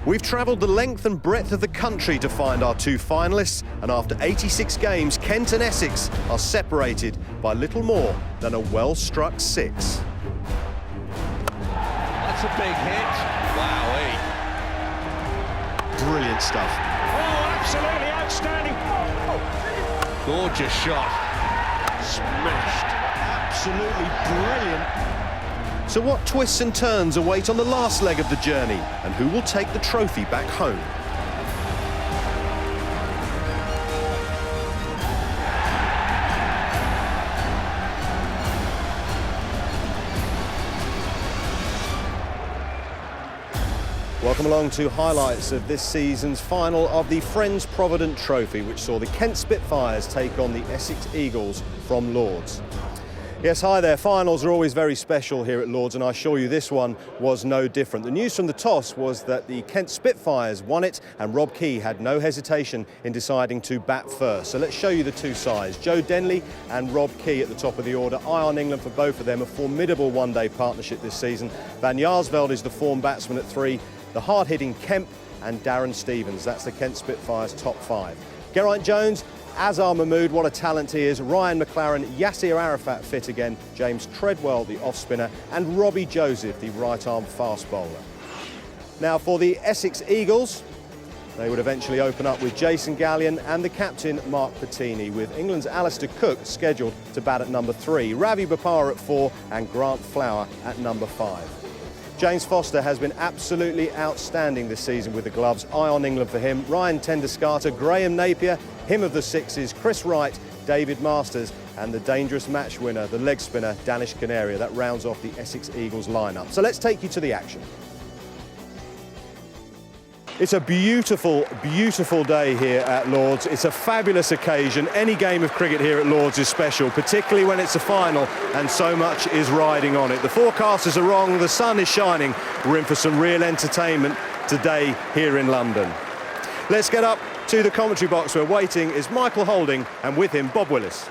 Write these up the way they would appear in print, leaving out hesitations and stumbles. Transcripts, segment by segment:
We've travelled the length and breadth of the country to find our two finalists, and after 86 games, Kent and Essex are separated by little more than a well-struck 6. That's a big hit. Wowee. Brilliant stuff. Oh, absolutely outstanding. Gorgeous shot. Smashed. Absolutely brilliant. So what twists and turns await on the last leg of the journey, and who will take the trophy back home? Welcome along to highlights of this season's final of the Friends Provident Trophy, which saw the Kent Spitfires take on the Essex Eagles from Lords. Yes, hi there. Finals are always very special here at Lords, and I assure you this one was no different. The news from the toss was that the Kent Spitfires won it, and Rob Key had no hesitation in deciding to bat first. So let's show you the two sides. Joe Denley and Rob Key at the top of the order. Eye on England for both of them, a formidable one-day partnership this season. Van Jaarsveld is the form batsman at 3, the hard-hitting Kemp and Darren Stevens. That's the Kent Spitfires' top 5. Geraint Jones, Azhar Mahmood, what a talent he is. Ryan McLaren, Yasir Arafat fit again. James Treadwell, the off-spinner, and Robbie Joseph, the right-arm fast bowler. Now for the Essex Eagles, they would eventually open up with Jason Gallion and the captain, Mark Pettini, with England's Alistair Cook scheduled to bat at number 3, Ravi Bopara at 4 and Grant Flower at number 5. James Foster has been absolutely outstanding this season with the gloves. Eye on England for him. Ryan Tenduscarter, Graham Napier, him of the 6s, Chris Wright, David Masters, and the dangerous match winner, the leg spinner, Danish Canaria. That rounds off the Essex Eagles lineup. So let's take you to the action. It's a beautiful, beautiful day here at Lords. It's a fabulous occasion. Any game of cricket here at Lords is special, particularly when it's a final and so much is riding on it. The forecasters are wrong, the sun is shining. We're in for some real entertainment today here in London. Let's get up to the commentary box where waiting is Michael Holding and with him Bob Willis.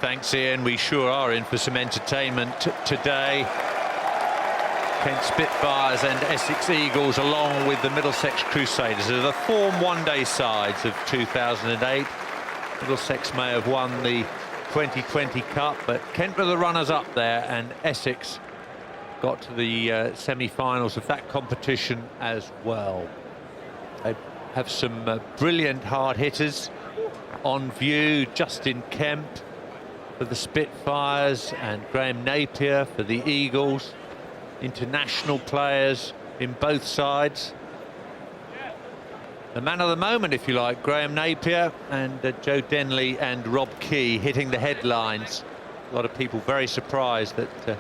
Thanks, Ian. We sure are in for some entertainment today. Kent Spitfires and Essex Eagles, along with the Middlesex Crusaders, are the form one-day sides of 2008. Middlesex may have won the 2020 Cup, but Kent were the runners-up there, and Essex got to the semi-finals of that competition as well. They have some brilliant hard hitters on view. Justin Kemp for the Spitfires and Graham Napier for the Eagles. International players in both sides. The man of the moment, if you like, Graham Napier, and Joe Denley and Rob Key hitting the headlines. A lot of people very surprised that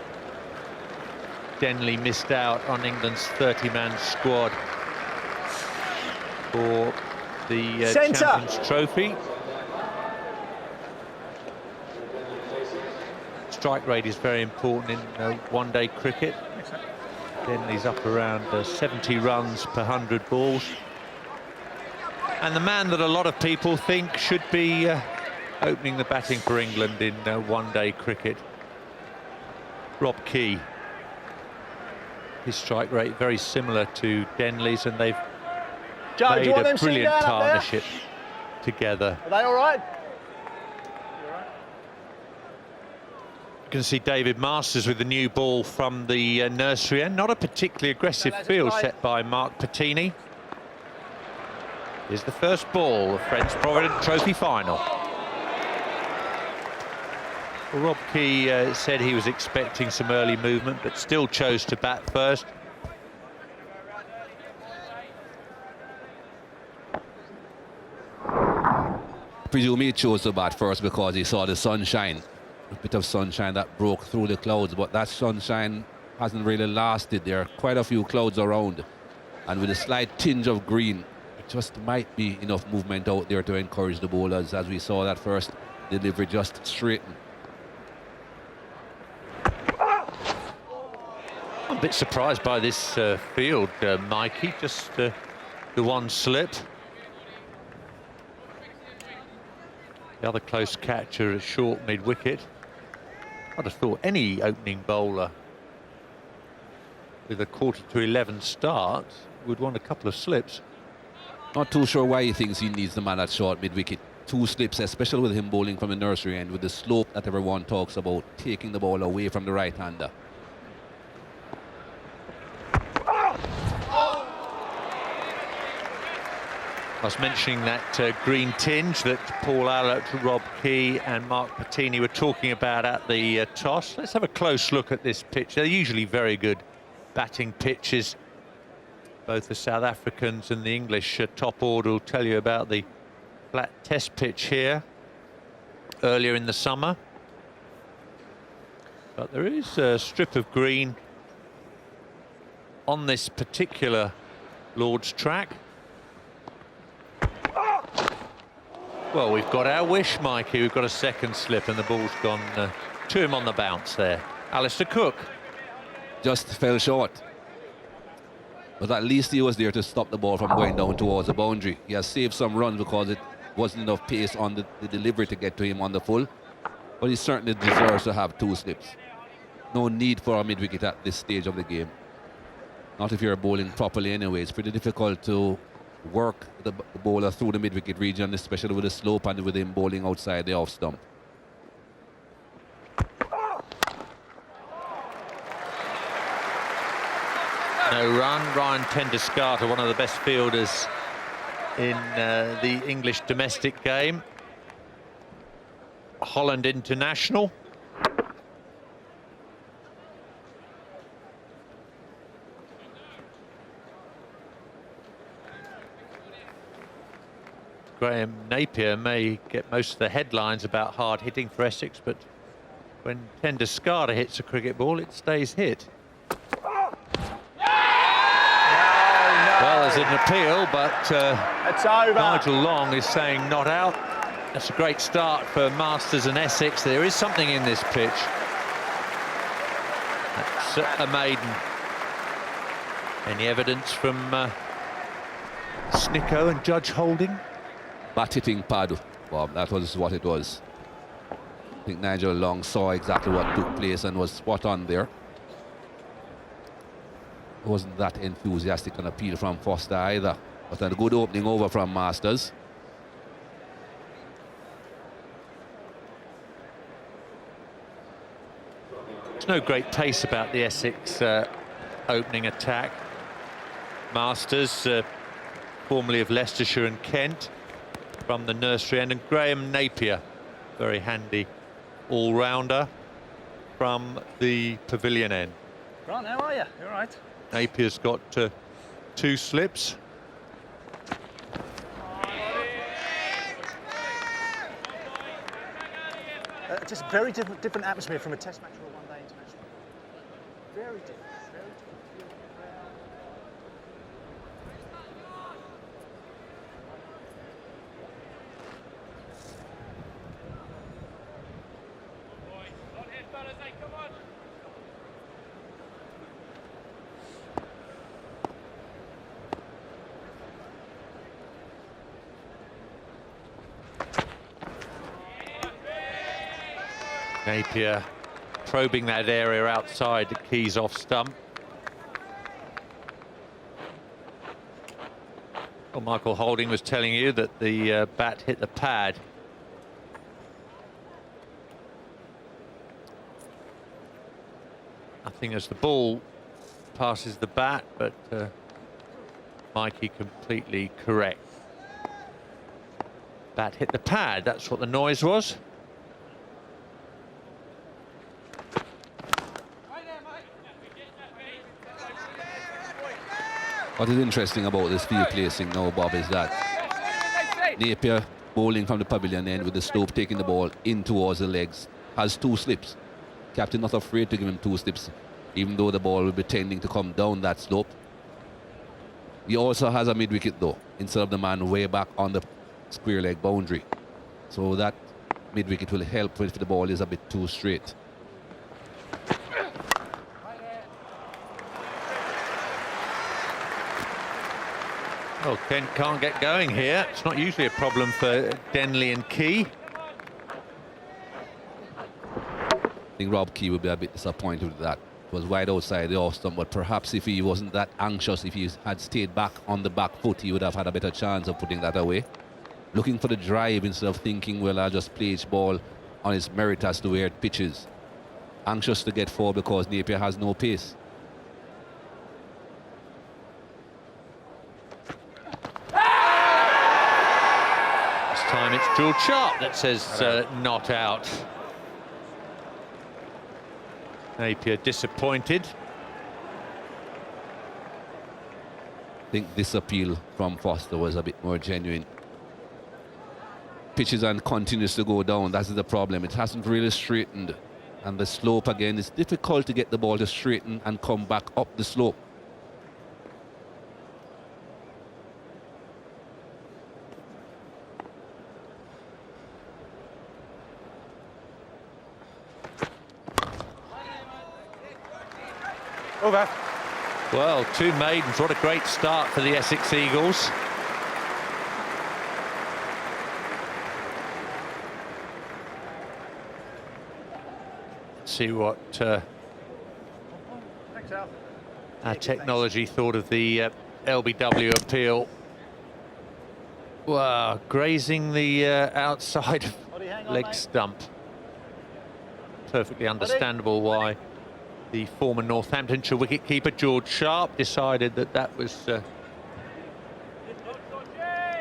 Denley missed out on England's 30-man squad for the Champions Trophy. Strike rate is very important in one-day cricket. Denley's up around 70 runs per 100 balls. And the man that a lot of people think should be opening the batting for England in one-day cricket, Rob Key. His strike rate very similar to Denley's, and they've made a brilliant partnership together. Are they all right? You can see David Masters with the new ball from the nursery end. Not a particularly aggressive field set by Mark Pettini. Here's the first ball of Friends Provident Trophy Final. Well, Rob Key said he was expecting some early movement, but still chose to bat first. Presumably he chose to bat first because he saw the sunshine. A bit of sunshine that broke through the clouds, but that sunshine hasn't really lasted. There are quite a few clouds around, and with a slight tinge of green, it just might be enough movement out there to encourage the bowlers, as we saw that first delivery just straighten. I'm a bit surprised by this field, Mikey, just the one slip. The other close catcher is short mid-wicket. I'd have thought any opening bowler with a 11:15 start would want a couple of slips. Not too sure why he thinks he needs the man at short mid-wicket. 2 slips, especially with him bowling from the nursery end, with the slope that everyone talks about, taking the ball away from the right-hander. I was mentioning that green tinge that Paul Allott, Rob Key and Mark Pettini were talking about at the toss. Let's have a close look at this pitch. They're usually very good batting pitches. Both the South Africans and the English top order will tell you about the flat test pitch here earlier in the summer. But there is a strip of green on this particular Lord's track. Well, we've got our wish, Mikey. We've got a second slip and the ball's gone to him on the bounce there. Alistair Cook. Just fell short. But at least he was there to stop the ball from going down towards the boundary. He has saved some runs because it wasn't enough pace on the delivery to get to him on the full. But he certainly deserves to have 2 slips. No need for a mid-wicket at this stage of the game. Not if you're bowling properly anyway. It's pretty difficult to work the bowler through the mid-wicket region, especially with the slope and with him bowling outside the off stump. No run. Ryan Tenduscarter, one of the best fielders in the English domestic game. Holland international. Graham Napier may get most of the headlines about hard hitting for Essex, but when Tenduscarter hits a cricket ball, it stays hit. Well, there's an appeal, but It's over. Nigel Long is saying not out. That's a great start for Masters and Essex. There is something in this pitch. That's a maiden. Any evidence from Snicko and Judge Holding? Bat hitting pad, Bob, that was what it was. I think Nigel Long saw exactly what took place and was spot on there. Wasn't that enthusiastic on appeal from Foster either, but a good opening over from Masters. There's no great pace about the Essex opening attack. Masters, formerly of Leicestershire and Kent, from the nursery end, and Graham Napier, very handy all-rounder from the pavilion end. Right, how are you? You all right? Napier's got 2 slips. Just very different atmosphere from a test match or a one-day international. Very different. Very different. Napier probing that area outside the Keys off stump. Well, Michael Holding was telling you that the bat hit the pad. Nothing as the ball passes the bat, but Mikey completely correct. Bat hit the pad, that's what the noise was. What is interesting about this field placing now, Bob, is that Napier bowling from the pavilion end with the slope taking the ball in towards the legs has 2 slips. Captain not afraid to give him 2 slips, even though the ball will be tending to come down that slope. He also has a mid-wicket though, instead of the man way back on the square leg boundary. So that mid-wicket will help if the ball is a bit too straight. Well, Kent can't get going here. It's not usually a problem for Denley and Key. I think Rob Key would be a bit disappointed with that. It was wide outside the off stump, but perhaps if he wasn't that anxious, if he had stayed back on the back foot, he would have had a better chance of putting that away. Looking for the drive instead of thinking, well, I'll just play each ball on its merit as to where it pitches. Anxious to get 4 because Napier has no pace. This time it's George Sharp that says not out. Napier disappointed. I think this appeal from Foster was a bit more genuine. Pitches and continues to go down. That's the problem. It hasn't really straightened. And the slope again, it's difficult to get the ball to straighten and come back up the slope. Over. Well, 2 maidens. What a great start for the Essex Eagles. See what our technology thought of the LBW appeal. Wow, grazing the outside leg stump. Perfectly understandable why the former Northamptonshire wicketkeeper George Sharp decided that that was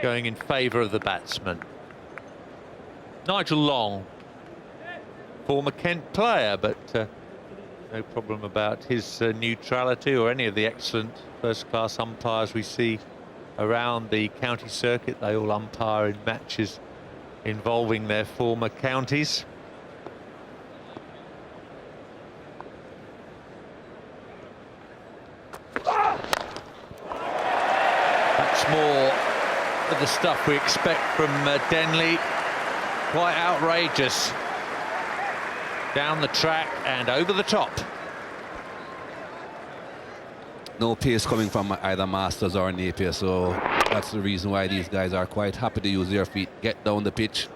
going in favour of the batsman. Nigel Long, former Kent player, but no problem about his neutrality or any of the excellent first-class umpires we see around the county circuit. They all umpire in matches involving their former counties. That's more of the stuff we expect from Denley. Quite outrageous. Down the track and over the top. No pace coming from either Masters or Napier, so that's the reason why these guys are quite happy to use their feet, get down the pitch.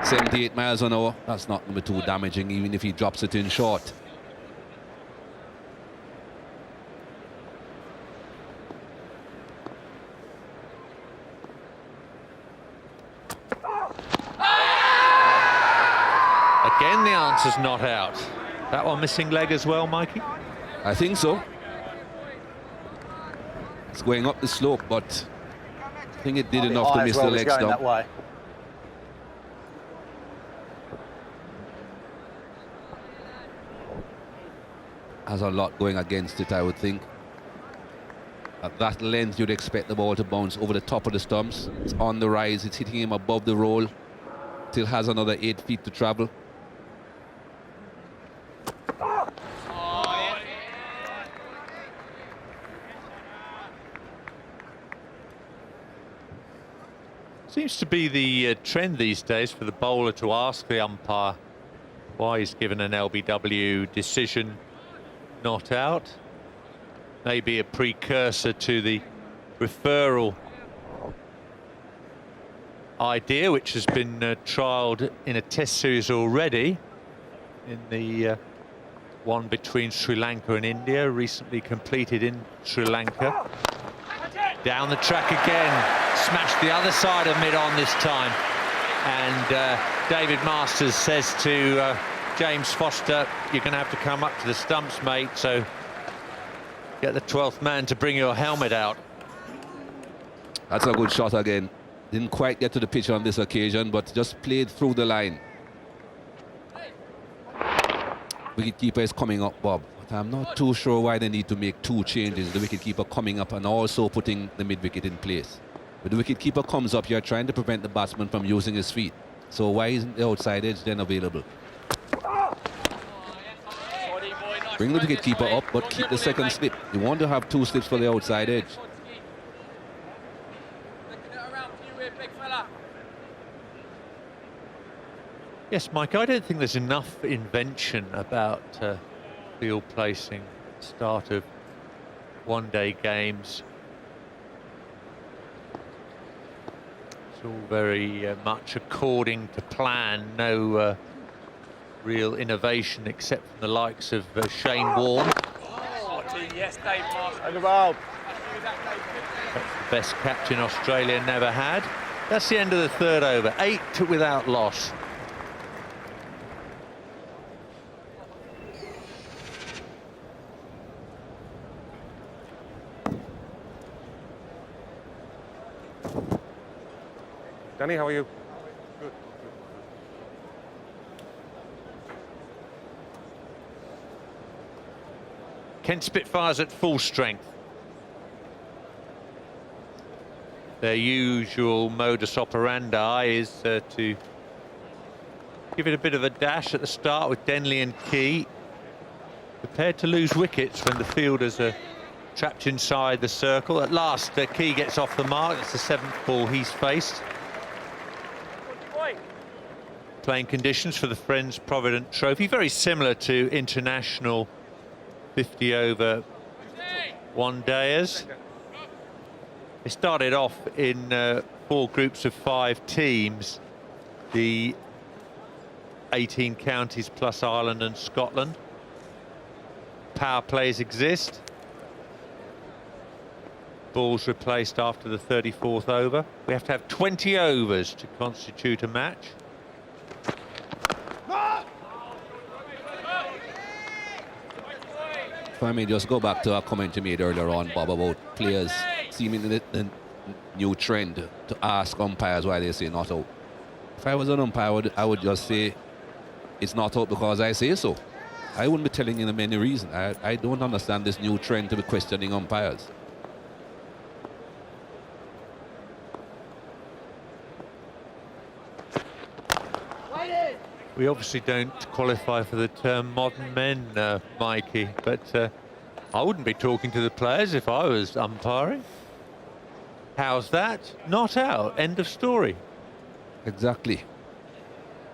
78 miles an hour, that's not going to be too damaging, even if he drops it in short. Again, the answer's not out. That one missing leg as well, Mikey? I think so. It's going up the slope, but I think it did enough to miss the leg stump. That way. Has a lot going against it, I would think. At that length, you'd expect the ball to bounce over the top of the stumps. It's on the rise, it's hitting him above the roll. Still has another 8 feet to travel. Seems to be the trend these days for the bowler to ask the umpire why he's given an LBW decision not out. Maybe a precursor to the referral idea, which has been trialled in a test series already, in the one between Sri Lanka and India, recently completed in Sri Lanka. Down the track again, smashed the other side of mid-on this time. And David Masters says to James Foster, you're going to have to come up to the stumps, mate, so get the 12th man to bring your helmet out. That's a good shot again. Didn't quite get to the pitch on this occasion, but just played through the line. Wicketkeeper is coming up, Bob. But I'm not too sure why they need to make 2 changes. The wicketkeeper coming up and also putting the mid-wicket in place. When the wicketkeeper comes up, you're trying to prevent the batsman from using his feet. So why isn't the outside edge then available? Bring the wicketkeeper up, but keep the second slip. You want to have 2 slips for the outside edge. Yes, Mike, I don't think there's enough invention about field placing, start of one-day games. It's all very much according to plan, no real innovation except from the likes of Shane Warne. Yes, Dave Marshall. And the ball. Best captain Australia never had. That's the end of the third over. 8 without loss. Danny, how are you? Kent Spitfires at full strength. Their usual modus operandi is to give it a bit of a dash at the start with Denley and Key, prepared to lose wickets when the fielders are trapped inside the circle. At last, Key gets off the mark. That's the 7th ball he's faced. Playing conditions for the Friends Provident Trophy, very similar to international 50-over one-dayers. They started off in 4 groups of 5 teams, the 18 counties plus Ireland and Scotland. Power plays exist. Balls replaced after the 34th over. We have to have 20 overs to constitute a match. If I may just go back to a comment you made earlier on, Bob, about players seeming the new trend to ask umpires why they say not out. If I was an umpire, I would just say it's not out because I say so. I wouldn't be telling them any reason. I don't understand this new trend to be questioning umpires. We obviously don't qualify for the term modern men, Mikey, but I wouldn't be talking to the players if I was umpiring. How's that? Not out. End of story. Exactly.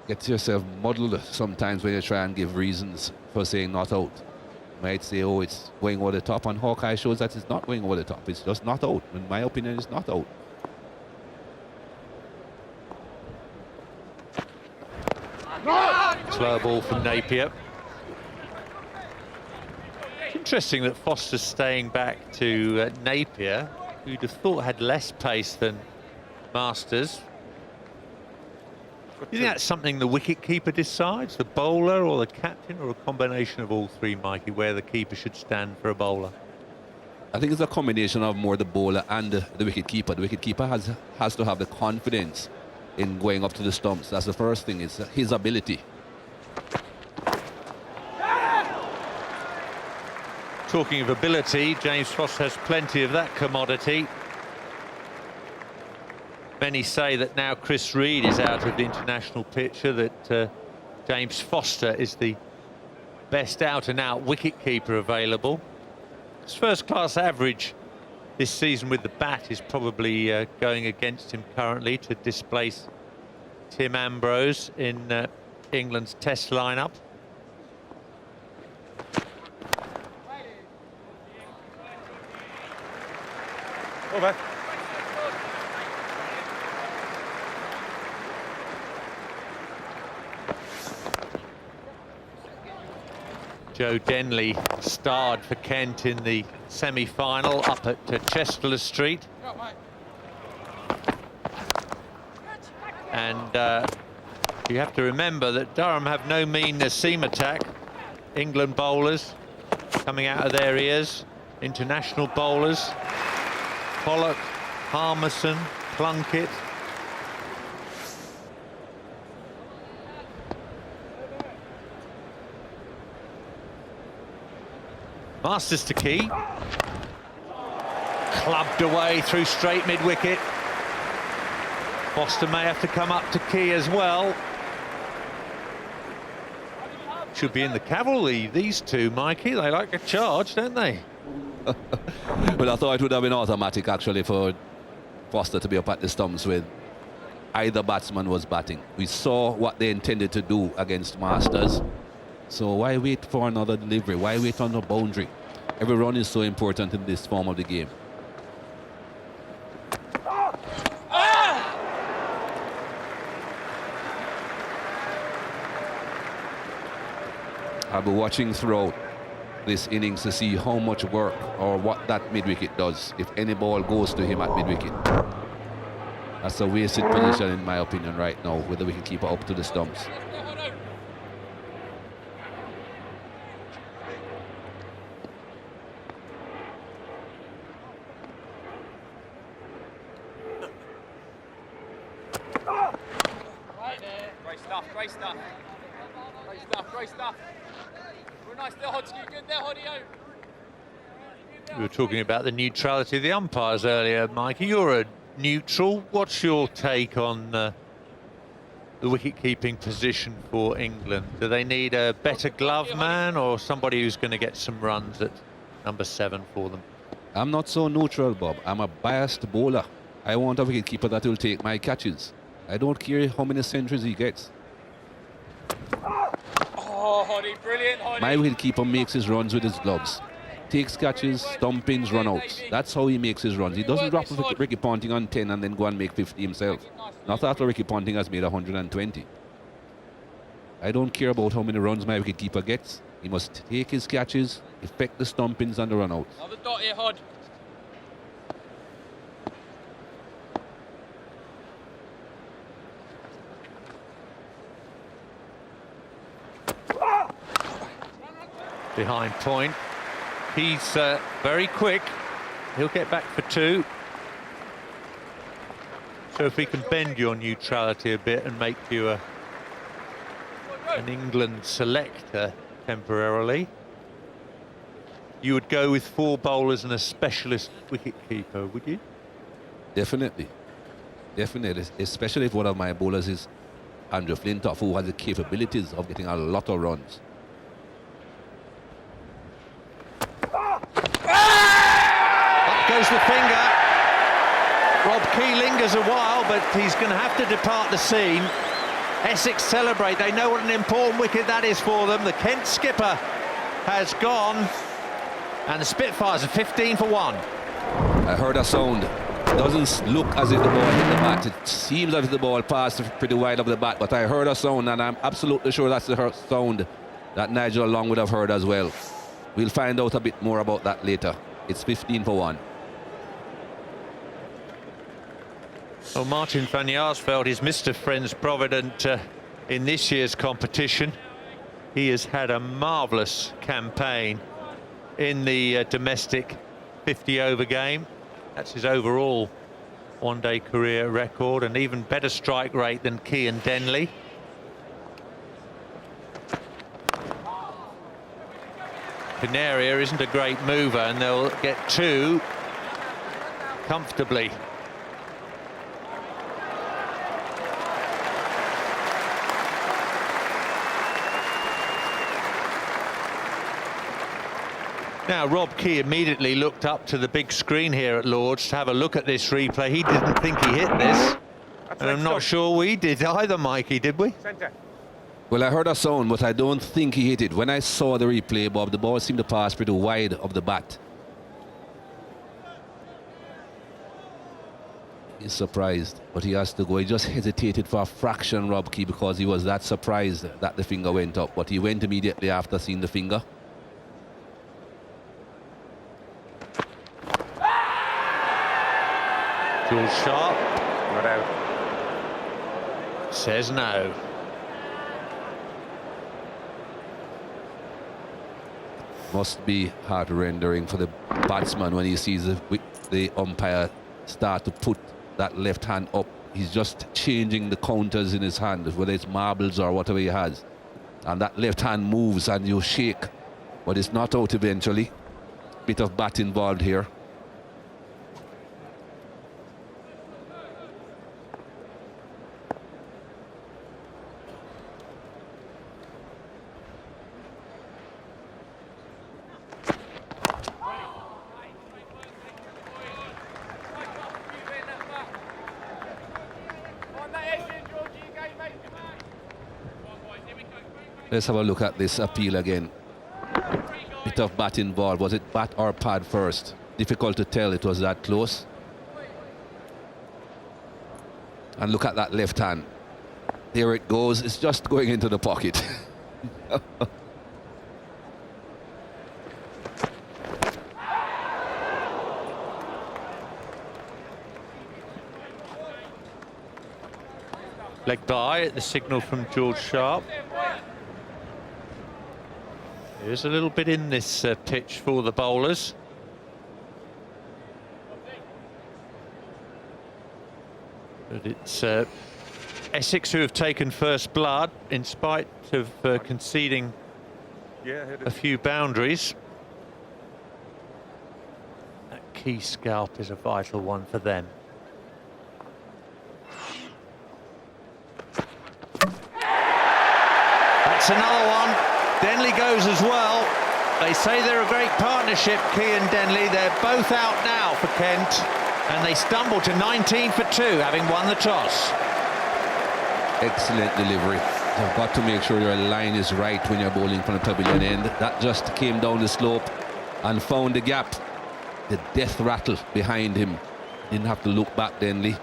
Get yourself muddled sometimes when you try and give reasons for saying not out. You might say, oh, it's going over the top, and Hawkeye shows that it's not going over the top. It's just not out. In my opinion, it's not out. Slow ball from Napier. It's interesting that Foster's staying back to Napier, who'd have thought had less pace than Masters. Do you think that's something the wicket keeper decides, the bowler or the captain, or a combination of all three, Mikey, where the keeper should stand for a bowler? I think it's a combination of more the bowler and the wicket keeper. The wicket keeper has to have the confidence in going up to the stumps. That's the first thing, is his ability. Talking of ability, James Foster has plenty of that commodity. Many say that now Chris Reed is out of the international picture, that James Foster is the best out-and-out wicket-keeper available. His first-class average this season with the bat is probably going against him currently to displace Tim Ambrose in England's Test lineup. Over. Joe Denley starred for Kent in the semi-final up at Chester Street. And you have to remember that Durham have no mean seam attack. England bowlers coming out of their ears, international bowlers. Pollock, Harmison, Plunkett. Masters to Key. Clubbed away through straight mid-wicket. Foster may have to come up to Key as well. Should be in the cavalry, these two, Mikey. They like a charge, don't they? Well, I thought it would have been automatic, actually, for Foster to be up at the stumps with either batsman was batting. We saw what they intended to do against Masters. So why wait for another delivery? Why wait on the boundary? Every run is so important in this form of the game. I'll be watching throughout. this innings to see how much work or what that mid-wicket does if any ball goes to him at mid-wicket. That's a wasted position in my opinion right now with the wicketkeeper up to the stumps. Great stuff. We're nice there, Hodge. Good there, Hodio. We were talking about the neutrality of the umpires earlier, Mikey. You're a neutral. What's your take on the wicket-keeping position for England? Do they need a better glove man or somebody who's going to get some runs at number 7 for them? I'm not so neutral, Bob. I'm a biased bowler. I want a wicketkeeper that will take my catches. I don't care how many centuries he gets. Oh, Hoddy, brilliant, Hoddy. My wicketkeeper makes his runs with his gloves. Takes catches, stumpings, run-outs. That's how he makes his runs. He doesn't drop Ricky Ponting on 10 and then go and make 50 himself. Not after Ricky Ponting has made 120. I don't care about how many runs my wicketkeeper gets. He must take his catches, effect the stumpings and the run-outs. Another dot here, Hod. Behind point. He's very quick. He'll get back for 2. So if we can bend your neutrality a bit and make you an England selector temporarily, you would go with 4 bowlers and a specialist wicket-keeper, would you? Definitely. Definitely. Especially if one of my bowlers is Andrew Flintoff, who has the capabilities of getting a lot of runs. Goes the finger. Rob Key lingers a while, but he's going to have to depart the scene. Essex celebrate. They know what an important wicket that is for them. The Kent skipper has gone, and the Spitfires are 15 for 1. I heard a sound. It doesn't look as if the ball hit the bat. It seems as if the ball passed pretty wide of the bat, but I heard a sound, and I'm absolutely sure that's the sound that Nigel Long would have heard as well. We'll find out a bit more about that later. It's 15 for 1. Well, Martin van Jaarsveld is Mr. Friends Provident in this year's competition. He has had a marvellous campaign in the domestic 50-over game. That's his overall one-day career record, and even better strike rate than Key and Denley. Canaria isn't a great mover, and they'll get 2 comfortably. Now, Rob Key immediately looked up to the big screen here at Lord's to have a look at this replay. He didn't think he hit this. And I'm not sure we did either, Mikey, did we? Centre. Well, I heard a sound, but I don't think he hit it. When I saw the replay, Bob, the ball seemed to pass pretty wide of the bat. He's surprised, but he has to go. He just hesitated for a fraction, Rob Key, because he was that surprised that the finger went up. But he went immediately after seeing the finger. Jules Sharp Not out. says no. Must be heart-rendering for the batsman when he sees the umpire start to put that left hand up. He's just changing the counters in his hand, whether it's marbles or whatever he has. And that left hand moves and you shake. But it's not out eventually. Bit of bat involved here. Let's have a look at this appeal again. Bit of bat involved. Was it bat or pad first? Difficult to tell. It was that close. And look at that left hand. There it goes. It's just going into the pocket. Leg by at the signal from George Sharp. There's a little bit in this pitch for the bowlers. But it's Essex who have taken first blood in spite of conceding a few boundaries. That key scalp is a vital one for them. That's another one. Denley goes as well. They say they're a great partnership, Key and Denley. They're both out now for Kent, and they stumble to 19 for 2, having won the toss. Excellent delivery. You've got to make sure your line is right when you're bowling from the pavilion end. That just came down the slope and found the gap. The death rattle behind him. Didn't have to look back, Denley.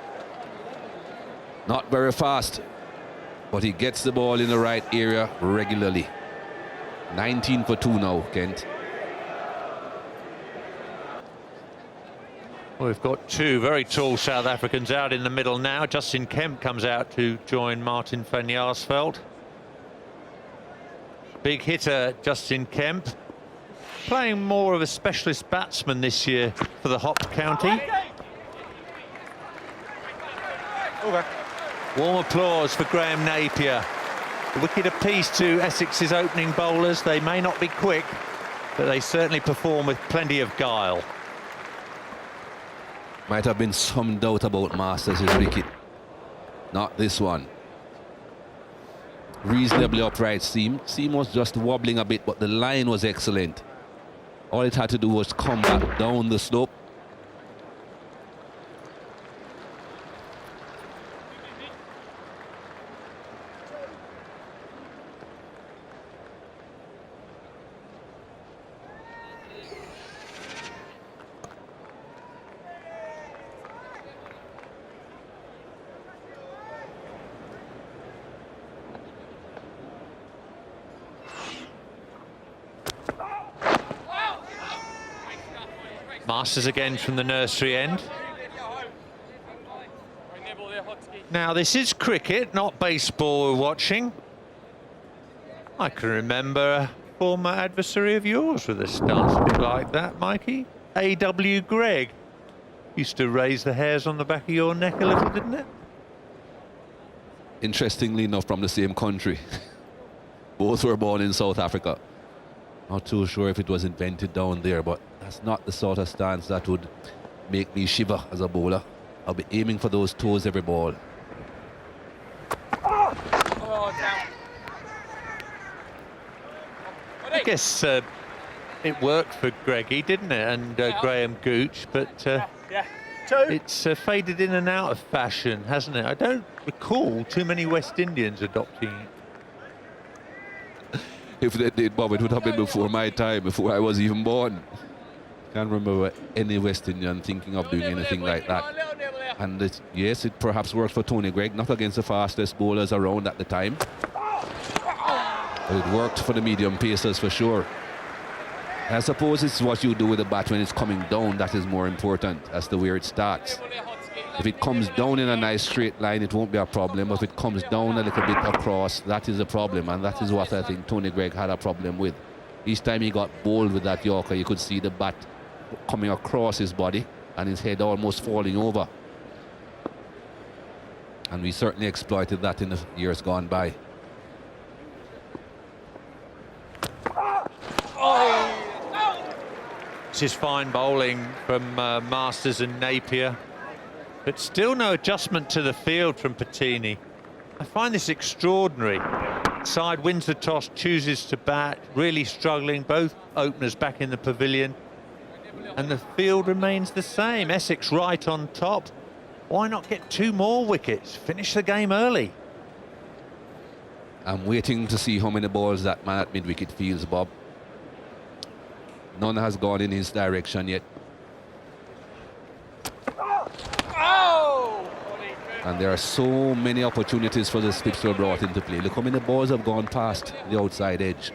Not very fast, but he gets the ball in the right area regularly. 19 for 2 now, Kent. Well, we've got two very tall South Africans out in the middle now. Justin Kemp comes out to join Martin van Jaarsveld. Big hitter, Justin Kemp. Playing more of a specialist batsman this year for the Hop County. Over. Warm applause for Graham Napier. A wicket apiece to Essex's opening bowlers. They may not be quick, but they certainly perform with plenty of guile. Might have been some doubt about Masters' wicket. Not this one. Reasonably upright seam. Seam was just wobbling a bit, but the line was excellent. All it had to do was come back down the slope. Masters again from the nursery end. Now this is cricket, not baseball we're watching. I can remember a former adversary of yours with a stance a bit like that, Mikey. A.W. Gregg. Used to raise the hairs on the back of your neck a little, didn't it? Interestingly enough, from the same country. Both were born in South Africa. Not too sure if it was invented down there, but that's not the sort of stance that would make me shiver as a bowler. I'll be aiming for those toes every ball. I guess it worked for Greggy, didn't it? And Graham Gooch, but it's faded in and out of fashion, hasn't it? I don't recall too many West Indians adopting it. If they did, Bob, it would have been before my time, before I was even born. Can't remember any West Indian thinking of doing anything like that. And yes, it perhaps worked for Tony Greig, not against the fastest bowlers around at the time. But it worked for the medium pacers for sure. I suppose it's what you do with the bat when it's coming down that is more important as to where it starts. If it comes down in a nice straight line, it won't be a problem. But if it comes down a little bit across, that is a problem. And that is what I think Tony Greig had a problem with. Each time he got bowled with that Yorker, you could see the bat coming across his body and his head almost falling over. And we certainly exploited that in the years gone by. This is fine bowling from Masters and Napier. But still no adjustment to the field from Pettini. I find this extraordinary. Side wins the toss, chooses to bat, really struggling. Both openers back in the pavilion. And the field remains the same. Essex right on top. Why not get 2 more wickets? Finish the game early. I'm waiting to see how many balls that man at mid-wicket fields, Bob. None has gone in his direction yet. And there are so many opportunities for the slips to be brought into play. Look how many balls have gone past the outside edge.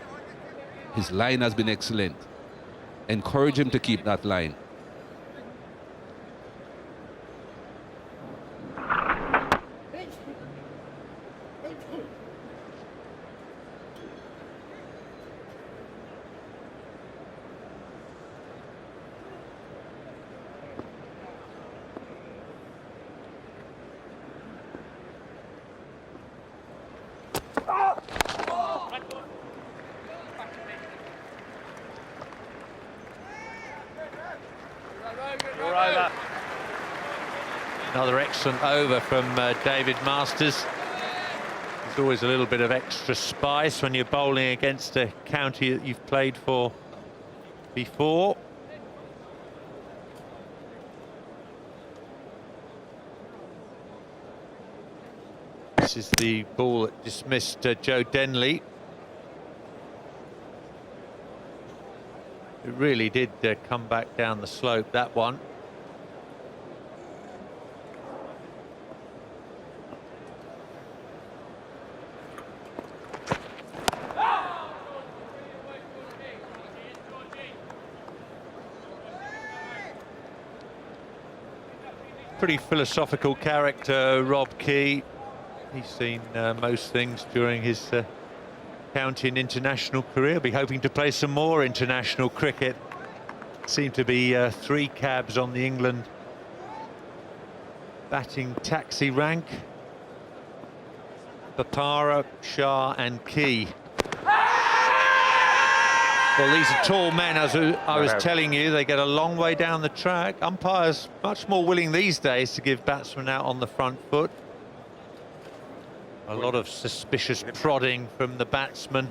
His line has been excellent. Encourage him to keep that line. Another excellent over from David Masters. There's always a little bit of extra spice when you're bowling against a county that you've played for before. This is the ball that dismissed Joe Denley. It really did come back down the slope, that one. Pretty philosophical character, Rob Key. He's seen most things during his county and international career. He'll be hoping to play some more international cricket. Seem to be 3 cabs on the England batting taxi rank. Papara, Shah and Key. Well, these are tall men, as I was telling you. They get a long way down the track. Umpires much more willing these days to give batsmen out on the front foot. A lot of suspicious prodding from the batsmen.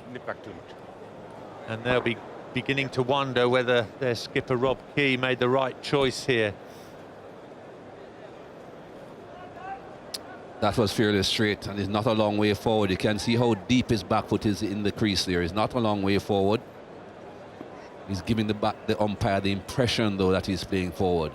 And they'll be beginning to wonder whether their skipper Rob Key made the right choice here. That was fairly straight, and he's not a long way forward. You can see how deep his back foot is in the crease there. He's not a long way forward. He's giving the umpire the impression, though, that he's playing forward.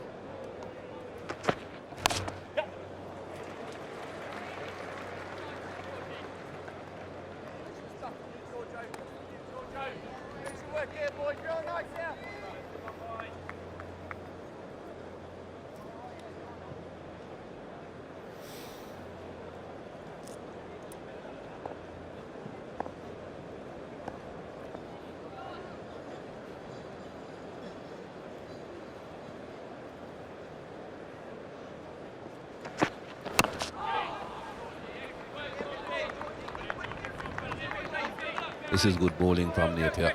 This is good bowling from Napier.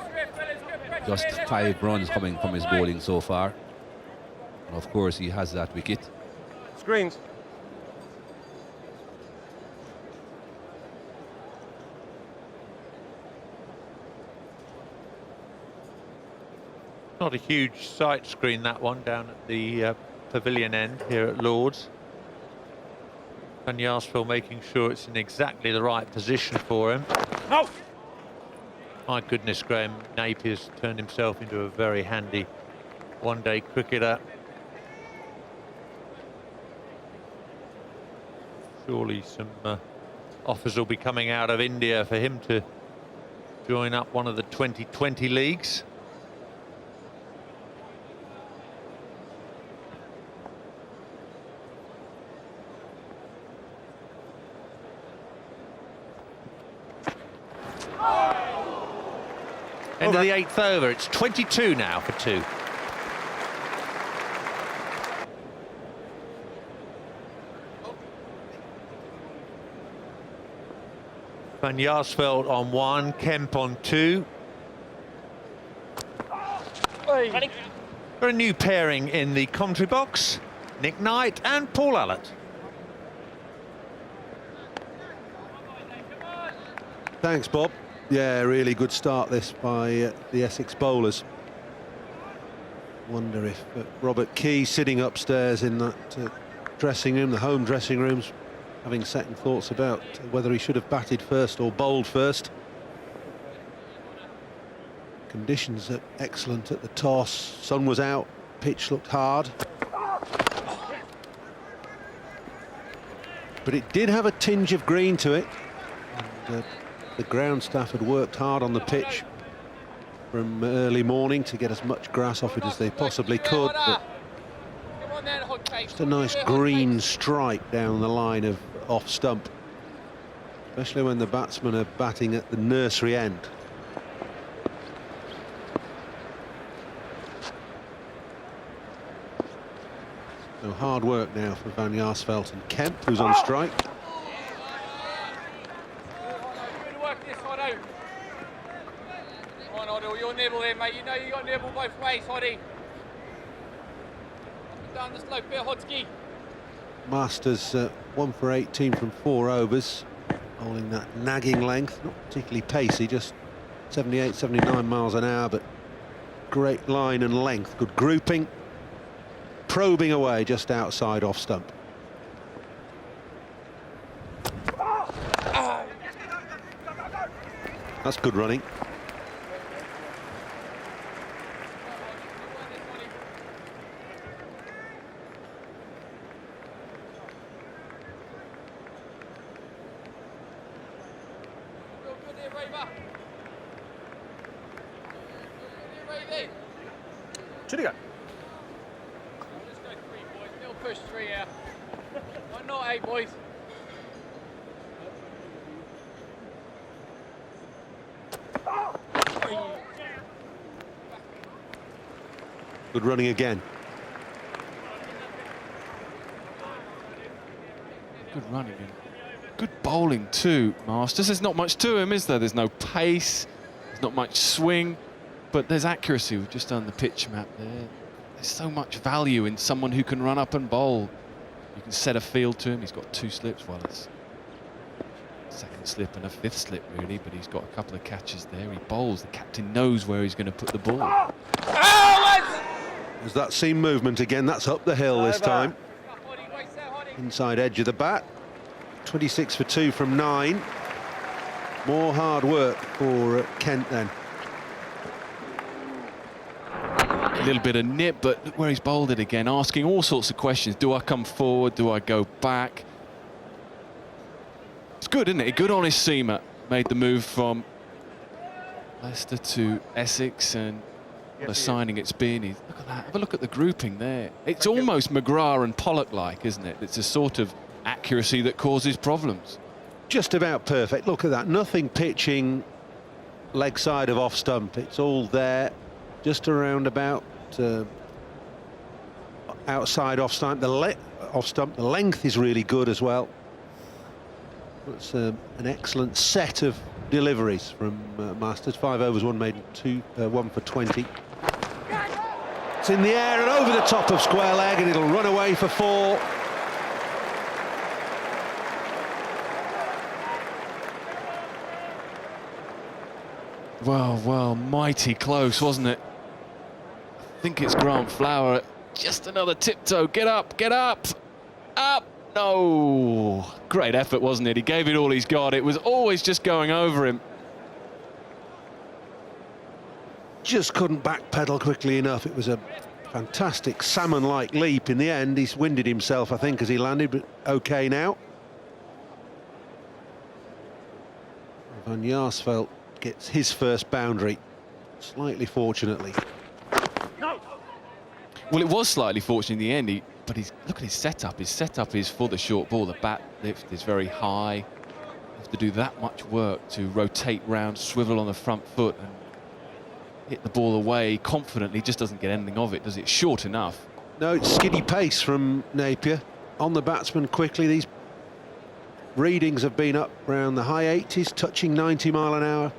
Just 5 runs coming from his bowling so far. And of course, he has that wicket. Screens. Not a huge sight screen, that one, down at the pavilion end here at Lord's. And Yarsfeld making sure it's in exactly the right position for him. No! My goodness, Graham, Napier's turned himself into a very handy one-day cricketer. Surely some offers will be coming out of India for him to join up one of the 2020 leagues. End of the 8th over. It's 22 now for 2. Van Yarsveld on 1, Kemp on 2. Running. For a new pairing in the commentary box, Nick Knight and Paul Allott. Thanks, Bob. Yeah, really good start this by the Essex bowlers. Wonder if Robert Key, sitting upstairs in that dressing room, the home dressing rooms, having second thoughts about whether he should have batted first or bowled first. Conditions are excellent at the toss. Sun was out, pitch looked hard. But it did have a tinge of green to it. And, the ground staff had worked hard on the pitch from early morning to get as much grass off it as they possibly could, but just a nice green stripe down the line of off stump, especially when the batsmen are batting at the nursery end. So hard work now for Van Yarsveld and Kemp, who's on strike. You're nibble here, mate. You know you got nibble both ways, Hoddy. Up and down the slope, bit of Hodski. Masters 1 for 18 from 4 overs, holding that nagging length, not particularly pacey, just 78, 79 miles an hour, but great line and length, good grouping, probing away just outside off stump. That's good running. Two to go. Let's go 3, boys. Still push 3 out. Not 8, boys. Good running again. Good running and good bowling too, Masters. There's not much to him, is there? There's no pace, there's not much swing, but there's accuracy. We've just done the pitch map there. There's so much value in someone who can run up and bowl. You can set a field to him. He's got 2 slips. Well, it's a 2nd slip and a 5th slip, really, but he's got a couple of catches there. He bowls. The captain knows where he's going to put the ball. There's that seam movement again. That's up the hill this time. Inside edge of the bat. 26 for 2 from 9. More hard work for Kent then. A little bit of nip, but look where he's bowled it again, asking all sorts of questions. Do I come forward? Do I go back? It's good, isn't it? A good honest seamer. Made the move from Leicester to Essex, and what a signing it's been. Look at that. Have a look at the grouping there. It's almost McGrath and Pollock-like, isn't it? It's a sort of accuracy that causes problems. Just about perfect. Look at that. Nothing pitching leg side of off stump. It's all there, just around about outside off stump. Off stump. The length is really good as well. It's an excellent set of deliveries from Masters. 5 overs, 1 maiden, 1 for 20. It's in the air and over the top of square leg, and it'll run away for 4. Well, mighty close, wasn't it? I think it's Grant Flower. Just another tiptoe. Get up, get up, up. No. Great effort, wasn't it? He gave it all he's got. It was always just going over him. Just couldn't backpedal quickly enough. It was a fantastic salmon-like leap. In the end, he's winded himself, I think, as he landed, but okay now. Van Jaarsveld gets his first boundary, slightly fortunately. Well, it was slightly fortunate in the end, but look at his setup. His setup is for the short ball. The bat lift is very high. You have to do that much work to rotate round, swivel on the front foot and hit the ball away confidently. Just doesn't get anything of it, does it? Short enough. No, it's skiddy pace from Napier. On the batsman quickly. These readings have been up around the high 80s, touching 90 mile an hour.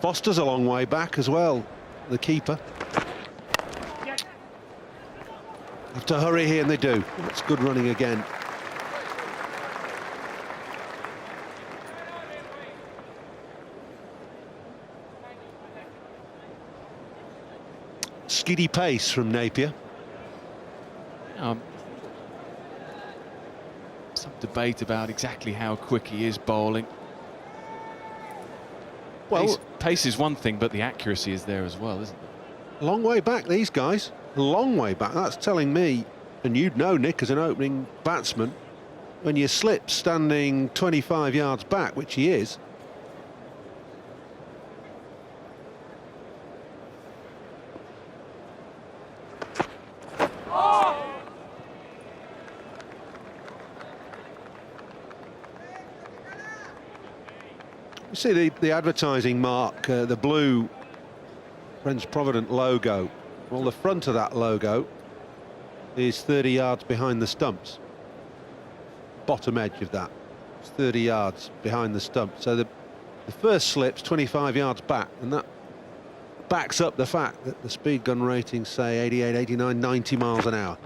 Foster's a long way back as well, the keeper. Have to hurry here, and they do. It's good running again. Skiddy pace from Napier. Some debate about exactly how quick he is bowling. Well, pace is one thing, but the accuracy is there as well, isn't it? Long way back, these guys. A long way back. That's telling me, and you'd know, Nick, as an opening batsman, when you slip standing 25 yards back, which he is. You see the advertising mark, the blue Friends Provident logo. Well, the front of that logo is 30 yards behind the stumps. Bottom edge of that is 30 yards behind the stump. So the first slip's 25 yards back, and that backs up the fact that the speed gun ratings say 88, 89, 90 miles an hour.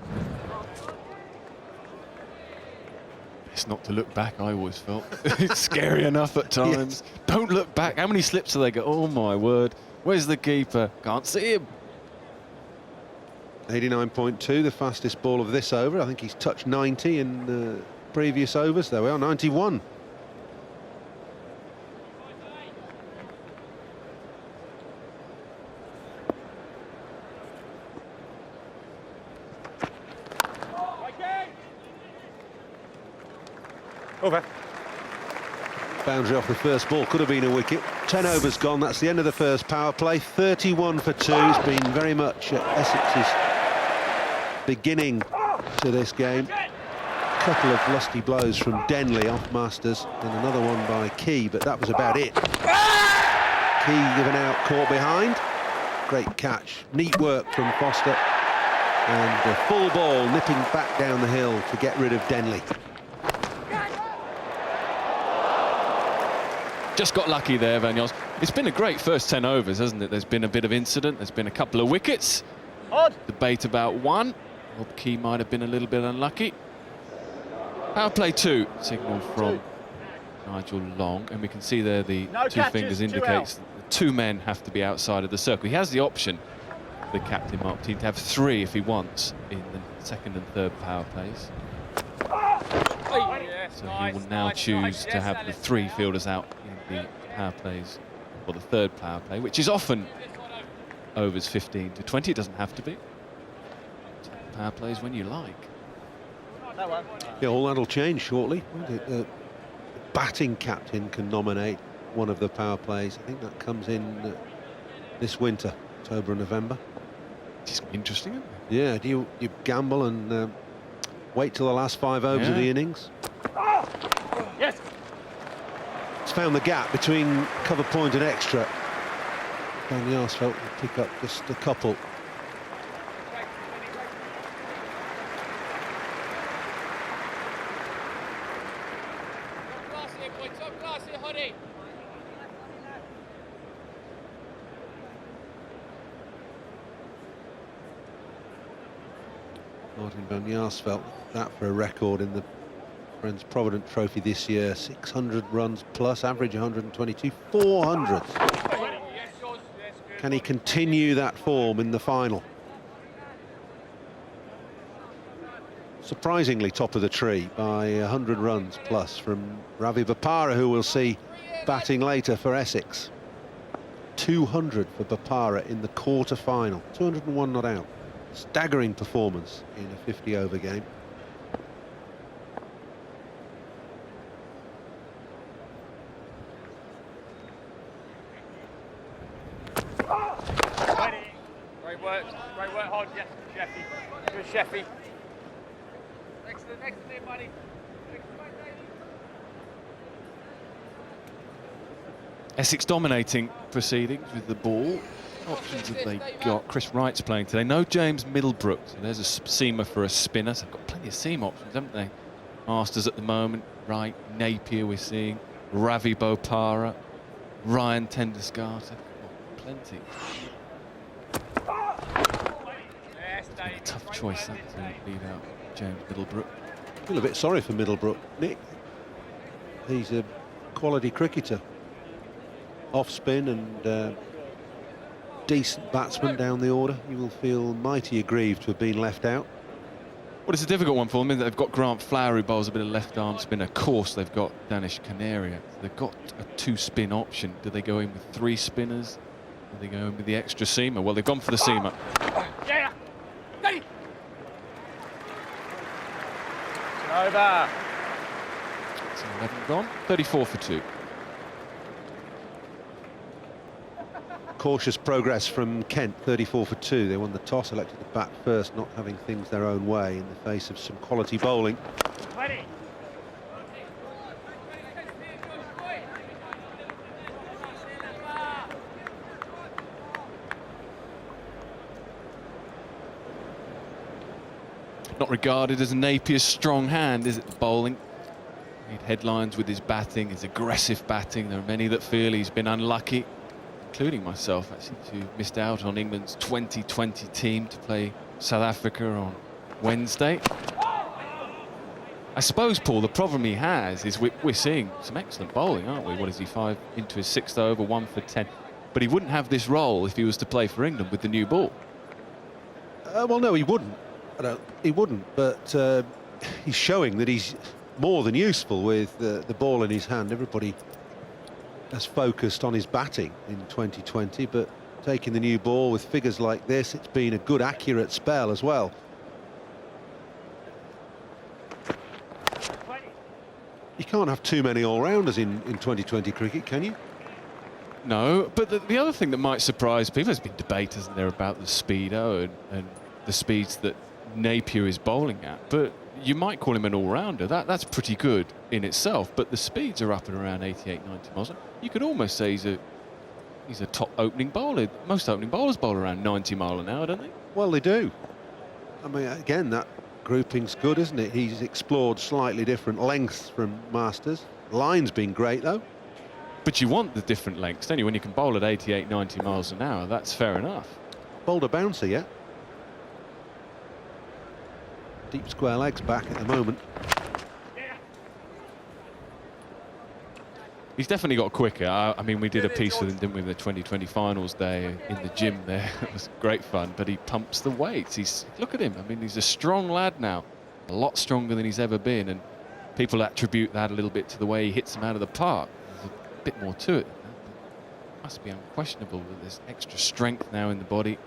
It's not to look back, I always felt. It's scary enough at times. Yes. Don't look back. How many slips do they get? Oh, my word. Where's the keeper? Can't see him. 89.2, the fastest ball of this over. I think he's touched 90 in previous overs. There we are, 91. Over. Boundary off the first ball, could have been a wicket. 10 overs gone, that's the end of the first power play. 31 for 2, it's been very much Essex's beginning to this game. A couple of lusty blows from Denley off Masters and another one by Key, but that was about it. Key given out, caught behind. Great catch, neat work from Foster. And a full ball nipping back down the hill to get rid of Denley. Just got lucky there, Van Jos. It's been a great first 10 overs, hasn't it? There's been a bit of incident. There's been a couple of wickets. Odd. Debate about one. Rob Key might have been a little bit unlucky. Power play 2. Signal from Nigel Long. And we can see there the two fingers indicates that the 2 men have to be outside of the circle. He has the option, the captain Mark Pettini, to have 3 if he wants in the second and third power plays. So he will now choose to have the 3 fielders out in the power plays, or the third power play, which is often overs 15 to 20. It doesn't have to be. Power plays when you like. Yeah, all that'll change shortly. The batting captain can nominate one of the power plays. I think that comes in this winter, October and November. It's interesting, isn't it? Yeah, do you gamble and wait till the last 5 overs of the innings? Yes. It's found the gap between cover point and extra. Van Jaarsveld will pick up just a couple. Martin Van Jaarsveld, that for a record in the Friends Provident Trophy this year. 600 runs plus, average 122, 400. Can he continue that form in the final? Surprisingly top of the tree by 100 runs plus from Ravi Bopara, who we'll see batting later for Essex. 200 for Bopara in the quarter-final. 201 not out. Staggering performance in a 50-over game. Great work hard, yes, Sheffy. Good Sheffy. Next to me, buddy. Essex dominating proceedings with the ball. Options have they got? Chris Wright's playing today. No James Middlebrook. So there's a seamer for a spinner. So they've got plenty of seam options, haven't they? Masters at the moment. Wright, Napier we're seeing. Ravi Bopara. Ryan Tenderscarter. Oh, plenty. A tough choice that to leave out James Middlebrook. I feel a bit sorry for Middlebrook, Nick. He's a quality cricketer. Off spin and decent batsman down the order. You will feel mighty aggrieved to have been left out. Well, it's a difficult one for them. They've got Grant Flower, who bowls a bit of left arm spin. Of course, they've got Danish Canaria. They've got a 2-spin option. Do they go in with 3 spinners? Do they go in with the extra seamer? Well, they've gone for the seamer. Yeah. Ready. Over. So 11 gone. 34 for 2. Cautious progress from Kent, 34 for 2. They won the toss, elected to bat first, not having things their own way in the face of some quality bowling. 20. Not regarded as Napier's strong hand, is it, the bowling? Made headlines with his batting, his aggressive batting. There are many that feel he's been unlucky, including myself, actually, to missed out on England's 2020 team to play South Africa on Wednesday. I suppose, Paul, the problem he has is we're seeing some excellent bowling, aren't we? What is he, 5 into his 6th over, 1 for 10. But he wouldn't have this role if he was to play for England with the new ball. Well, no, he wouldn't. He wouldn't, but he's showing that he's more than useful with the ball in his hand. Everybody has focused on his batting in 2020, but taking the new ball with figures like this, it's been a good, accurate spell as well. You can't have too many all-rounders in 2020 cricket, can you? No, but the other thing that might surprise people, there's been debate, isn't there, about the speedo and the speeds that Napier is bowling at. But you might call him an all-rounder. That's pretty good in itself. But the speeds are up and around 88, 90 miles. You could almost say he's a top opening bowler. Most opening bowlers bowl around 90 mile an hour, don't they? Well, they do. I mean, again, that grouping's good, isn't it? He's explored slightly different lengths from Masters. Line's been great, though. But you want the different lengths, don't you? When you can bowl at 88, 90 miles an hour, that's fair enough. Bowled a bouncer, yeah. Deep square legs back at the moment. He's definitely got quicker. I mean, we did a piece with him, didn't we, in the 2020 finals day in the gym there. It was great fun, but he pumps the weights. Look at him. I mean, he's a strong lad now, a lot stronger than he's ever been, and people attribute that a little bit to the way he hits them out of the park. There's a bit more to it. It must be unquestionable that there's extra strength now in the body.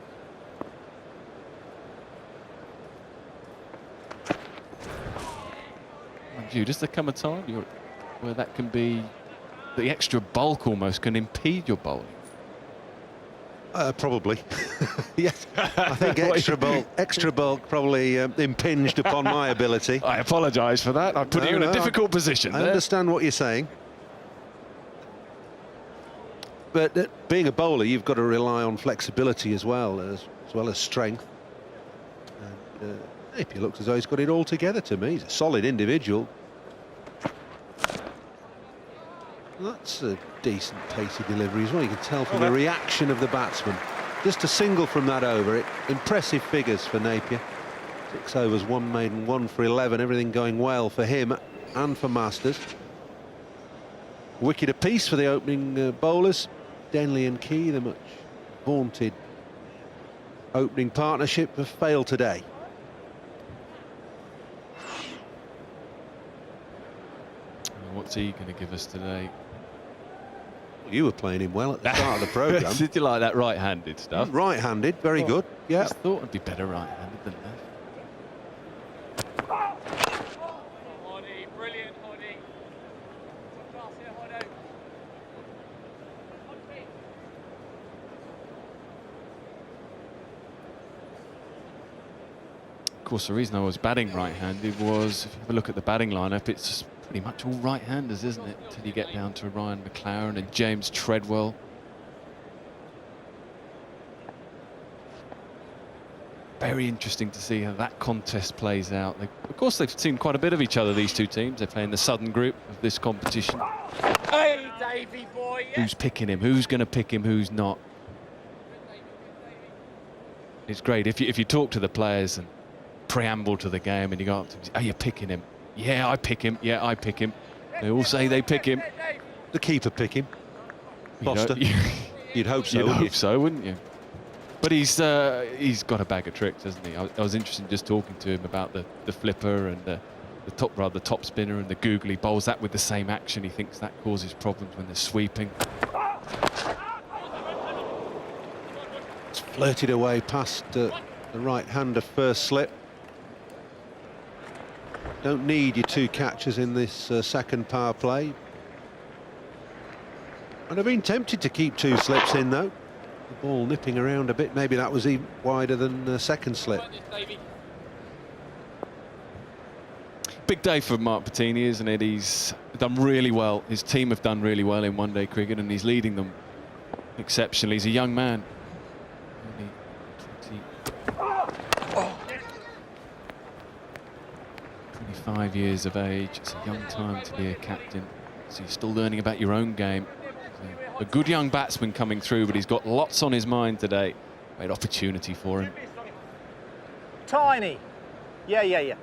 And you, does there come a time where that can be, the extra bulk almost can impede your bowling? Probably. Yes. I think extra bulk probably impinged upon my ability. I apologise for that. I put you in a difficult position I there. understand what you're saying. But being a bowler, you've got to rely on flexibility as well as strength. And Napier looks as though he's got it all together to me. He's a solid individual. That's a decent pacey delivery as well. You can tell from the reaction of the batsman. Just a single from that over. Impressive figures for Napier. 6 overs, 1 maiden, 1 for 11. Everything going well for him and for Masters. Wicket apiece for the opening bowlers. Denley and Key, the much vaunted opening partnership, have failed today. What's he going to give us today? You were playing him well at the start of the programme. Did you like that right-handed stuff? Right-handed, very good. Yeah. I just thought it'd be better right-handed than left. Hoddy, brilliant, Hoddy. Top class here, Hoddy. Of course, the reason I was batting right-handed was, if you have a look at the batting lineup, it's pretty much all right-handers, isn't it? Until you get down to Ryan McLaren and James Treadwell. Very interesting to see how that contest plays out. Of course, they've seen quite a bit of each other, these two teams. They play in the southern group of this competition. Hey, Davey boy. Yeah. Who's picking him? Who's going to pick him? Who's not? It's great if you talk to the players and preamble to the game and you go up to them, are you picking him? Yeah, I pick him. Yeah, I pick him. They all say they pick him. The keeper pick him. Foster. You'd hope so. You'd hope so, wouldn't you? But he's got a bag of tricks, hasn't he? I was interested in just talking to him about the flipper and the top spinner and the googly bowls. That with the same action, he thinks that causes problems when they're sweeping. It's flirted away past the right-hander first slip. Don't need your 2 catches in this second power play. And I've been tempted to keep 2 slips in, though. The ball nipping around a bit. Maybe that was even wider than the second slip. Big day for Mark Pettini, isn't it? He's done really well. His team have done really well in one-day cricket, and he's leading them exceptionally. He's a young man. Only 25 years of age. It's a young time to be a captain. So you're still learning about your own game. A good young batsman coming through, but he's got lots on his mind today. Great opportunity for him. Tiny. Yeah.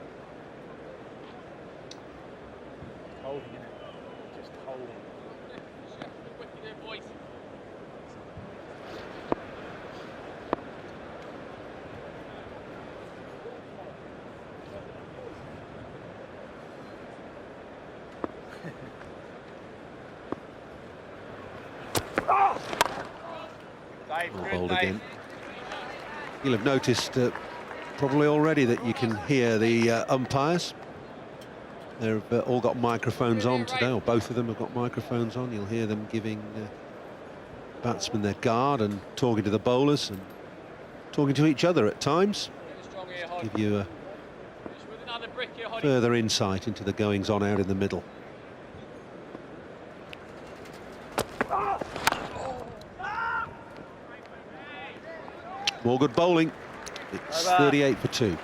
holding, isn't it? Just holding. Well bowled again. You'll have noticed probably already that you can hear the umpires. They've all got microphones on today, or both of them have got microphones on. You'll hear them giving batsmen their guard and talking to the bowlers and talking to each other at times. Give you a further insight into the goings-on out in the middle. More good bowling. It's 38 for 2.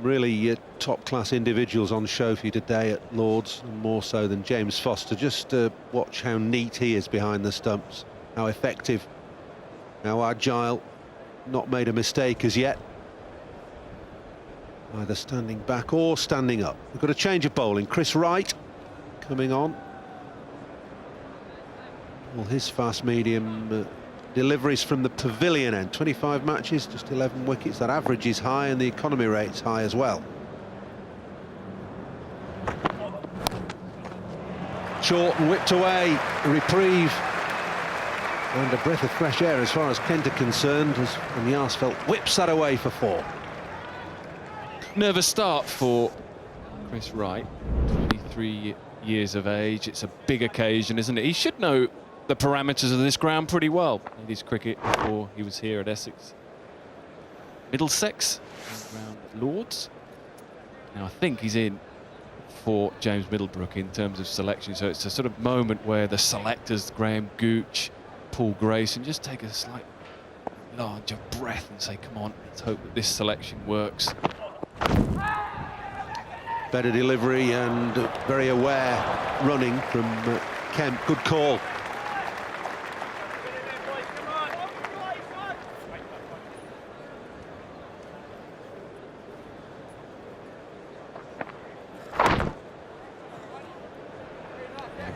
Really top-class individuals on show for you today at Lord's, and more so than James Foster. Just watch how neat he is behind the stumps, how effective, how agile, not made a mistake as yet. Either standing back or standing up. We've got a change of bowling. Chris Wright coming on. Well, his fast medium deliveries from the pavilion end. 25 matches, just 11 wickets. That average is high and the economy rate's high as well. Short and whipped away. A reprieve and a breath of fresh air as far as Kent are concerned, as Yarsfeld whips that away for 4. Nervous start for Chris Wright, 23 years of age. It's a big occasion, isn't it? He should know the parameters of this ground pretty well. Played his cricket before he was here at Essex. Middlesex, around Lords. Now I think he's in for James Middlebrook in terms of selection, so it's a sort of moment where the selectors, Graham Gooch, Paul Grayson, just take a slight larger breath and say, come on, let's hope that this selection works. Better delivery and very aware running from Kemp. Good call.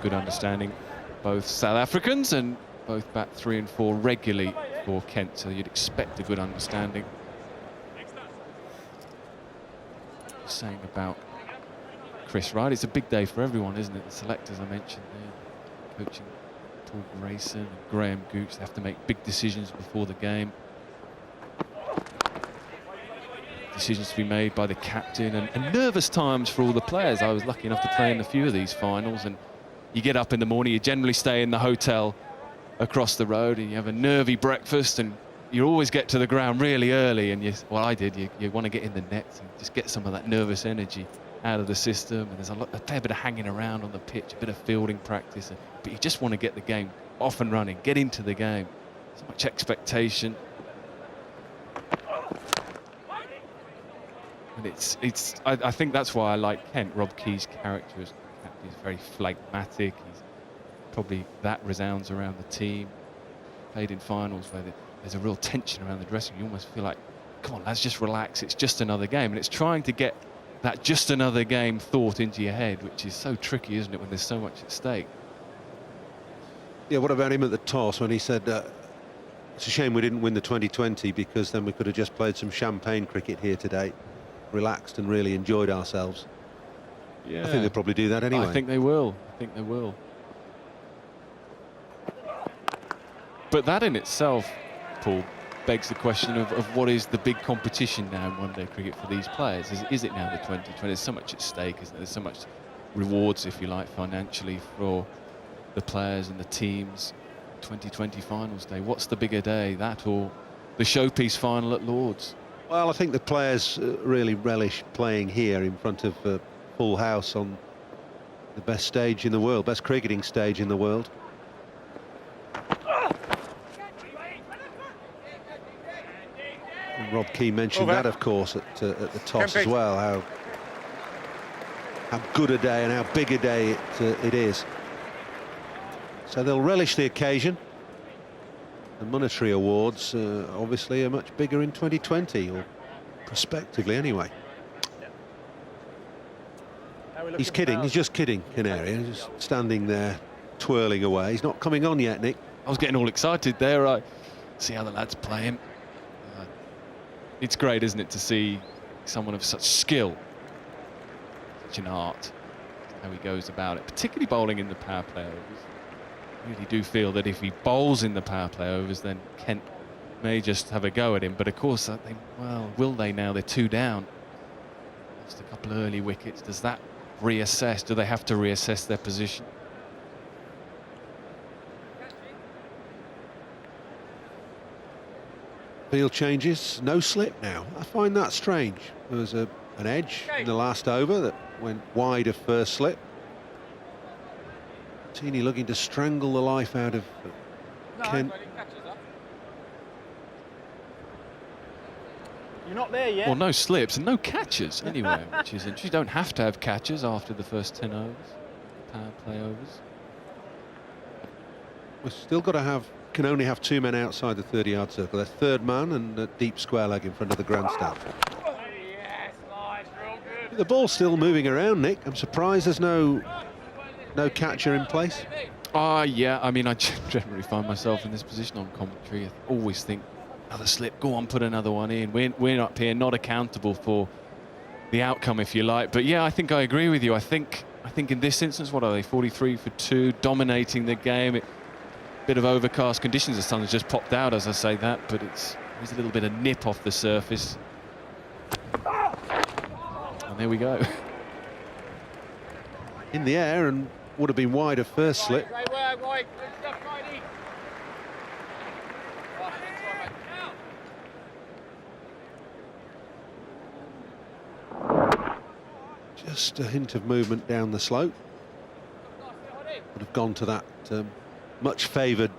Good understanding, both South Africans, and both bat 3 and 4 regularly for Kent, so you'd expect a good understanding. Saying about Chris Wright, it's a big day for everyone, isn't it? The selectors I mentioned there, coaching Paul Grayson and Graham Gooch, they have to make big decisions before the game. Decisions to be made by the captain, and nervous times for all the players. I was lucky enough to play in a few of these finals, and you get up in the morning, you generally stay in the hotel across the road, and you have a nervy breakfast, and you always get to the ground really early, and well, I did, you want to get in the nets and just get some of that nervous energy out of the system, and there's a fair bit of hanging around on the pitch, a bit of fielding practice, but you just want to get the game off and running, get into the game. So much expectation. And I think that's why I like Kent. Rob Key's character as captain is very phlegmatic. He's probably that resounds around the team. Played in finals where there's a real tension around the dressing room. You almost feel like, come on, lads, just relax. It's just another game. And it's trying to get that just another game thought into your head, which is so tricky, isn't it, when there's so much at stake. Yeah, what about him at the toss when he said, it's a shame we didn't win the 2020 because then we could have just played some champagne cricket here today, relaxed and really enjoyed ourselves. Yeah, I think they'll probably do that anyway. I think they will. I think they will. But that in itself, Paul, begs the question of what is the big competition now in one-day cricket for these players? Is it now the 2020? There's so much at stake, isn't there? There's so much rewards, if you like, financially for the players and the teams. 2020 finals day. What's the bigger day, that or the showpiece final at Lord's? Well, I think the players really relish playing here in front of a full house on the best stage in the world, best cricketing stage in the world. And Rob Key mentioned that, of course, at the toss as well, how good a day and how big a day it is. So they'll relish the occasion. The monetary awards obviously are much bigger in 2020, or prospectively anyway. He's kidding. He's just kidding, Canary. He's just standing there, twirling away. He's not coming on yet, Nick. I was getting all excited there. I see how the lads play him. It's great, isn't it, to see someone of such skill, such an art, how he goes about it, particularly bowling in the power play overs. I really do feel that if he bowls in the power play overs, then Kent may just have a go at him. But of course, I think, well, will they now? They're 2 down. Just a couple of early wickets. Does that reassess? Do they have to reassess their position? Field changes, no slip now. I find that strange. There was an edge in the last over that went wide of first slip. Pettini looking to strangle the life out of Kent. You're not there yet. Well, no slips and no catches anyway, which is interesting. You don't have to have catches after the first 10 overs, power play overs. We've still got to have, can only have 2 men outside the 30-yard circle. Their third man and a deep square leg in front of the grandstand. Yes, nice, real good. The ball's still moving around, Nick. I'm surprised there's no catcher in place. Yeah, I mean, I generally find myself in this position on commentary. I always think, another slip, go on, put another one in. We're up here not accountable for the outcome, if you like. But yeah, I think I agree with you. I think in this instance, what are they, 43 for 2, dominating the game. Bit of overcast conditions. The sun has just popped out as I say that, but there's a little bit of nip off the surface. And there we go. In the air and would have been wide of first slip. Great work, Roy. Good stuff, Friday. Just a hint of movement down the slope. Would have gone to that much favoured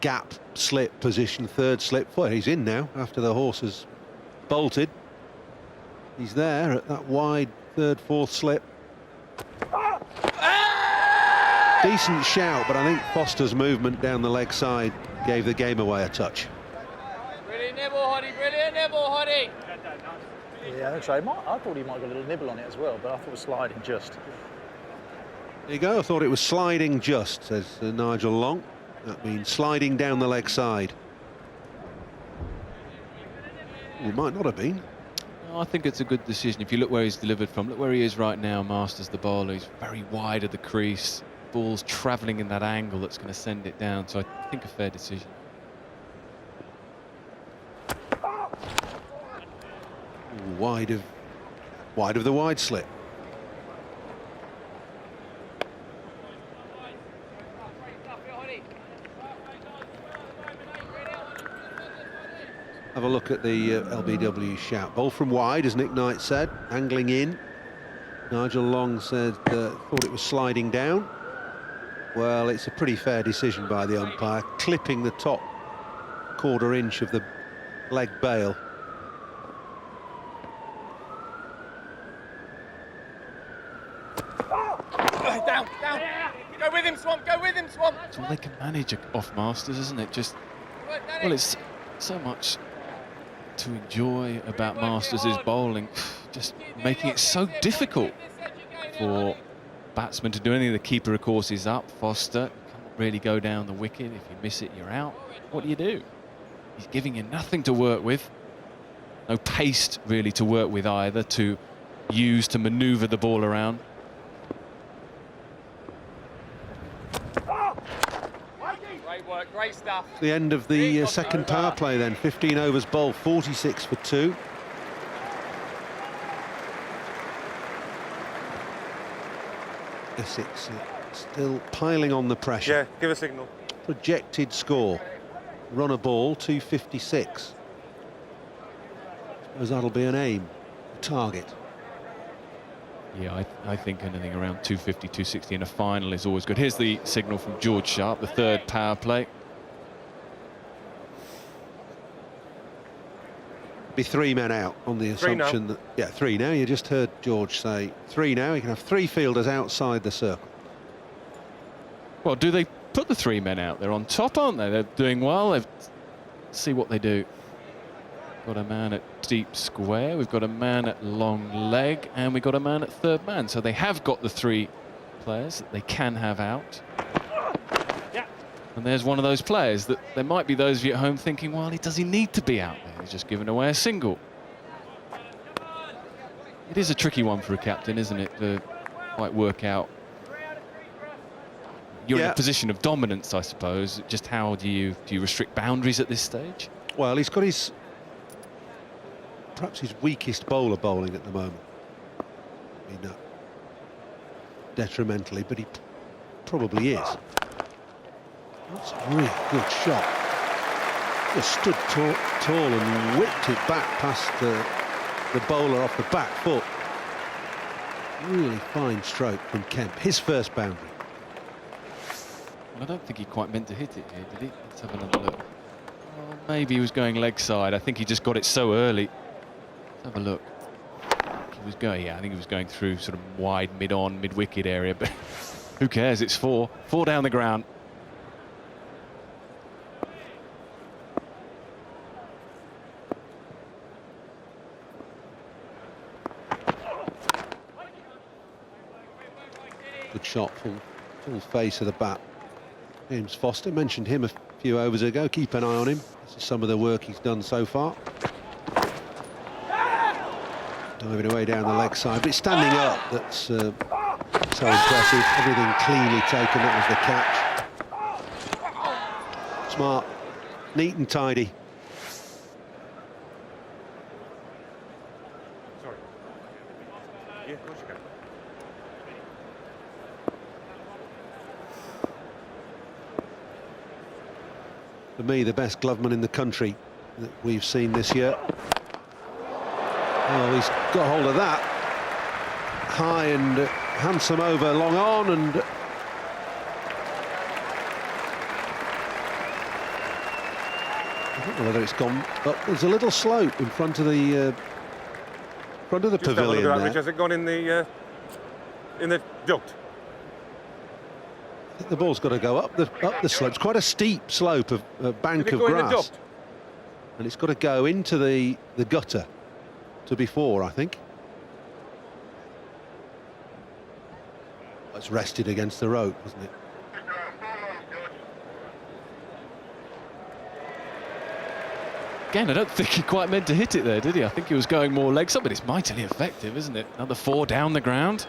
gap slip position, third slip. Well, he's in now after the horse has bolted. He's there at that wide third, fourth slip. Decent shout, but I think Foster's movement down the leg side gave the game away a touch. Brilliant nibble, Hoddy. Brilliant nibble, Hoddy. Yeah, I thought he might have got a little nibble on it as well, but I thought it was sliding just. There you go. I thought it was sliding just, says Nigel Long. That means sliding down the leg side. It might not have been. No, I think it's a good decision. If you look where he's delivered from, look where he is right now, Masters, the bowler. He's very wide of the crease. Ball's travelling in that angle that's going to send it down. So I think a fair decision. Wide of the wide slip. Have a look at the LBW shout. Ball from wide, as Nick Knight said, angling in. Nigel Long said thought it was sliding down. Well, it's a pretty fair decision by the umpire, clipping the top quarter inch of the leg bail. Down. Go with him, Swamp. Go with him, Swamp. It's all they can manage off Masters, isn't it? Just, well, it's so much to enjoy about Masters' bowling, just making it so difficult for batsmen to do anything. The keeper, of course, is up. Foster can't really go down the wicket. If you miss it, you're out. What do? He's giving you nothing to work with. No pace, really, to work with either, to use to manoeuvre the ball around. Great work, great stuff. The end of the second power play then. 15 overs bowled, 46 for 2. Essex still piling on the pressure. Yeah, give a signal. Projected score, run a ball, 256. Suppose that'll be an aim, a target. Yeah, I think anything around 250, 260 in a final is always good. Here's the signal from George Sharp, the third power play. Be 3 men out on the assumption that, yeah, 3 now. You just heard George say 3 now. You can have 3 fielders outside the circle. Well, do they put the 3 men out? They're on top, aren't they? They're doing well. Let's see what they do. Got a man at deep square, we've got a man at long leg, and we've got a man at third man. So they have got the 3 players that they can have out. And there's one of those players that there might be those of you at home thinking, well, does he need to be out there? He's just given away a single. It is a tricky one for a captain, isn't it, to quite work out. You're in a position of dominance, I suppose. Just how do you restrict boundaries at this stage? Well, he's got perhaps his weakest bowler bowling at the moment. I mean, detrimentally, but he probably is. That's a really good shot. Just stood tall and whipped it back past the bowler off the back foot. Really fine stroke from Kemp. His first boundary. Well, I don't think he quite meant to hit it here, did he? Let's have another look. Oh, maybe he was going leg side. I think he just got it so early. Let's have a look. He was going, I think he was going through sort of wide mid-on, mid-wicket area, but who cares? It's 4 down the ground. Good shot, full face of the bat. James Foster, mentioned him a few overs ago. Keep an eye on him. This is some of the work he's done so far. Diving away down the leg side, but standing up, that's so impressive. Everything cleanly taken, that was the catch. Smart, neat and tidy. Sorry. Yeah, of course you can. For me, the best gloveman in the country that we've seen this year. Oh, he's got hold of that. High and handsome over, long on, and I don't know whether it's gone up. There's a little slope in front of the pavilion there. Has it gone in the duct? I think the ball's got to go up the slope. It's quite a steep slope of a bank of grass, and it's got to go into the gutter to be 4, I think. It's rested against the rope, hasn't it? Again, I don't think he quite meant to hit it there, did he? I think he was going more legs up, but it's mightily effective, isn't it? Another 4 down the ground.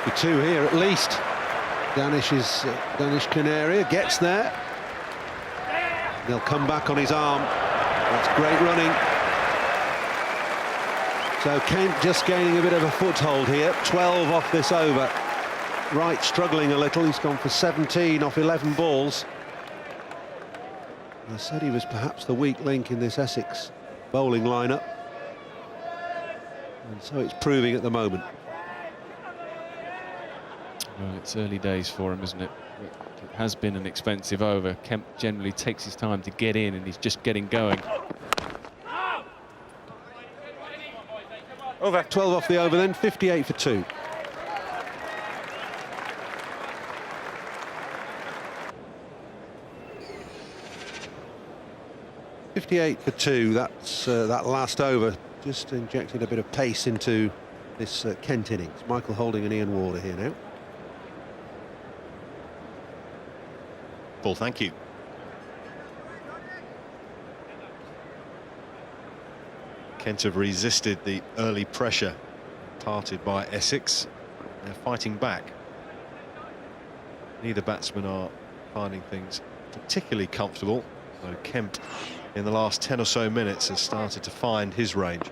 The 2 here at least. Danish Canaria gets there. They'll come back on his arm. That's great running. So Kent just gaining a bit of a foothold here. 12 off this over. Wright struggling a little. He's gone for 17 off 11 balls. I said he was perhaps the weak link in this Essex bowling lineup, and so it's proving at the moment. Well, it's early days for him, isn't it? It has been an expensive over. Kemp generally takes his time to get in, and he's just getting going. Over. 12 off the over then, 58 for 2. .58 for 2, that's that last over. Just injected a bit of pace into this Kent innings. Michael Holding and Ian Warder here now. Paul, thank you. Kent have resisted the early pressure imparted by Essex. They're fighting back. Neither batsman are finding things particularly comfortable. So Kemp, in the last 10 or so minutes, has started to find his range.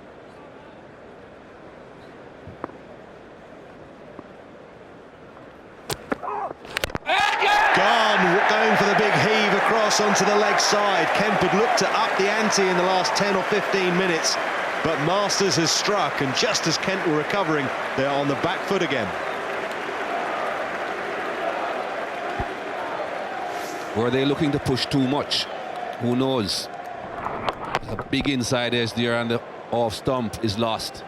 Going for the big heave across onto the leg side. Kemp had looked to up the ante in the last 10 or 15 minutes, but Masters has struck, and just as Kent were recovering, they're on the back foot again. Were they looking to push too much? Who knows? A big inside edge there, and the off stump is lost.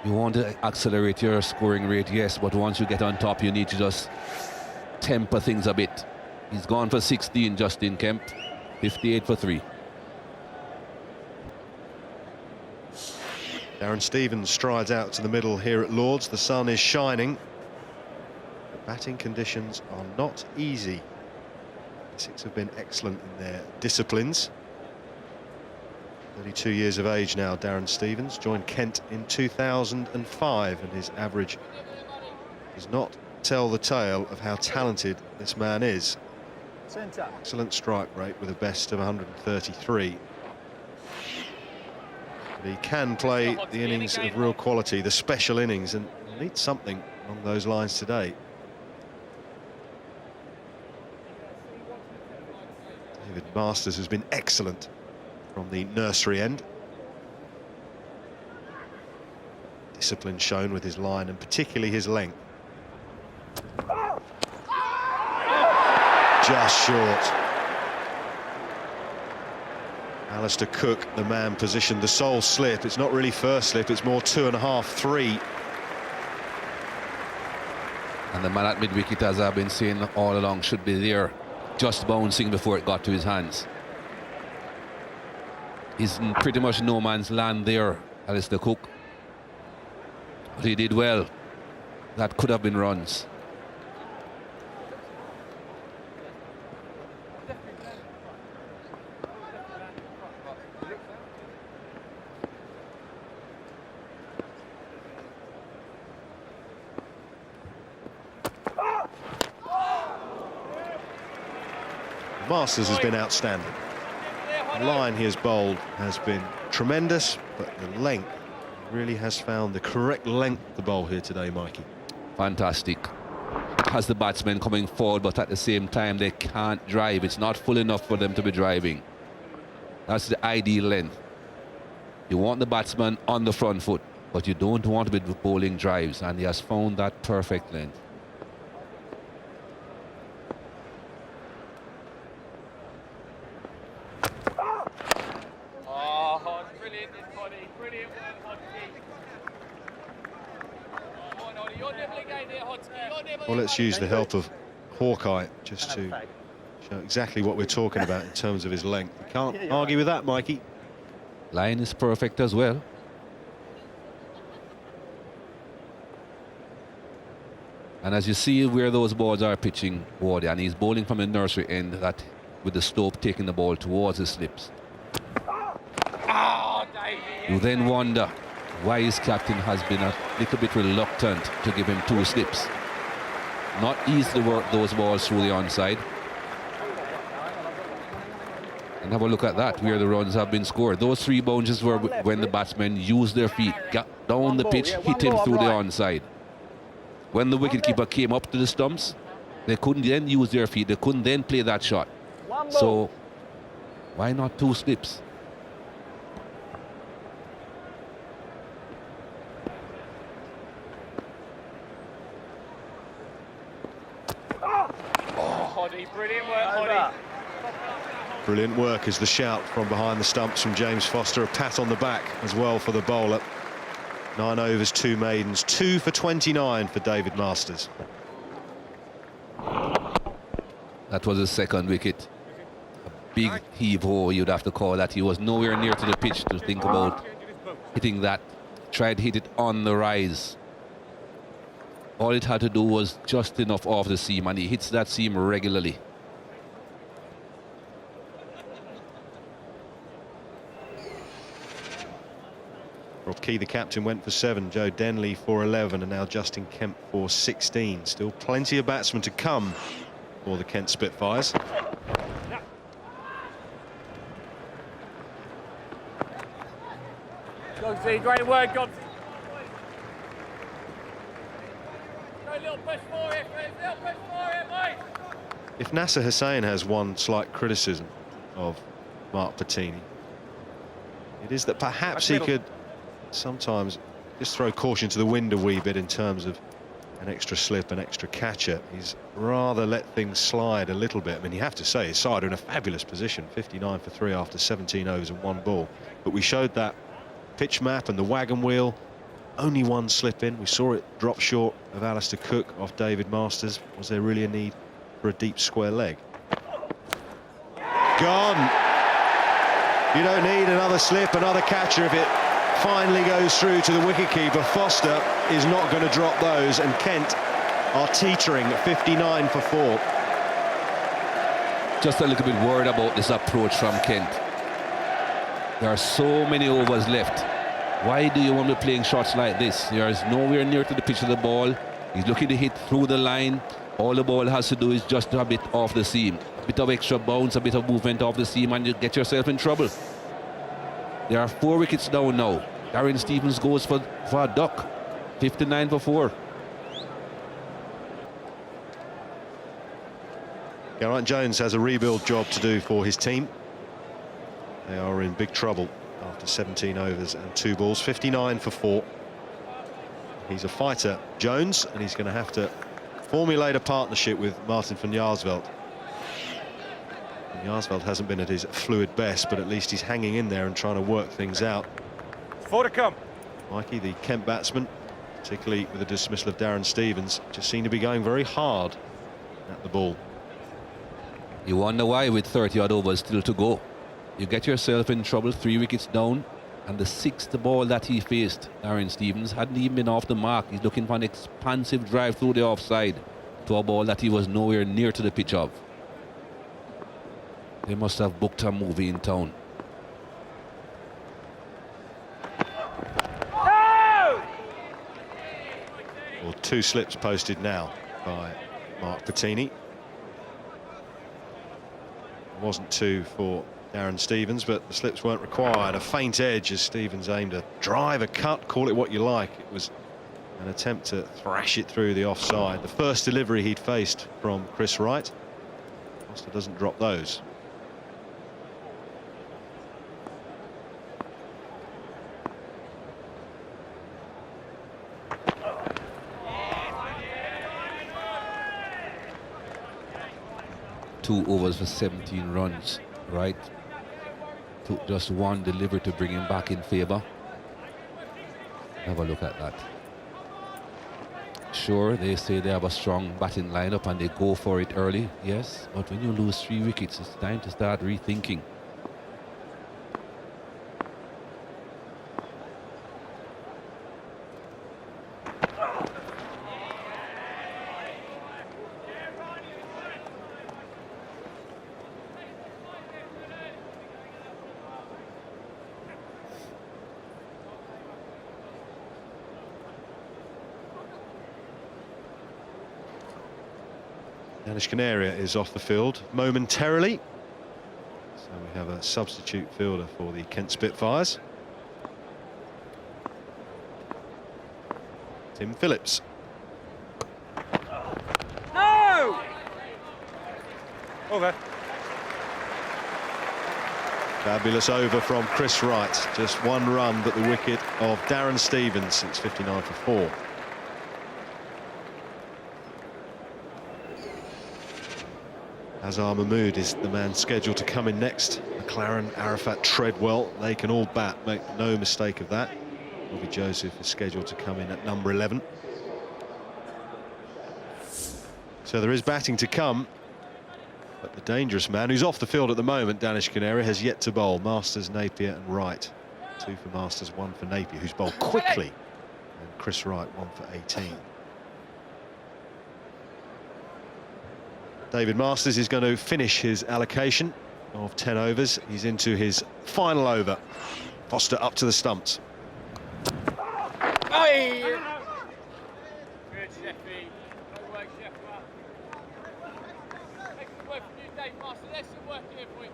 You want to accelerate your scoring rate, yes, but once you get on top, you need to just temper things a bit. He's gone for 16, Justin Kemp, 58 for 3. Darren Stevens strides out to the middle here at Lord's. The sun is shining. The batting conditions are not easy. Essex have been excellent in their disciplines. 32 years of age now, Darren Stevens. Joined Kent in 2005, and his average does not tell the tale of how talented this man is. Centre. Excellent strike rate with a best of 133. But he can play the innings of real quality, the special innings, and needs something along those lines today. David Masters has been excellent from the nursery end. Discipline shown with his line and particularly his length. Just short. Alistair Cook, the man positioned the sole slip. It's not really first slip, it's more 2.5, 3. And the man at mid-wicket, as I've been saying all along, should be there, just bouncing before it got to his hands. He's in pretty much no man's land there, Alistair Cook. But he did well. That could have been runs. Masters has been outstanding. The line he has bowled has been tremendous, but the length, really has found the correct length to bowl here today, Mikey. Fantastic. Has the batsmen coming forward, but at the same time they can't drive. It's not full enough for them to be driving. That's the ideal length. You want the batsman on the front foot, but you don't want to be bowling drives, and he has found that perfect length. Well, let's use the help of Hawkeye just to show exactly what we're talking about in terms of his length. You can't argue with that, Mikey. Line is perfect as well. And as you see where those balls are pitching, Wardy, and he's bowling from the nursery end, that with the slope taking the ball towards the slips. You then wonder why his captain has been a little bit reluctant to give him 2 slips. Not easy to work those balls through the onside. And have a look at that, where the runs have been scored. Those 3 bounces were when the batsmen used their feet, got down the pitch, hit him through the onside. When the wicketkeeper came up to the stumps, they couldn't then use their feet, they couldn't then play that shot. So why not 2 slips? Brilliant work, Hoddy. Brilliant work is the shout from behind the stumps from James Foster. A pat on the back as well for the bowler. 9 overs, 2 maidens, 2 for 29 for David Masters. That was his second wicket. A big heave-ho, you'd have to call that. He was nowhere near to the pitch to think about hitting that. Tried to hit it on the rise. All it had to do was just enough off the seam, and he hits that seam regularly. Rob Key, the captain, went for 7. Joe Denley for 11, and now Justin Kemp for 16. Still plenty of batsmen to come for the Kent Spitfires. Gogsy, great work, Gogsy. Go a little push for it, Chris. Little push for it, mate. If Nasser Hussain has one slight criticism of Mark Pettini, it is that perhaps he could sometimes just throw caution to the wind a wee bit in terms of an extra slip, an extra catcher. He's rather let things slide a little bit. I mean, you have to say his side are in a fabulous position, 59 for 3 after 17 overs and 1 ball. But we showed that pitch map and the wagon wheel. only one slip in. We saw it drop short of Alistair Cook off David Masters. Was there really a need for a deep square leg? Gone. You don't need another slip, another catcher if it finally goes through to the wicketkeeper. Foster is not going to drop those, and Kent are teetering at 59 for 4. Just a little bit worried about this approach from Kent. There are so many overs left. Why do you want to be playing shots like this? There is nowhere near to the pitch of the ball. He's looking to hit through the line. All the ball has to do is just a bit off the seam. A bit of extra bounce, a bit of movement off the seam, and you get yourself in trouble. There are 4 wickets down now. Darren Stevens goes for a duck. 59 for 4. Geraint Jones has a rebuild job to do for his team. They are in big trouble after 17 overs and 2 balls. 59 for 4. He's a fighter, Jones, and he's going to have to formulate a partnership with Martin van Jaarsveld. Van Jaarsveld hasn't been at his fluid best, but at least he's hanging in there and trying to work things out. 4 to come. Mikey, the Kent batsman, particularly with the dismissal of Darren Stevens, just seemed to be going very hard at the ball. You wonder why with 30 odd overs still to go. You get yourself in trouble, 3 wickets down, and the 6th ball that he faced, Darren Stevens, hadn't even been off the mark. He's looking for an expansive drive through the offside to a ball that he was nowhere near to the pitch of. They must have booked a movie in town. Well, 2 slips posted now by Mark Pettini. It wasn't 2 for Darren Stevens, but the slips weren't required. A faint edge as Stevens aimed a drive, a cut, call it what you like. It was an attempt to thrash it through the offside. The first delivery he'd faced from Chris Wright. Foster doesn't drop those. Two overs for 17 runs, right? Took just 1 delivery to bring him back in favour. Have a look at that. Sure, they say they have a strong batting lineup and they go for it early, yes, but when you lose 3 wickets, it's time to start rethinking. Danish Canaria is off the field momentarily. So we have a substitute fielder for the Kent Spitfires. Tim Phillips. No! Over. Fabulous over from Chris Wright. Just 1 run, but the wicket of Darren Stevens. It's 59 for 4. Azhar Mahmood is the man scheduled to come in next. McLaren, Arafat, Treadwell, they can all bat, make no mistake of that. Bobby Joseph is scheduled to come in at number 11. So there is batting to come, but the dangerous man, who's off the field at the moment, Danish Canaria, has yet to bowl. Masters, Napier and Wright. 2 for Masters, 1 for Napier, who's bowled quickly. And Chris Wright, 1 for 18. David Masters is going to finish his allocation of 10 overs. He's into his final over. Foster up to the stumps. Hey! Good, Sheffy. Good work, Sheffer. Excellent work from you, Dave Masters. Excellent work here, boy.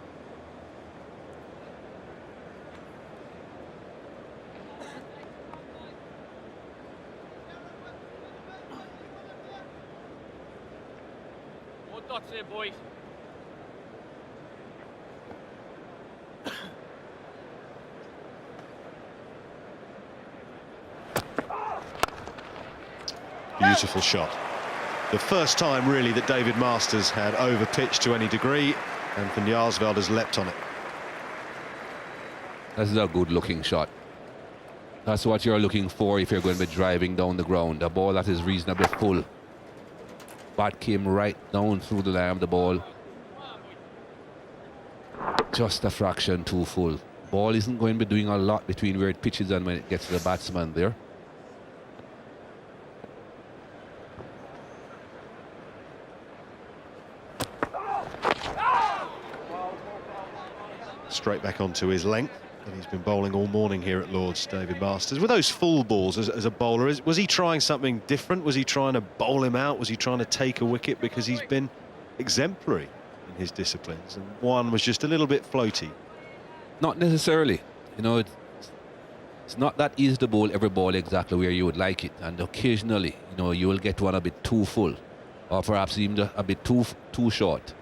More dots here, boys. Beautiful shot. The first time, really, that David Masters had over-pitched to any degree, and Van Jaarsveld has leapt on it. This is a good-looking shot. That's what you're looking for if you're going to be driving down the ground. A ball that is reasonably full. Bat came right down through the line of the ball. Just a fraction too full. Ball isn't going to be doing a lot between where it pitches and when it gets to the batsman there. Straight back onto his length. And he's been bowling all morning here at Lord's, David Masters. With those full balls as a bowler, was he trying something different? Was he trying to bowl him out? Was he trying to take a wicket? Because he's been exemplary in his disciplines. And one was just a little bit floaty. Not necessarily. You know, it's not that easy to bowl every ball exactly where you would like it. And occasionally, you know, you will get one a bit too full. Or perhaps even a bit too short.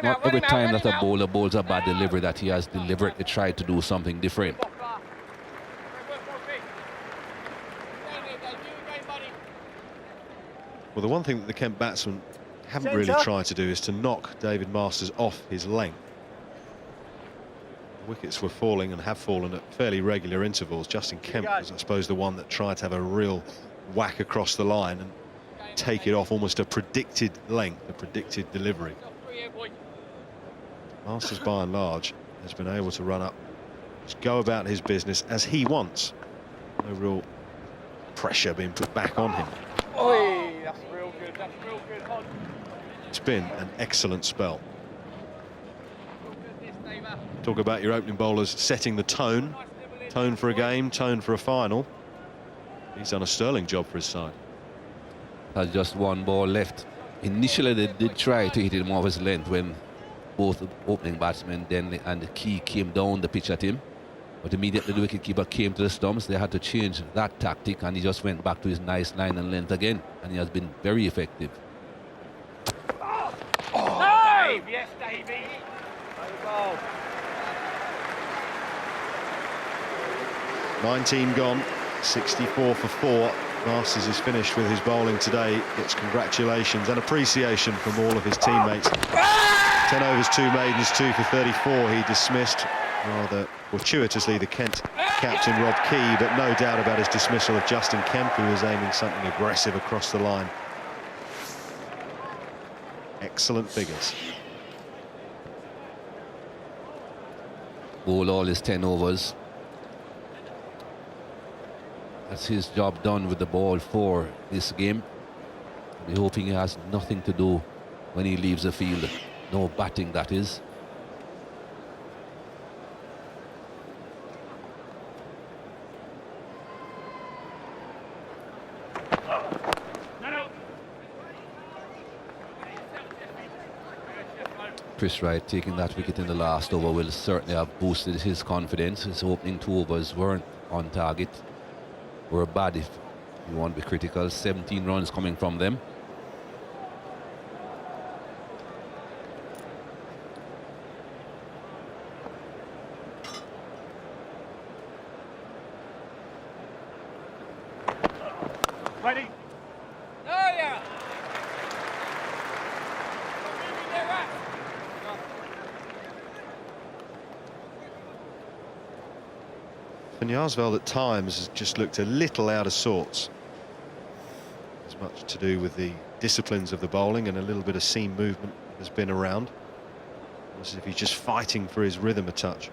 Not every time that a bowler bowls a bad delivery that he has deliberately tried to do something different. Well, the one thing that the Kent batsmen haven't really tried to do is to knock David Masters off his length. The wickets were falling and have fallen at fairly regular intervals. Justin Kemp was, I suppose, the one that tried to have a real whack across the line and take it off almost a predicted length, a predicted delivery. Masters, by and large, has been able to run up, just go about his business as he wants. No real pressure being put back on him. Oi, that's real good, Hod. It's been an excellent spell. Talk about your opening bowlers setting the tone. Tone for a game, tone for a final. He's done a sterling job for his side. Has just one ball left. Initially, they did try to hit him off his length when both opening batsmen Denley and the Key came down the pitch at him. But immediately the wicketkeeper came to the stumps. They had to change that tactic, and he just went back to his nice line and length again. And he has been very effective. Oh. No! Dave, yes, Davey. 19 gone, 64 for 4. Masters is finished with his bowling today. Gets congratulations and appreciation from all of his teammates. 10 overs, 2 maidens, 2 for 34. He dismissed rather fortuitously the Kent captain Rob Key, but no doubt about his dismissal of Justin Kemp, who was aiming something aggressive across the line. Excellent figures. Bowled all his 10 overs. That's his job done with the ball for this game. We're hoping he has nothing to do when he leaves the field. No batting, that is. Chris Wright taking that wicket in the last over will certainly have boosted his confidence. His opening 2 overs weren't on target. Were bad, if you want to be critical. 17 runs coming from them. Ready? Oh, yeah. Van Jaarsveld at times has just looked a little out of sorts. As much to do with the disciplines of the bowling and a little bit of seam movement has been around. As if he's just fighting for his rhythm a touch.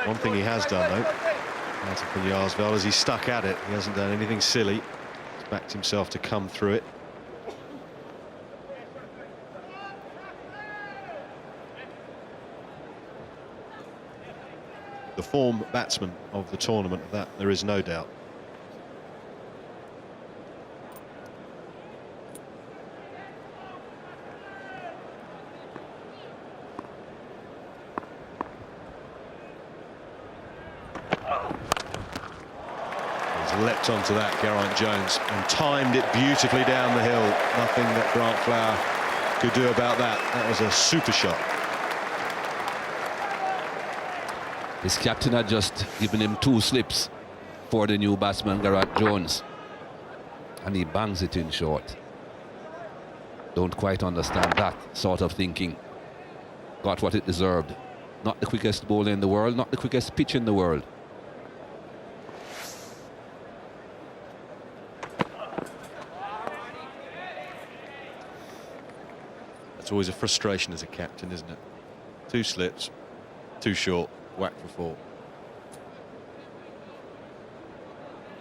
One thing he has done, though, Martin Van Jaarsveld, is he's stuck at it. He hasn't done anything silly. He's backed himself to come through it. The form batsman of the tournament, that there is no doubt. Leapt onto that, Geraint Jones, and timed it beautifully down the hill. Nothing that Grant Flower could do about that. That was a super shot. His captain had just given him 2 slips for the new batsman, Geraint Jones. and he bangs it in short. Don't quite understand that sort of thinking. Got what it deserved. Not the quickest bowler in the world, not the quickest pitch in the world. That's always a frustration as a captain, isn't it? 2 slips, too short, whack for 4.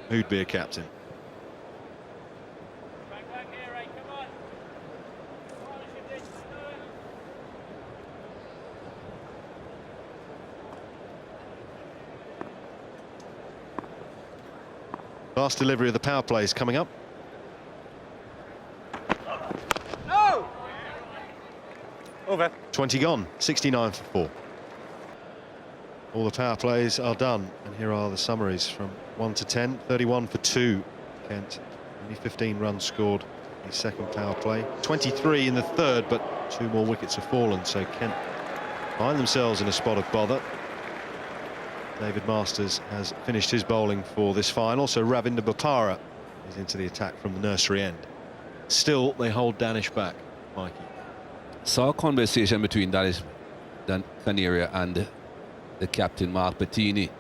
Who'd be a captain? Last delivery of the power play is coming up. No! Over. 20 gone, 69 for 4. All the power plays are done, and here are the summaries from 1 to 10. 31 for 2, Kent. Only 15 runs scored in the second power play. 23 in the third, but 2 more wickets have fallen, so Kent find themselves in a spot of bother. David Masters has finished his bowling for this final, so Ravinder Bopara is into the attack from the nursery end. Still, they hold Danish back, Mikey. Saw a conversation between Danish Canaria and the captain Mark Pettini,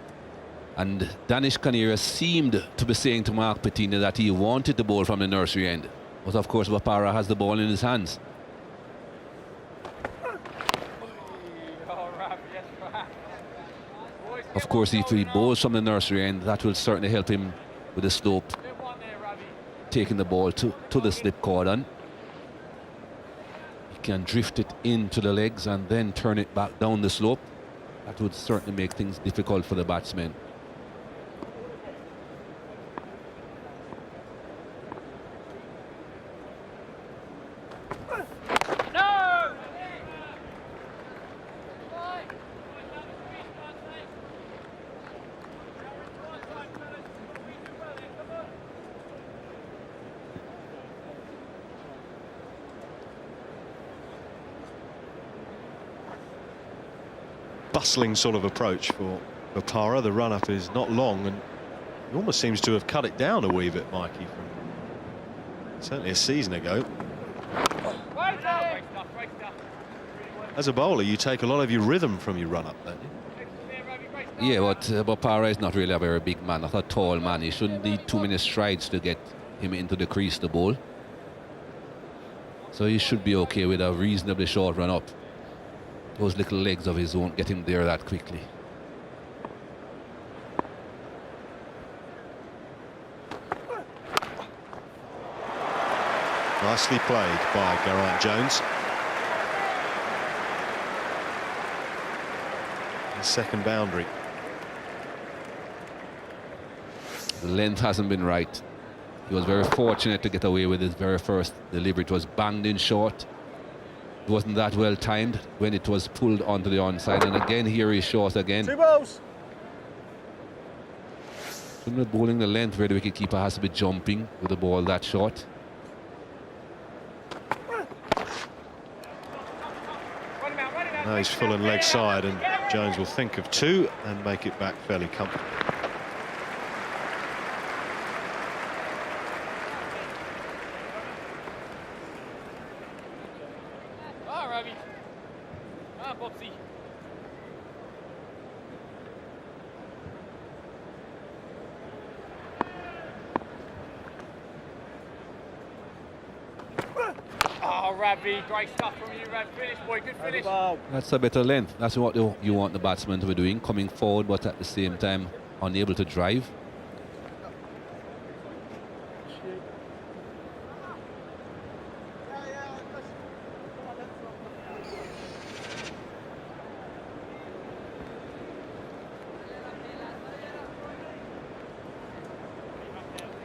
and Danish Canaria seemed to be saying to Mark Pettini that he wanted the ball from the nursery end, but of course Bopara has the ball in his hands. Of course, if he bowls from the nursery end, that will certainly help him with the slope, taking the ball to the slip cordon. He can drift it into the legs and then turn it back down the slope. That would certainly make things difficult for the batsmen. Bustling sort of approach for Bopara. The run-up is not long, and he almost seems to have cut it down a wee bit, Mikey, from certainly a season ago. As a bowler, you take a lot of your rhythm from your run-up, don't you? Yeah, but Bopara is not really a very big man, not a tall man. He shouldn't need too many strides to get him into the crease to bowl. So he should be okay with a reasonably short run-up. Those little legs of his won't get him there that quickly. Nicely played by Geraint Jones. His second boundary. The length hasn't been right. He was very fortunate to get away with his very first delivery. It was banged in short. It wasn't that well timed when it was pulled onto the onside, and again here he's short again. 2 balls. When we're bowling the length, where the wicketkeeper has to be jumping with the ball that short. Now he's full and leg side, and Jones will think of 2 and make it back fairly comfortably. Great stuff from you, Rav. Finish, boy. Good finish. That's a better length. That's what you want the batsman to be doing, coming forward but at the same time unable to drive.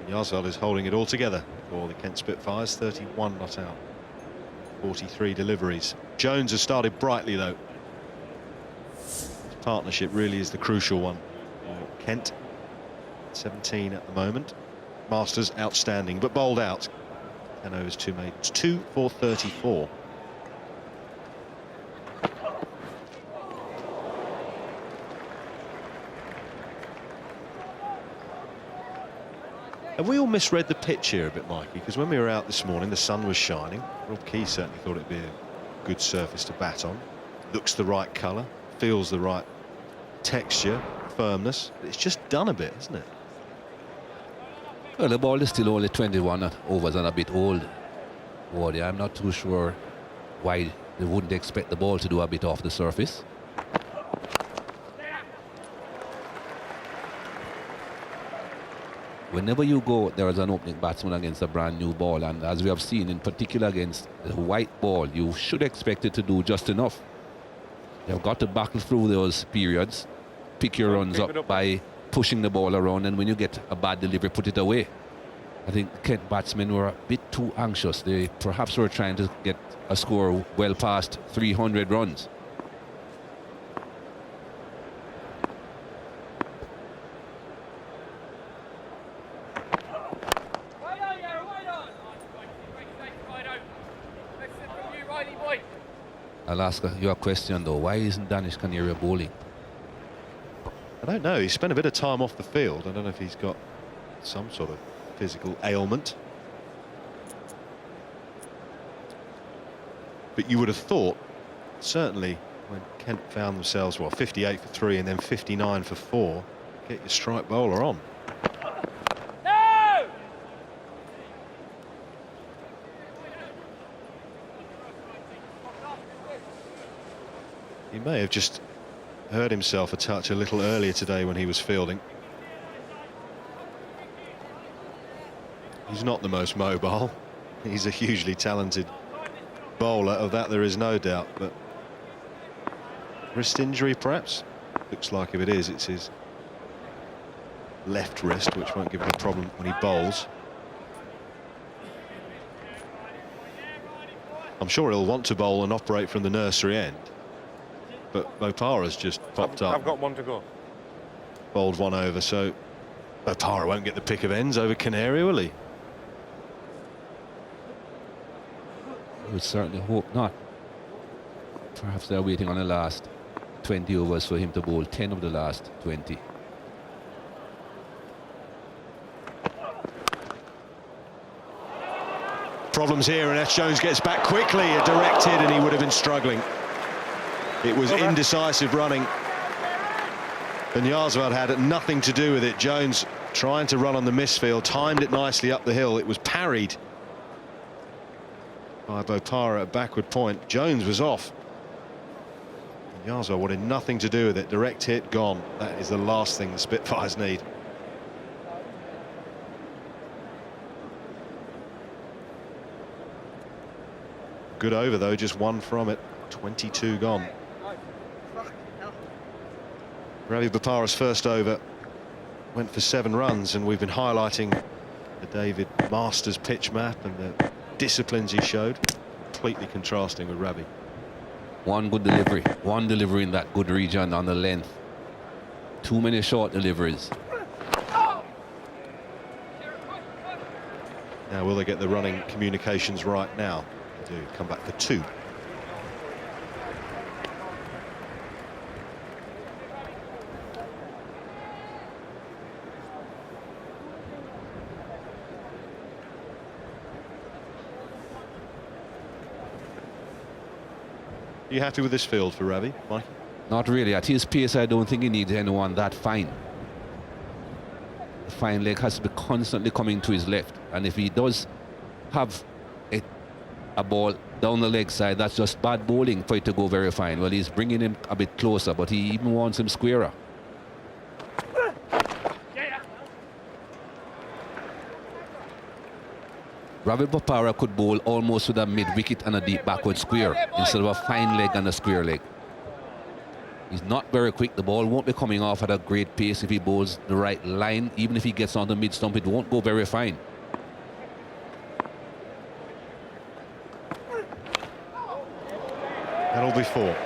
Yarsveld is holding it all together for the Kent Spitfires. 31 not out, 43 deliveries. Jones has started brightly though. His partnership really is the crucial one for Kent. 17 at the moment. Masters outstanding, but bowled out. 10 overs, 2 maidens, 2 for 34. Have we all misread the pitch here a bit, Mikey? Because when we were out this morning, the sun was shining. Rob Key certainly thought it'd be a good surface to bat on. Looks the right colour, feels the right texture, firmness. But it's just done a bit, isn't it? Well, the ball is still only 21 overs and a bit old. Wardy, I'm not too sure why they wouldn't expect the ball to do a bit off the surface. Whenever you go, there is an opening batsman against a brand new ball, and as we have seen in particular against the white ball, you should expect it to do just enough. You've got to battle through those periods, pick your runs up by pushing the ball around, and when you get a bad delivery, put it away. I think the Kent batsmen were a bit too anxious. They perhaps were trying to get a score well past 300 runs. I'll ask you a question though. Why isn't Danish Canary bowling? I don't know. He spent a bit of time off the field. I don't know if he's got some sort of physical ailment. But you would have thought, certainly when Kent found themselves, well, 58 for 3 and then 59 for 4, get your strike bowler on. He may have just hurt himself a touch a little earlier today when he was fielding. He's not the most mobile. He's a hugely talented bowler, of that there is no doubt, but wrist injury perhaps? Looks like if it is, it's his left wrist, which won't give him a problem when he bowls. I'm sure he'll want to bowl and operate from the nursery end. But Bopara's just popped up. I've got one to go. Bowled one over, so Bopara won't get the pick of ends over Canary, will he? I would certainly hope not. Perhaps they're waiting on the last 20 overs for him to bowl 10 of the last 20. Problems here, and S. Jones gets back quickly. A direct hit, and he would have been struggling. It was indecisive running. And Yarsvad had nothing to do with it. Jones trying to run on the misfield, timed it nicely up the hill. It was parried by Bopara at backward point. Jones was off. And Yarsvad wanted nothing to do with it. Direct hit, gone. That is the last thing the Spitfires need. Good over though, just one from it. 22 gone. Ravi Bopara's first over went for 7 runs, and we've been highlighting the David Masters pitch map and the disciplines he showed, completely contrasting with Ravi. One good delivery, one delivery in that good region on the length. Too many short deliveries. Now will they get the running communications right now? They do. Come back for 2. Are you happy with this field for Ravi, Mike? Not really. At his pace, I don't think he needs anyone that fine. The fine leg has to be constantly coming to his left, and if he does have a ball down the leg side, that's just bad bowling for it to go very fine. Well, he's bringing him a bit closer, but he even wants him squarer. Ravi Bopara could bowl almost with a mid-wicket and a deep backward square instead of a fine leg and a square leg. He's not very quick. The ball won't be coming off at a great pace if he bowls the right line. Even if he gets on the mid-stump, it won't go very fine. That'll be 4.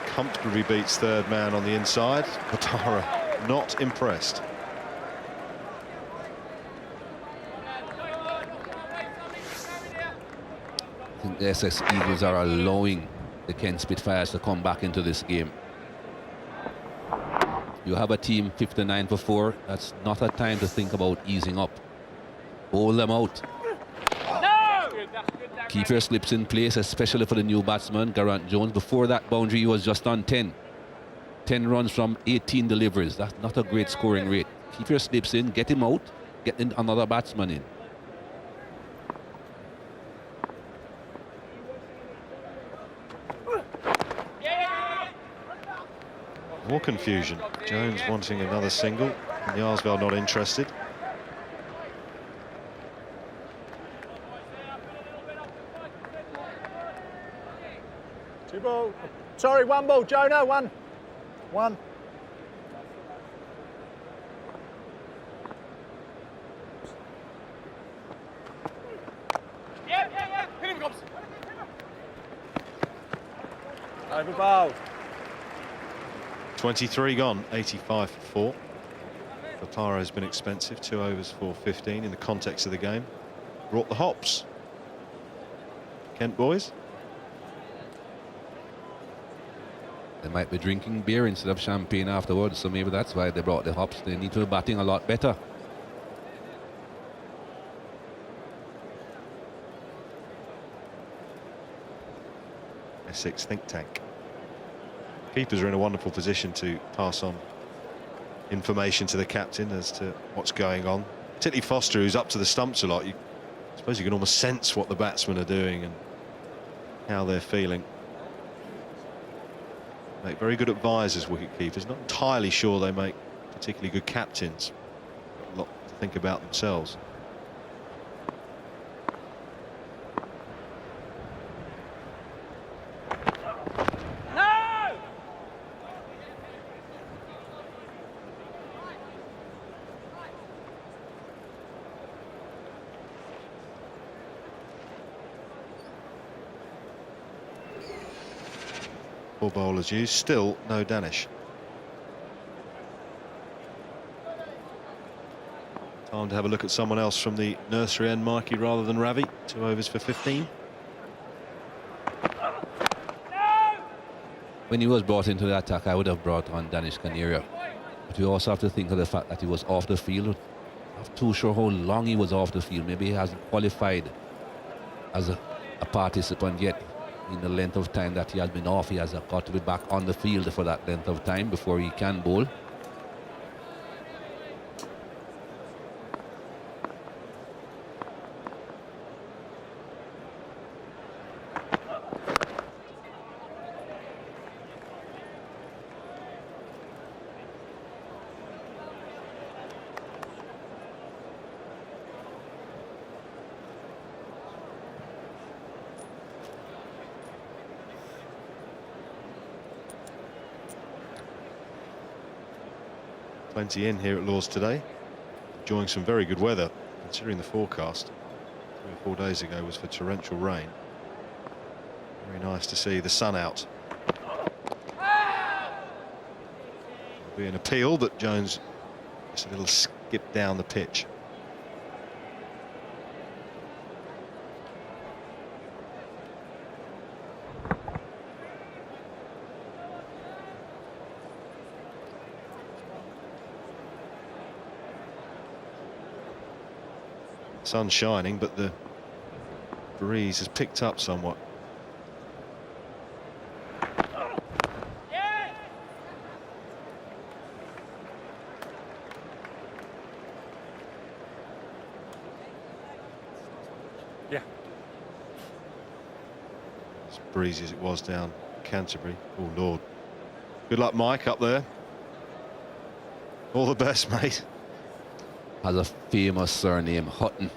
Comfortably beats third man on the inside. Bopara not impressed. I think the Essex Eagles are allowing the Kent Spitfires to come back into this game. You have a team 59 for 4. That's not a time to think about easing up. Bowl them out. Keeper slips in place, especially for the new batsman, Geraint Jones. Before that boundary, he was just on 10. 10 runs from 18 deliveries. That's not a great scoring rate. Keeper slips in, get him out, get another batsman in. More confusion. Jones wanting another single, and Yarsveld not interested. Two ball. Sorry, one ball, Jonah, one. One. Yeah. Hit him, Cobbs. Over ball. 23 gone, 85 for 4. The Paro has been expensive, 2 overs for 15 in the context of the game. Brought the hops. Kent boys. They might be drinking beer instead of champagne afterwards, so maybe that's why they brought the hops. They need to be batting a lot better. Essex think tank. Keepers are in a wonderful position to pass on information to the captain as to what's going on. Particularly Foster, who's up to the stumps a lot. I suppose you can almost sense what the batsmen are doing and how they're feeling. Make very good advisors, wicket keepers. Not entirely sure they make particularly good captains. Got a lot to think about themselves. Four bowlers used, still no Danish. Time to have a look at someone else from the nursery end, Mikey, rather than Ravi. 2 overs for 15. When he was brought into the attack, I would have brought on Danish Kaneria. But you also have to think of the fact that he was off the field. I'm not too sure how long he was off the field. Maybe he hasn't qualified as a participant yet. In the length of time that he has been off, he has got to be back on the field for that length of time before he can bowl. Plenty in here at Lord's today, enjoying some very good weather considering the forecast 3 or 4 days ago was for torrential rain. Very nice to see the sun out. There'll be an appeal, but Jones just a little skip down the pitch. Sun's shining, but the breeze has picked up somewhat. Yeah. As breezy as it was down Canterbury. Oh Lord. Good luck, Mike, up there. All the best, mate. Has a famous surname, Hutton.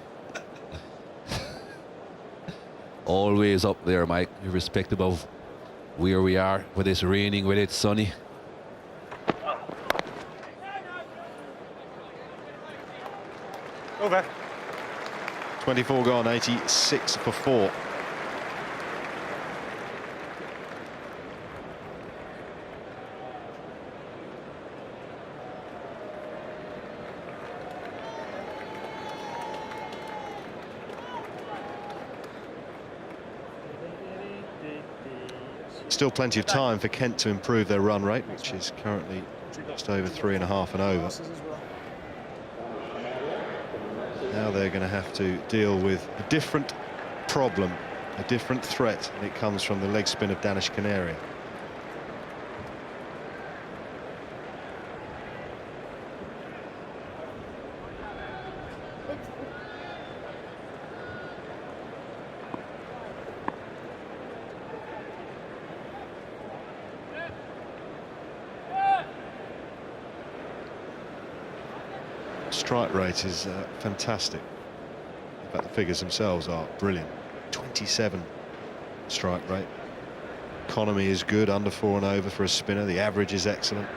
Always up there, Mike, irrespective of where we are, whether it's raining, whether it's sunny. Over. 24 gone, 86 for 4. Still plenty of time for Kent to improve their run rate, which is currently just over 3.5 and over. Now they're going to have to deal with a different problem, a different threat, and it comes from the leg spin of Danish Canaria. Strike rate is fantastic. In fact, the figures themselves are brilliant. 27 strike rate. Economy is good, under 4 and over for a spinner. The average is excellent.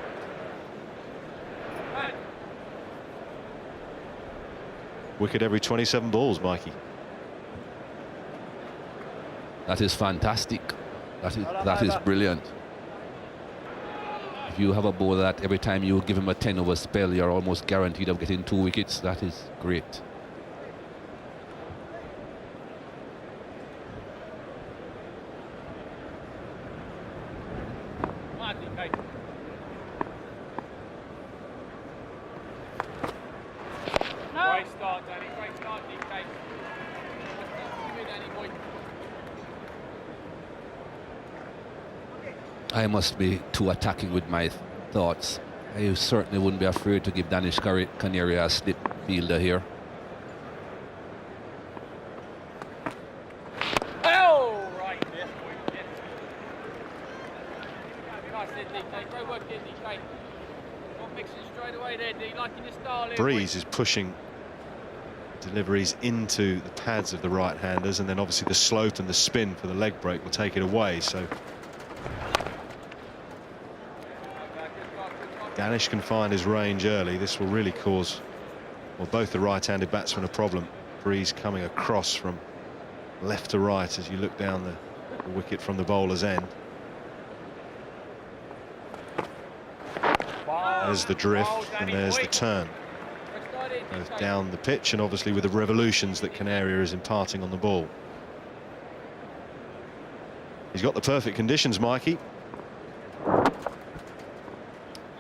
Wicket every 27 balls, Mikey. That is fantastic. That is brilliant. If you have a bowler that every time you give him a 10-over spell, you're almost guaranteed of getting 2 wickets, that is great. Great start, Danny. Great start, DK. Give me Danny, boy. I must be too attacking with my thoughts. I certainly wouldn't be afraid to give Danish Canaria a slip fielder here. Oh, right. Yes, boy. Yes. Nice there, DK. Great work there, DK. Not mixing straight away there, D. Liking your style here. Breeze is pushing deliveries into the pads of the right-handers, and then obviously the slope and the spin for the leg break will take it away. So Danish can find his range early. This will really cause, well, both the right-handed batsmen a problem. Breeze coming across from left to right as you look down the wicket from the bowler's end. There's the drift and there's the turn. Both down the pitch and obviously with the revolutions that Canaria is imparting on the ball. He's got the perfect conditions, Mikey.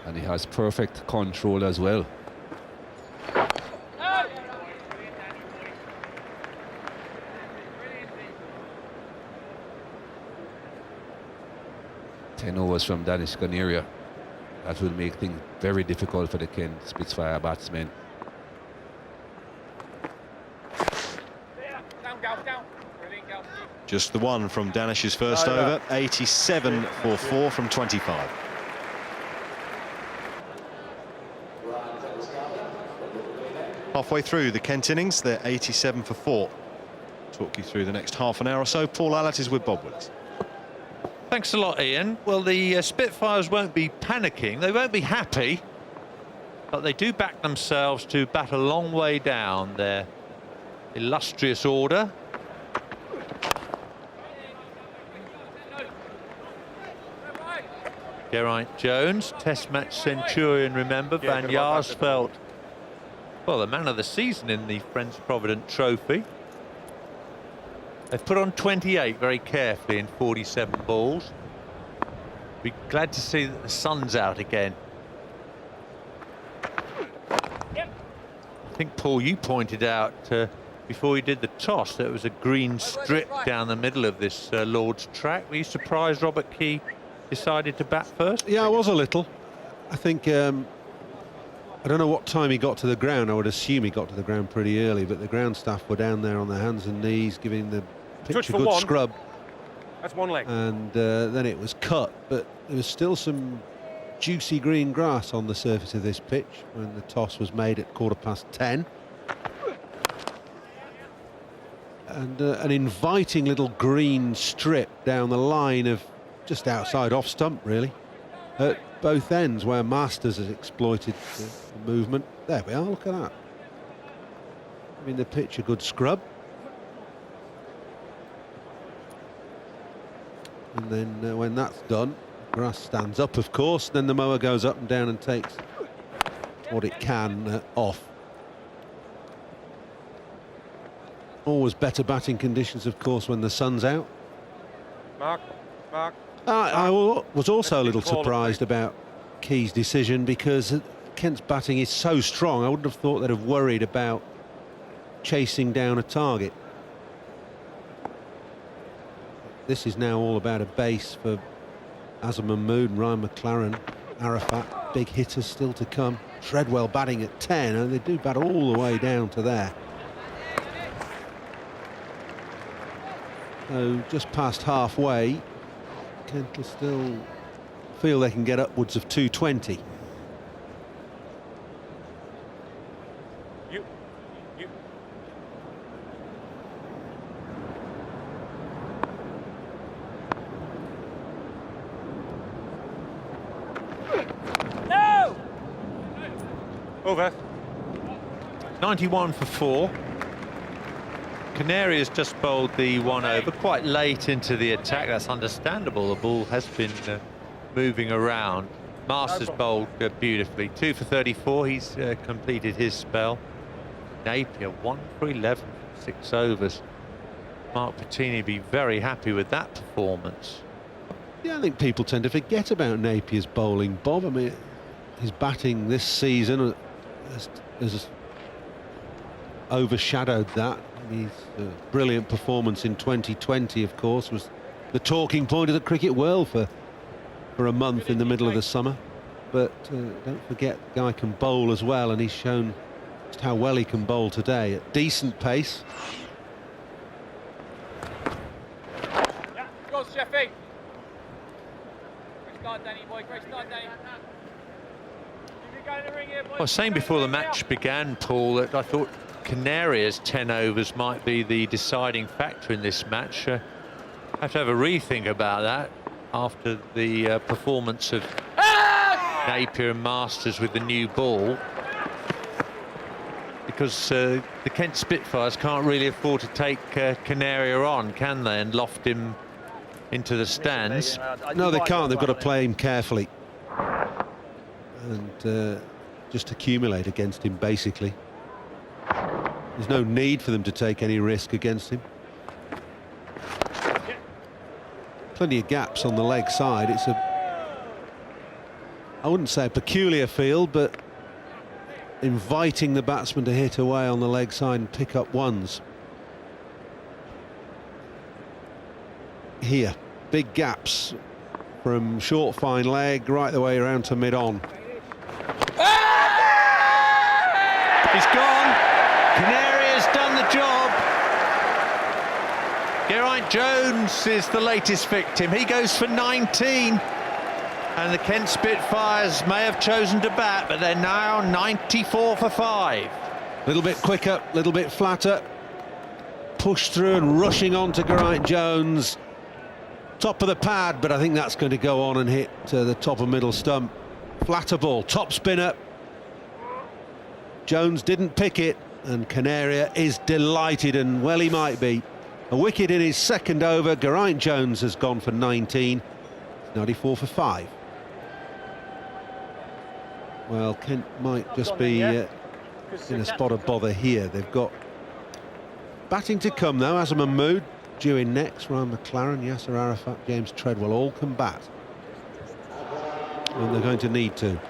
And he has perfect control as well. Ten overs from Danish Canaria. That will make things very difficult for the Kent Spitfire batsmen. Just the one from Danish's first over. 87 for 4 from 25. Halfway through the Kent innings, they're 87 for 4. Talk you through the next half an hour or so. Paul Allott is with Bob Willis. Thanks a lot, Ian. Well, the Spitfires won't be panicking. They won't be happy. But they do back themselves to bat a long way down their illustrious order. Geraint Jones, Test match centurion, remember. Van Jaarsveld, well, the man of the season in the Friends Provident Trophy. They've put on 28 very carefully in 47 balls. Be glad to see that the sun's out again. I think, Paul, you pointed out before you did the toss that it was a green strip down the middle of this Lord's track. Were you surprised Robert Key decided to bat first? Yeah, I was a little. I think I don't know what time he got to the ground. I would assume he got to the ground pretty early, but the ground staff were down there on their hands and knees giving the pitch a good scrub. That's one leg. And then it was cut, but there was still some juicy green grass on the surface of this pitch when the toss was made at 10:15. And an inviting little green strip down the line of just outside off stump, really, at both ends where Masters has exploited the movement. There we are, look at that. Giving the pitch a good scrub. And then when that's done, grass stands up, of course, then the mower goes up and down and takes what it can off. Always better batting conditions, of course, when the sun's out. Mark. I was also a little surprised about Key's decision, because Kent's batting is so strong. I wouldn't have thought they'd have worried about chasing down a target. This is now all about a base for Azam Mahmood and Ryan McLaren. Arafat, big hitters still to come. Treadwell batting at 10, and they do bat all the way down to there. So just past halfway, Kent will still feel they can get upwards of 220. Over. 91 for 4. Canary has just bowled the 1 over quite late into the attack. That's understandable. The ball has been moving around. Masters bowled beautifully. 2 for 34. He's completed his spell. Napier 1 for 11, 6 overs. Mark Pettini be very happy with that performance. Yeah, I think people tend to forget about Napier's bowling, Bob. I mean, his batting this season has overshadowed that. His brilliant performance in 2020, of course, was the talking point of the cricket world for a month in the middle of the summer. But don't forget, the guy can bowl as well, and he's shown just how well he can bowl today at decent pace. Yeah, go, Sheffy. Great start, Danny, boy. Great start, Danny. I was saying before the match began, Paul, that I thought Canaria's 10 overs might be the deciding factor in this match. I have to have a rethink about that after the performance of Napier and Masters with the new ball, because the Kent Spitfires can't really afford to take Canaria on, can they, and loft him into the stands? No, they can't. They've got to play him carefully and just accumulate against him, basically. There's no need for them to take any risk against him. Plenty of gaps on the leg side. It's I wouldn't say a peculiar field, but inviting the batsman to hit away on the leg side and pick up ones. Here, big gaps from short fine leg right the way around to mid-on. He's gone. Canaria's done the job. Geraint Jones is the latest victim. He goes for 19. And the Kent Spitfires may have chosen to bat, but they're now 94 for 5. A little bit quicker, a little bit flatter. Push through and rushing on to Geraint Jones. Top of the pad, but I think that's going to go on and hit the top of middle stump. Flatter ball, top spinner. Jones didn't pick it, and Canaria is delighted, and well he might be. A wicket in his second over. Geraint Jones has gone for 19. 94 for 5. Well, Kent might just be in a spot of bother here. They've got batting to come though. Azam Mahmood due in next. Ryan McLaren, Yasser Arafat, James Treadwell all can bat, and they're going to need to.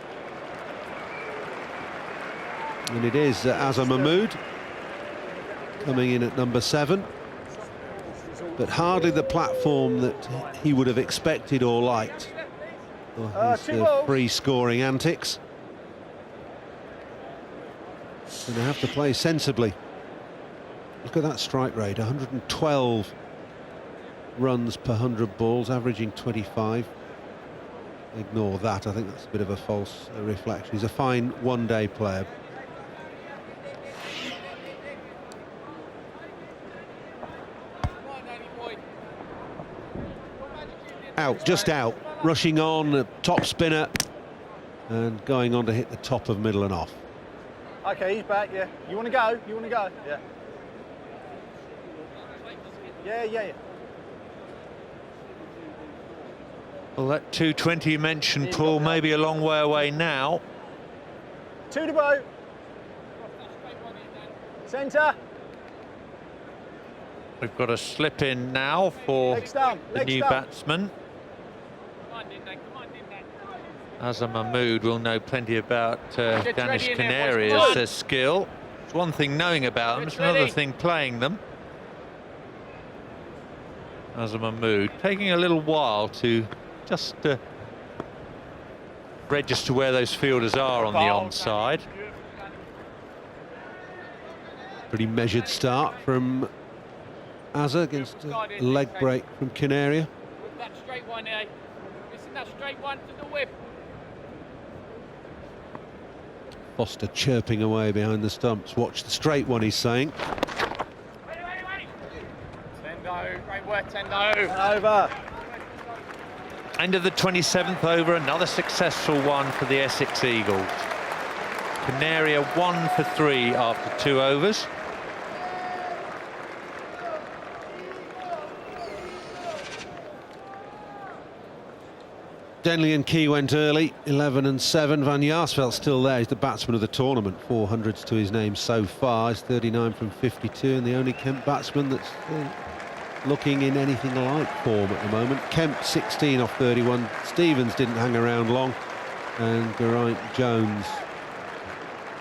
And it is Azam Mahmood coming in at number 7, but hardly the platform that he would have expected or liked for his free scoring antics. Going to have to play sensibly. Look at that strike rate, 112 runs per 100 balls, averaging 25. Ignore that, I think that's a bit of a false reflection. He's a fine one-day player. Out, just out, rushing on, top spinner, and going on to hit the top of middle and off. Okay, he's back, yeah. You want to go? You want to go? Yeah. Yeah. Well, that 220 you mentioned, Paul, may be a long way away now. 2 to go. Centre. We've got a slip in now for the new batsman. Azam Mahmood will know plenty about Danish ready in there, Canaria's boys. skill. It's one thing knowing about them, it's another ready. thing playing them. Azam Mahmood taking a little while to just register where those fielders are on the onside. Pretty measured start from Azza against a leg break from Canaria. Whip that straight one, eh? Missing that straight one to the whip. Foster chirping away behind the stumps. Watch the straight one, he's saying. Wait. Tendo, great work, Tendo. Over. End of the 27th over, another successful one for the Essex Eagles. Canaria 1 for 3 after 2 overs. Denley and Key went early, 11 and 7. Van Jaarsveld still there. He's the batsman of the tournament. 400s to his name so far. He's 39 from 52 and the only Kemp batsman that's looking in anything like form at the moment. Kemp 16 off 31. Stevens didn't hang around long. And Geraint Jones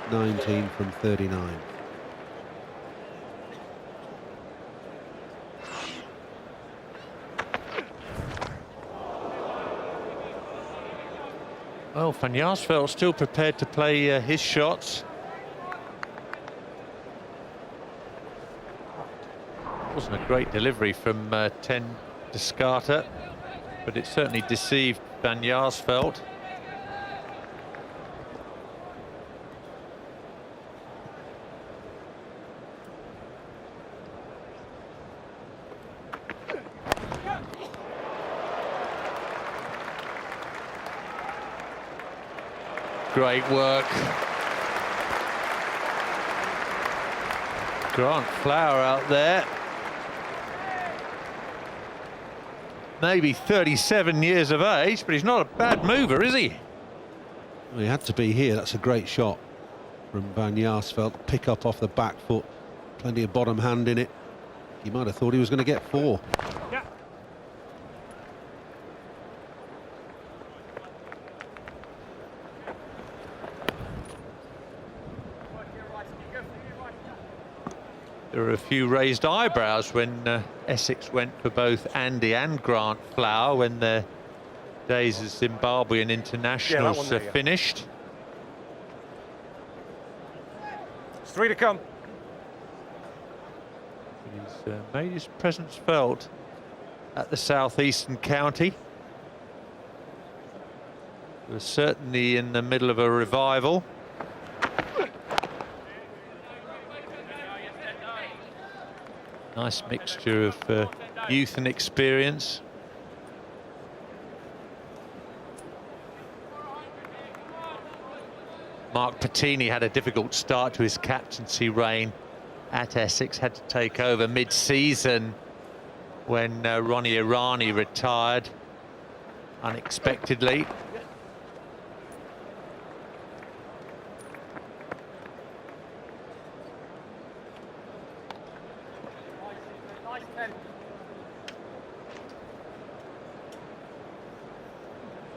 19 from 39. Well, Van Jaarsveld still prepared to play his shots. Wasn't a great delivery from 10 Descartes, but it certainly deceived Van Jaarsveld. Great work. Grant Flower out there. Maybe 37 years of age, but he's not a bad mover, is he? Well, he had to be here. That's a great shot from Van Jaarsveld. Pick up off the back foot. Plenty of bottom hand in it. He might have thought he was going to get 4. Yeah. There were a few raised eyebrows when Essex went for both Andy and Grant Flower when their days as Zimbabwean internationals finished. It's 3 to come. He's made his presence felt at the southeastern county. We're certainly in the middle of a revival. Nice mixture of youth and experience. Mark Pettini had a difficult start to his captaincy reign at Essex, had to take over mid-season when Ronnie Irani retired unexpectedly.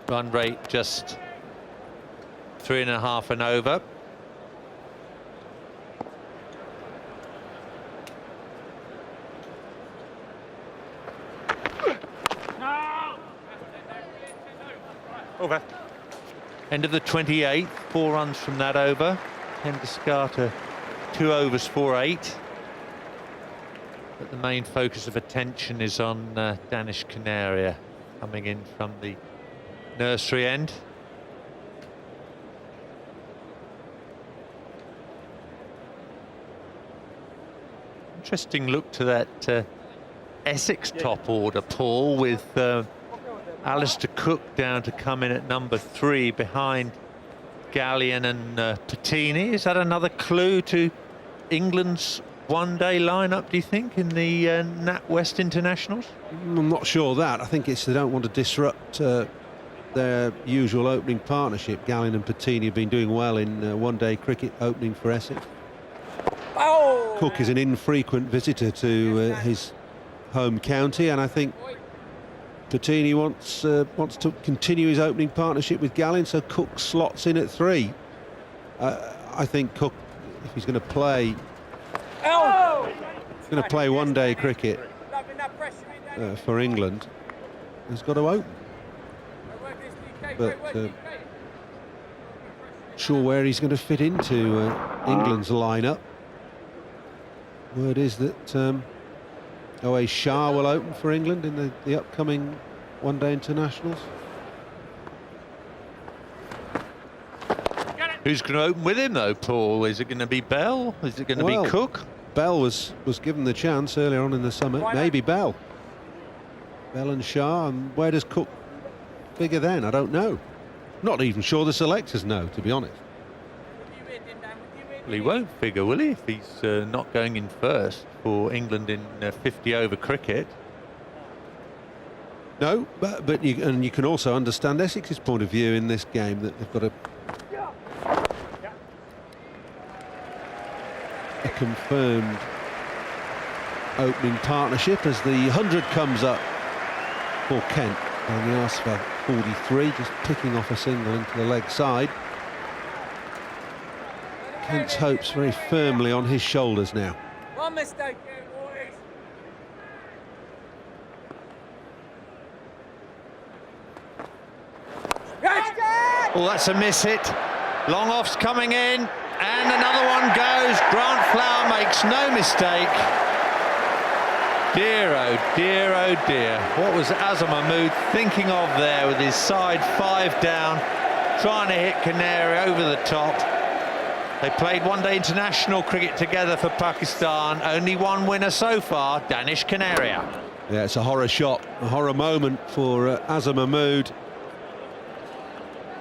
Run rate just 3.5 and over. Over. End of the 28th, 4 runs from that over. 10 Descartes, 2 overs, 4-8. But the main focus of attention is on Danish Canaria coming in from the nursery end. Interesting look to that Essex top order, Paul, with Alistair Cook down to come in at number 3 behind Gallion and Pettini. Is that another clue to England's one-day lineup, do you think, in the NatWest Internationals? I'm not sure of that. I think it's they don't want to disrupt their usual opening partnership. Gallion and Pettini have been doing well in one-day cricket opening for Essex. Oh! Cook is an infrequent visitor to his home county, and I think Pettini wants to continue his opening partnership with Gallin, so Cook slots in at 3. I think Cook, if he's going to play, one-day cricket for England, has got to open. But sure where he's going to fit into England's lineup. Word is that O.A. Shah will open for England in the upcoming one-day internationals. Who's going to open with him though, Paul? Is it going to be Bell? Is it going to be Cook? Bell was given the chance earlier on in the summer. Maybe Bell. Bell and Shah, and where does Cook figure then? I don't know. Not even sure the selectors know, to be honest. Well, he won't figure, will he, if he's not going in first for England in 50-over cricket? No, but you can also understand Essex's point of view in this game, that they've got a confirmed opening partnership as the 100 comes up for Kent. And the Arsfeld 43, just picking off a single into the leg side. Kent's hopes very firmly on his shoulders now. One mistake here, boys. Oh, that's a miss hit. Long off's coming in, and another one goes. Grant Flower makes no mistake. Dear, oh dear, oh dear. What was Azam Mahmood thinking of there with his side 5 down, trying to hit Canary over the top? They played one-day international cricket together for Pakistan. Only one winner so far, Danish Canaria. Yeah, it's a horror shot, a horror moment for Azam Mahmood.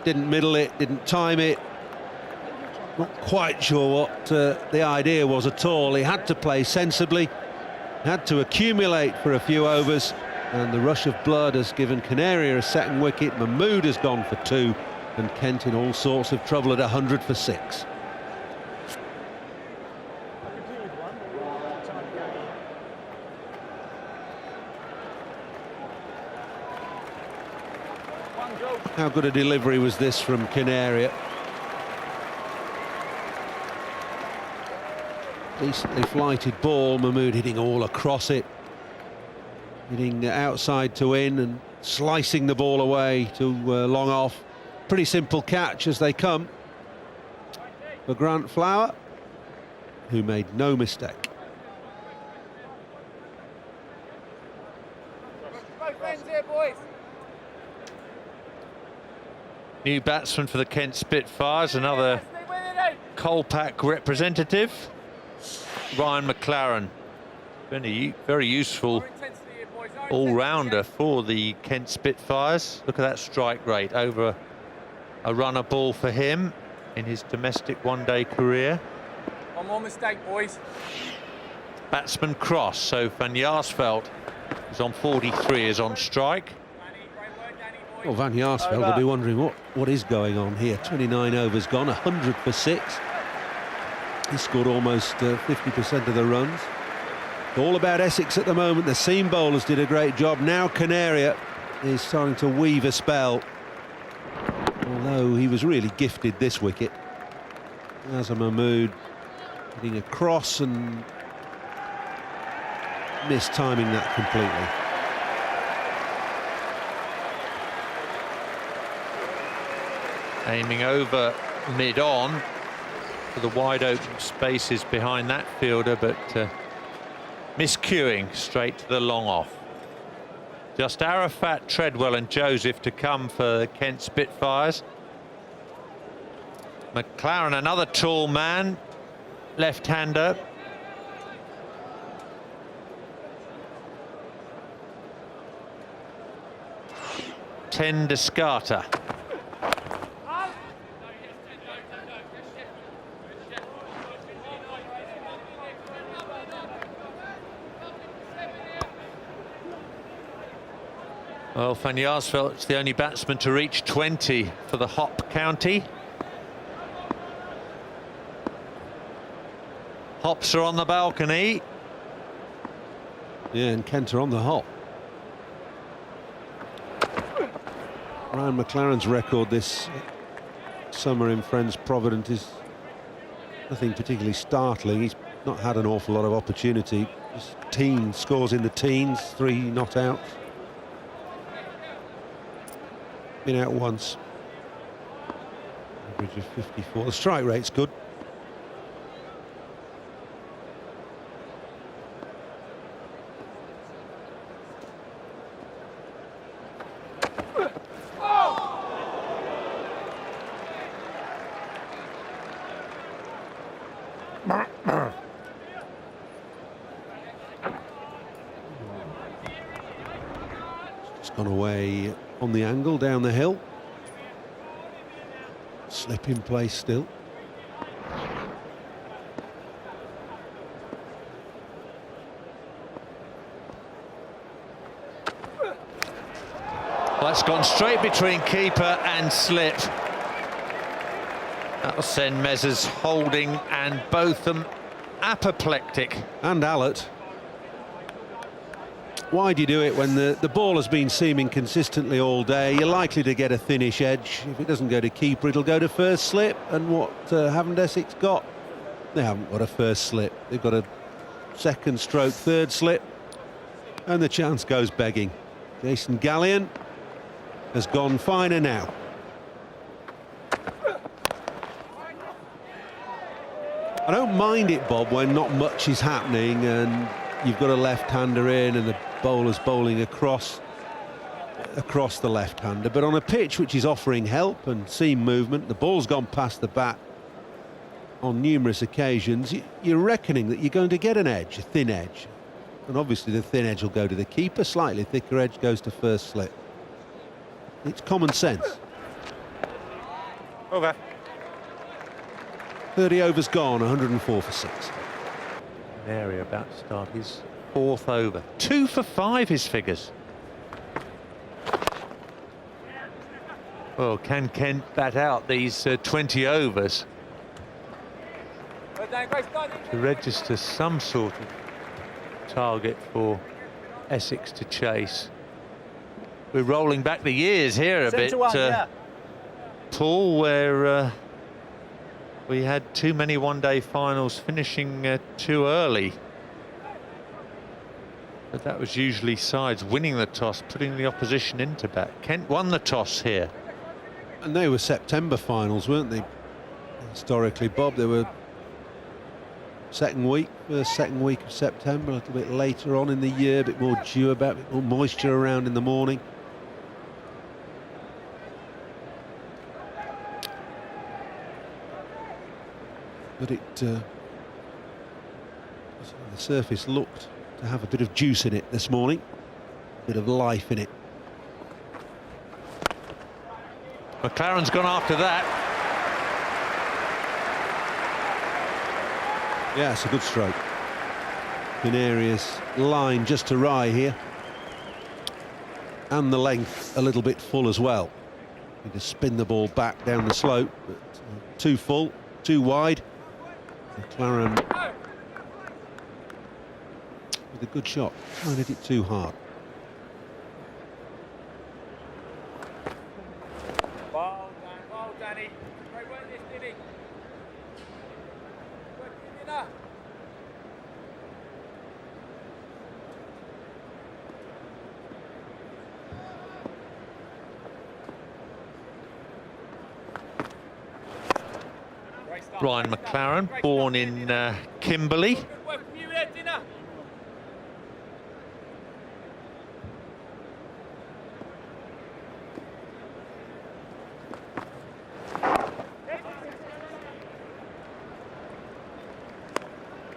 Didn't middle it, didn't time it. Not quite sure what the idea was at all. He had to play sensibly, had to accumulate for a few overs, and the rush of blood has given Canaria a second wicket. Mahmood has gone for 2, and Kent in all sorts of trouble at 100 for 6. How good a delivery was this from Canaria? Decently flighted ball, Mahmood hitting all across it, hitting outside to in and slicing the ball away to long off. Pretty simple catch as they come for Grant Flower, who made no mistake. Friends here, boys. New batsman for the Kent Spitfires, another Colpack representative, Ryan McLaren. Very useful all-rounder for the Kent Spitfires. Look at that strike rate, over a runner ball for him in his domestic one-day career. One more mistake, boys. Batsman cross, so Van Jaarsveld, who's on 43, is on strike. Well, Van Jaarsveld will be wondering what is going on here. 29 overs gone, 100 for 6. He scored almost 50% of the runs. All about Essex at the moment. The seam bowlers did a great job. Now Canaria is starting to weave a spell, although he was really gifted this wicket. Azam Mahmood hitting a cross and mistiming that completely. Aiming over mid-on for the wide open spaces behind that fielder, but miscuing straight to the long off. Just Arafat, Treadwell and Joseph to come for the Kent Spitfires. McLaren, another tall man, left-hander. Descarta. Well, Van Jaarsveld's the only batsman to reach 20 for the Hop County. Hops are on the balcony. Yeah, and Kent are on the hop. Ryan McLaren's record this summer in Friends Provident is nothing particularly startling. He's not had an awful lot of opportunity. His team scores in the teens, 3 not outs. Been out once. Average of 54. The strike rate's good. Just gone away on the angle down the hill. Slip in place still. Well, that's gone straight between keeper and slip. That'll send Mezzers holding and Botham apoplectic. And Allett. Why do you do it when the ball has been seaming consistently all day? You're likely to get a thinnish edge. If it doesn't go to keeper, it'll go to first slip. And what haven't Essex got? They haven't got a first slip. They've got a second stroke third slip. And the chance goes begging. Jason Gallion has gone finer now. I don't mind it, Bob, when not much is happening and you've got a left-hander in and the bowler's bowling across the left-hander. But on a pitch which is offering help and seam movement, the ball's gone past the bat on numerous occasions, you're reckoning that you're going to get an edge, a thin edge. And obviously the thin edge will go to the keeper, slightly thicker edge goes to first slip. It's common sense. Over. 30 overs gone, 104 for 6. Area about to start his 4th over. 2 for 5 his figures. Well, can Kent bat out these 20 overs to register some sort of target for Essex to chase? We're rolling back the years here a bit, Paul, where we had too many one-day finals finishing too early. But that was usually sides winning the toss, putting the opposition into bat. Kent won the toss here. And they were September finals, weren't they? Historically, Bob, they were second week of September, a little bit later on in the year, a bit more dew about, a bit more moisture around in the morning. But the surface looked to have a bit of juice in it this morning, a bit of life in it. McLaren's gone after that. Yeah, it's a good stroke. Canaria's line just awry here. And the length a little bit full as well. You just spin the ball back down the slope, but too full, too wide. McLaren with a good shot, trying to hit it too hard. Well Danny. Great work this, Danny. Working enough. Ryan McLaren, born in Kimberley.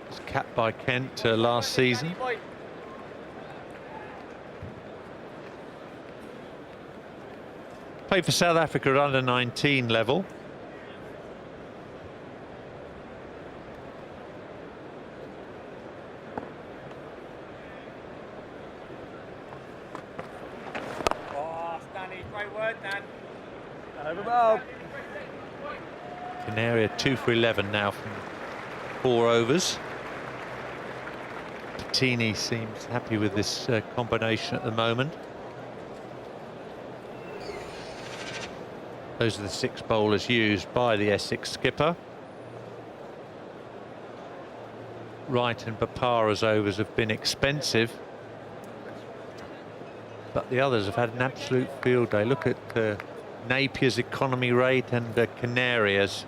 Was capped by Kent last season. Played for South Africa at under 19 level. Canaria 2 for 11 now from 4 overs. Pettini seems happy with this combination at the moment. Those are the 6 bowlers used by the Essex skipper. Wright and Bapara's overs have been expensive, but the others have had an absolute field day. Look at Napier's economy rate and Canaria's.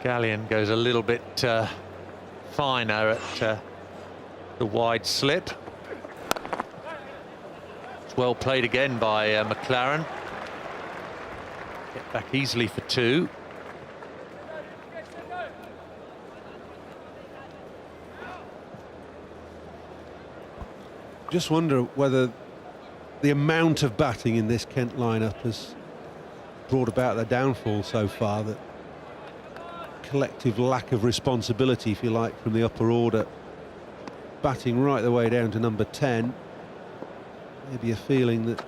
Galleon goes a little bit finer at the wide slip. It's well played again by McLaren. Get back easily for 2. Just wonder whether the amount of batting in this Kent lineup has brought about their downfall so far. That collective lack of responsibility, if you like, from the upper order, batting right the way down to number 10. Maybe a feeling that,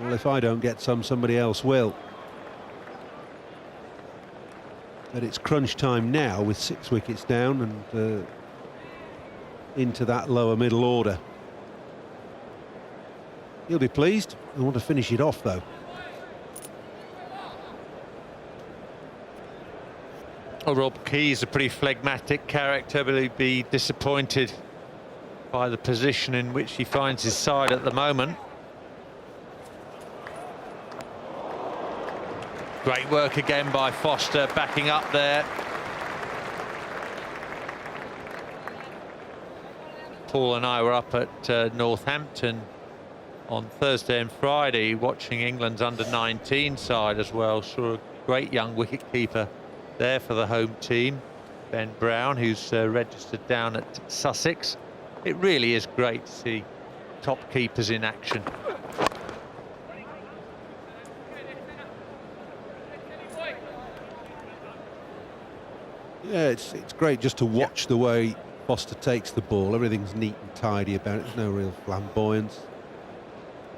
well, if I don't get some, somebody else will. But it's crunch time now with 6 wickets down and into that lower middle order. He'll be pleased. I want to finish it off, though. Well, Rob Key's a pretty phlegmatic character, but he'd be disappointed by the position in which he finds his side at the moment. Great work again by Foster, backing up there. Paul and I were up at Northampton on Thursday and Friday watching England's under-19 side as well. Saw a great young wicket-keeper there for the home team, Ben Brown, who's registered down at Sussex. It really is great to see top keepers in action. Yeah, it's great just to watch the way Foster takes the ball. Everything's neat and tidy about it. There's no real flamboyance.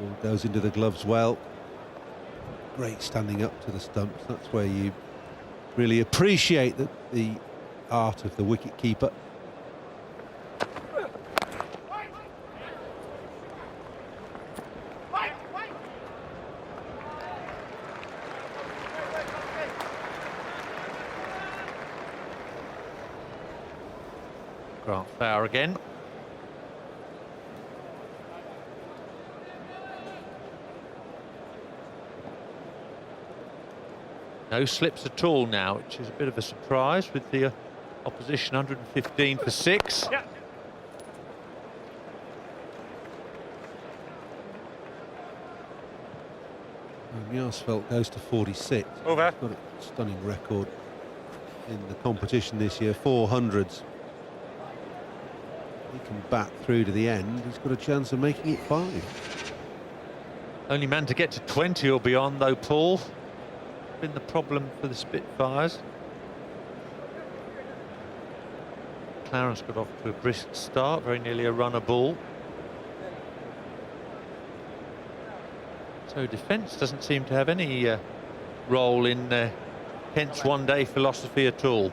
Ball goes into the gloves well. Great standing up to the stumps. That's where you really appreciate the art of the wicket keeper. Grant Fowler again. No slips at all now, which is a bit of a surprise with the opposition 115 for 6. Yeah. Yarsfeld goes to 46. Over. Got a stunning record in the competition this year, 400s. He can bat through to the end. He's got a chance of making it 5. Only man to get to 20 or beyond, though, Paul. Been the problem for the Spitfires. Clarence got off to a brisk start, very nearly a runner ball. So defence doesn't seem to have any role in Kent's one-day philosophy at all.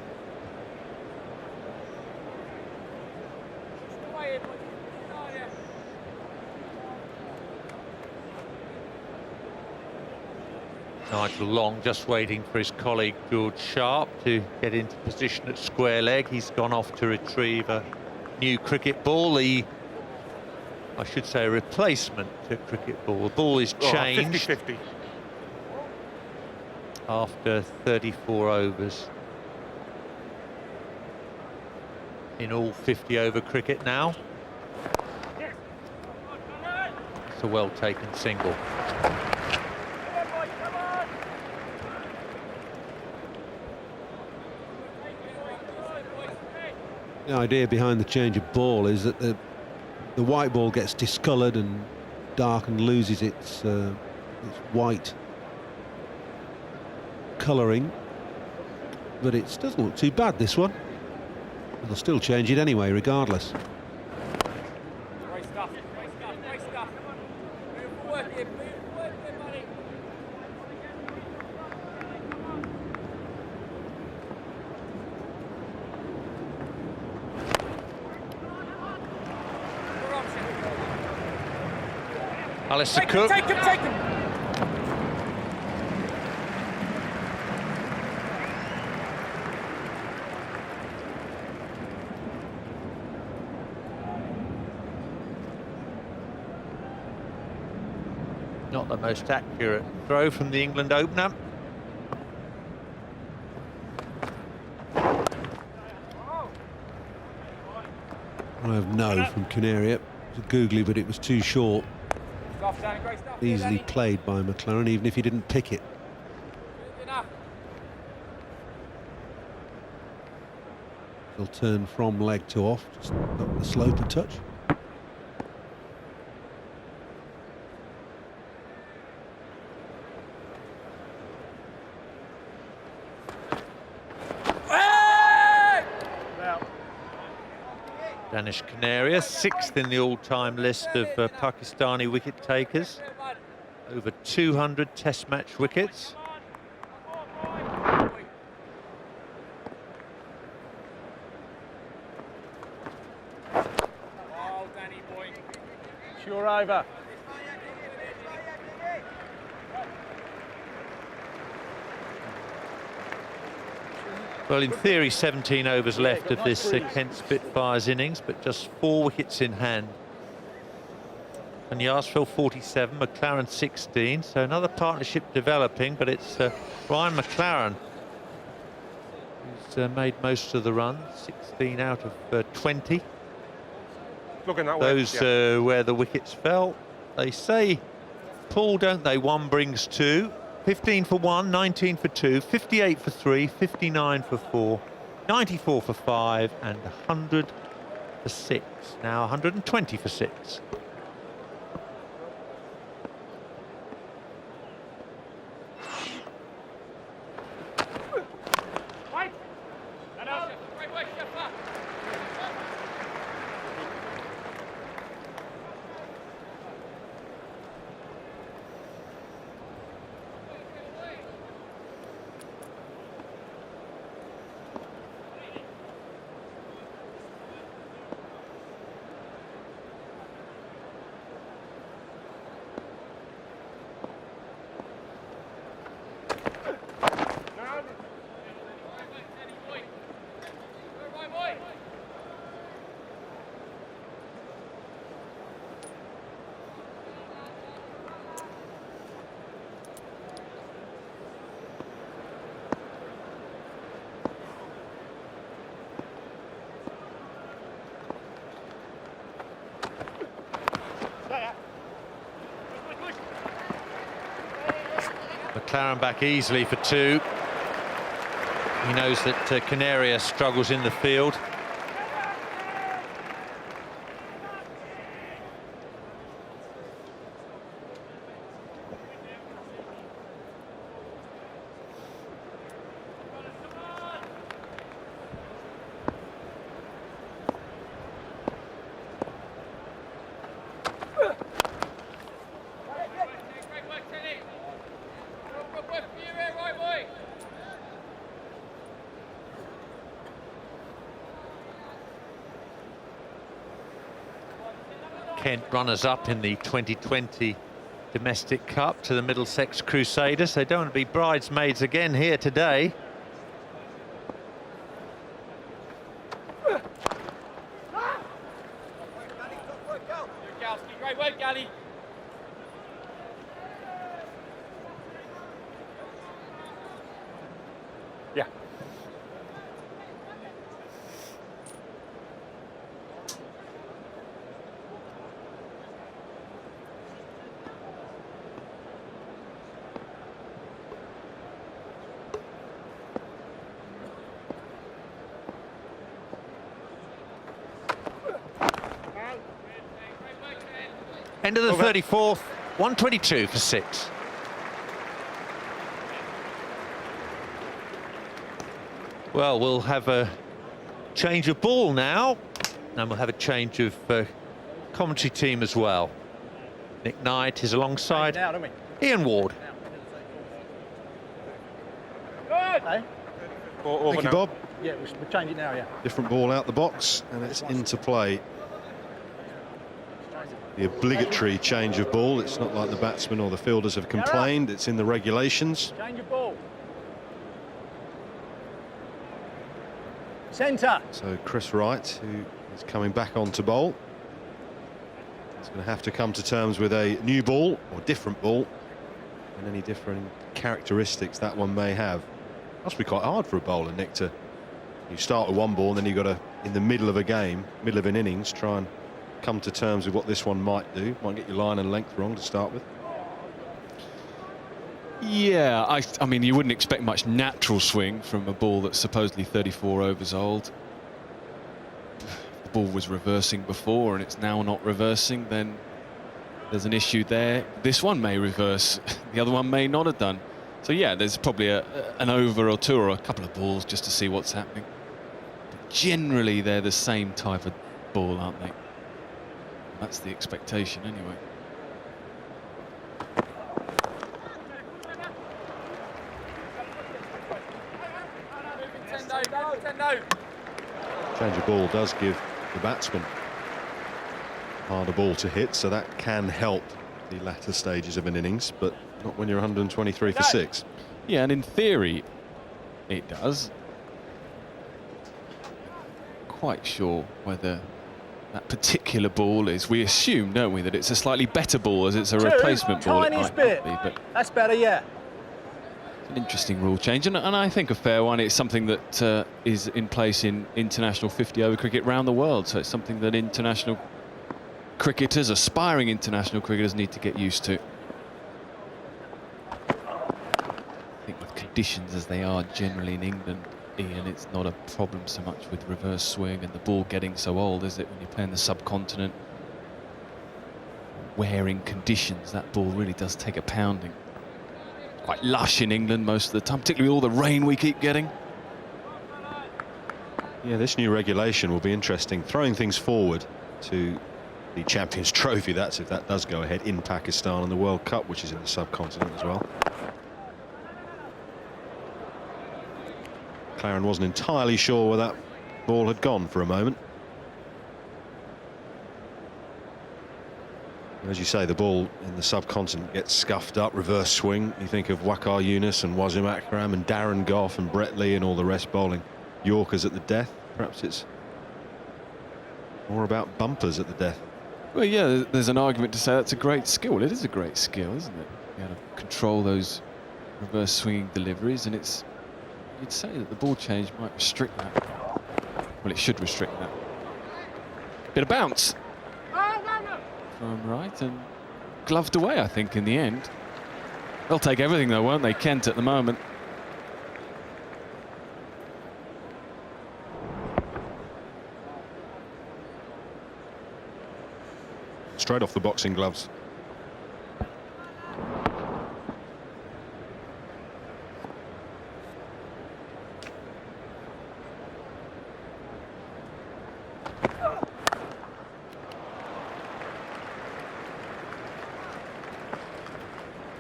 Nigel Long just waiting for his colleague George Sharp to get into position at square leg. He's gone off to retrieve a new cricket ball. I should say a replacement to cricket ball. The ball is changed 50-50. after 34 overs. In all 50 over cricket now. It's a well taken single. The idea behind the change of ball is that the white ball gets discoloured and dark and loses its white colouring, but it doesn't look too bad, this one. They'll still change it anyway, regardless. Great stuff, great stuff, great stuff. Beautiful work here, beautiful work here, buddy. Alistair Take Cook. him, take him, take him. Not the most accurate throw from the England opener. I have no from Canary. It was googly, but it was too short. Stuff, Danny, great stuff. Easily Danny. played by McLaren, even if he didn't pick it. Enough. He'll turn from leg to off, just up the slope a touch. Danish Canaria, 6th in the all-time list of Pakistani wicket takers. Over 200 test match wickets. Oh, Danny boy. Sure over. Well, in theory, 17 overs left of this Kent Spitfires innings, but just 4 wickets in hand. And Yarsfeld 47, McLaren 16, so another partnership developing, but it's Ryan McLaren who's made most of the runs, 16 out of 20. Looking that way. Those where the wickets fell. They say pull, don't they? 1 brings 2. 15 for 1, 19 for 2, 58 for 3, 59 for 4, 94 for 5, and 100 for 6. Now 120 for 6. McLaren back easily for 2. He knows that Canaria struggles in the field. Kent runners-up in the 2020 Domestic Cup to the Middlesex Crusaders. They don't want to be bridesmaids again here today. Great work, Gally. Yeah. End of the 34th, 122 for 6. Well, we'll have a change of ball now, and we'll have a change of commentary team as well. Nick Knight is alongside Now, don't we? Ian Ward. Hey? Thank you, Bob. Yeah, we'll change it now, yeah. Different ball out the box, and it's into play. the obligatory change of ball. It's not like the batsmen or the fielders have complained. It's in the regulations. Change your ball. Centre. So Chris Wright, who is coming back on to bowl, is going to have to come to terms with a new ball or different ball and any different characteristics that one may have. Must be quite hard for a bowler, Nick, to you start with one ball and then you've got to, in the middle of a game, middle of an innings, try and come to terms with what this one might do. Might get your line and length wrong to start with. Yeah, I mean, you wouldn't expect much natural swing from a ball that's supposedly 34 overs old. If the ball was reversing before and it's now not reversing, then there's an issue there. This one may reverse, the other one may not have done. So yeah, there's probably an over or two or a couple of balls just to see what's happening. But generally, they're the same type of ball, aren't they? That's the expectation anyway. Change of ball does give the batsman harder ball to hit, so that can help the latter stages of an innings, but not when you're 123 for 6. Yeah, and in theory, it does. Quite sure whether that particular ball is. We assume, don't we, that it's a slightly better ball as it's a replacement ball. It might bit. not be, but That's better, yeah. it's an interesting rule change, and I think a fair one. It's something that is in place in international 50-over cricket around the world, so it's something that international cricketers, aspiring international cricketers, need to get used to. I think with conditions as they are generally in England, Ian, it's not a problem so much with reverse swing and the ball getting so old, is it? When you're playing the subcontinent, wearing conditions, that ball really does take a pounding. Quite lush in England most of the time, particularly all the rain we keep getting. Yeah, this new regulation will be interesting, throwing things forward to the Champions Trophy. That's if that does go ahead in Pakistan, and the World Cup, which is in the subcontinent as well. McLaren wasn't entirely sure where that ball had gone for a moment. And as you say, the ball in the subcontinent gets scuffed up, reverse swing. You think of Waqar Younis and Wasim Akram and Darren Gough and Brett Lee and all the rest bowling Yorkers at the death. Perhaps it's more about bumpers at the death. Well, yeah, there's an argument to say that's a great skill. It is a great skill, isn't it? You got to control those reverse swinging deliveries, and it's, you'd say that the ball change might restrict that. Well, it should restrict that. Bit of bounce from right and gloved away, I think, in the end. They'll take everything though, won't they, Kent, at the moment? Straight off the boxing gloves.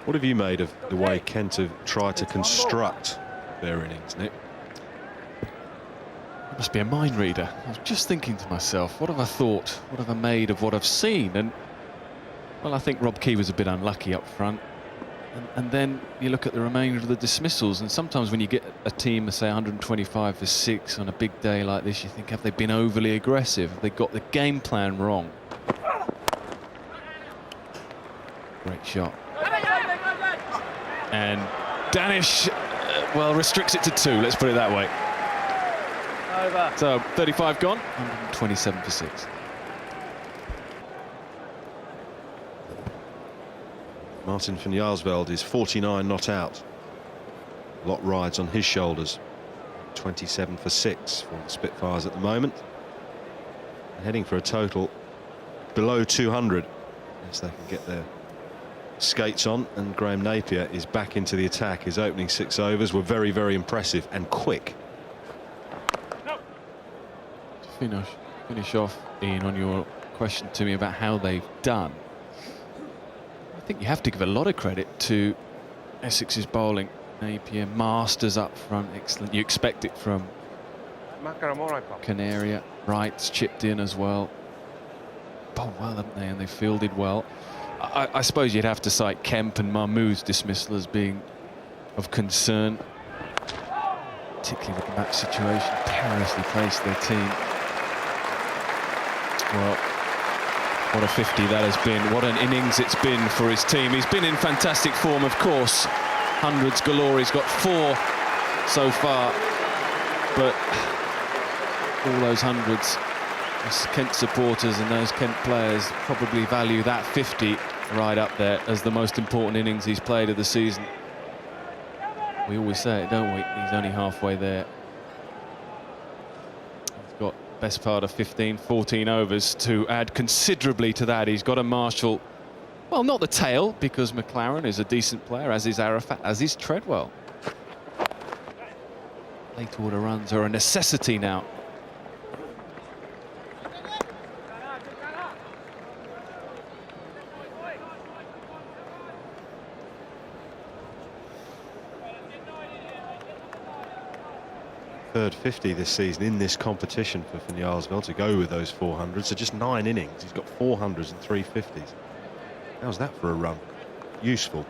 What have you made of the way Kent have tried to construct their innings, Nick? It must be a mind reader. I was just thinking to myself, what have I thought? What have I made of what I've seen? And, well, I think Rob Key was a bit unlucky up front. And then you look at the remainder of the dismissals, and sometimes when you get a team, say, 125 for 6 on a big day like this, you think, have they been overly aggressive? Have they got the game plan wrong? Great shot. And Danish, well, restricts it to 2, let's put it that way. Over. So 35 gone, 127 for 6. Martin van Jaarsveld is 49 not out. A lot rides on his shoulders. 27 for 6 for the Spitfires at the moment. Heading for a total below 200 as they can get their skates on, and Graham Napier is back into the attack. His opening 6 overs were very, very impressive and quick. To finish off, Ian, on your question to me about how they've done, I think you have to give a lot of credit to Essex's bowling. Napier, Masters up front, excellent. You expect it from Canaria. Wright's chipped in as well. bowled well, haven't they? And they fielded well. I suppose you'd have to cite Kemp and Mahmood's dismissal as being of concern, particularly with the match situation. Perilously placed their team. Well, what a 50 that has been. What an innings it's been for his team. He's been in fantastic form, of course. Hundreds galore. He's got 4 so far. But all those hundreds, us Kent supporters and those Kent players probably value that 50 right up there as the most important innings he's played of the season. We always say it, don't we? He's only halfway there. He's got best part of 15, 14 overs to add considerably to that. He's got to marshal, well, not the tail, because McLaren is a decent player, as is Arafat, as is Treadwell. Late order runs are a necessity now. Third 50 this season in this competition for Van Yarsveld to go with those 400s. So just 9 innings. He's got 400s and 3 50s. How's that for a run? Useful.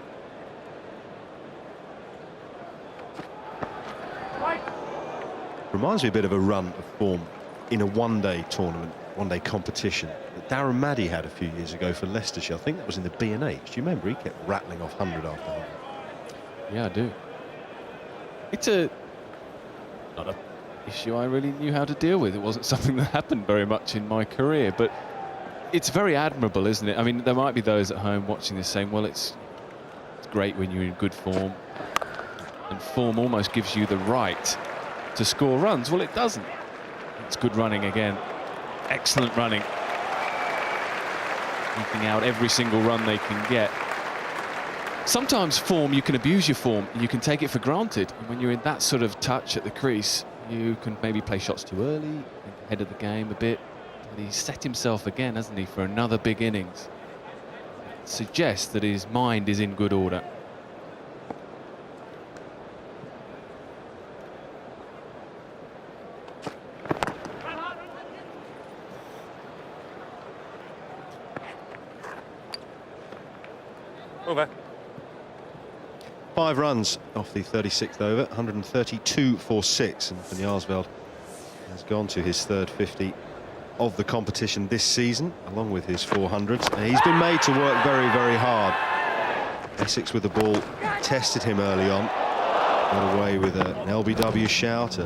Reminds me a bit of a run of form in a one-day tournament, one-day competition that Darren Maddy had a few years ago for Leicestershire. I think that was in the B&H. Do you remember? He kept rattling off 100 after 100. Yeah, I do. It's not an issue I really knew how to deal with. It wasn't something that happened very much in my career, but it's very admirable, isn't it? I mean, there might be those at home watching this saying, well, it's great when you're in good form, and form almost gives you the right to score runs. Well, it doesn't. It's good running again. Excellent running. Keeping out every single run they can get. Sometimes form, you can abuse your form, and you can take it for granted. And when you're in that sort of touch at the crease, you can maybe play shots too early, think ahead of the game a bit. But he's set himself again, hasn't he, for another big innings. It suggests that his mind is in good order. Over. 5 runs off the 36th over, 132 for 6, and Van Yarsveld has gone to his third 50 of the competition this season, along with his 400s. And he's been made to work very, very hard. Essex with the ball tested him early on, got away with an LBW shout, a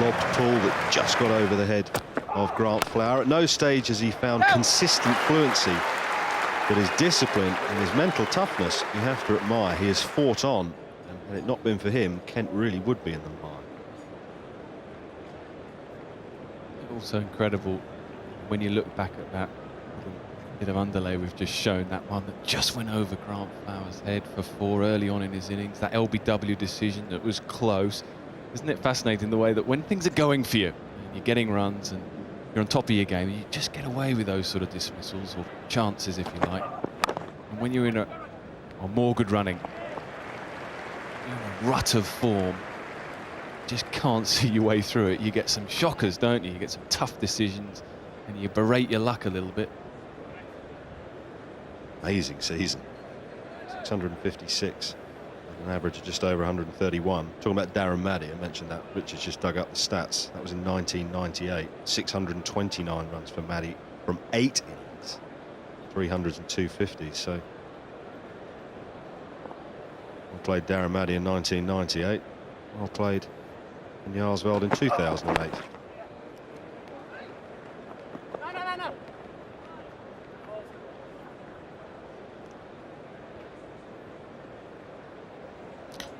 lobbed pull that just got over the head of Grant Flower. At no stage has he found consistent fluency. But his discipline and his mental toughness, you have to admire. He has fought on, and had it not been for him, Kent really would be in the mire. Also incredible when you look back at that bit of underlay we've just shown, that one that just went over Grant Flower's head for 4 early on in his innings, that LBW decision that was close. Isn't it fascinating the way that when things are going for you, and you're getting runs and you're on top of your game, you just get away with those sort of dismissals, or chances if you like. And when you're in a more good running, you're in a rut of form, just can't see your way through it. You get some shockers, don't you? You get some tough decisions and you berate your luck a little bit. Amazing season. 656. An average of just over 131. Talking about Darren Maddy, I mentioned that. Richard's just dug up the stats. That was in 1998. 629 runs for Maddy from 8 innings. 300s and 250s. So well played Darren Maddy in 1998. Well played in Yarsveld in 2008.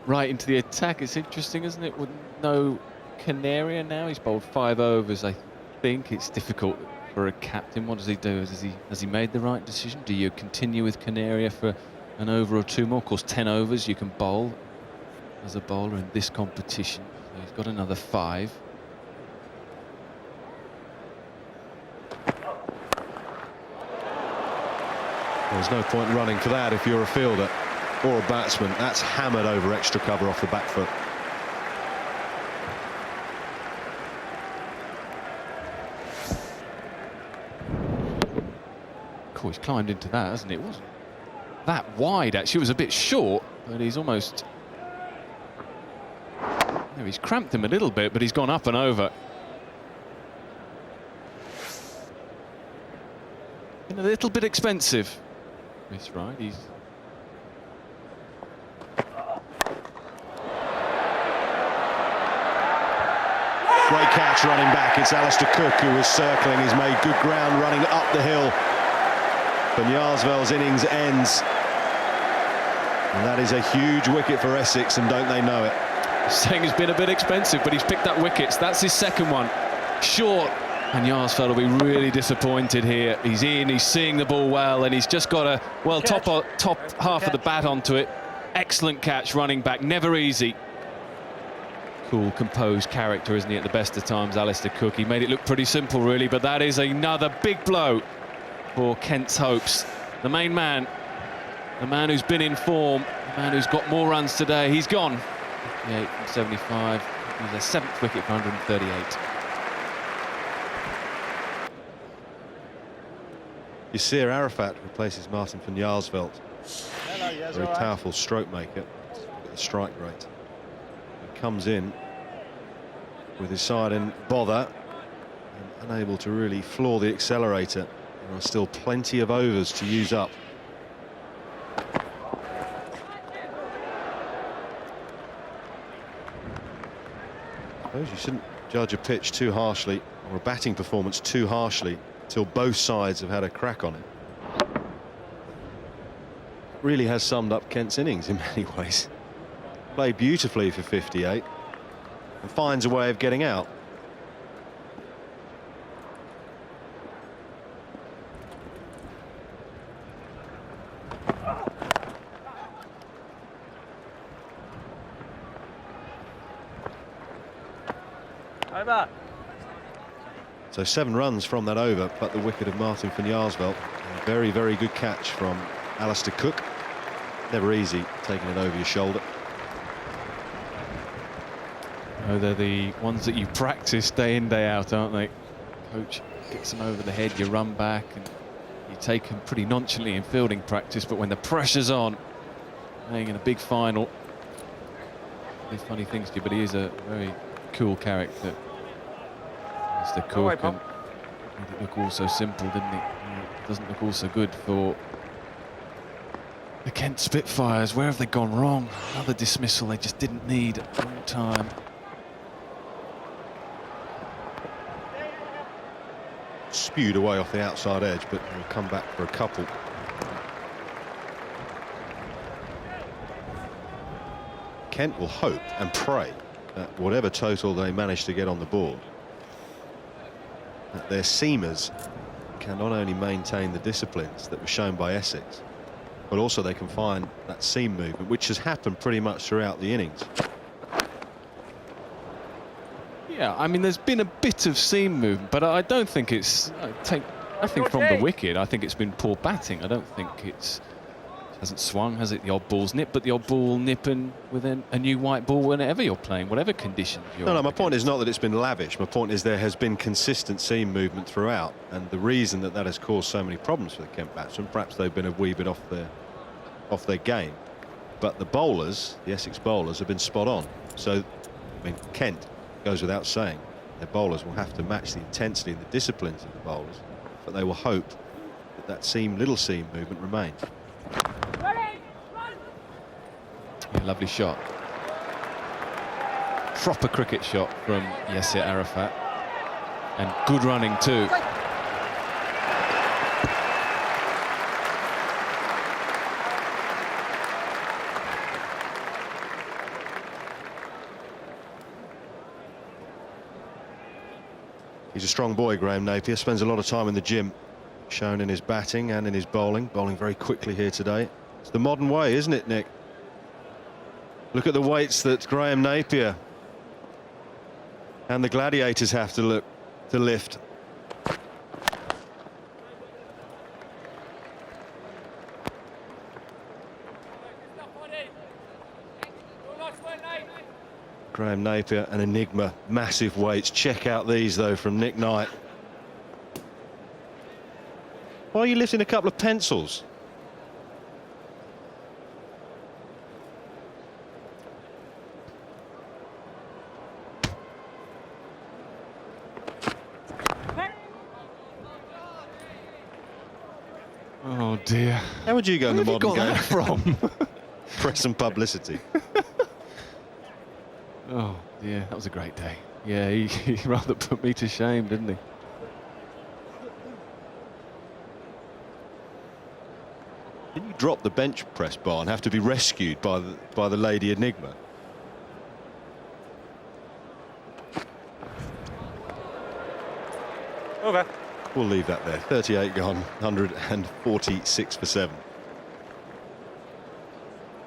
Right into the attack. It's interesting, isn't it? With no Canaria now. He's bowled 5 overs, I think. It's difficult for a captain. What does he do? Has he made the right decision? Do you continue with Canaria for an over or 2 more? Of course, 10 overs you can bowl as a bowler in this competition. So he's got another 5. There's no point running for that if you're a fielder or a batsman. That's hammered over extra cover off the back foot. Cool, he's climbed into that, hasn't he? It wasn't that wide, actually. It was a bit short, but he's almost... No, he's cramped him a little bit, but he's gone up and over. Been a little bit expensive. This right, he's... Great catch running back. It's Alistair Cook who was circling. He's made good ground running up the hill. Van Jaarsveld's innings ends. And that is a huge wicket for Essex, and don't they know it? Saying it's been a bit expensive, but he's picked up wickets. That's his second one. Short. And Jaarsveld will be really disappointed here. He's in, he's seeing the ball well, and he's just got a, well, top half of the bat onto it. Excellent catch running back, never easy. Cool, composed character, isn't he, at the best of times, Alistair Cook. He made it look pretty simple, really, but that is another big blow for Kent's hopes. The main man, the man who's been in form, the man who's got more runs today, he's gone. 58 from 75. It was their 7th wicket for 138. Yasir Arafat replaces Martin van Jaarsveld. Yes, Very powerful stroke maker. Look at the strike rate. He comes in with his side in bother and unable to really floor the accelerator. There are still plenty of overs to use up. I suppose you shouldn't judge a pitch too harshly or a batting performance too harshly till both sides have had a crack on it. Really has summed up Kent's innings in many ways. Played beautifully for 58 and finds a way of getting out. Over. So 7 runs from that over, but the wicket of Martin van Jaarsveld. A very, very good catch from Alistair Cook. Never easy taking it over your shoulder. Oh, they're the ones that you practice day in, day out, aren't they? Coach kicks them over the head, you run back, and you take them pretty nonchalantly in fielding practice, but when the pressure's on, playing in a big final, there's funny things to you, but he is a very cool character. Mr. Cook, and made it look all so simple, didn't it? It doesn't look all so good for the Kent Spitfires. Where have they gone wrong? Another dismissal they just didn't need at the wrong time. Spewed away off the outside edge, but he'll come back for a couple. Kent will hope and pray that whatever total they manage to get on the board, that their seamers can not only maintain the disciplines that were shown by Essex, but also they can find that seam movement, which has happened pretty much throughout the innings. Yeah, I mean, there's been a bit of seam movement, but I don't think it's... I think from the wicket, I think it's been poor batting. I don't think it hasn't swung, has it? The odd ball's nipped, but the odd ball will nip in with a new white ball whenever you're playing, whatever conditions you're in. No, my point is not that it's been lavish. My point is there has been consistent seam movement throughout, and the reason that has caused so many problems for the Kent batsmen, perhaps they've been a wee bit off their game, but the bowlers, the Essex bowlers, have been spot on. So, I mean, Kent goes without saying, their bowlers will have to match the intensity and the disciplines of the bowlers, but they will hope that little seam movement remains. Yeah, lovely shot. Proper cricket shot from Yasir Arafat, and good running too. He's a strong boy, Graham Napier, spends a lot of time in the gym, shown in his batting and in his bowling very quickly here today. It's the modern way, isn't it, Nick? Look at the weights that Graham Napier and the Gladiators have to lift. Graham Napier, an enigma, massive weights. Check out these, though, from Nick Knight. Why are you lifting a couple of pencils? Oh dear. How would you go in the modern game? From? Press and publicity. Oh dear, that was a great day. Yeah, he rather put me to shame, didn't he? Didn't you drop the bench press bar and have to be rescued by the Lady Enigma? Over. We'll leave that there. 38 gone, 146 for 7.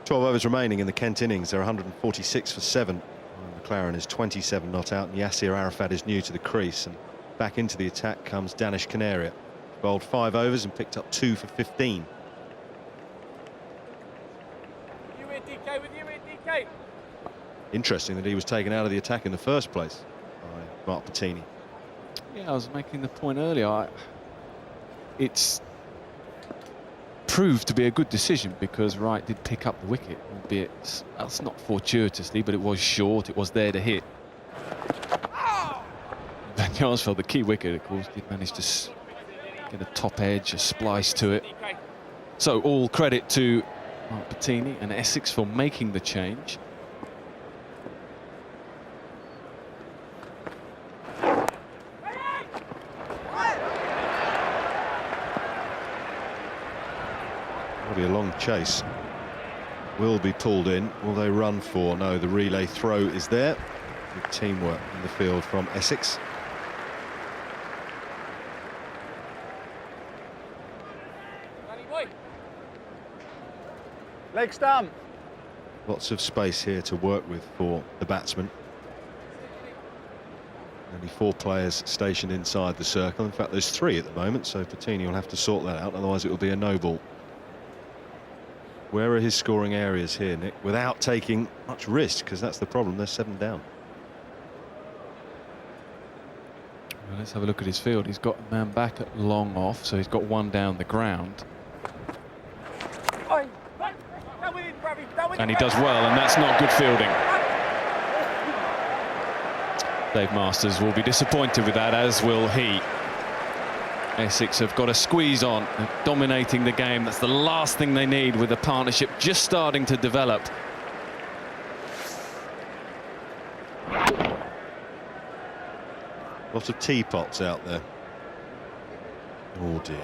12 overs remaining in the Kent innings. They're 146 for 7. McLaren is 27 not out, and Yasir Arafat is new to the crease, and back into the attack comes Danish Canaria. Bowled 5 overs and picked up 2 for 15. You in, DK, with you in, DK. Interesting that he was taken out of the attack in the first place by Mark Pettini. Yeah, I was making the point earlier. It's proved to be a good decision because Wright did pick up the wicket, albeit that's not fortuitously, but it was short. It was there to hit. Van Yarsveld, the key wicket, of course, did manage to get a top edge, a splice to it. So all credit to Mark Pettini and Essex for making the change. Be a long chase. Will be pulled in. Will they run for? No, the relay throw is there. Good teamwork in the field from Essex. Danny boy. Leg stump. Lots of space here to work with for the batsman. Only 4 players stationed inside the circle. In fact, there's 3 at the moment, so Pettini will have to sort that out, otherwise it will be a no ball. Where are his scoring areas here, Nick, without taking much risk? Because that's the problem, they're 7 down. Well, let's have a look at his field. He's got a man back at long off, so he's got 1 down the ground. And he does well, and that's not good fielding. Dave Masters will be disappointed with that, as will he. Essex have got a squeeze on, dominating the game. That's the last thing they need with the partnership just starting to develop. Lots of teapots out there. Oh dear.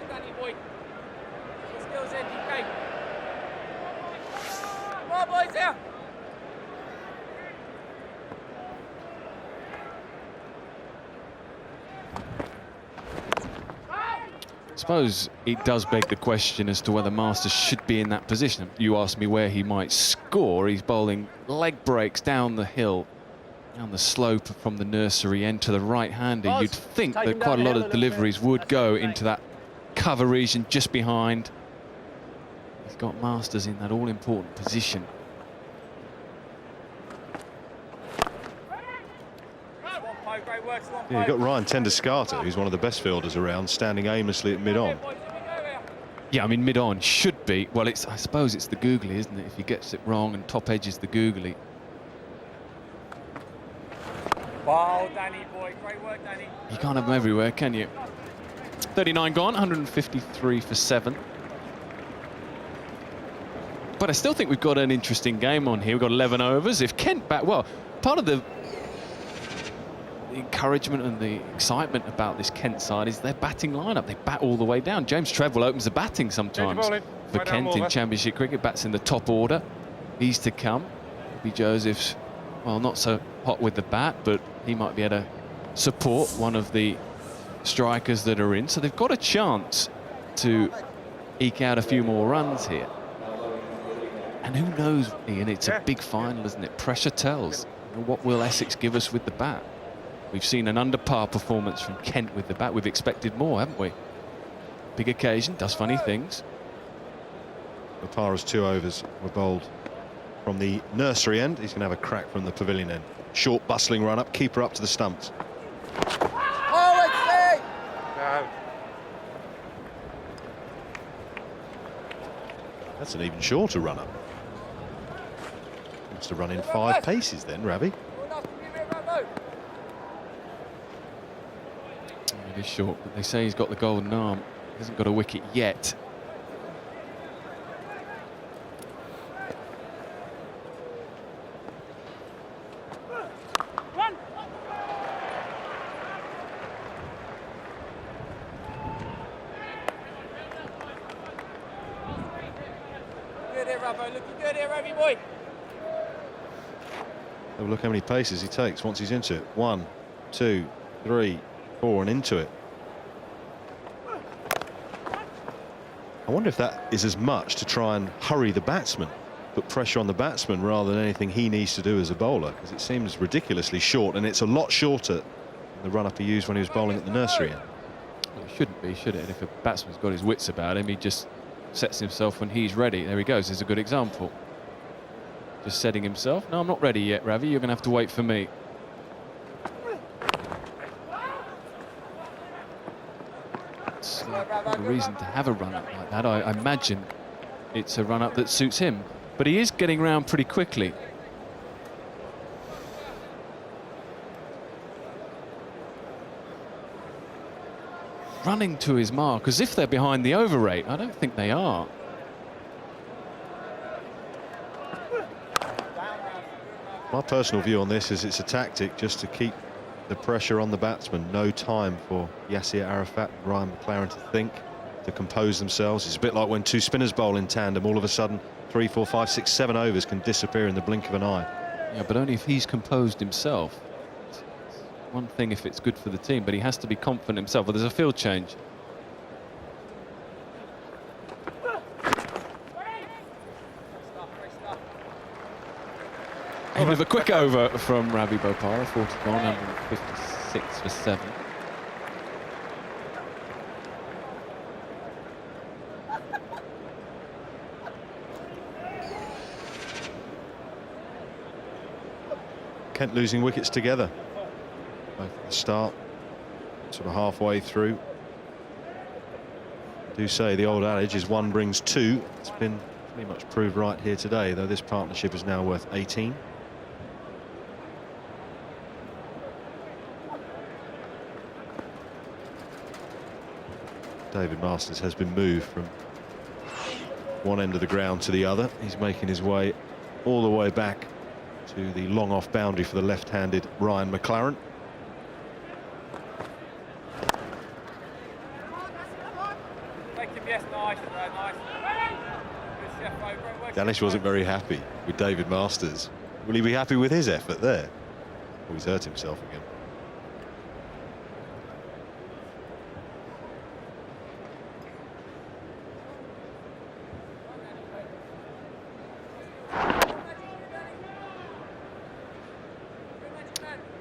Danny boy. Skills in, DK. Come on, boys, here. I suppose it does beg the question as to whether Masters should be in that position. You asked me where he might score. He's bowling leg breaks down the hill, down the slope from the nursery end to the right-hander. You'd think that quite a lot of deliveries would go into that cover region just behind. He's got Masters in that all-important position. Yeah, you've got Ryan Tendescata, who's one of the best fielders around, standing aimlessly at mid-on. Yeah, I mean, mid-on should be. Well, I suppose it's the googly, isn't it? If he gets it wrong and top edge is the googly. Wow, Danny boy, great work, Danny. You can't have them everywhere, can you? 39 gone, 153 for 7. But I still think we've got an interesting game on here. We've got 11 overs. If Kent bat, well, part of the encouragement and the excitement about this Kent side is their batting lineup. They bat all the way down. James Treadwell opens the batting sometimes for Kent in Championship cricket. Bats in the top order. He's to come. B. Joseph's, well, not so hot with the bat, but he might be able to support one of the strikers that are in. So they've got a chance to eke out a few more runs here. And who knows, Ian, it's a big final, isn't it? Pressure tells. What will Essex give us with the bat? We've seen an under-par performance from Kent with the bat. We've expected more, haven't we? Big occasion, does funny things. Opara's 2 overs were bowled from the nursery end. He's going to have a crack from the pavilion end. Short, bustling run-up, keeper up to the stumps. That's an even shorter run-up. Wants to run in 5 paces then, Ravi. It is short, but they say he's got the golden arm. He hasn't got a wicket yet. Good here, Robbo. Looking good here, Ravi boy. Have a look how many paces he takes once he's into it. 1, 2, 3, 4, and into it. I wonder if that is as much to try and hurry the batsman, put pressure on the batsman rather than anything he needs to do as a bowler, because it seems ridiculously short, and it's a lot shorter than the run-up he used when he was bowling at the nursery. Well, it shouldn't be, should it? And if a batsman's got his wits about him, he just sets himself when he's ready. There he goes. There's a good example. Just setting himself. No, I'm not ready yet, Ravi. You're going to have to wait for me. It's a reason to have a run-up like that. I imagine it's a run-up that suits him. But he is getting round pretty quickly. Running to his mark as if they're behind the over rate. I don't think they are. My personal view on this is it's a tactic just to keep the pressure on the batsman. No time for Yasir Arafat and Ryan McLaren to think, to compose themselves. It's a bit like when 2 spinners bowl in tandem. All of a sudden, 3, 4, 5, 6, 7 overs can disappear in the blink of an eye. Yeah, but only if he's composed himself. It's one thing if it's good for the team, but he has to be confident himself. Well, there's a field change. End of a quick over from Ravi Bopara, 41 and 56 for 7. Kent losing wickets together. Both at the start, sort of halfway through. I do say the old adage is 1 brings 2. It's been pretty much proved right here today, though this partnership is now worth 18. David Masters has been moved from one end of the ground to the other. He's making his way all the way back to the long off boundary for the left-handed Ryan McLaren. Thank you, yes, nice, nice. Good chef, great work. Danish wasn't very happy with David Masters. Will he be happy with his effort there? Oh, he's hurt himself again.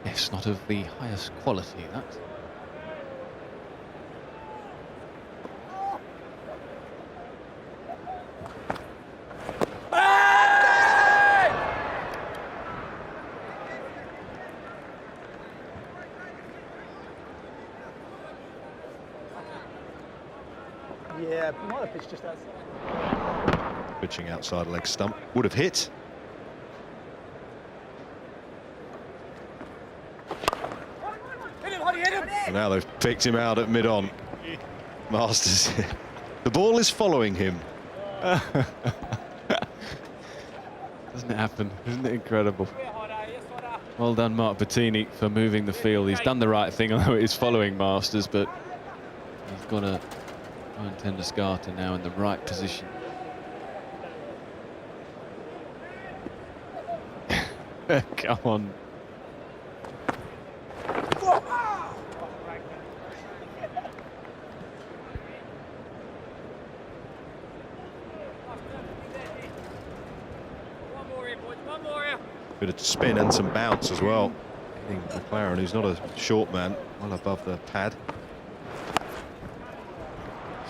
Yes, not of the highest quality, that. Yeah, might have pitched just outside. Pitching outside leg stump. Would have hit. And now they've picked him out at mid-on. Masters. The ball is following him. Doesn't it happen? Isn't it incredible? Well done, Mark Pettini, for moving the field. He's done the right thing, although it is following Masters, but he's got a tender Scarter now in the right position. Come on. Bit of spin and some bounce as well. Hitting McLaren, who's not a short man, well above the pad.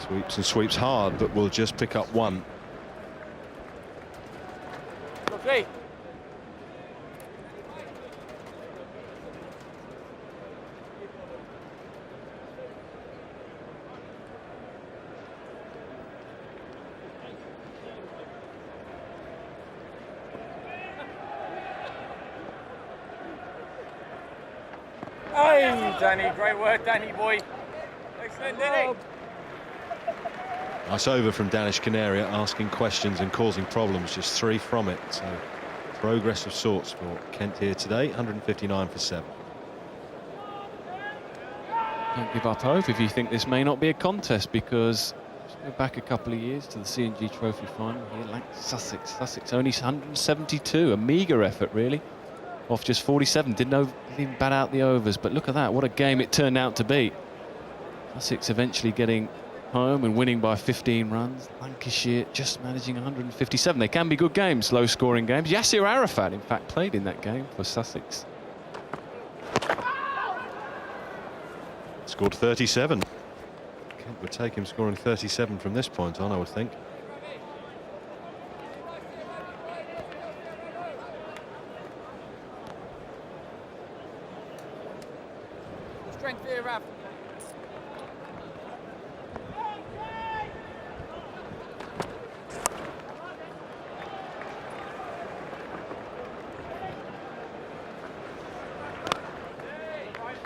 Sweeps and sweeps hard, but will just pick up 1. Okay. Danny, great work, Danny boy. Excellent, Danny. Nice over from Danish Canaria, asking questions and causing problems. Just 3 from it. So progress of sorts for Kent here today. 159 for 7. Don't give up hope if you think this may not be a contest, because let's go back a couple of years to the C&G Trophy Final here, like Sussex. Sussex only 172, a meagre effort really, off just 47. Didn't even bat out the overs, but look at that, what a game it turned out to be. Sussex eventually getting home and winning by 15 runs. Lancashire just managing 157. They can be good games, low-scoring games. Yasser Arafat, in fact, played in that game for Sussex. Scored 37. Kent would take him scoring 37 from this point on, I would think. Strength here, Rav.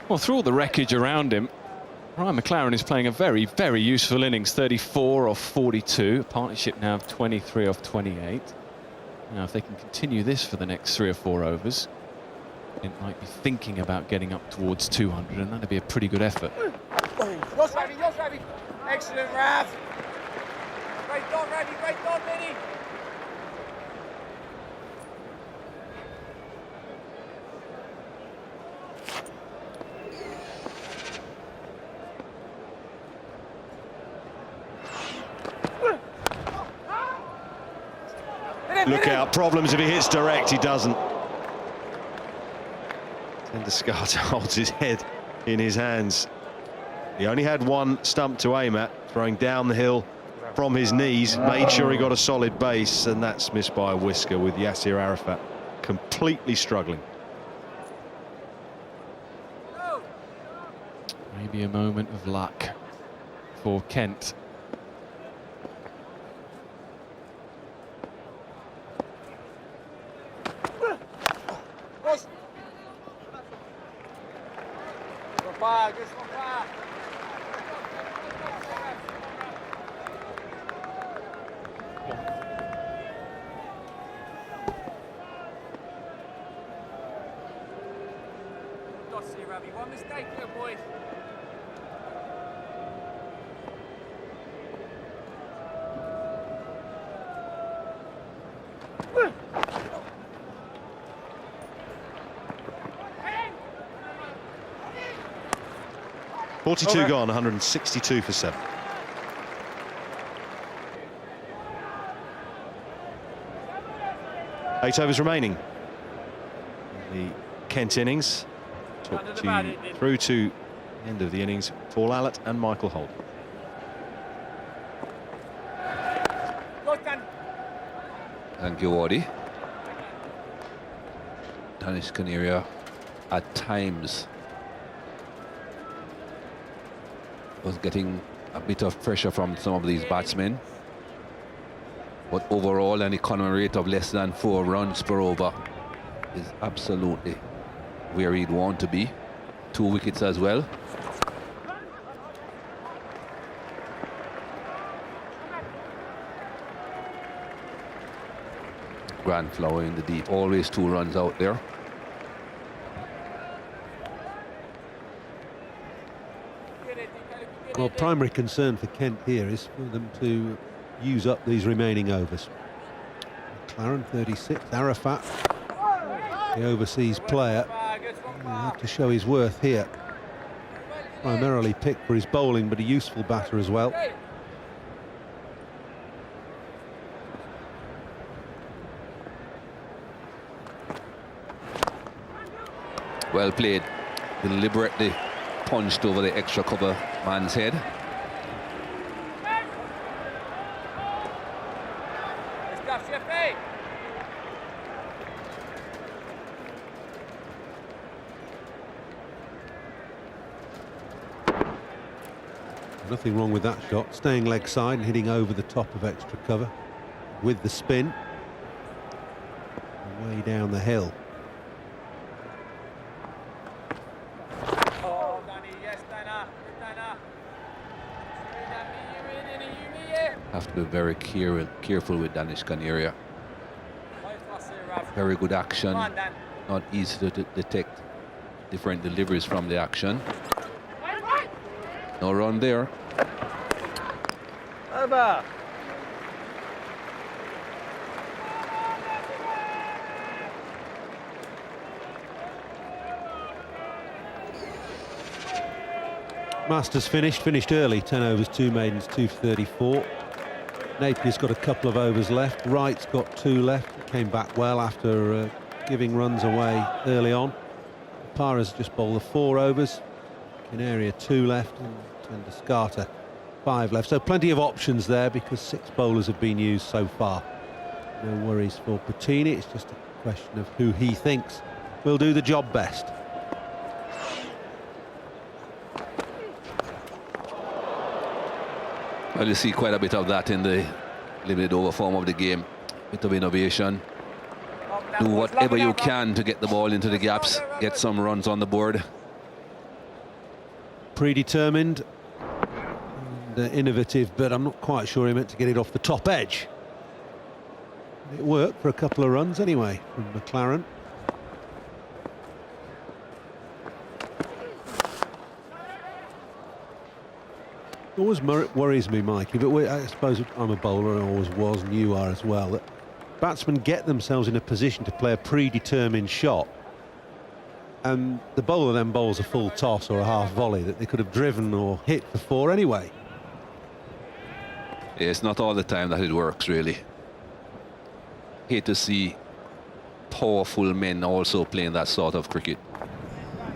Well, through all the wreckage around him, Ryan McLaren is playing a very, very useful innings. 34 off 42. Partnership now of 23 off 28. Now, if they can continue this for the next 3 or 4 overs, it might be thinking about getting up towards 200, and that'd be a pretty good effort. Yours, Ravi. Excellent, Rav. Great dog, Ravi. Great dog, Vinny. Look out, problems if he hits direct, he doesn't. Tenderscott holds his head in his hands. He only had 1 stump to aim at, throwing down the hill from his knees, made sure he got a solid base, and that's missed by a whisker, with Yasser Arafat completely struggling. Maybe a moment of luck for Kent. One mistake here, boys. .42 gone, 162 for 7. Eight overs remaining. The Kent innings. Talk to you through to the end of the innings. Paul Allott and Michael Holt. Thank you, Wardy. Danish Canaria at times was getting a bit of pressure from some of these batsmen, but overall an economy rate of less than 4 runs per over is absolutely where he'd want to be. 2 wickets as well. Grand Flower in the deep, always 2 runs out there. Well, primary concern for Kent here is for them to use up these remaining overs. McLaren 36, Arafat, the overseas player, will have to show his worth here. Primarily picked for his bowling, but a useful batter as well. Well played, deliberately punched over the extra cover man's head. Nothing wrong with that shot, staying leg side and hitting over the top of extra cover with the spin. Way down the hill. Have to be very careful with Danish Canaria. Very good action. Not easy to detect different deliveries from the action. No run there. Over. Masters finished early, 10 overs, 2 maidens, 2 for 34. Napier's got a couple of overs left. Wright's got 2 left. Came back well after giving runs away early on. Para's just bowled the 4 overs. Canaria 2 left and Descartes 5 left. So plenty of options there because 6 bowlers have been used so far. No worries for Pettini. It's just a question of who he thinks will do the job best. Well, you see quite a bit of that in the limited over form of the game. Bit of innovation. Do whatever you can to get the ball into the gaps, get some runs on the board. Predetermined and innovative, but I'm not quite sure he meant to get it off the top edge. It worked for a couple of runs anyway from McLaren. Always worries me, Mikey, but I suppose I'm a bowler and always was, and you are as well, that batsmen get themselves in a position to play a predetermined shot and the bowler then bowls a full toss or a half volley that they could have driven or hit for 4 anyway. Yeah, it's not all the time that it works, really. Hate to see powerful men also playing that sort of cricket.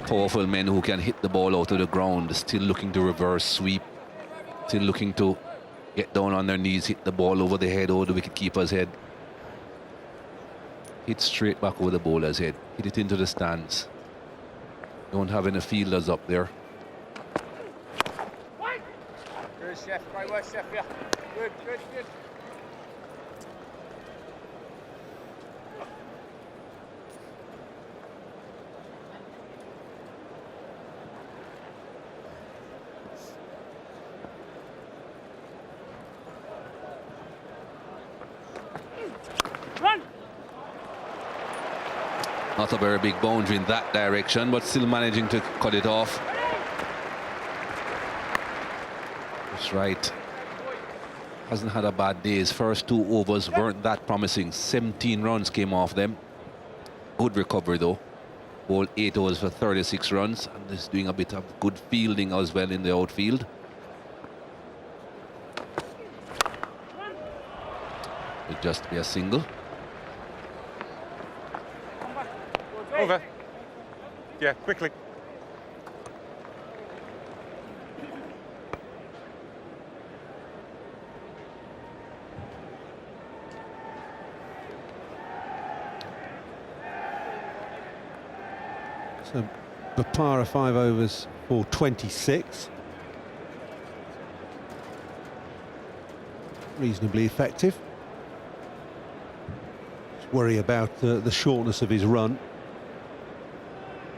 Powerful men who can hit the ball out of the ground, still looking to reverse sweep, still looking to get down on their knees, hit the ball over the head, over the wicket-keeper's head. Hit straight back over the bowler's head, hit it into the stands. Don't have any fielders up there. Good, Chef. Great work, Chef. Yeah. Good, good, good. Run! Not a very big boundary in that direction, but still managing to cut it off. That's right. Hasn't had a bad day. His first 2 overs weren't that promising. 17 runs came off them. Good recovery though. Bowled 8 overs for 36 runs, and is doing a bit of good fielding as well in the outfield. It'll just be a single. Over. Yeah, quickly. So Bapara 5 overs for 26. Reasonably effective. Just worry about the shortness of his run.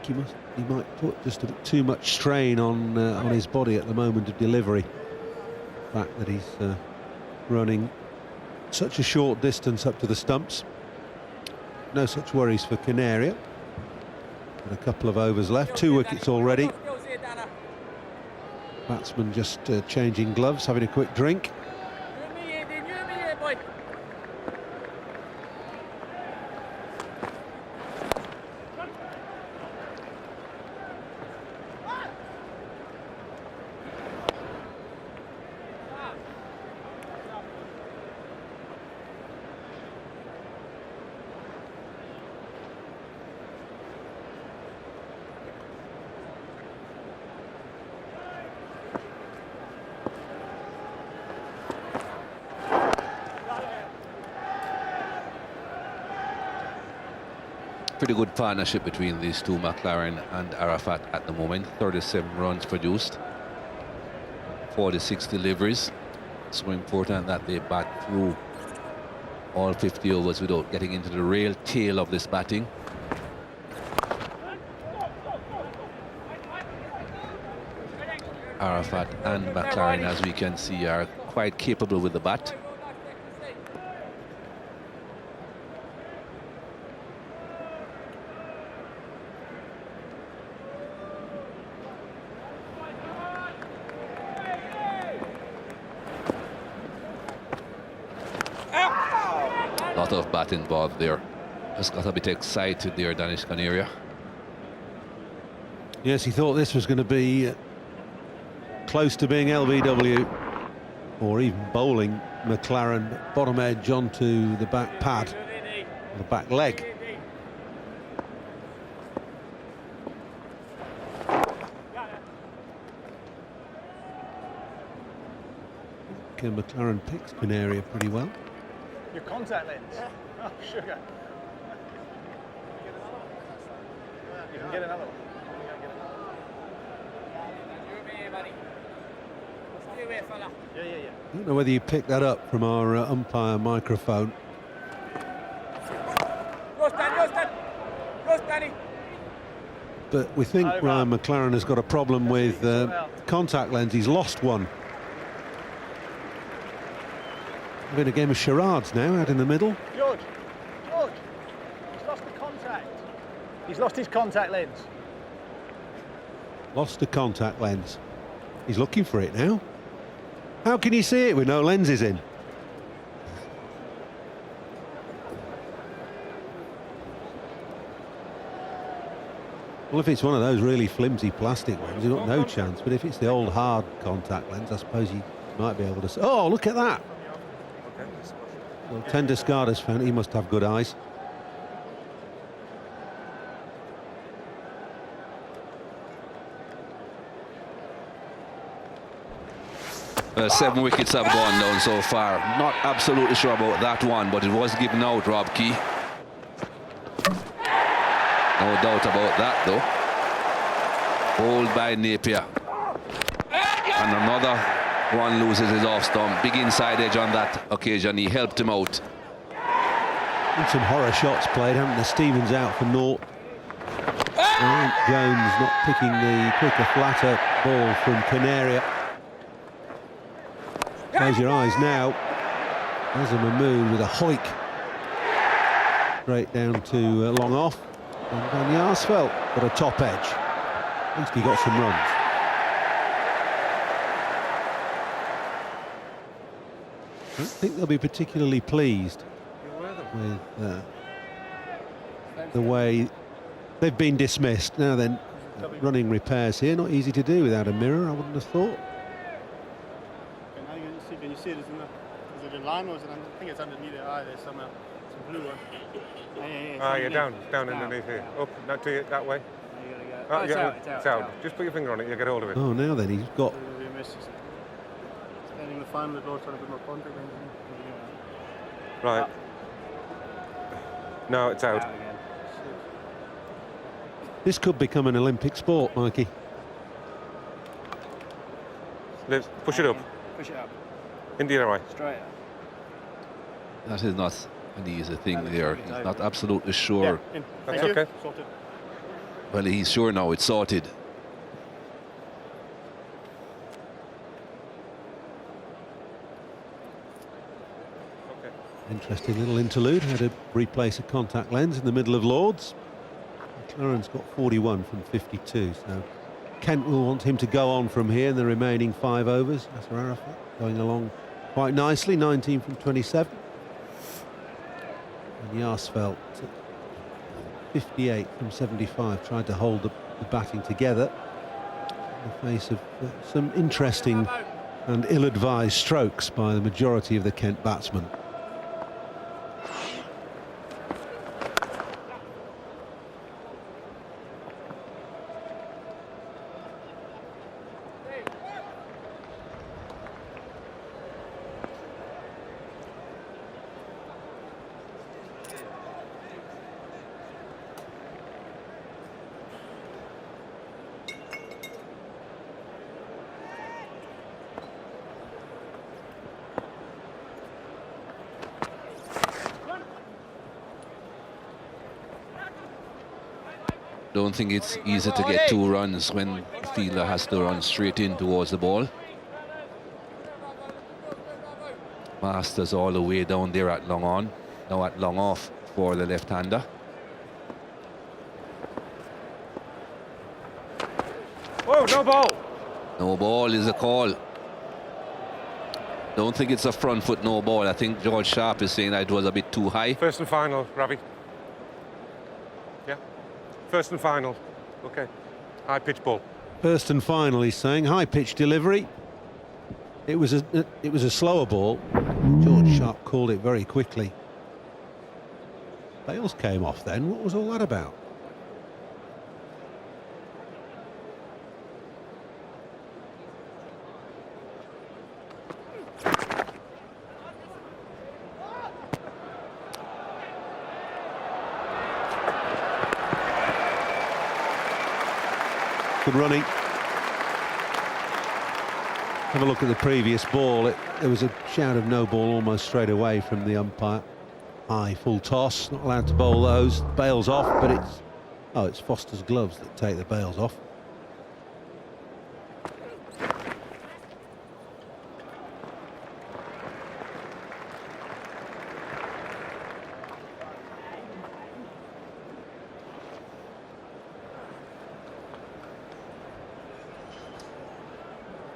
He might put just a bit too much strain on his body at the moment of delivery. The fact that he's running such a short distance up to the stumps. No such worries for Canaria. And a couple of overs left, 2 wickets already. Batsman just changing gloves, having a quick drink. Pretty good partnership between these two, McLaren and Arafat, at the moment. 37 runs produced, 46 deliveries. So important that they bat through all 50 overs without getting into the real tail of this batting. Arafat and McLaren, as we can see, are quite capable with the bat. Lot of bat involved there. Just got a bit excited there, Danish Canaria. Yes, he thought this was going to be close to being LBW or even bowling McLaren. Bottom edge onto the back pad, the back leg. McLaren picks Canaria pretty well. Your contact lens. Oh, sugar. You can get another one. I don't know whether you picked that up from our umpire microphone. But we think Ryan McLaren has got a problem with contact lens. He's lost one. Been a game of charades now out in the middle. George, he's lost the contact. He's lost his contact lens. Lost the contact lens. He's looking for it now. How can you see it with no lenses in? Well, if it's one of those really flimsy plastic ones, you've got no chance. But if it's the old hard contact lens, I suppose you might be able to see. Oh, look at that. Well, Tendescarda's fan, he must have good eyes. Well, 7 wickets have gone down so far. Not absolutely sure about that one, but it was given out, Rob Key. No doubt about that, though. Bowled by Napier. And another one loses his off stump. Big inside edge on that occasion. He helped him out. And some horror shots played, haven't they? Stevens out for naught. Jones not picking the quicker, flatter ball from Canaria. Close your eyes now. Azam Mahmood with a hoik. Straight down to long off. And Van Jaarsveld got a top edge. At least he got some runs. I don't think they'll be particularly pleased with the way they've been dismissed. Now then, running repairs here, not easy to do without a mirror, I wouldn't have thought. Can you see it? Is it in line or is it? I think it's underneath the eye. There's some blue one. Yeah, down underneath here. Up, not to you, that way. It's out. Just put your finger on it, you'll get hold of it. Oh, now then, he's got... Standing the final, the door trying to put more contact. Right. No, it's out. This could become an Olympic sport, Mikey. Liz, push it up. Push it up. Into your eye. Straight up. That is not an easy thing there. He's not absolutely sure. Yeah, that's okay. Sorted. Well, he's sure now it's sorted. Interesting little interlude. Had to replace a contact lens in the middle of Lords. McLaren's got 41 from 52, so Kent will want him to go on from here in the remaining 5 overs. Yasser Arafat going along quite nicely, 19 from 27. And Jaarsveld, 58 from 75, tried to hold the batting together in the face of some interesting and ill-advised strokes by the majority of the Kent batsmen. Don't think it's easy to get 2 runs when the fielder has to run straight in towards the ball. Masters all the way down there at long on, now at long off for the left-hander. Oh, no ball. No ball is a call. Don't think it's a front foot no ball. I think George Sharp is saying that it was a bit too high. First and final, Ravi. Yeah. First and final. Okay. High pitch ball. First and final, he's saying. High pitch delivery. It was a slower ball. George Sharp called it very quickly. Bales came off then. What was all that about? Good running. Have a look at the previous ball. There was a shout of no ball almost straight away from the umpire. High full toss, not allowed to bowl those. Bails off, but it's Foster's gloves that take the bails off.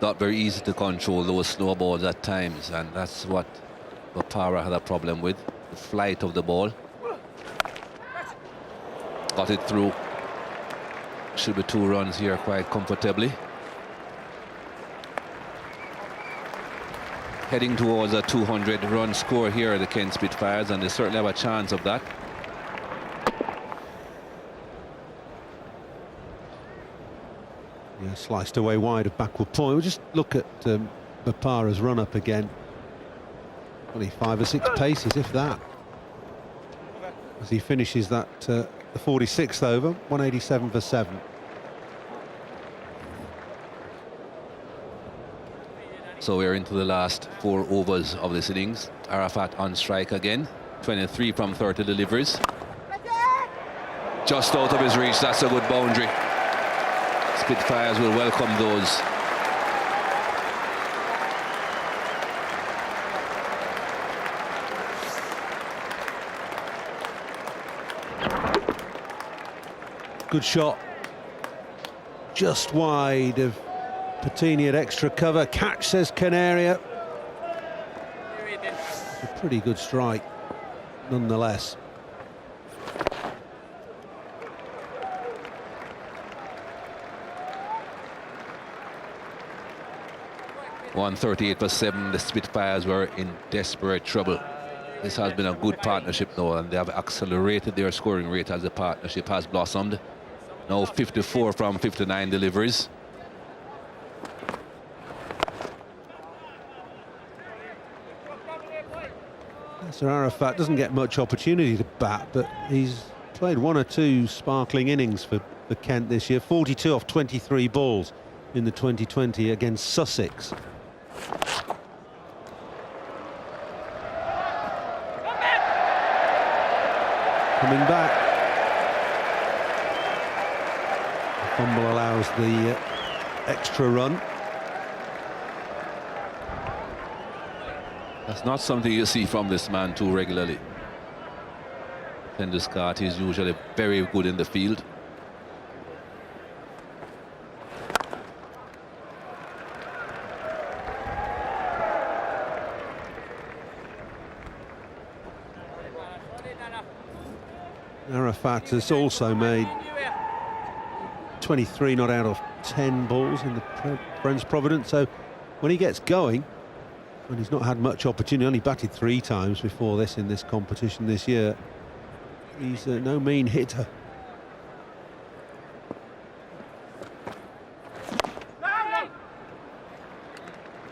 Not very easy to control those snowballs at times, and that's what Bopara had a problem with, the flight of the ball. Got it through. Should be 2 runs here quite comfortably. Heading towards a 200-run score here at the Kent Spitfires, and they certainly have a chance of that. Yeah, sliced away wide of backward point. We'll just look at Bopara's run up again. Only 5 or 6 paces, if that. As he finishes that the 46th over, 187 for 7. So we're into the last 4 overs of this innings. Arafat on strike again. 23 from 30 deliveries. Just out of his reach. That's a good boundary. Spitfires will welcome those. Good shot. Just wide of Pettini at extra cover. Catch, says Canaria. A pretty good strike, nonetheless. .138 for 7. The Spitfires were in desperate trouble. This has been a good partnership now, and they have accelerated their scoring rate as the partnership has blossomed. Now 54 from 59 deliveries. Sir Arafat doesn't get much opportunity to bat, but he's played 1 or 2 sparkling innings for Kent this year. 42 off 23 balls in the 2020 against Sussex. Coming back. The fumble allows the extra run. That's not something you see from this man too regularly. Penduscott is usually very good in the field. Arafat has also made 23 not out of 10 balls in the Friends Provident, so when he gets going, and he's not had much opportunity, only batted 3 times before this in this competition this year, he's no mean hitter.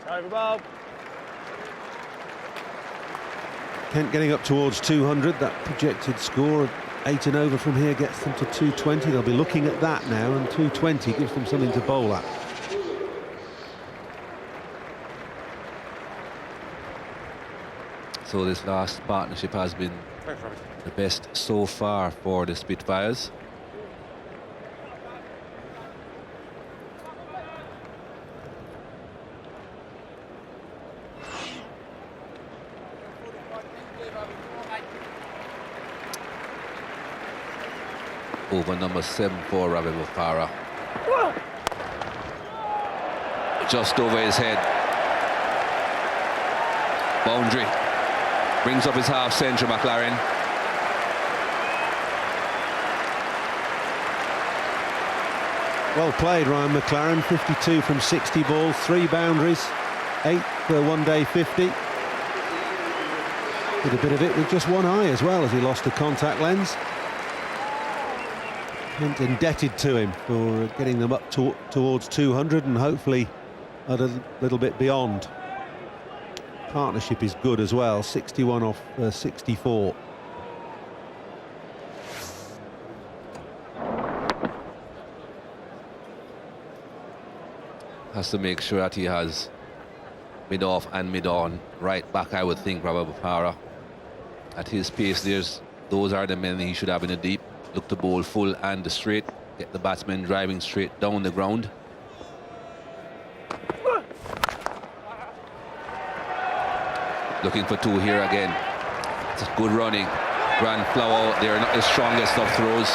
Over, Bob. Kent getting up towards 200. That projected score of 8 and over from here gets them to 220. They'll be looking at that now, and 220 gives them something to bowl at. So this last partnership has been the best so far for the Spitfires. over number 7 for Ravi Bopara. Just over his head. Boundary. Brings up his half century, McLaren. Well played, Ryan McLaren. 52 from 60 balls, 3 boundaries, 8 for one-day 50. Did a bit of it with just one eye as well as he lost a contact lens. And indebted to him for getting them up towards 200 and hopefully a little bit beyond. Partnership is good as well, 61 off 64. Has to make sure that he has mid-off and mid-on right back, I would think, Ravi Bopara. At his pace, those are the men he should have in the deep. Look to bowl full and straight, get the batsman driving straight down the ground. Looking for 2 here again. It's good running. Grand Flower, they're not the strongest of throws.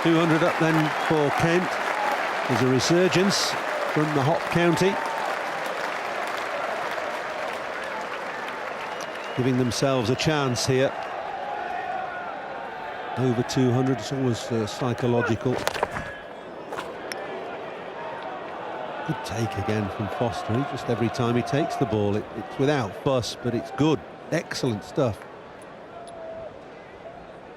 .200 up then for Kent. There's a resurgence from the hot county, giving themselves a chance here. Over 200, it's always psychological. Good take again from Foster. Just every time he takes the ball, it's without fuss, but it's good. Excellent stuff.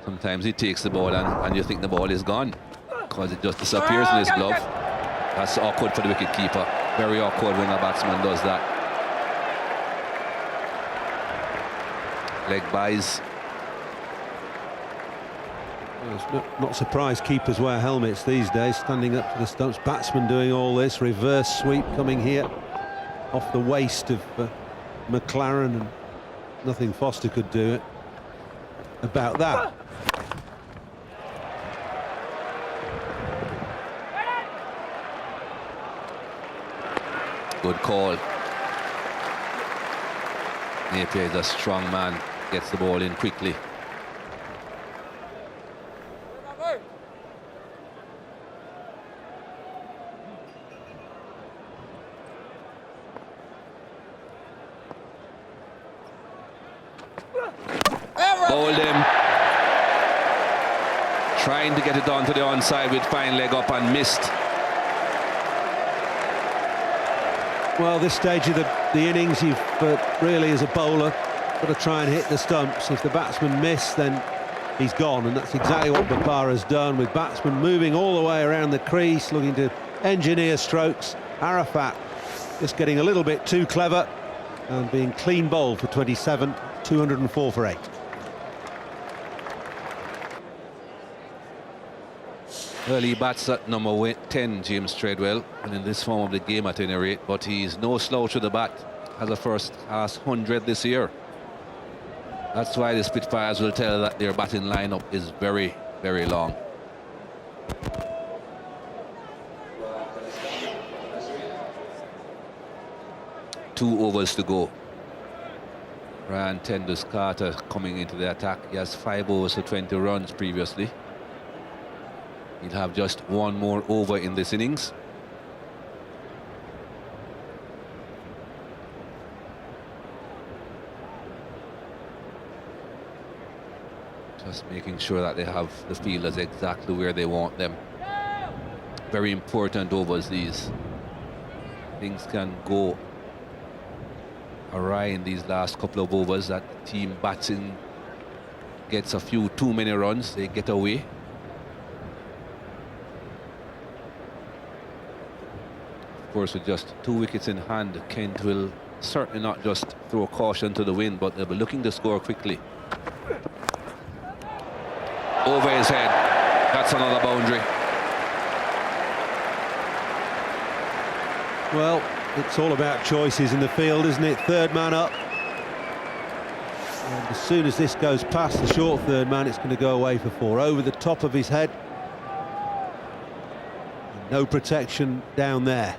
Sometimes he takes the ball and you think the ball is gone because it just disappears in his glove. That's awkward for the wicket keeper. Very awkward when a batsman does that. Leg buys. Well, it's not surprised keepers wear helmets these days, standing up to the stumps. Batsman doing all this. Reverse sweep coming here off the waist of McLaren, and nothing Foster could do about that. Good call. Napier is a strong man, gets the ball in quickly. Bowled him. Trying to get it onto the onside with fine leg up and missed. Well, this stage of the innings, you've really, as a bowler, got to try and hit the stumps. If the batsman miss, then he's gone, and that's exactly what Bopara's done, with batsmen moving all the way around the crease, looking to engineer strokes. Arafat just getting a little bit too clever and being clean bowled for 27, 204 for 8. Early bats at number 10, James Treadwell, and in this form of the game at any rate, but he's no slouch to the bat. Has a first class 100 this year. That's why the Spitfires will tell that their batting lineup is very, very long. Two overs to go. Ryan Tendus Carter coming into the attack. He has 5 overs to 20 runs previously. He'll have just 1 more over in this innings. Just making sure that they have the fielders exactly where they want them. Very important overs these. Things can go awry in these last couple of overs. That team batting gets a few too many runs, they get away. Of course, with just 2 wickets in hand, Kent will certainly not just throw caution to the wind, but they'll be looking to score quickly. Over his head. That's another boundary. Well, it's all about choices in the field, isn't it? Third man up. And as soon as this goes past the short third man, it's going to go away for 4. Over the top of his head. No protection down there.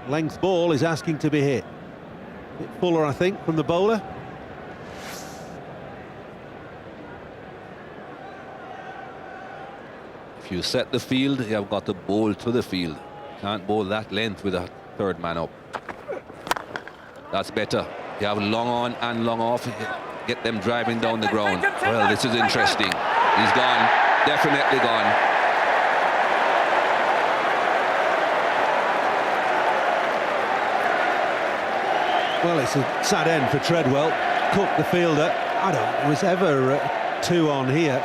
Length ball is asking to be hit. A bit fuller, I think, from the bowler. If you set the field, you have got to bowl to the field. Can't bowl that length with a third man up. That's better. You have long on and long off. Get them driving down the ground. Well, this is interesting. He's gone. Definitely gone. Well, it's a sad end for Treadwell. Cook, the fielder. I don't think there was ever 2 on here.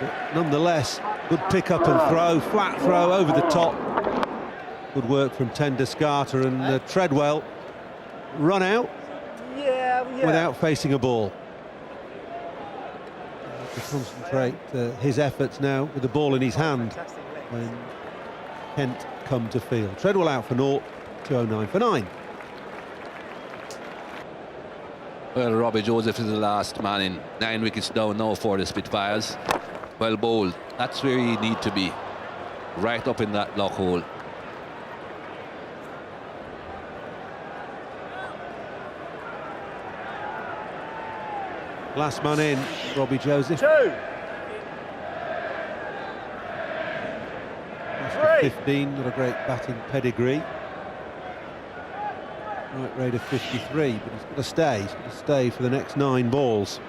But nonetheless, good pick up and throw. Flat throw over the top. Good work from Tenduscarter, and Treadwell run out without facing a ball. To concentrate his efforts now with the ball in his hand when Kent come to field. Treadwell out for 0, 209 for 9. Well, Robbie Joseph is the last man in. 9 wickets down now for the Spitfires. Well bowled. That's where you need to be. Right up in that lock hole. Last man in, Robbie Joseph. 2. That's for 15, not a great batting pedigree. Right rate of 53, but he's got to stay. He's got to stay for the next 9 balls.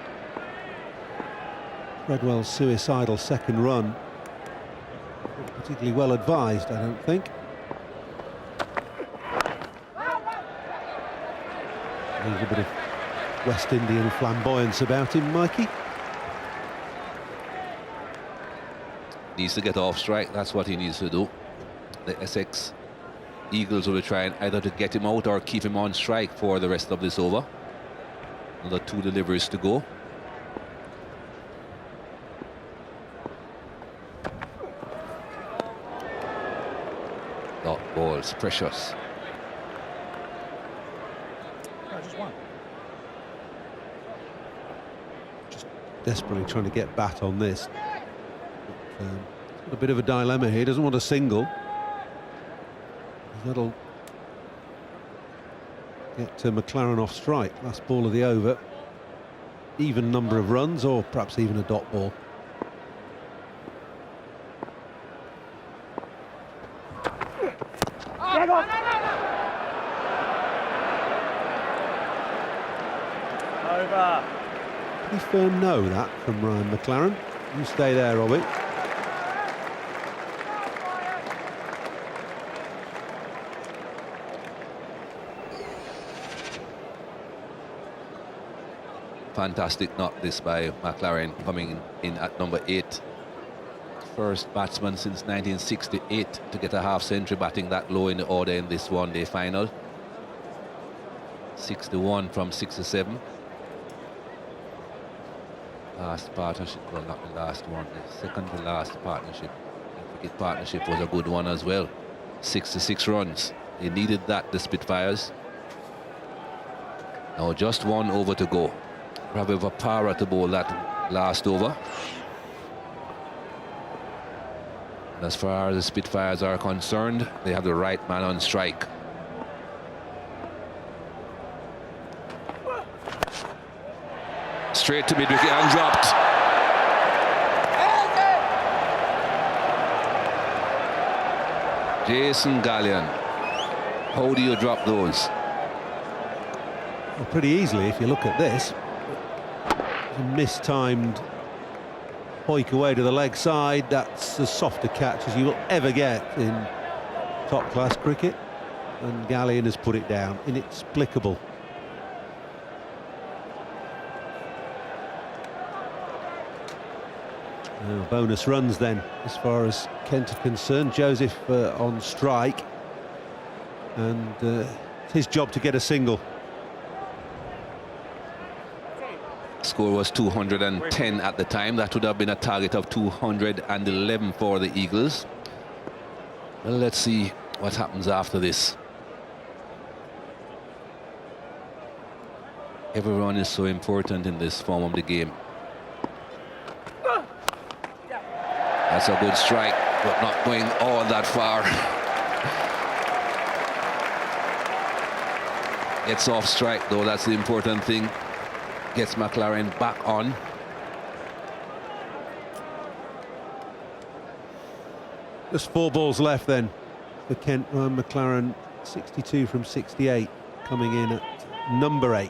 Treadwell's suicidal second run, not particularly well advised, I don't think. There's a bit of West Indian flamboyance about him, Mikey. Needs to get off strike, that's what he needs to do. The Essex Eagles will be trying either to get him out or keep him on strike for the rest of this over. Another 2 deliveries to go. Dot balls, precious. No, just 1. Just desperately trying to get bat on this. But, got a bit of a dilemma here. Doesn't want a single. That'll get McLaren off strike. Last ball of the over. Even number of runs, or perhaps even a dot ball. Over. Pretty firm no, that from Ryan McLaren. You stay there, Robbie. Fantastic knock this by McLaren, coming in at number 8. First batsman since 1968 to get a half-century batting that low in the order in this one-day final. 61 from 67. Last partnership, well, not the last one, the second to last partnership. The Wicket partnership was a good one as well. 66 runs. They needed that, the Spitfires. Now just 1 over to go. Ravi Vapara to bowl that last over. And as far as the Spitfires are concerned, they have the right man on strike. Straight to mid-wicket and dropped. Jason Gallion. How do you drop those? Well, pretty easily if you look at this. A mistimed hoik away to the leg side. That's as soft a catch as you will ever get in top-class cricket. And Gallion has put it down. Inexplicable. Bonus runs then, as far as Kent are concerned. Joseph on strike, and it's his job to get a single. Score was 210 at the time. That would have been a target of 211 for the Eagles. Well, let's see what happens after this. Everyone is so important in this form of the game. That's a good strike, but not going all that far. Gets off strike though, that's the important thing. Gets McLaren back on. Just 4 balls left then for Kent. Ryan McLaren, 62 from 68, coming in at number 8.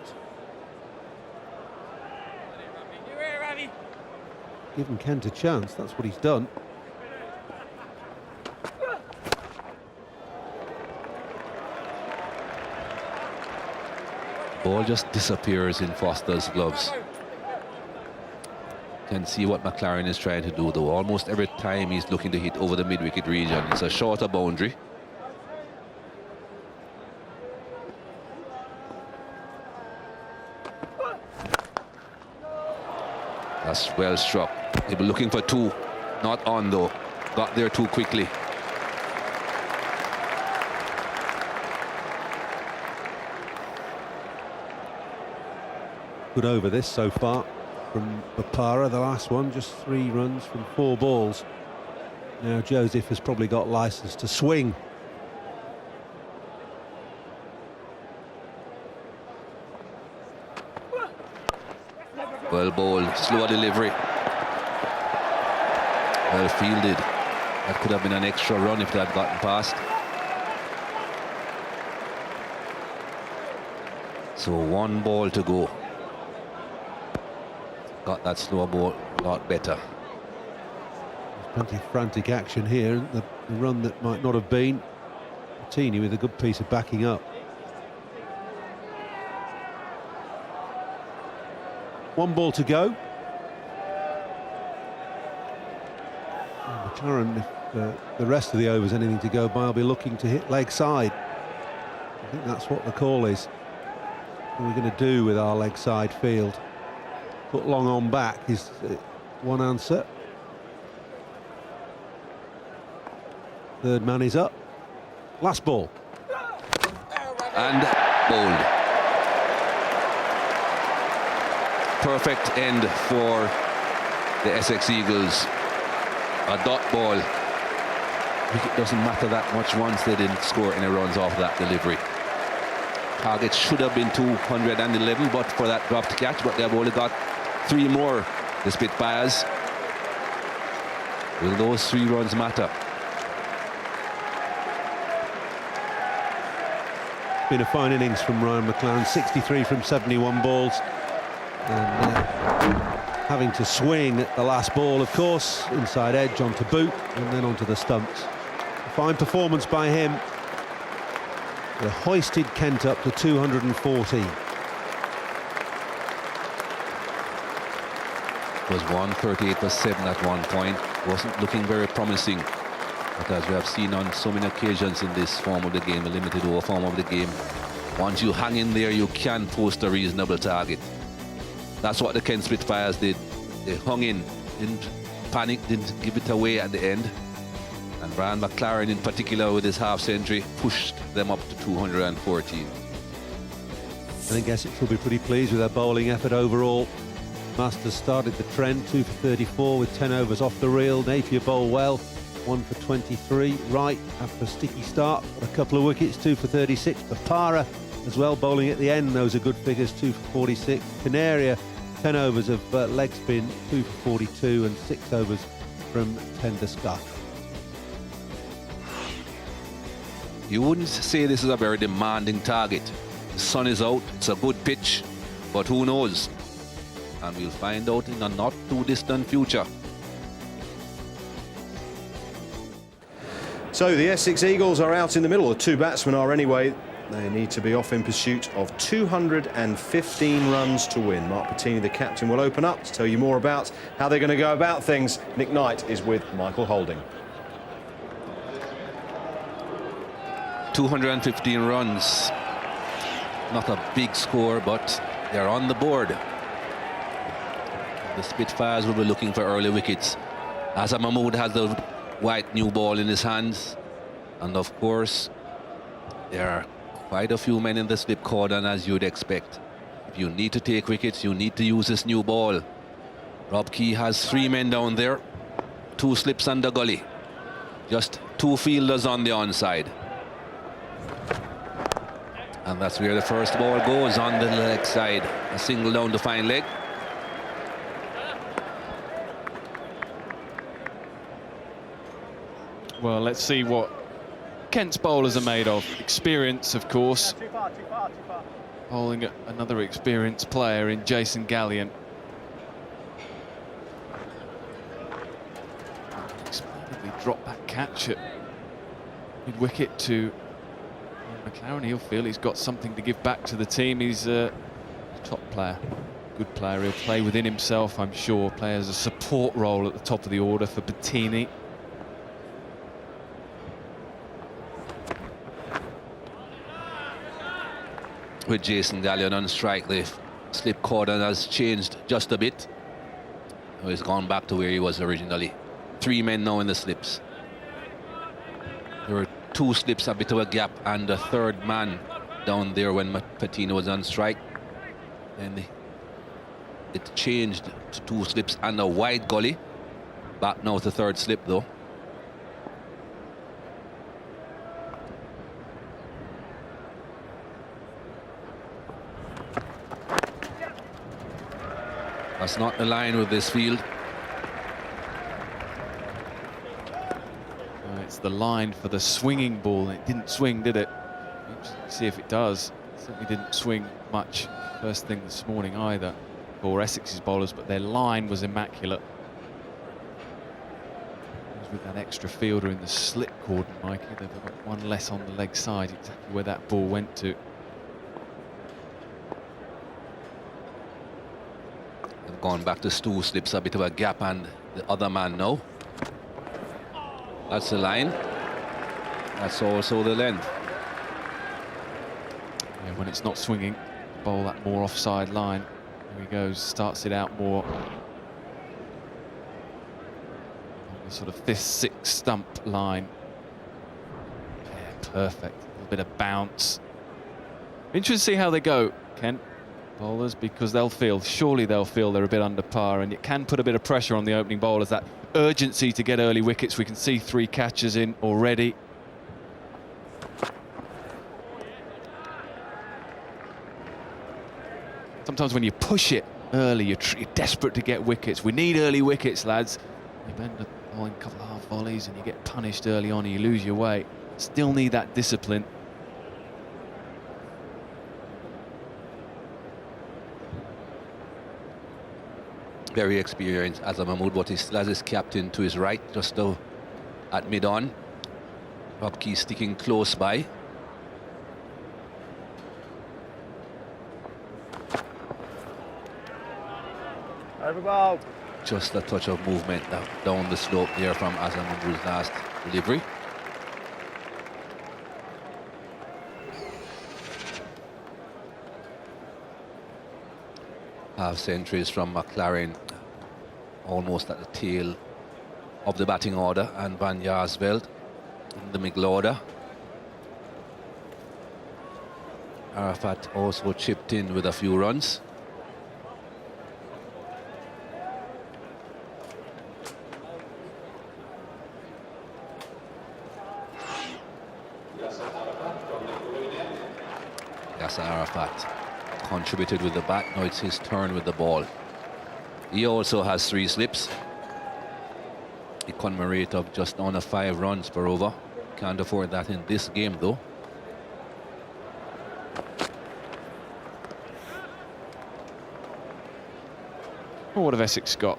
Giving Kent a chance, that's what he's done. Ball just disappears in Foster's gloves. Can see what McLaren is trying to do though. Almost every time he's looking to hit over the mid-wicket region. It's a shorter boundary. That's well struck. They were looking for 2. Not on though. Got there too quickly. Good over this so far from Bapara, the last one, just 3 runs from 4 balls. Now Joseph has probably got licence to swing. Well bowled, slower delivery. Well fielded. That could have been an extra run if they had gotten past. So 1 ball to go. Got that slow ball a lot better. There's plenty of frantic action here. The run that might not have been. Pettini with a good piece of backing up. 1 ball to go. And McLaren, if the rest of the overs anything to go by, will be looking to hit leg side. I think that's what the call is. What are we going to do with our leg side field? Put long on back is one answer. 3rd man is up. Last ball. And bowled. Perfect end for the Essex Eagles. A dot ball. It doesn't matter that much once they didn't score any runs off that delivery. Target should have been 211, but for that dropped catch, but they've only got 3 more, the Spitfires. Will those 3 runs matter? It's been a fine innings from Ryan McLaren, 63 from 71 balls. And having to swing at the last ball, of course, inside edge onto boot and then onto the stumps. A fine performance by him. They hoisted Kent up to 214. It was 138 for 7 at one point. Wasn't looking very promising. But as we have seen on so many occasions in this form of the game, a limited over form of the game, once you hang in there, you can post a reasonable target. That's what the Kent Spitfires did. They hung in, didn't panic, didn't give it away at the end. And Brian McLaren in particular with his half century pushed them up to 214. I think Essex will be pretty pleased with their bowling effort overall. Masters started the trend, 2 for 34 with 10 overs off the reel. Napier bowled well, 1 for 23. Wright, after a sticky start, got a couple of wickets, 2 for 36. Bapara as well, bowling at the end. Those are good figures, 2 for 46. Canaria, 10 overs of leg spin, 2 for 42, and 6 overs from tender scuff. You wouldn't say this is a very demanding target. The sun is out, it's a good pitch, but who knows? And we'll find out in a not too distant future. So the Essex Eagles are out in the middle. The 2 batsmen are anyway. They need to be off in pursuit of 215 runs to win. Mark Pettini, the captain, will open up to tell you more about how they're going to go about things. Nick Knight is with Michael Holding. 215 runs. Not a big score, but they're on the board. The Spitfires will be looking for early wickets. Azhar Mahmood has the white new ball in his hands. And of course, there are quite a few men in the slip cordon, as you'd expect. If you need to take wickets, you need to use this new ball. Rob Key has 3 men down there, 2 slips and the gully. Just 2 fielders on the onside. And that's where the first ball goes, on the leg side. A single down the fine leg. Well, let's see what Kent's bowlers are made of. Experience, of course. Too far, too far, too far. Bowling another experienced player in Jason Gallion. Unexpectedly dropped that catch at mid-wicket to McLaren. He'll feel he's got something to give back to the team. He's a top player, good player. He'll play within himself, I'm sure. Play as a support role at the top of the order for Pettini. With Jason Gallion on strike, the slip cordon has changed just a bit. He's gone back to where he was originally. 3 men now in the slips. There were 2 slips, a bit of a gap, and a 3rd man down there when Pettini was on strike. And it changed to 2 slips and a wide gully. Back now to 3rd slip though. That's not the line with this field. It's the line for the swinging ball. It didn't swing, did it? Let's see if it does. It certainly didn't swing much first thing this morning either for Essex's bowlers, but their line was immaculate. With that extra fielder in the slip cordon, Mikey, they've got 1 less on the leg side, exactly where that ball went to. They've gone back to 2 slips, a bit of a gap, and the other man now. That's the line. That's also the length. Yeah, when it's not swinging, bowl that more offside line. Here he goes, starts it out more on the sort of 5th, 6th stump line. Yeah, perfect. A little bit of bounce. Interesting to see how they go, Kent, bowlers, because surely they'll feel they're a bit under par, and it can put a bit of pressure on the opening bowlers, that urgency to get early wickets. We can see 3 catches in already. Sometimes when you push it early, you're desperate to get wickets. We need early wickets, lads. You bend a couple of half volleys and you get punished early on and you lose your way. Still need that discipline. Very experienced Azam Mahmood, but he still has his captain to his right, just at mid-on. Rob Key sticking close by. Over ball. Just a touch of movement down the slope there from Azam Mahmood's last delivery. Half centuries from McLaren, almost at the tail of the batting order, and Van Jaarsveld in the middle order. Arafat also chipped in with a few runs. Yasser Arafat contributed with the bat. Now it's his turn with the ball. He also has 3 slips. Economy rate of just under 5 runs per over. Can't afford that in this game though. Well, what have Essex got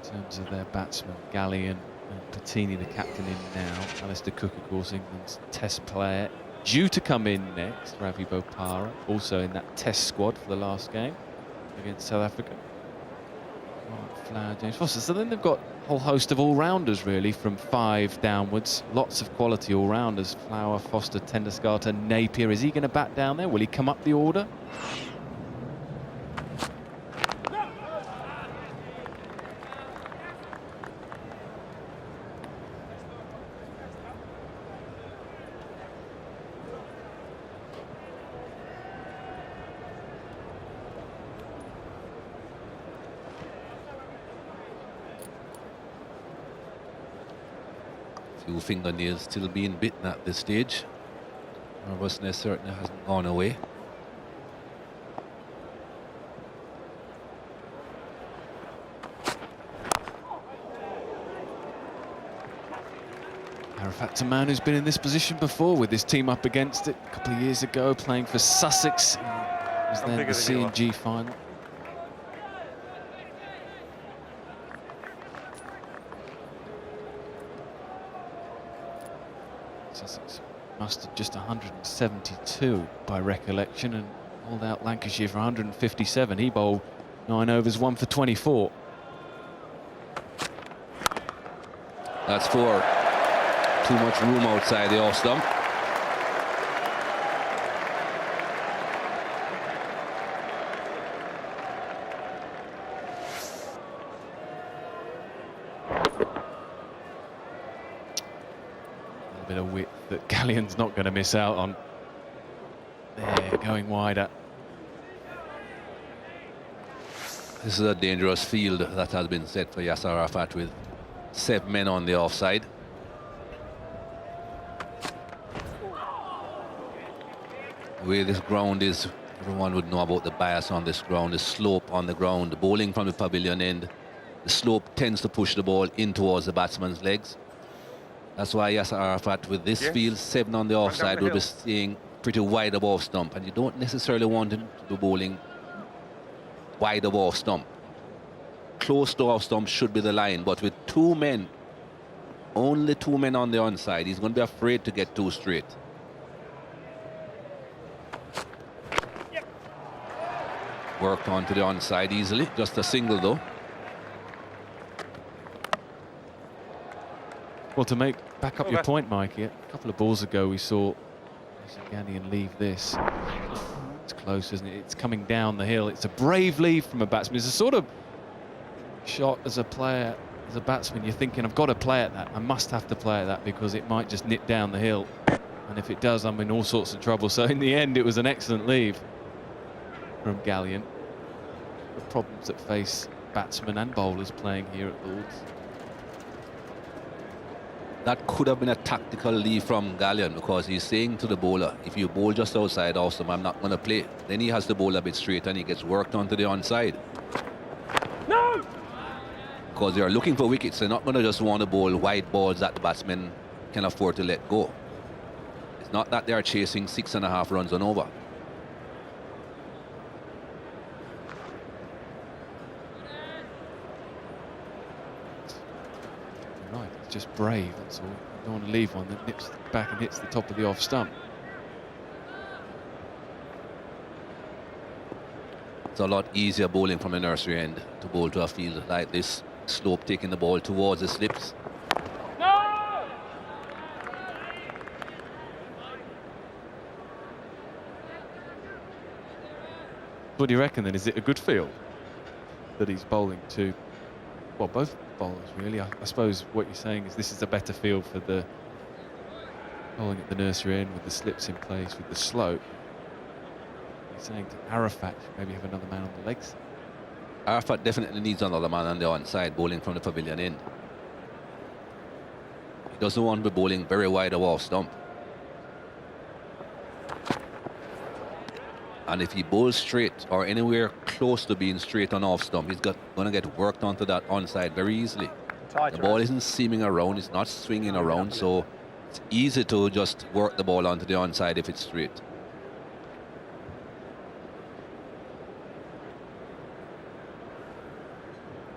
in terms of their batsmen? Gallion and Pettini, the captain, in now. Alistair Cook, of course, England's test player, due to come in next. Ravi Bopara, also in that test squad for the last game against South Africa. Mark Flower, James Foster. So then they've got a whole host of all-rounders, really, from 5 downwards. Lots of quality all-rounders. Flower, Foster, Tenderscarter, Napier. Is he going to bat down there? Will he come up the order? Few fingernails still being bitten at this stage. Nervousness certainly hasn't gone away. Arafat's a man who's been in this position before with his team up against it a couple of years ago, playing for Sussex. It was then the C&G final. Sussex mustered just 172 by recollection and hauled out Lancashire for 157. He bowled 9 overs, 1 for 24. That's 4. Too much room outside the off stump. A little bit of width that Galleon's not going to miss out on. There, going wider. This is a dangerous field that has been set for Yasser Arafat with 7 men on the offside. The way this ground is, everyone would know about the bias on this ground, the slope on the ground, the bowling from the pavilion end. The slope tends to push the ball in towards the batsman's legs. That's why Yasser Arafat, with this field, 7 on the offside, will be staying pretty wide above stump. And you don't necessarily want him to be bowling wide above stump. Close to off stump should be the line, but with 2 men, only 2 men on the onside, he's going to be afraid to get too straight. Worked onto the onside easily, just a single though. Well, to back up your point, Mikey, a couple of balls ago we saw Ganian leave this. It's close, isn't it? It's coming down the hill. It's a brave leave from a batsman. It's a sort of shot as a player, as a batsman, you're thinking, I've got to play at that. I must have to play at that because it might just nip down the hill. And if it does, I'm in all sorts of trouble. So in the end, it was an excellent leave from Galleon. The problems that face batsmen and bowlers playing here at Lord's. That could have been a tactical leave from Galleon because he's saying to the bowler, if you bowl just outside off stump, I'm not going to play. Then he has to bowl a bit straight and he gets worked onto the onside. No! Because they're looking for wickets. They're not going to just want to bowl wide balls that the batsmen can afford to let go. It's not that they're chasing 6.5 runs and over. Right, it's just brave, that's all. You don't want to leave one that nips back and hits the top of the off stump. It's a lot easier bowling from the nursery end to bowl to a field like this. Slope taking the ball towards the slips. No! What do you reckon then? Is it a good field that he's bowling to? Well, both bowlers really. I suppose what you're saying is this is a better field for the bowling at the nursery end with the slips in place, with the slope. You're saying to Arafat, maybe have another man on the legs. Arafat definitely needs another man on the onside bowling from the pavilion end. He doesn't want to be bowling very wide of off stump. And if he bowls straight or anywhere close to being straight on off stump, he's going to get worked onto that onside very easily. The ball isn't seaming around, it's not swinging around, so it's easy to just work the ball onto the onside if it's straight.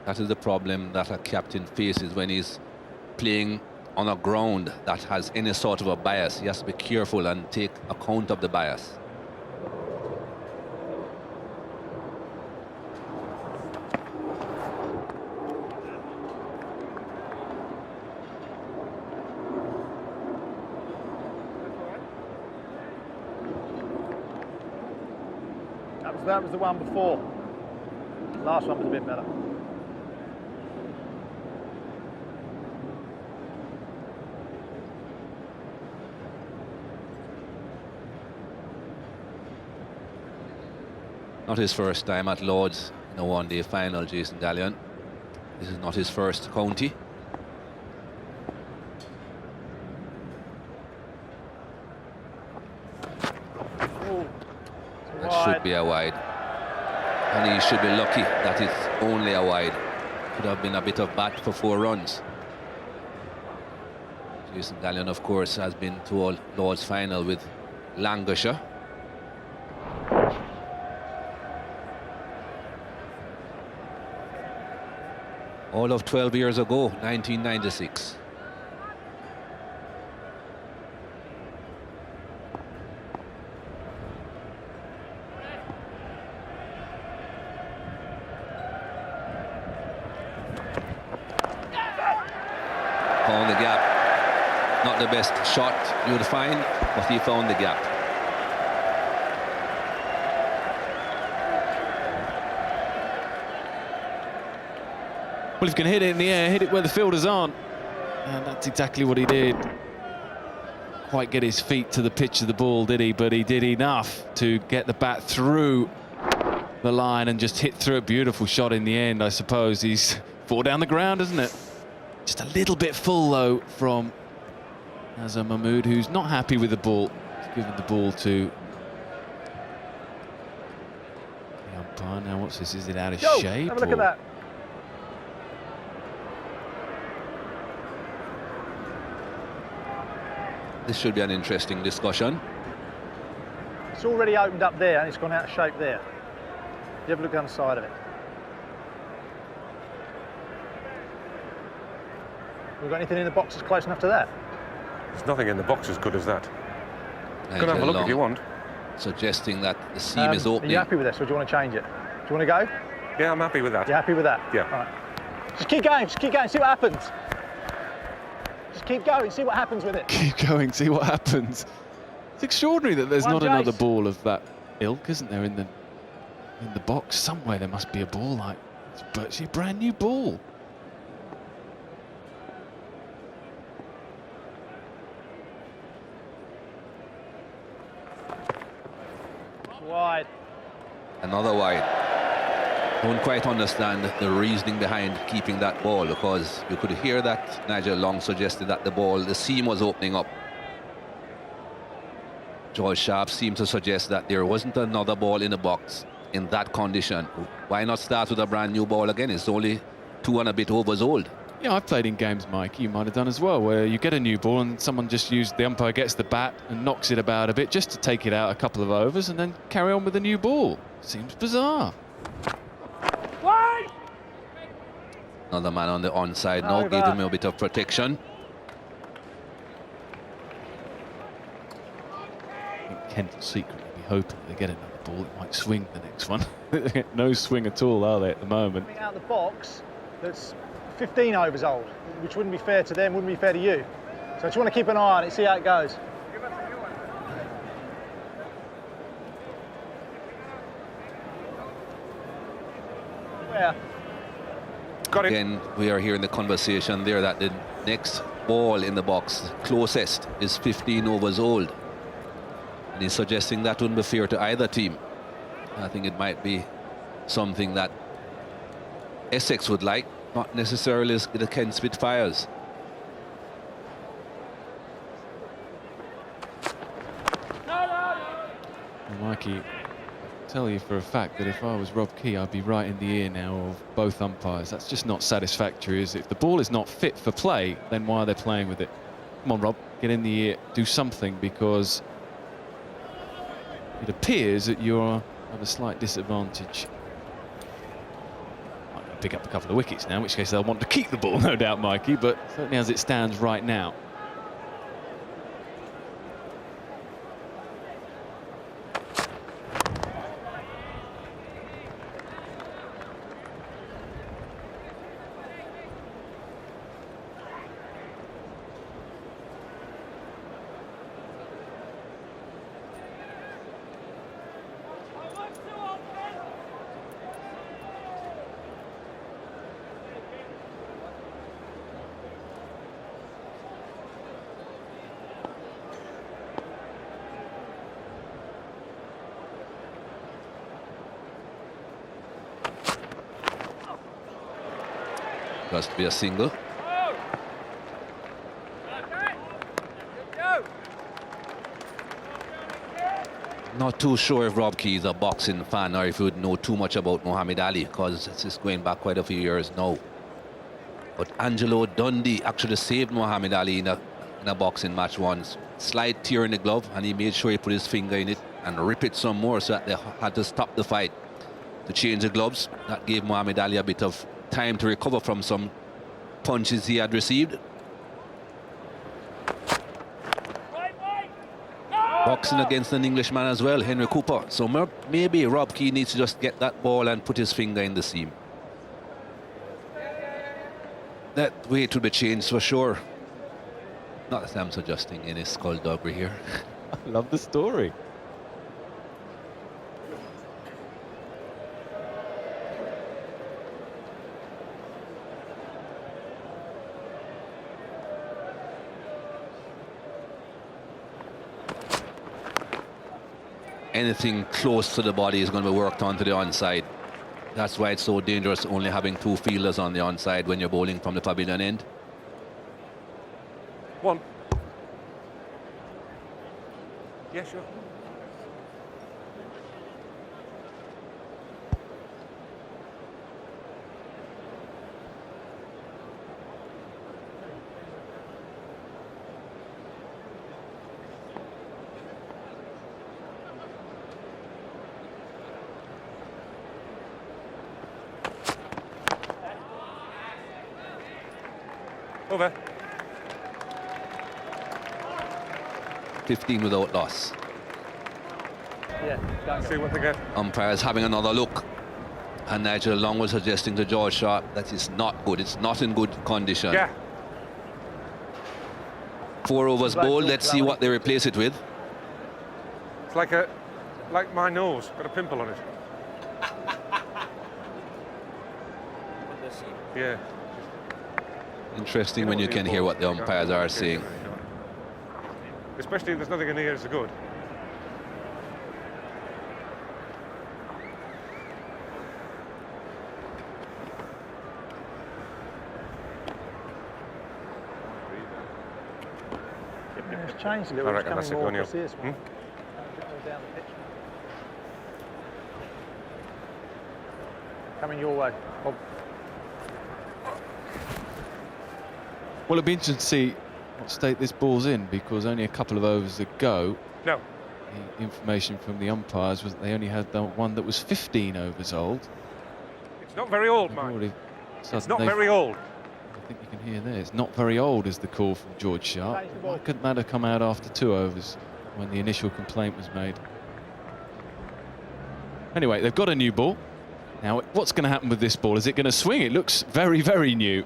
That is the problem that a captain faces when he's playing on a ground that has any sort of a bias. He has to be careful and take account of the bias. That was the one before. The last one was a bit better. Not his first time at Lord's in a one-day final, Jason Galleon. This is not his first county. That should be a wide. And he should be lucky that it's only a wide. Could have been a bit of bat for 4 runs. Jason Gallion, of course, has been to all Lord's final with Lancashire. All of 12 years ago, 1996. Found the gap. Not the best shot you would find, but he found the gap. Well, if you can hit it in the air, hit it where the fielders aren't. And that's exactly what he did. Quite get his feet to the pitch of the ball, did he? But he did enough to get the bat through the line and just hit through a beautiful shot in the end. I suppose he's fall down the ground, isn't it? Just a little bit full, though, from Azhar Mahmood, who's not happy with the ball. He's given the ball to the umpire. Now, what's this? Is it out of shape? Have a look at that. This should be an interesting discussion. It's already opened up there and it's gone out of shape there. You have a look down the side of it. We've got anything in the box that's close enough to that? There's nothing in the box as good as that. You can have a look if you want. Suggesting that the seam is opening. Are you happy with this or do you want to change it? Do you want to go? Yeah, I'm happy with that. You're happy with that? Yeah. All right. Just keep going, see what happens. Just keep going, see what happens with it. Keep going, see what happens. It's extraordinary that there's not another ball of that ilk, isn't there, in the box? Somewhere there must be a ball like it's virtually a brand new ball. Wide. Another wide. Don't quite understand the reasoning behind keeping that ball, because you could hear that Nigel Long suggested that the seam was opening up. George Sharp seemed to suggest that there wasn't another ball in the box in that condition. Why not start with a brand new ball again? It's only 2 and a bit overs old. Yeah, I've played in games, Mike, you might have done as well, where you get a new ball and someone just the umpire gets the bat and knocks it about a bit just to take it out a couple of overs and then carry on with a new ball. Seems bizarre. Another man on the onside now, gave him a bit of protection. I think Kent will secretly be hoping they get another ball. It might swing the next one. No swing at all, are they, at the moment? Out the box that's 15 overs old, which wouldn't be fair to them, wouldn't be fair to you. So I just want to keep an eye on it, see how it goes. Where? Got it. Again, we are hearing the conversation there that the next ball in the box, closest, is 15 overs old. And he's suggesting that wouldn't be fair to either team. I think it might be something that Essex would like, not necessarily the Kent Spitfires. Well, Mikey, I tell you for a fact that if I was Rob Key, I'd be right in the ear now of both umpires. That's just not satisfactory, is it? If the ball is not fit for play, then why are they playing with it? Come on, Rob, get in the ear, do something, because it appears that you're at a slight disadvantage. Might pick up a couple of wickets now, in which case they'll want to keep the ball, no doubt, Mikey, but certainly as it stands right now. Has to be a single. Not too sure if Rob Key is a boxing fan or if he would know too much about Muhammad Ali, because it's going back quite a few years now. But Angelo Dundee actually saved Muhammad Ali in in a box in match once. Slight tear in the glove, and he made sure he put his finger in it and rip it some more, so that they had to stop the fight to change the gloves. That gave Mohamed Ali a bit of time to recover from some punches he had received. Boxing against an Englishman as well, Henry Cooper. So maybe Rob Key needs to just get that ball and put his finger in the seam. That weight will be changed for sure. Not that I'm suggesting any skullduggery here. I love the story. Anything close to the body is going to be worked on to the onside. That's why it's so dangerous only having 2 fielders on the onside when you're bowling from the pavilion end. 1. Yeah, sure. Over. 15 without loss. Yeah, see what they get. Umpires having another look. And Nigel Long was suggesting to George Shaw that it's not good. It's not in good condition. Yeah. 4 overs bowled. Let's see what they replace it with. It's like my nose, got a pimple on it. Yeah. Interesting when you can hear what the umpires are saying. Especially if there's nothing in the ears so good. It's changed a little. I reckon It's that's it, coming more O'Neill. precise, a bit more down the pitch. Coming your way, Bob. Well, it'll be interesting to see what state this ball's in, because only a couple of overs ago, no, the information from the umpires was that they only had the one that was 15 overs old. It's not very old, Mike. It's not very old. I think you can hear there. It's not very old is the call from George Sharp. Why couldn't that have come out after 2 overs when the initial complaint was made? Anyway, they've got a new ball. Now, what's going to happen with this ball? Is it going to swing? It looks very, very new.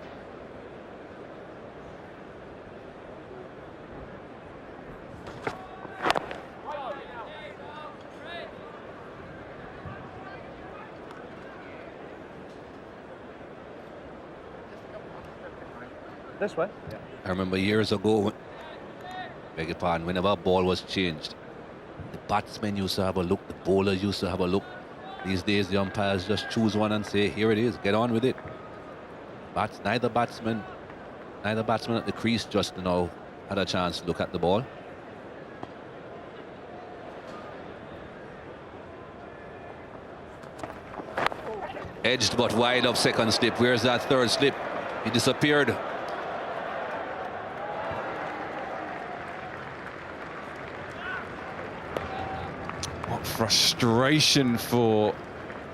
This way? Yeah. I remember years ago, beg your pardon, whenever a ball was changed, the batsmen used to have a look, the bowlers used to have a look. These days, the umpires just choose one and say, here it is, get on with it. Neither batsman at the crease just now had a chance to look at the ball. Edged but wide of second slip. Where's that third slip? He disappeared. What frustration for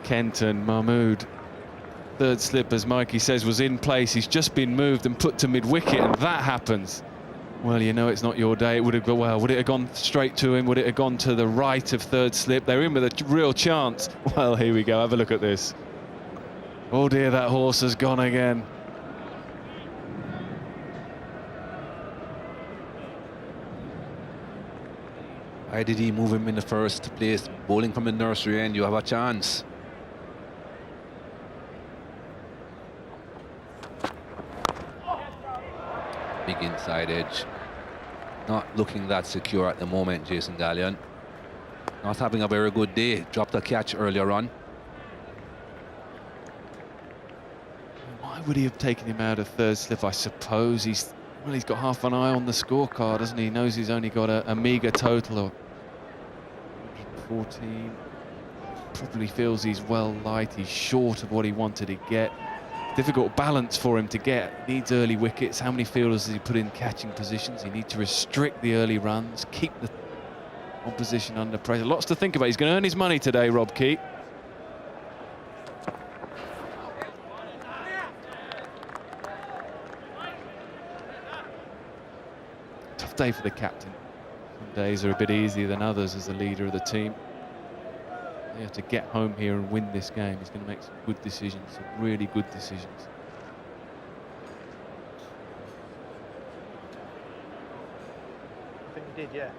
Kenton Mahmood. Third slip, as Mikey says, was in place. He's just been moved and put to mid-wicket, and that happens. Well, you know it's not your day. It would have would it have gone straight to him? Would it have gone to the right of third slip? They're in with a real chance. Well, here we go. Have a look at this. Oh dear, that horse has gone again. Why did he move him in the first place? Bowling from the nursery end, you have a chance. Big inside edge. Not looking that secure at the moment, Jason Gallion. Not having a very good day. Dropped a catch earlier on. Why would he have taken him out of third slip? I suppose he's got half an eye on the scorecard, doesn't he? He knows he's only got a meagre total of 14. Probably feels he's well light. He's short of what he wanted to get. difficult balance for him to get. He needs early wickets. How many fielders does he put in catching positions? He needs to restrict the early runs, keep the opposition under pressure. Lots to think about. He's going to earn his money today, Rob Key. Tough day for the captain. Some days are a bit easier than others as the leader of the team. They have to get home here and win this game. He's going to make some good decisions, some really good decisions. I think we did, yeah.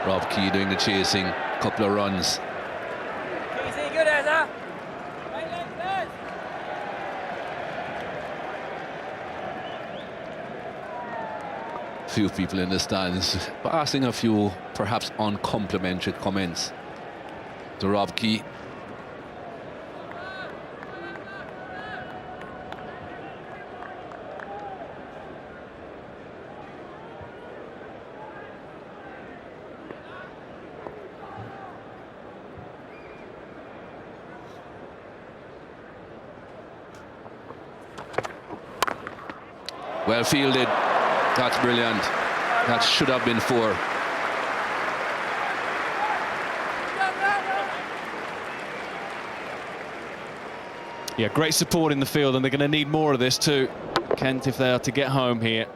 Rob Key doing the chasing, couple of runs. Easy, good as that. Few people in the stands passing a few perhaps uncomplimentary comments to Rob Key. Well fielded. That's brilliant. That should have been 4. Yeah, great support in the field, and they're going to need more of this too, Kent, if they are to get home here.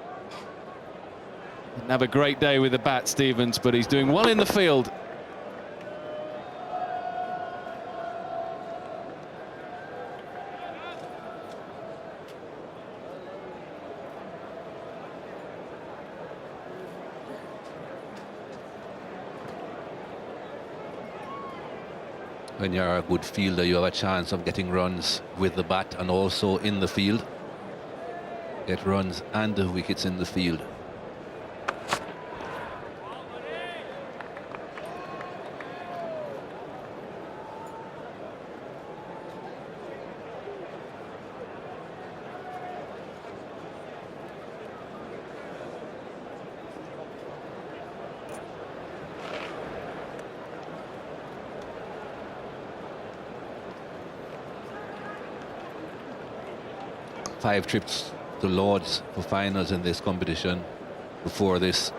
Didn't have a great day with the bat, Stevens, but he's doing well in the field. When you're a good fielder, you have a chance of getting runs with the bat and also in the field. Get runs and the wickets in the field. Five trips to Lords for finals in this competition. Before this,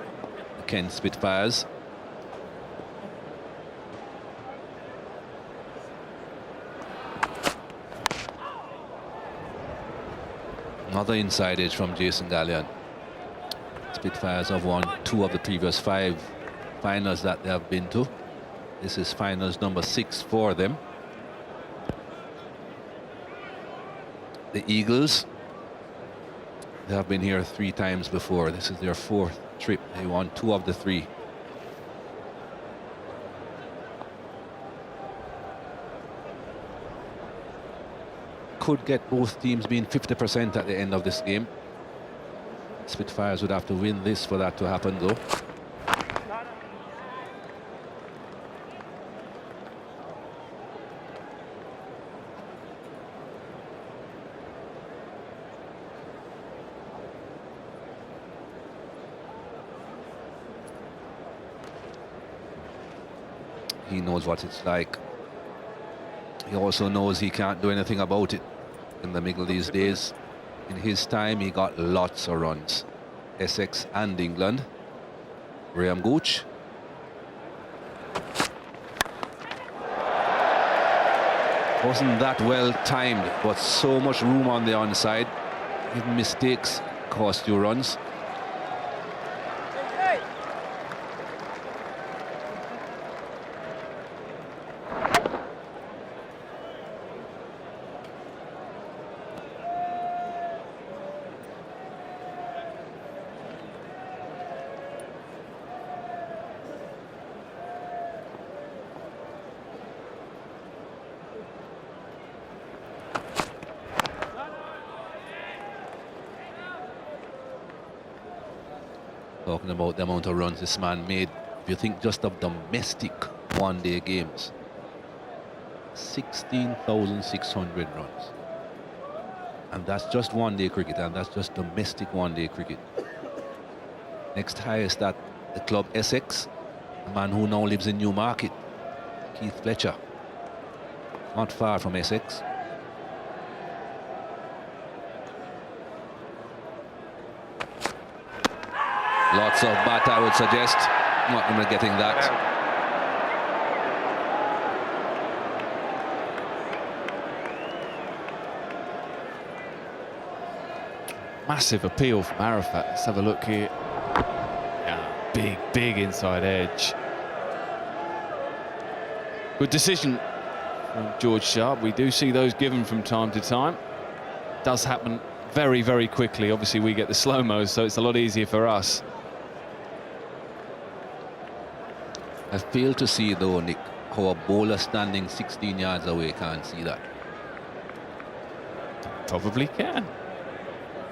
Kent Spitfires. Another inside edge from Jason Gallion. Spitfires have won 2 of the previous 5 finals that they have been to. This is finals number 6 for them. The Eagles, they have been here 3 times before. This is their 4th trip. They won 2 of the 3. Could get both teams being 50% at the end of this game. Spitfires would have to win this for that to happen, though. He knows what it's like. He also knows he can't do anything about it in the middle these days. In his time, he got lots of runs. Essex and England. Graham Gooch. Wasn't that well timed, but so much room on the onside. Even mistakes cost you runs. Talking about the amount of runs this man made, if you think just of domestic one-day games, 16,600 runs. And that's just one-day cricket, and that's just domestic one-day cricket. Next highest at the club Essex, a man who now lives in Newmarket, Keith Fletcher. Not far from Essex. Lots of bat, I would suggest. Not going to getting that. Massive appeal from Arafat. Let's have a look here. Yeah, big inside edge. Good decision from George Sharp. We do see those given from time to time. Does happen very quickly. Obviously we get the slow-mos, so it's a lot easier for us. I fail to see though, Nick, how a bowler standing 16 yards away can't see that. Probably can.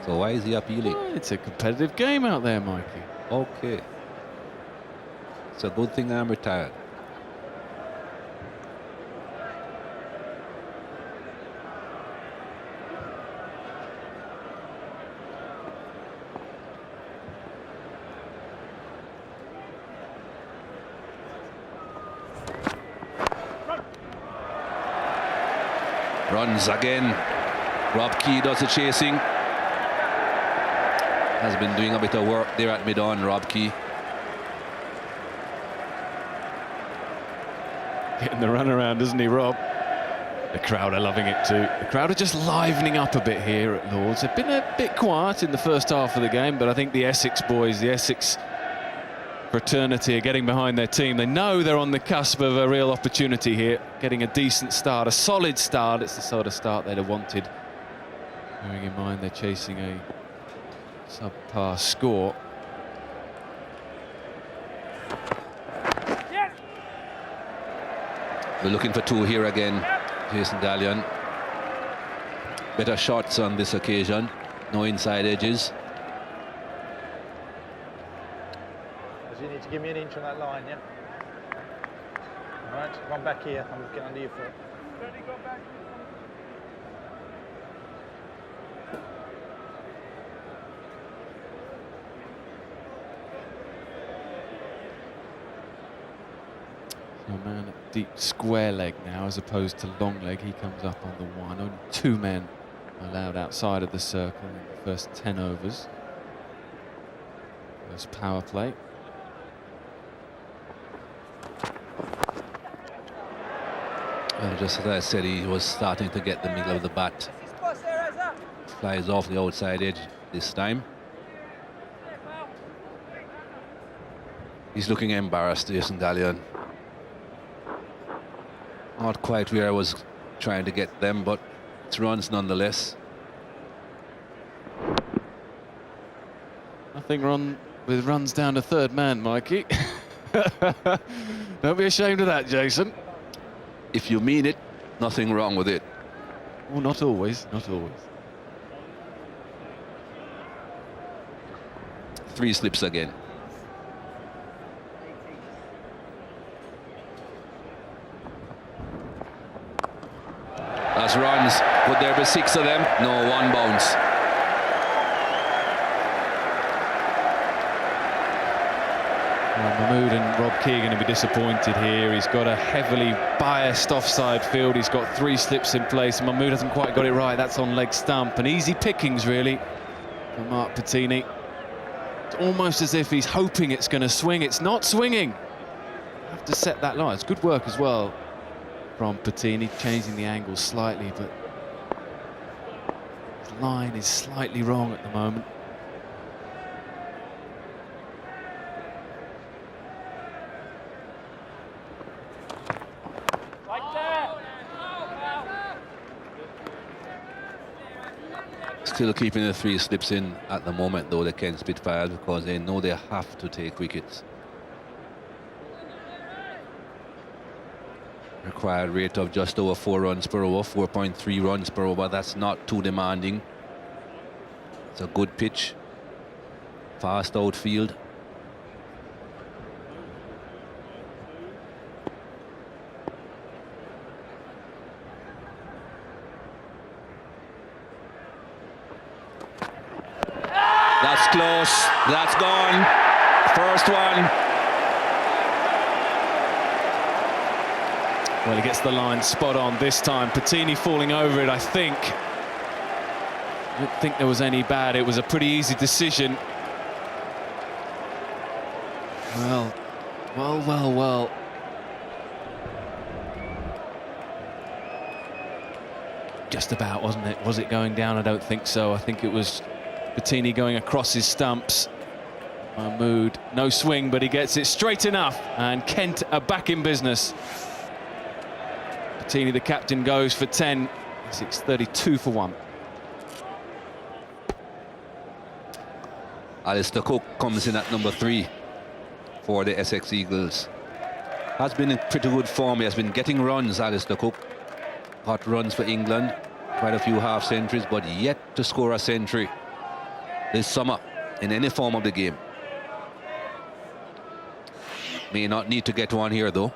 So why is he appealing? Oh, it's a competitive game out there, Mikey. Okay. It's a good thing I'm retired. Runs again. Rob Key does the chasing. Has been doing a bit of work there at mid-on, Rob Key. Getting the run around, isn't he, Rob? The crowd are loving it too. The crowd are just livening up a bit here at Lord's. They've been a bit quiet in the first half of the game, but I think the Essex boys, the Essex fraternity are getting behind their team. They know they're on the cusp of a real opportunity here, getting a decent start, a solid start. It's the sort of start they'd have wanted, bearing in mind they're chasing a subpar score. We're looking for two here again, Jason Gallion. Better shots on this occasion, no inside edges. You need to give me an inch on that line, yeah? All right, run back here. I'm looking under your foot. So a man at deep square leg now as opposed to long leg. He comes up on the one. Only 2 men allowed outside of the circle in the first 10 overs. First power play. Well, just as I said, he was starting to get the middle of the bat. Flies off the outside edge this time. He's looking embarrassed, Jason Gallion. Not quite where I was trying to get them, but it's runs nonetheless. Nothing wrong with runs down to third man, Mikey. Don't be ashamed of that, Jason. If you mean it, nothing wrong with it. Well, not always, not always. 3 slips again. That's runs. Would there be 6 of them? No, 1 bounce. Well, Mahmood and Rob Key are going to be disappointed here. He's got a heavily biased offside field. He's got 3 slips in place. Mahmood hasn't quite got it right. That's on leg stump. And easy pickings, really, for Mark Pettini. It's almost as if he's hoping it's going to swing. It's not swinging. Have to set that line. It's good work as well from Pettini, changing the angle slightly, but his line is slightly wrong at the moment. Still keeping the 3 slips in at the moment, though, the Kent Spitfires, because they know they have to take wickets. Required rate of just over 4 runs per over, 4.3 runs per over. That's not too demanding. It's a good pitch. Fast outfield. close. That's gone. First one. Well, he gets the line spot on this time. Pettini falling over it, I think. I didn't think there was any bad. It was a pretty easy decision. Well. Just about, wasn't it? Was it going down? I don't think so. I think it was Pettini going across his stumps. Mahmood, no swing, but he gets it straight enough. And Kent are back in business. Pettini, the captain, goes for 10. Essex 32 for 1. Alistair Cook comes in at number 3 for the Essex Eagles. Has been in pretty good form. He has been getting runs, Alistair Cook. Got runs for England, quite a few half centuries, but yet to score a century this summer in any form of the game. May not need to get one here, though.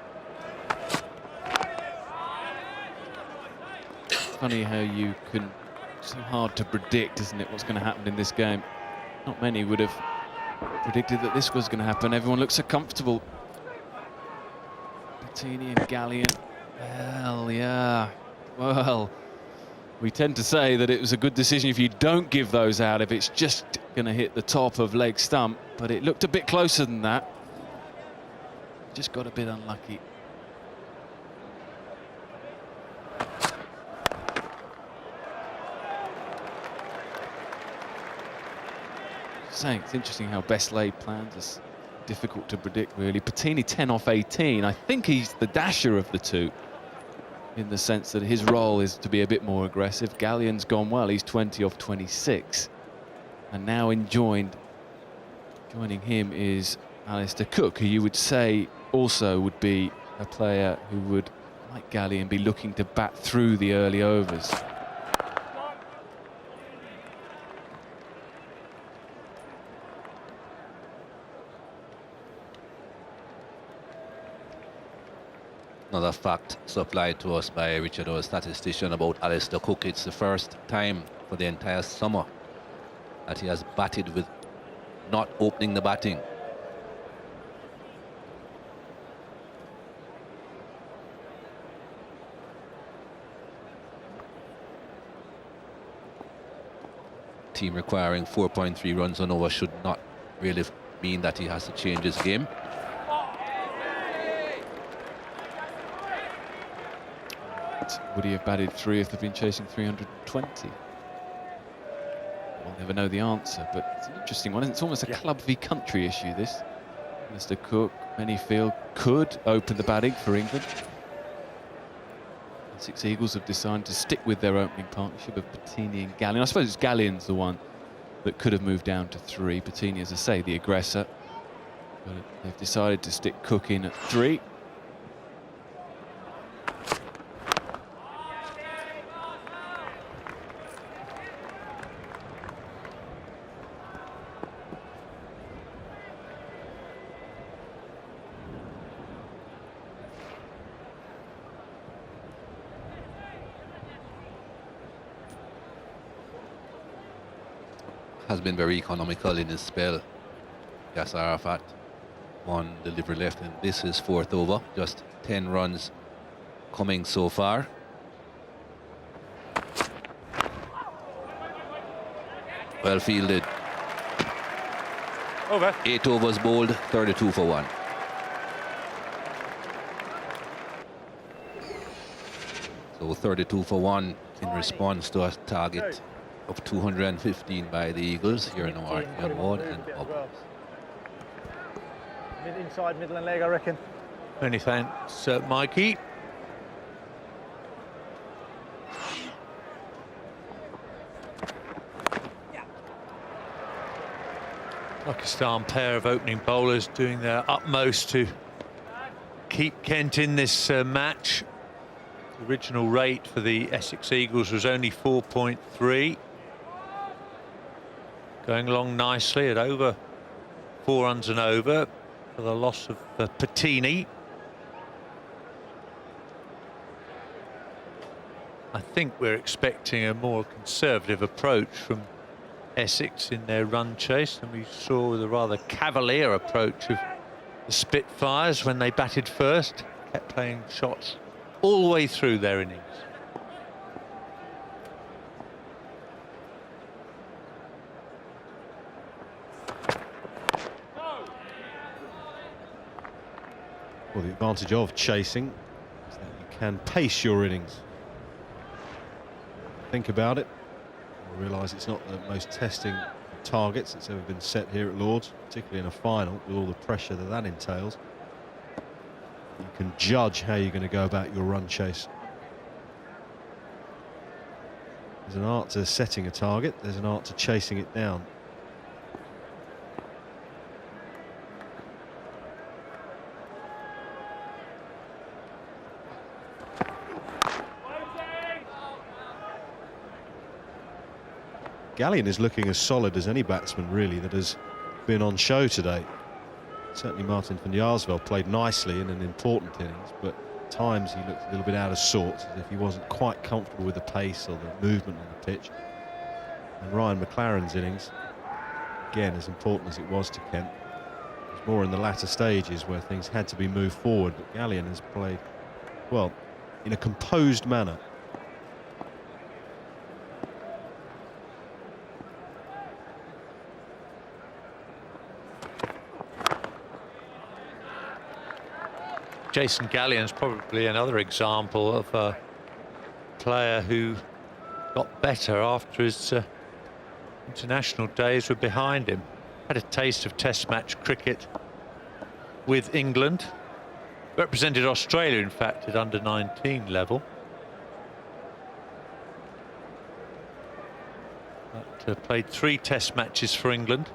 Funny how you can... It's so hard to predict, isn't it, what's going to happen in this game. Not many would have predicted that this was going to happen. Everyone looks so comfortable. Pettini and Gallion. Well, yeah. Well, we tend to say that it was a good decision if you don't give those out, if it's just going to hit the top of leg stump. But it looked a bit closer than that. Just got a bit unlucky. Saying it's interesting how best laid plans are difficult to predict, really. Pettini 10 off 18. I think he's the dasher of the two, in the sense that his role is to be a bit more aggressive. Gallion's gone well. He's 20 off 26. And now joining him is Alistair Cook, who you would say also would be a player who would, like Gallion, be looking to bat through the early overs. Another fact supplied to us by Richard, our statistician, about Alistair Cook. It's the first time for the entire summer that he has batted with not opening the batting. Team requiring 4.3 runs on over should not really mean that he has to change his game. Would he have batted 3 if they've been chasing 320? We'll never know the answer, but it's an interesting one. It's almost a club v country issue, this. Mr. Cook, many feel, could open the batting for England. The Essex Eagles have decided to stick with their opening partnership of Pettini and Gallion. I suppose Gallion's the one that could have moved down to 3. Pettini, as I say, the aggressor. But they've decided to stick Cook in at 3. Has been very economical in his spell. Yasser Arafat, 1 delivery left, and this is 4th over. Just 10 runs coming so far. Well fielded. Over. 8 overs bowled, 32 for 1. So 32 for 1 in response to a target of 215 by the Eagles here in Ian Ward and Bob. Inside, middle and leg, I reckon. Many thanks, Mikey. Pakistan pair of opening bowlers doing their utmost to keep Kent in this match. The original rate for the Essex Eagles was only 4.3. Going along nicely at over 4 runs and over for the loss of Pettini. I think we're expecting a more conservative approach from Essex in their run chase, and we saw the rather cavalier approach of the Spitfires when they batted first, kept playing shots all the way through their innings. Well, the advantage of chasing is that you can pace your innings. Think about it, you'll realise it's not the most testing targets that's ever been set here at Lord's, particularly in a final with all the pressure that that entails. You can judge how you're going to go about your run chase. There's an art to setting a target, there's an art to chasing it down. Gallion is looking as solid as any batsman really that has been on show today. Certainly Martin van Jaarsveld played nicely in an important innings, but at times he looked a little bit out of sorts, as if he wasn't quite comfortable with the pace or the movement on the pitch. And Ryan McLaren's innings, again as important as it was to Kent, was more in the latter stages where things had to be moved forward, but Gallion has played, well, in a composed manner. Jason Gallion's probably another example of a player who got better after his international days were behind him. Had a taste of Test match cricket with England. Represented Australia, in fact, at under-19 level. But played 3 Test matches for England.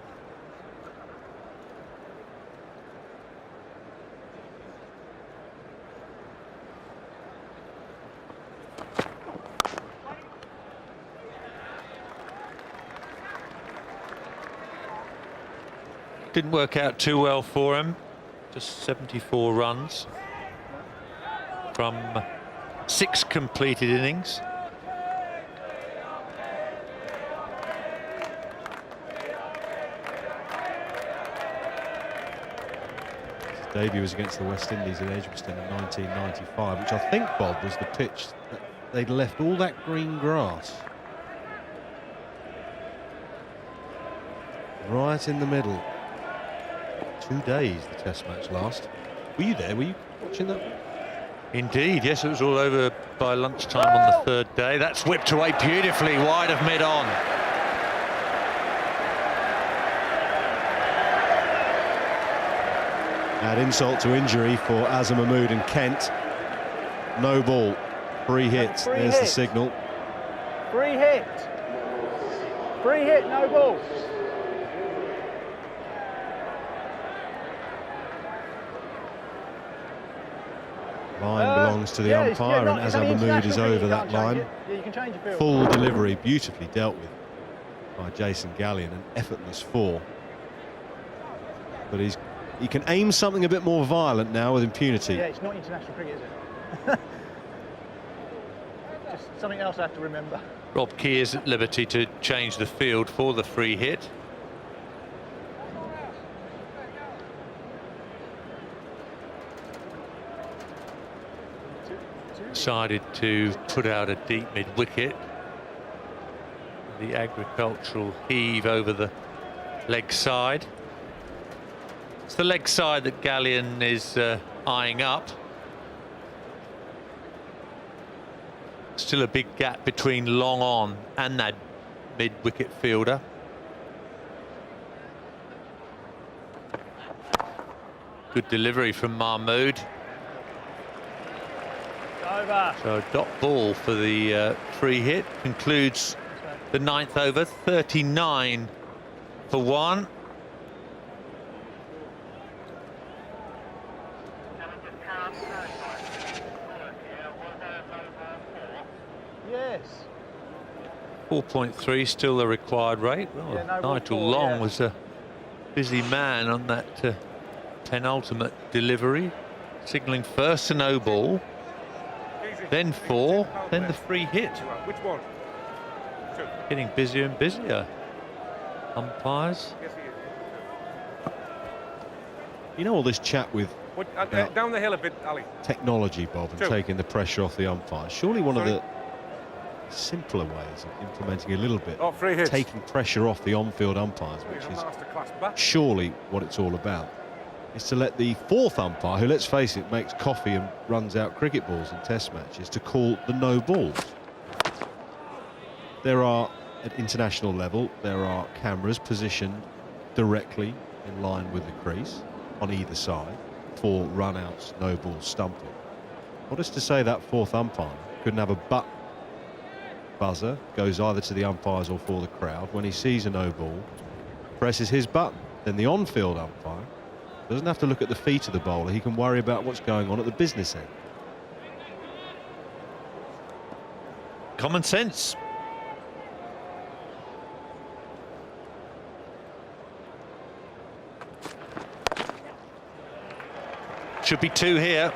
Didn't work out too well for him, just 74 runs from 6 completed innings. His debut was against the West Indies at Edgbaston in 1995, which I think, Bob, was the pitch that they'd left all that green grass right in the middle. 2 days the Test match last. Were you there? Were you watching that? Indeed, yes, it was all over by lunchtime on the 3rd day. That's whipped away beautifully wide of mid-on. Add insult to injury for Azam Mahmood and Kent. No ball. Free hit. There's the signal. Free hit. Free hit, no ball. Line belongs to the umpire, and Azam Mahmood is over that line. Yeah, you can change your field. Full delivery, beautifully dealt with by Jason Gallion, an effortless 4. But he can aim something a bit more violent now with impunity. Yeah, it's not international cricket, is it? Just something else I have to remember. Rob Key is at liberty to change the field for the free hit. Decided to put out a deep mid-wicket. The agricultural heave over the leg side. It's the leg side that Gallion is eyeing up. Still a big gap between long on and that mid-wicket fielder. Good delivery from Mahmood. Over. So a dot ball for the free hit. Concludes the 9th over, 39 for 1. Yes. 4.3 still the required rate. Well, Yeah, no, Nigel 4, Long yeah. was a busy man on that penultimate delivery, signalling first a no ball, then 4, then the free hit. Which one? 2. Getting busier and busier. umpires. Yes, he is. You know all this chat with Down the hill a bit, Ali. technology, Bob, and taking the pressure off the umpire. Surely one of the simpler ways of implementing a little bit, free hits. taking pressure off the on-field umpires, which is surely what it's all about, is to let the fourth umpire, who, let's face it, makes coffee and runs out cricket balls in test matches, to call the no balls. There are, at international level, there are cameras positioned directly in line with the crease on either side for run-outs, no ball, stumping. What is to say that fourth umpire couldn't have a buzzer, goes either to the umpires or for the crowd. When he sees a no ball, presses his button. Then the on-field umpire doesn't have to look at the feet of the bowler. He can worry about what's going on at the business end. Common sense. Should be 2 here.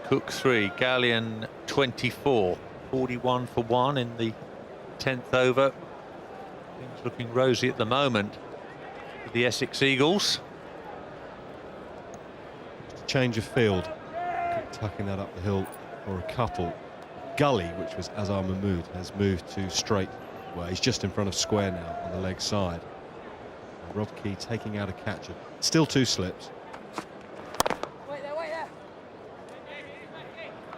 Cook 3, Gallion 24, 41 for 1 in the 10th over. Things looking rosy at the moment for the Essex Eagles. Just a change of field, tucking that up the hill for a couple. Gully, which was Azhar Mahmood, has moved to straight. Well, he's just in front of square now on the leg side. Rob Key taking out a catcher. Still 2 slips. Wait there.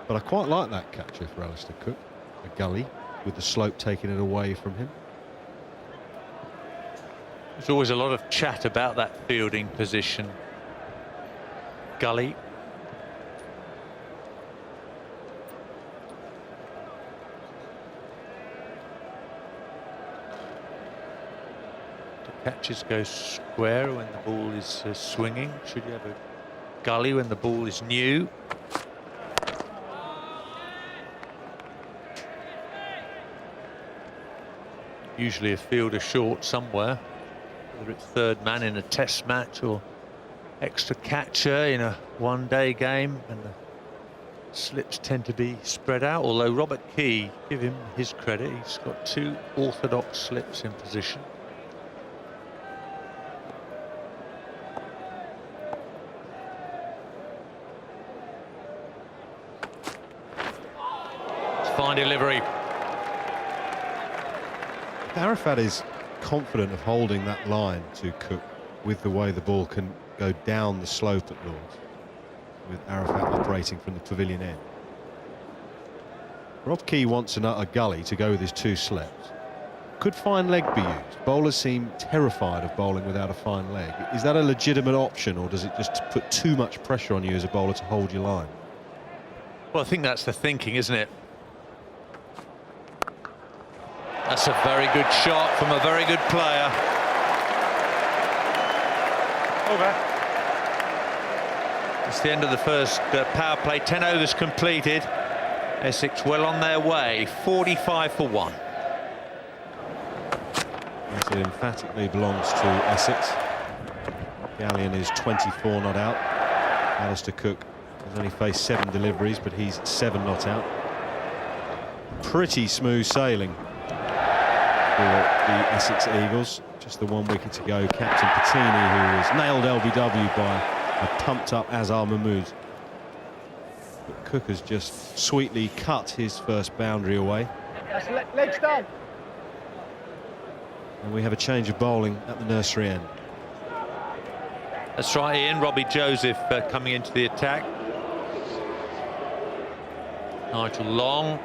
But I quite like that catcher for Alistair Cook. A Gully with the slope taking it away from him. There's always a lot of chat about that fielding position. Gully. Catches go square when the ball is swinging. Should you have a gully when the ball is new? Usually a fielder short somewhere, whether it's third man in a test match or extra catcher in a one-day game, and the slips tend to be spread out. Although Robert Key, give him his credit, he's got 2 orthodox slips in position. Fine delivery. Arafat is confident of holding that line to Cook with the way the ball can go down the slope at Lords, with Arafat operating from the pavilion end. Rob Key wants a gully to go with his 2 slips. Could fine leg be used? Bowlers seem terrified of bowling without a fine leg. Is that a legitimate option, or does it just put too much pressure on you as a bowler to hold your line? Well, I think that's the thinking, isn't it? That's a very good shot from a very good player. Over. It's the end of the first power play. 10 overs completed. Essex well on their way. 45 for 1. Yes, it emphatically belongs to Essex. Gallion is 24 not out. Alistair Cook has only faced 7 deliveries, but he's 7 not out. Pretty smooth sailing for the Essex Eagles. Just the 1 wicket to go. Captain Pettini, who was nailed LBW by a pumped up Azhar Mahmood. But Cook has just sweetly cut his first boundary away. That's legs down. And we have a change of bowling at the nursery end. That's right, Ian. Robbie Joseph coming into the attack. Nigel Long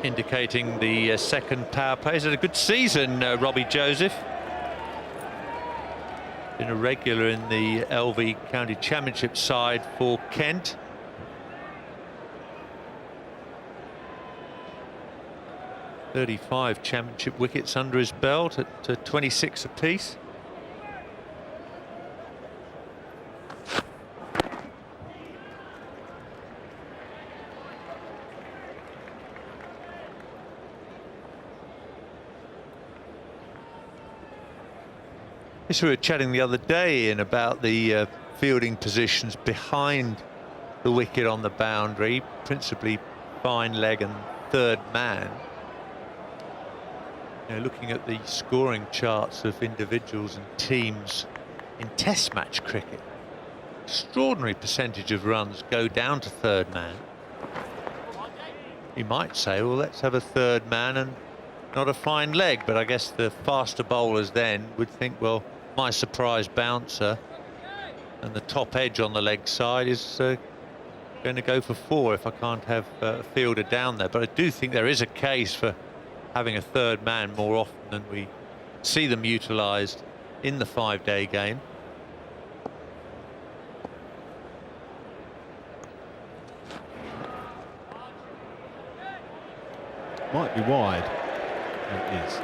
indicating the second power play. He's had a good season, Robbie Joseph. Been a regular in the LV County Championship side for Kent. .35 championship wickets under his belt at 26 apiece. We were chatting the other day, Ian, about the fielding positions behind the wicket on the boundary, principally fine leg and third man. You know, looking at the scoring charts of individuals and teams in Test match cricket, extraordinary percentage of runs go down to third man. You might say, well, let's have a third man and not a fine leg, but I guess the faster bowlers then would think, well, my surprise bouncer and the top edge on the leg side is going to go for 4 if I can't have a fielder down there. But I do think there is a case for having a third man more often than we see them utilised in the 5-day game. Might be wide. It is.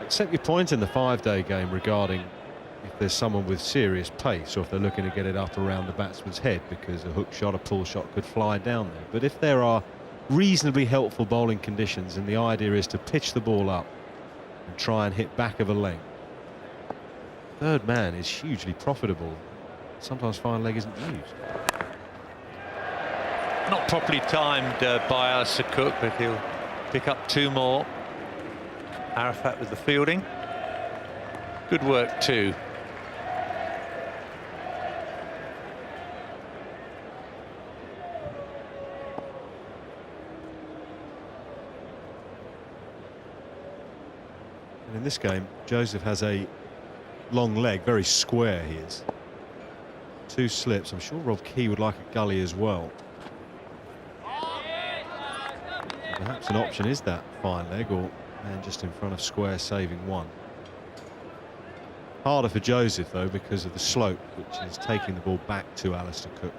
Accept your point in the 5-day game regarding if there's someone with serious pace or if they're looking to get it up around the batsman's head, because a hook shot, a pull shot could fly down there. But if there are reasonably helpful bowling conditions and the idea is to pitch the ball up and try and hit back of a leg, third man is hugely profitable. Sometimes fine leg isn't used. Not properly timed by Alistair Cook, but he'll pick up 2 more. Arafat with the fielding. Good work too. And in this game, Joseph has a long leg, very square he is. 2 slips. I'm sure Rob Key would like a gully as well. Perhaps an option is that fine leg or man just in front of square saving 1. Harder for Joseph though because of the slope, which is taking the ball back to Alistair Cook.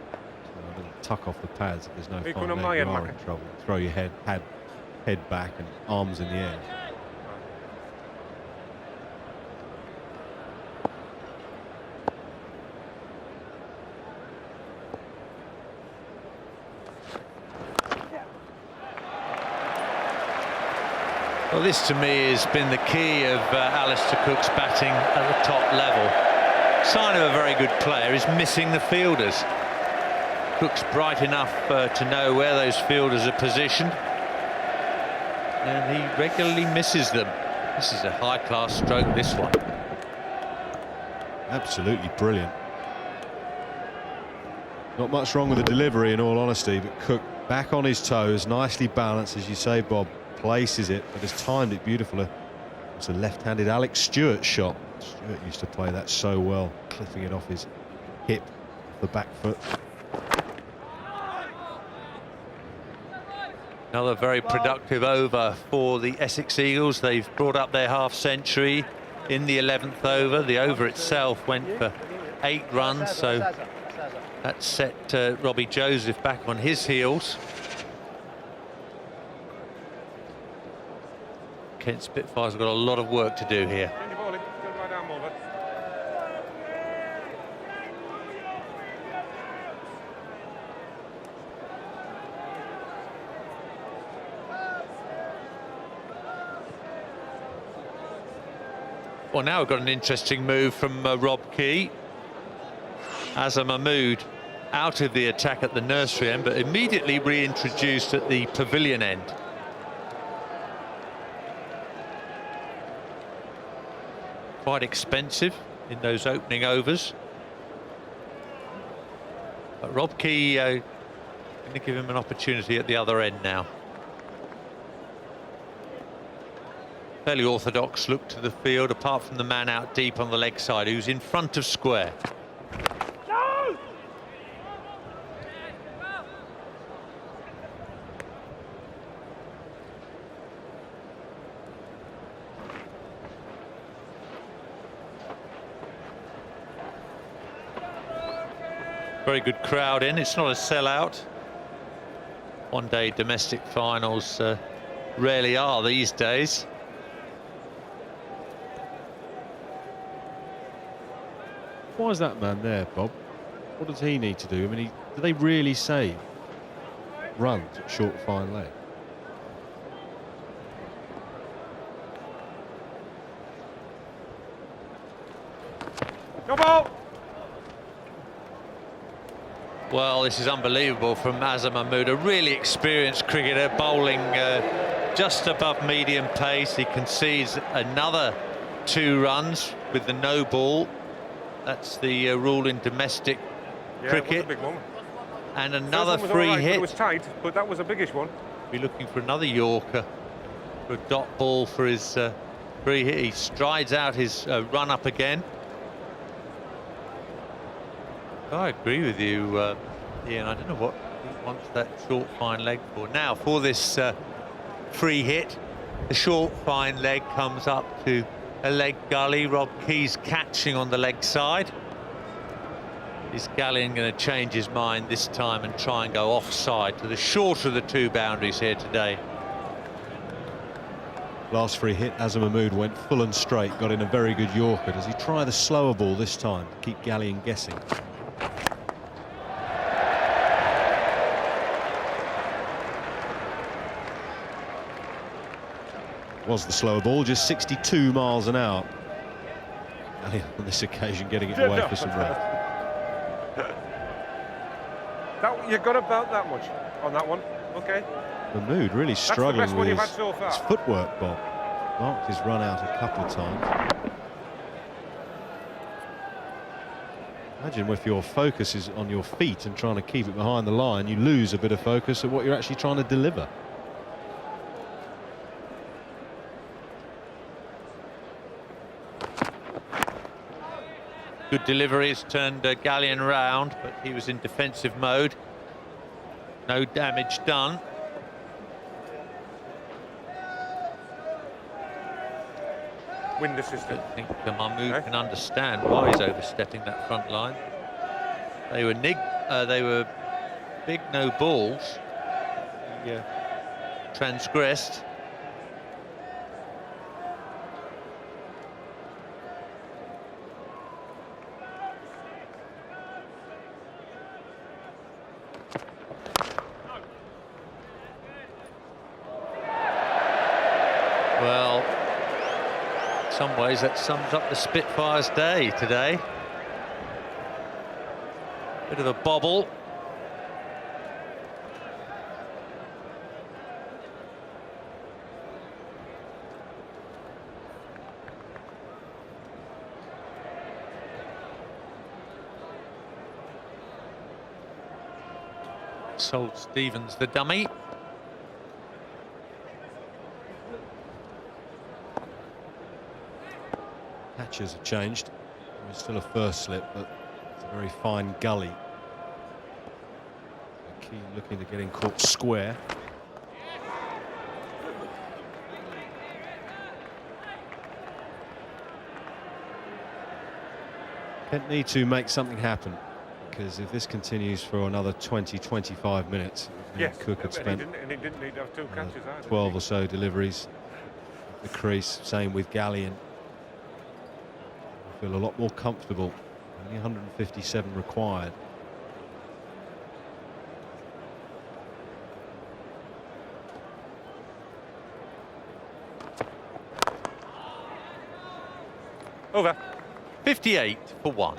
So a little tuck off the pads if there's no fine leg, you are in trouble. Throw your head back and arms in the air. Well, this to me has been the key of Alistair Cook's batting at the top level. Sign of a very good player is missing the fielders. Cook's bright enough to know where those fielders are positioned, and he regularly misses them. This is a high-class stroke, this one. Absolutely brilliant. Not much wrong with the delivery in all honesty, but Cook back on his toes, nicely balanced, as you say, Bob. Places it, but has timed it beautifully. It's a left-handed Alex Stewart shot. Stewart used to play that so well, clipping it off his hip, off the back foot. Another very productive over for the Essex Eagles. They've brought up their half-century in the 11th over. The over itself went for 8 runs, so that set Robbie Joseph back on his heels. Kent Spitfires have got a lot of work to do here. Well, now we've got an interesting move from Rob Key. Azhar Mahmood out of the attack at the nursery end, but immediately reintroduced at the pavilion end. Quite expensive in those opening overs. But Rob Key going to give him an opportunity at the other end now. Fairly orthodox look to the field, apart from the man out deep on the leg side who's in front of square. Very good crowd in. It's not a sellout. One-day domestic finals rarely are these days. Why is that man there, Bob? What does he need to do? I mean, do they really save runs at short, fine leg? Go ball! Well, this is unbelievable from Azam Mahmood, a really experienced cricketer, bowling just above medium pace. He concedes another 2 runs with the no ball. That's the rule in domestic cricket. It was a big one. And another was free right, hit. It was tight, but that was a biggish one. Be looking for another Yorker, for a dot ball for his free hit. He strides out his run up again. I agree with you, Ian. I don't know what he wants that short fine leg for. Now for this free hit, the short fine leg comes up to a leg gully. Rob Key's catching on the leg side. Is Gallion going to change his mind this time and try and go offside to the shorter of the 2 boundaries here today? Last free hit, Azam Mahmood went full and straight, got in a very good Yorker. Does he try the slower ball this time to keep Gallion guessing? Was the slower ball, just 62 miles an hour. Gallion on this occasion getting it away for some runs. You got about that much on that one. Okay. Mahmood really struggling with his so far. footwork, Bob. Marked his run out a couple of times. Imagine if your focus is on your feet and trying to keep it behind the line, you lose a bit of focus at what you're actually trying to deliver. Good deliveries turned Gallion round, but he was in defensive mode. No damage done. Wind assisted. I think Mahmood can understand why he's overstepping that front line. They were big no balls. He transgressed. Well, in some ways that sums up the Spitfires' day today. Bit of a bobble. Sold Stevens the dummy. Patches have changed. It's still a first slip, but it's a very fine gully. Key looking to getting caught square. Kent need to make something happen, because if this continues for another 20-25 minutes, yes, Cook had spent and he didn't need to have 2 catches either. 12 or so deliveries at the crease. Same with Gallion. I feel a lot more comfortable. Only 157 required. Over. 58 for 1.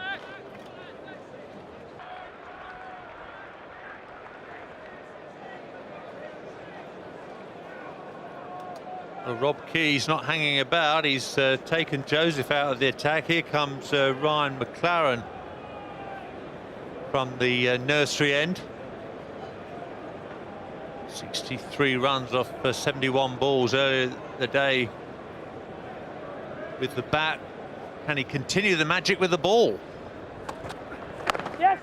Well, Rob Key's not hanging about. He's taken Joseph out of the attack. Here comes Ryan McLaren from the nursery end. 63 runs off 71 balls earlier the day with the bat. Can he continue the magic with the ball? Yes.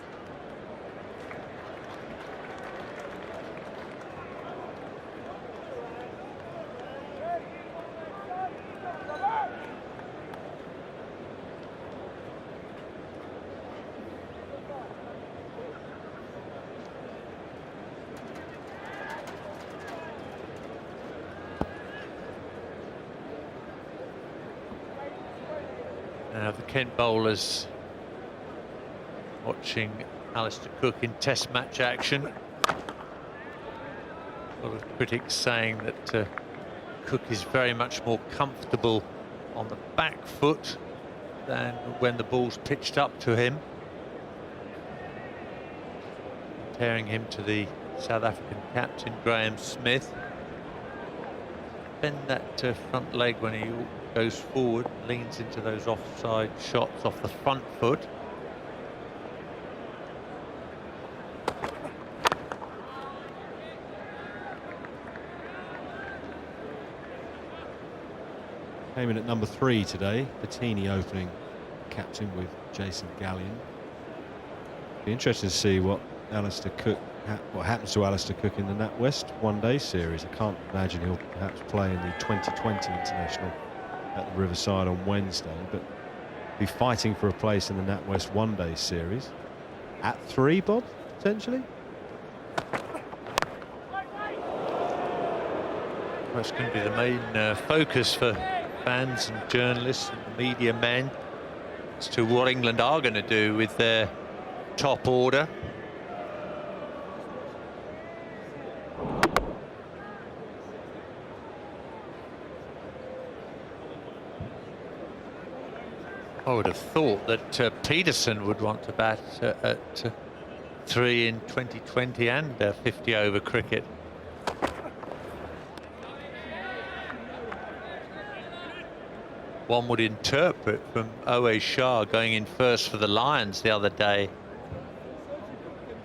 Now the Kent bowlers watching Alistair Cook in test match action. A lot of critics saying that Cook is very much more comfortable on the back foot than when the ball's pitched up to him. comparing him to the South African captain Graham Smith. Bend that front leg when he goes forward, leans into those offside shots off the front foot. Came in at number 3 today. Pettini opening captain with Jason Gallion. Be interested to see what what happens to Alistair Cook in the NatWest one-day series. I can't imagine he'll perhaps play in the 2020 international at the Riverside on Wednesday, but be fighting for a place in the NatWest one-day series. At 3, Bob, potentially? Well, it's going to be the main focus for fans and journalists and media men as to what England are going to do with their top order. I would have thought that Peterson would want to bat at 3 in 2020 and 50 over cricket. One would interpret from Owe Shah going in first for the Lions the other day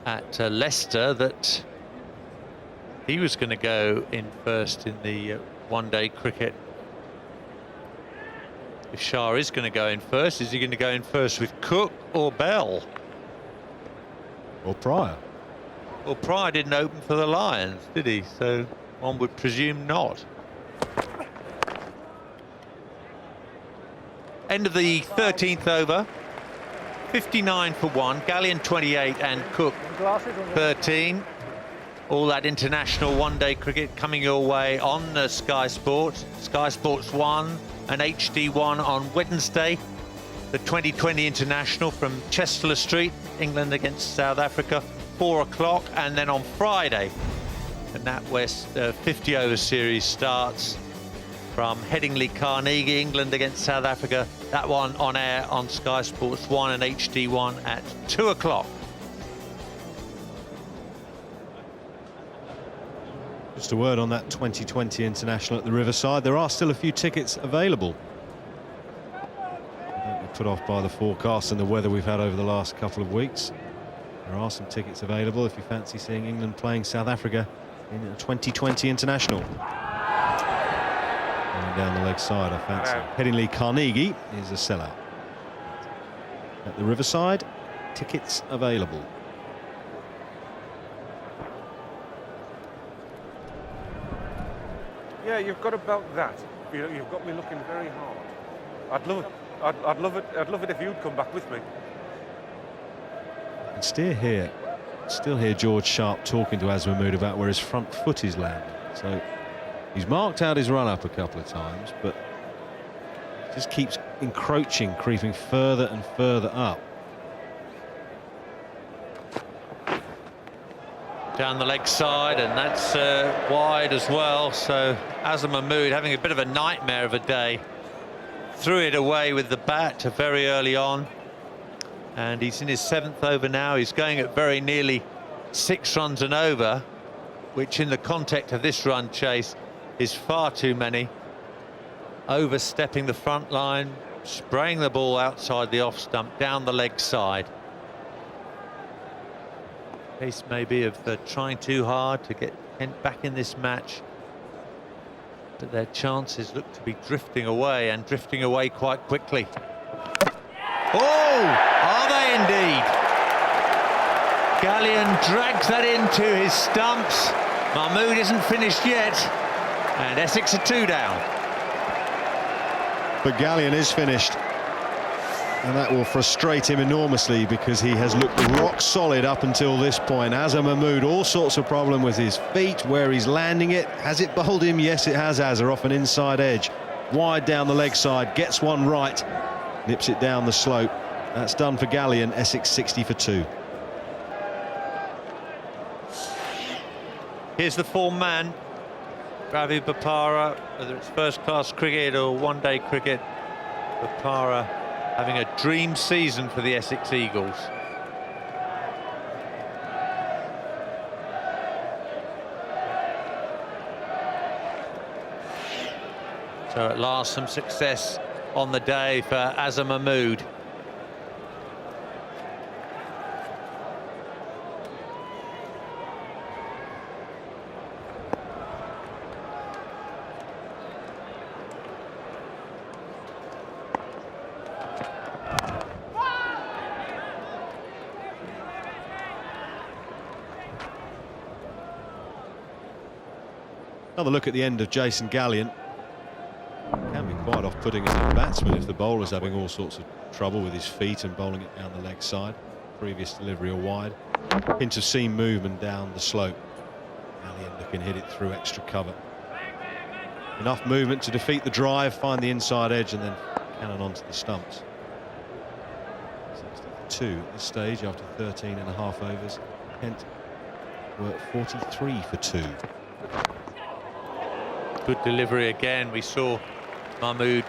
at Leicester that he was going to go in first in the one-day cricket. If Shah is going to go in first, is he going to go in first with Cook or Bell? Or Pryor? Well, Pryor didn't open for the Lions, did he? So one would presume not. End of the 13th over. 59 for 1. Gallion 28 and Cook 13. All that international one-day cricket coming your way on Sky Sports. Sky Sports 1 and HD1 on Wednesday. The 2020 international from Chester Street, England against South Africa, 4 o'clock. And then on Friday, the NatWest 50 over series starts from Headingley Carnegie, England against South Africa. That one on air on Sky Sports 1 and HD1 at 2 o'clock. Just a word on that 2020 international at the Riverside. There are still a few tickets available. Don't be put off by the forecast and the weather we've had over the last couple of weeks. There are some tickets available if you fancy seeing England playing South Africa in a 2020 international. Going down the leg side, I fancy. Headingley Carnegie is a sellout. At the Riverside, tickets available. Yeah, you've got about that. You've got me looking very hard. I'd love it. I'd love it if you'd come back with me. And still hear George Sharp talking to Mahmood about where his front foot is landing. So he's marked out his run up a couple of times, but just keeps encroaching, creeping further and further up. Down the leg side, and that's wide as well. So Mahmood having a bit of a nightmare of a day. Threw it away with the bat very early on, and he's in his 7th over now. He's going at very nearly 6 runs and over, which in the context of this run chase is far too many. Overstepping the front line, spraying the ball outside the off stump, down the leg side. Case maybe of trying too hard to get Kent back in this match, but their chances look to be drifting away, and drifting away quite quickly. Oh, are they indeed? Gallion drags that into his stumps. Mahmood isn't finished yet, and Essex are 2 down. But Gallion is finished, and that will frustrate him enormously because he has looked rock solid up until this point. Mahmood, all sorts of problem with his feet, where he's landing it. Has it bowled him? Yes, it has. Off an inside edge, wide down the leg side, gets one right, nips it down the slope. That's done for Gallion. Essex 60 for 2. Here's the form man, Ravi Bopara, whether it's first-class cricket or one-day cricket. Bopara having a dream season for the Essex Eagles. So at last some success on the day for Azam Mahmood. Another look at the end of Jason Gallion. Can be quite off-putting as a batsman if the bowler's having all sorts of trouble with his feet and bowling it down the leg side. Previous delivery or wide. Hint of seam movement down the slope. Gallion looking hit it through extra cover. Enough movement to defeat the drive, find the inside edge and then cannon onto the stumps. 62 at this stage after 13 and a half overs. Kent were 43 for 2. Good delivery again. We saw Mahmood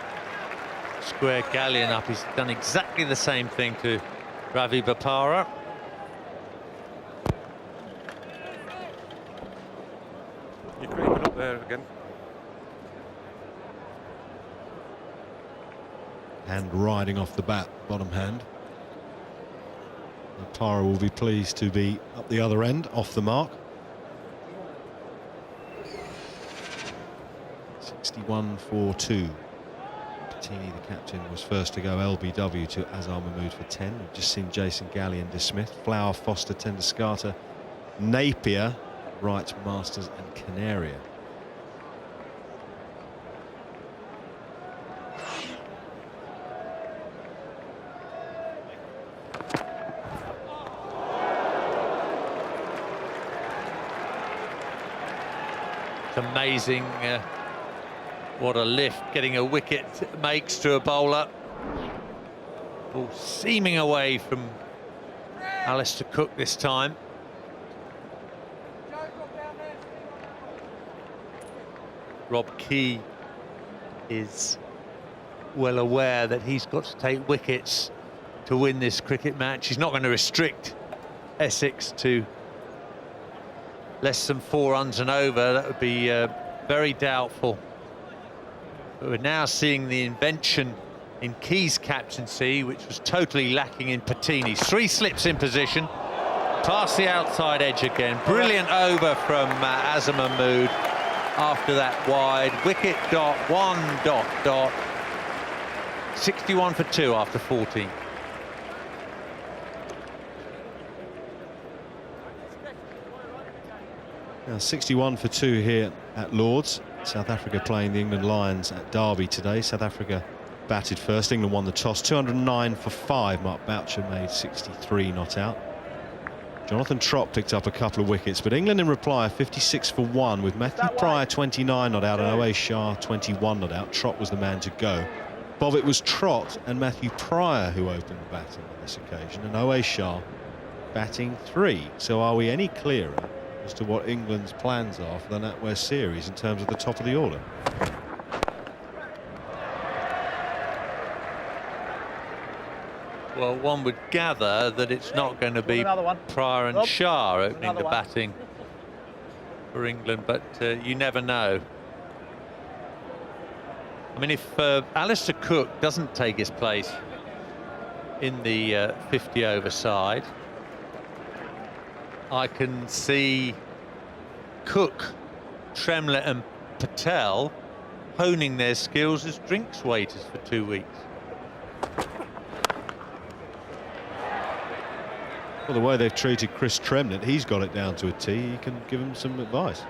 square Gallion up. He's done exactly the same thing to Ravi Bopara. You're creeping up there again. Hand riding off the bat, bottom hand. Bopara will be pleased to be up the other end, off the mark. 61 for 2. Pettini, the captain, was first to go LBW to Azam Mahmood for 10. We've just seen Jason Gallion dismissed. Flower, Foster, Tenduscarter, Napier, Wright, Masters and Canaria. It's amazing what a lift getting a wicket makes to a bowler. Ball seaming away from Alistair Cook this time. Rob Key is well aware that he's got to take wickets to win this cricket match. He's not going to restrict Essex to less than 4 runs and over. That would be very doubtful. But we're now seeing the invention in Key's captaincy, which was totally lacking in Pettini's. 3 slips in position, past the outside edge again. Brilliant over from Azam Mahmood after that wide. Wicket dot, 1 dot dot. 61 for 2 after 14. Now 61 for 2 here at Lord's. South Africa playing the England Lions at Derby today. South Africa batted first. England won the toss. 209 for 5. Mark Boucher made 63 not out. Jonathan Trott picked up a couple of wickets, but England in reply 56 for 1 with Matthew Pryor 29 not out and Owe Shah 21 not out. Trott was the man to go. Bob, it was Trott and Matthew Pryor who opened the batting on this occasion, and Owe Shah batting 3. So are we any clearer as to what England's plans are for the NatWest series in terms of the top of the order? Well, one would gather that it's not going to be Pryor and Shah opening the batting for England, but you never know. I mean, if Alistair Cook doesn't take his place in the 50 over side, I can see Cook, Tremlett and Patel honing their skills as drinks waiters for 2 weeks. Well, the way they've treated Chris Tremlett, he's got it down to a T. He can give him some advice.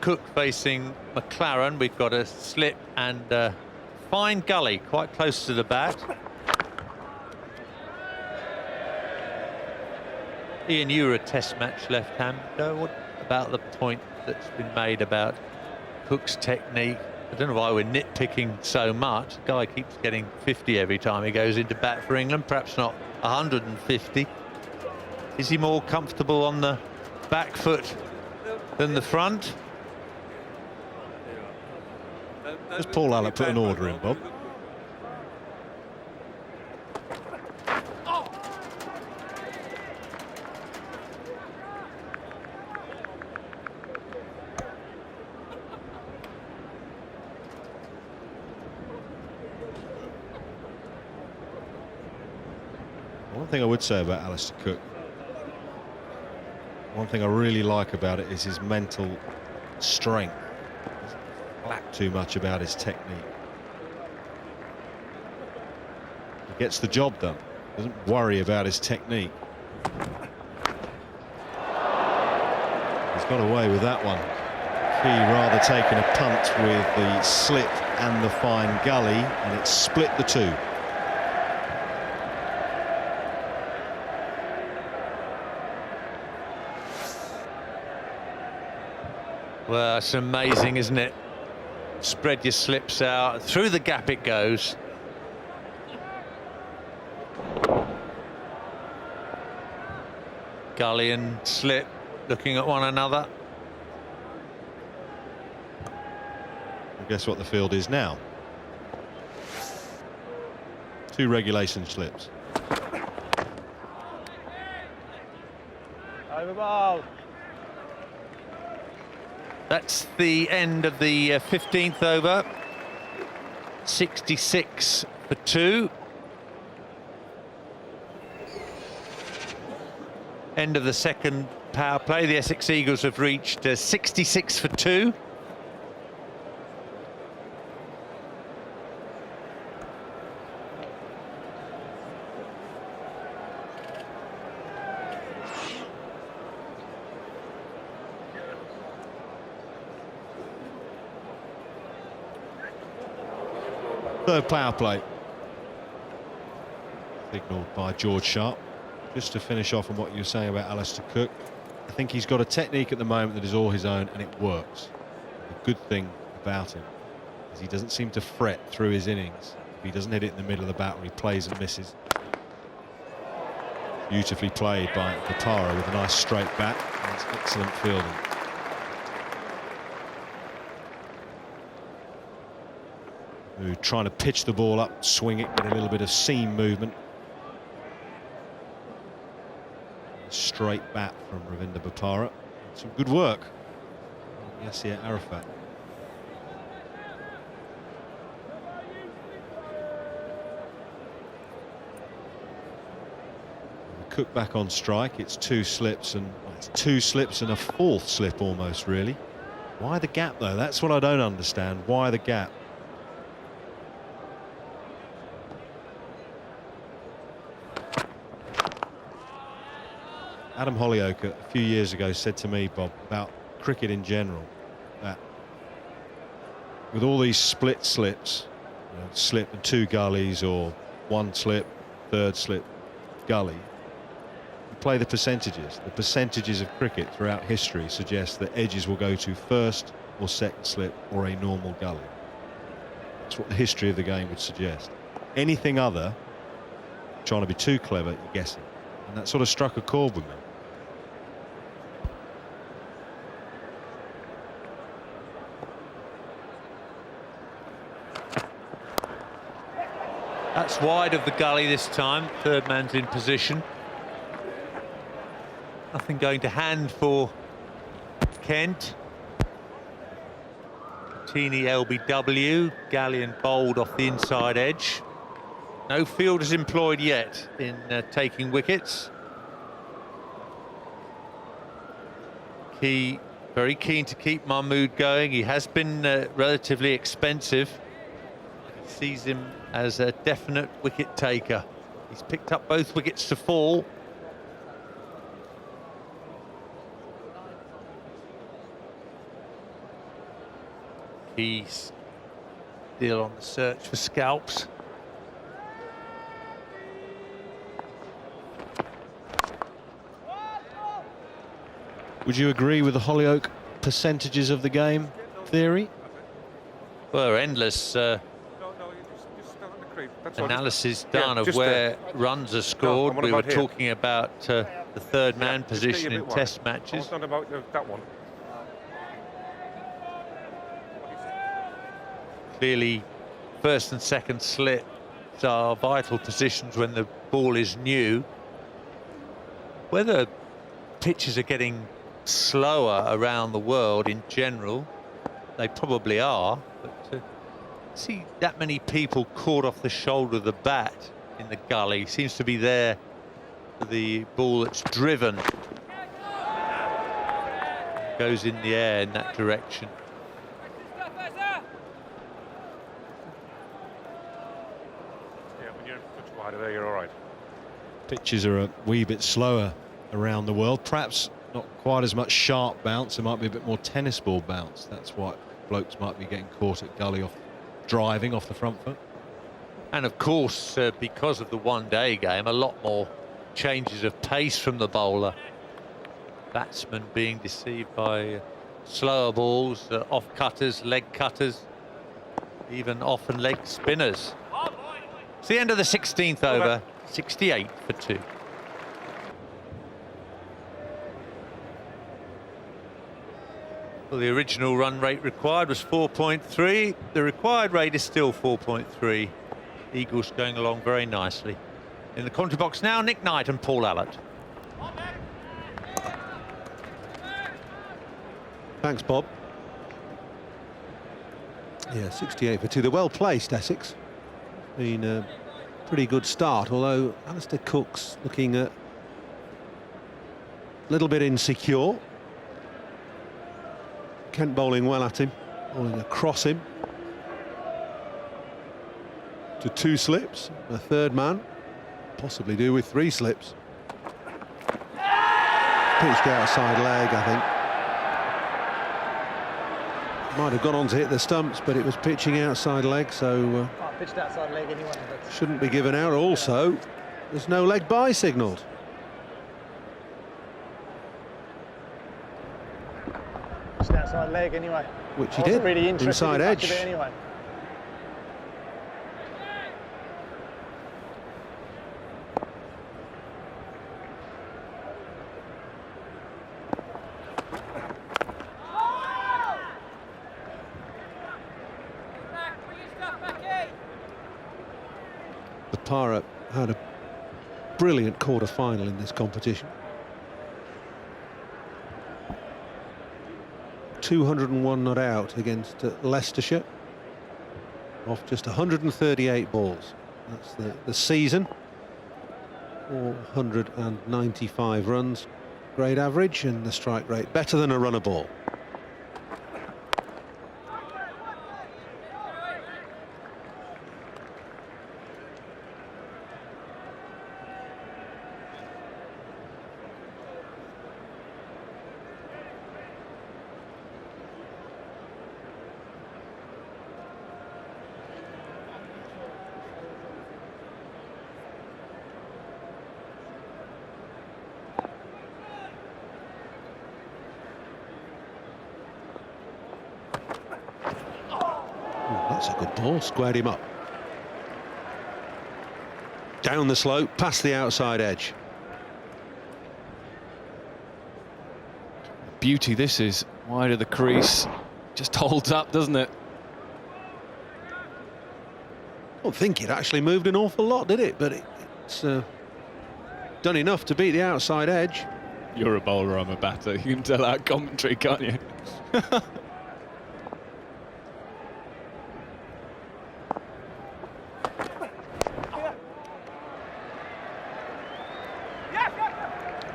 Cook facing McLaren. We've got a slip and a fine gully quite close to the bat. Ian, you were a test match left-hander. What about the point that's been made about Cook's technique? I don't know why we're nitpicking so much. The guy keeps getting 50 every time he goes into bat for England, perhaps not 150. Is he more comfortable on the back foot than the front? Does Paul Allott put an order in, Bob? One thing I would say about Alistair Cook, one thing I really like about it is his mental strength. He doesn't flap too much about his technique. He gets the job done, doesn't worry about his technique. He's got away with that one. He rather taking a punt with the slip and the fine gully, and it's split the two. Well, it's amazing, isn't it? Spread your slips out, through the gap it goes. Gully and slip looking at one another. Guess what the field is now? 2 regulation slips. Over ball. That's the end of the 15th over. 66 for 2. End of the second power play. The Essex Eagles have reached 66 for 2. Third power play. Signalled by George Sharp. Just to finish off on what you were saying about Alistair Cook, I think he's got a technique at the moment that is all his own, and it works. The good thing about him is he doesn't seem to fret through his innings. If he doesn't hit it in the middle of the bat, where he plays and misses. Beautifully played by Bopara with a nice straight bat. That's excellent fielding. Trying to pitch the ball up, swing it, get a little bit of seam movement. Straight bat from Ravinder Bopara. Some good work. Yasir Arafat. Cook back on strike. It's 2 slips and it's 2 slips and a 4th slip almost, really. Why the gap though? That's what I don't understand. Why the gap? Adam Hollyoake a few years ago said to me, Bob, about cricket in general, that with all these split slips, slip and 2 gullies, or 1 slip, 3rd slip, gully, you play the percentages. The percentages of cricket throughout history suggest that edges will go to 1st or 2nd slip or a normal gully. That's what the history of the game would suggest. Anything other, trying to be too clever, you're guessing. And that sort of struck a chord with me. That's wide of the gully this time. 3rd man's in position. Nothing going to hand for Kent. Pettini LBW. Galleon bowled off the inside edge. No fielders employed yet in taking wickets. Very keen to keep Mahmood going. He has been relatively expensive. He sees him as a definite wicket taker. He's picked up both wickets to fall. He's still on the search for scalps. Would you agree with the Hollyoake percentages of the game theory? Well, endless analysis done of where runs are scored. We were talking about the 3rd man position in Test matches. It's not about that one. Clearly, first and second slips are vital positions when the ball is new. Whether pitches are getting slower around the world in general, they probably are, but to see that many people caught off the shoulder of the bat in the gully seems to be there for the ball that's driven. Goes in the air in that direction. Yeah, when you're much wider there, you're all right. Pitches are a wee bit slower around the world. Perhaps not quite as much sharp bounce. There might be a bit more tennis ball bounce. That's why blokes might be getting caught at gully off driving off the front foot. And of course, because of the one-day game, a lot more changes of pace from the bowler. Batsmen being deceived by slower balls, off cutters, leg cutters, even often leg spinners. It's the end of the 16th over, 68 for 2. Well, the original run rate required was 4.3. The required rate is still 4.3. Eagles going along very nicely. In the commentary box now, Nick Knight and Paul Allott. Thanks, Bob. Yeah, 68 for 2. They're well placed, Essex. Been a pretty good start, although Alistair Cook's looking a little bit insecure. Kent bowling well at him, bowling across him to 2 slips, a third man, possibly do with 3 slips. Pitched outside leg, I think. Might have gone on to hit the stumps, but it was pitching outside leg, so Pitched outside leg anyway. But shouldn't be given out. Also, there's no leg bye signalled. pitched outside leg anyway. Which he I wasn't did, really interested inside in much edge. of it anyway. Para had a brilliant quarter-final in this competition. 201 not out against Leicestershire off just 138 balls. That's the season. 495 runs, great average, and the strike rate better than a runner ball. That's a good ball, squared him up. Down the slope, past the outside edge. Beauty this is, wide of the crease, just holds up, doesn't it? I don't think it actually moved an awful lot, did it? But it's done enough to beat the outside edge. You're a bowler, I'm a batter. You can tell out commentary, can't you?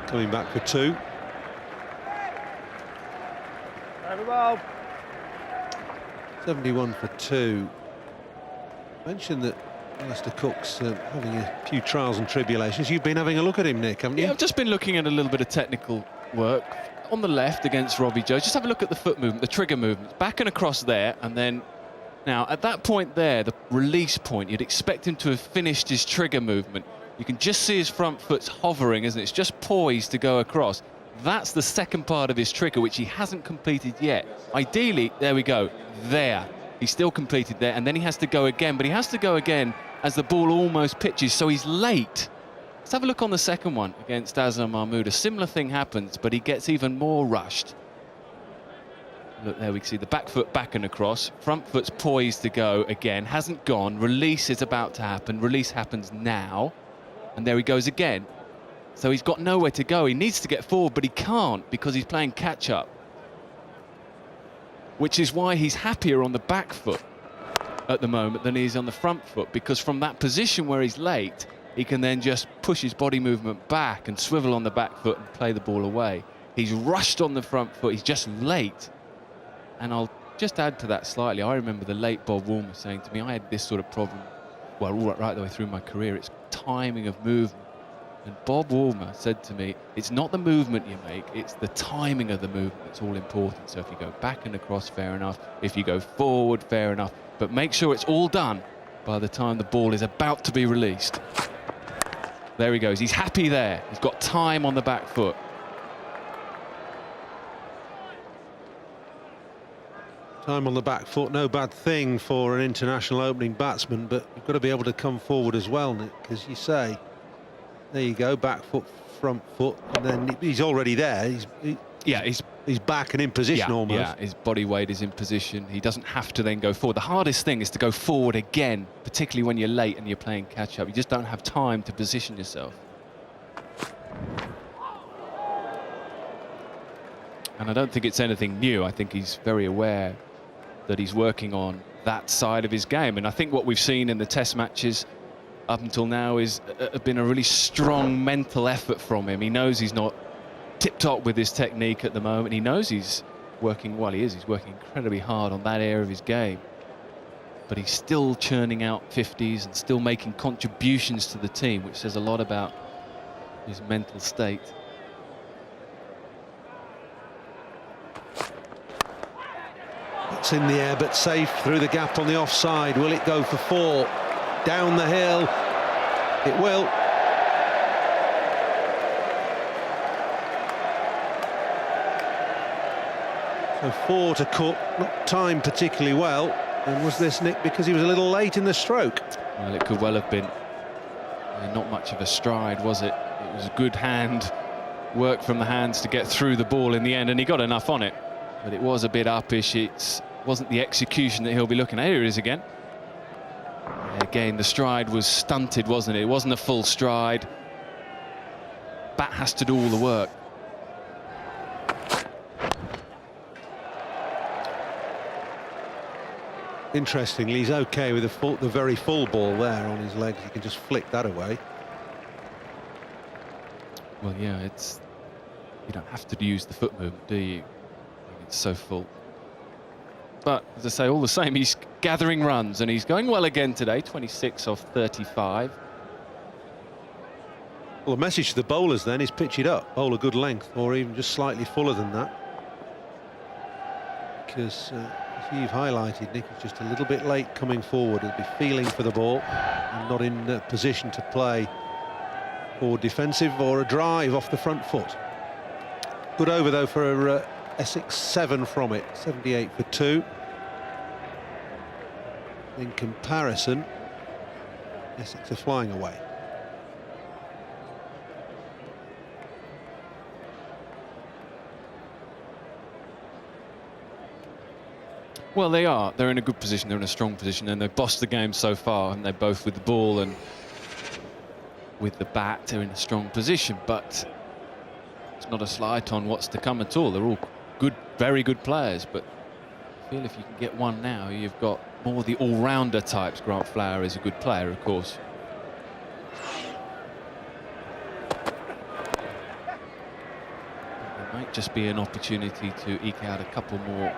Coming back for 2. Over ball. 71 for 2. Mentioned that Alistair Cook's having a few trials and tribulations. You've been having a look at him, Nick, haven't you? Yeah, I've just been looking at a little bit of technical work. On the left against Robbie Jones, just have a look at the foot movement, the trigger movement, back and across there, and then now at that point there, the release point, you'd expect him to have finished his trigger movement. You can just see his front foot's hovering, isn't it? It's just poised to go across. That's the second part of his trigger, which he hasn't completed yet. Ideally, there we go, there. He's still completed there, and then he has to go again, but he has to go again as the ball almost pitches, so he's late. Let's have a look on the second one against Azhar Mahmood. A similar thing happens, but he gets even more rushed. Look, there we can see the back foot back and across. Front foot's poised to go again. Hasn't gone. Release is about to happen. Release happens now. And there he goes again. So he's got nowhere to go. He needs to get forward, but he can't because he's playing catch-up. Which is why he's happier on the back foot at the moment than he is on the front foot, because from that position where he's late, he can then just push his body movement back and swivel on the back foot and play the ball away. He's rushed on the front foot. He's just late. And I'll just add to that slightly. I remember the late Bob Woolmer saying to me, I had this sort of problem, well, right the way through my career. It's timing of movement. And Bob Woolmer said to me, it's not the movement you make, it's the timing of the movement that's all important. So if you go back and across, fair enough. If you go forward, fair enough. But make sure it's all done by the time the ball is about to be released. There he goes. He's happy there. He's got time on the back foot. Time on the back foot, no bad thing for an international opening batsman, but you've got to be able to come forward as well, Nick, because you say, there you go, back foot, front foot, and then he's already there. He's back and in position almost. Yeah, his body weight is in position. He doesn't have to then go forward. The hardest thing is to go forward again, particularly when you're late and you're playing catch-up. You just don't have time to position yourself. And I don't think it's anything new. I think he's very aware that he's working on that side of his game. And I think what we've seen in the test matches up until now is been a really strong mental effort from him. He knows he's not tip-top with his technique at the moment. He knows he's working, well, he's working incredibly hard on that area of his game. But he's still churning out 50s and still making contributions to the team, which says a lot about his mental state. It's in the air, but safe through the gap on the offside. Will it go for 4? Down the hill. It will. So 4 to Cook, not timed particularly well. And was this, Nick, because he was a little late in the stroke? Well, it could well have been. Not much of a stride, was it? It was a good hand work from the hands to get through the ball in the end, and he got enough on it. But it was a bit uppish. It wasn't the execution that he'll be looking at. Here it is again. Again, the stride was stunted, wasn't it? It wasn't a full stride. Bat has to do all the work. Interestingly, he's okay with the very full ball there on his legs. He can just flick that away. Well, yeah, you don't have to use the foot movement, do you? It's so full. But as I say, all the same, he's gathering runs and he's going well again today. 26 off 35. Well, the message to the bowlers then is pitch it up, bowl a good length, or even just slightly fuller than that. Because as you've highlighted, Nick is just a little bit late coming forward. He'll be feeling for the ball and not in position to play for defensive or a drive off the front foot. Good over though for Essex, 7 from it, 78 for 2. In comparison, Essex are flying away. Well, they are. They're in a good position. They're in a strong position, and they've bossed the game so far. And they're both with the ball and with the bat. They're in a strong position, but it's not a slight on what's to come at all. They're all good, very good players. But I feel if you can get one now, you've got more the all-rounder types. Grant Flower is a good player, of course. It might just be an opportunity to eke out a couple more.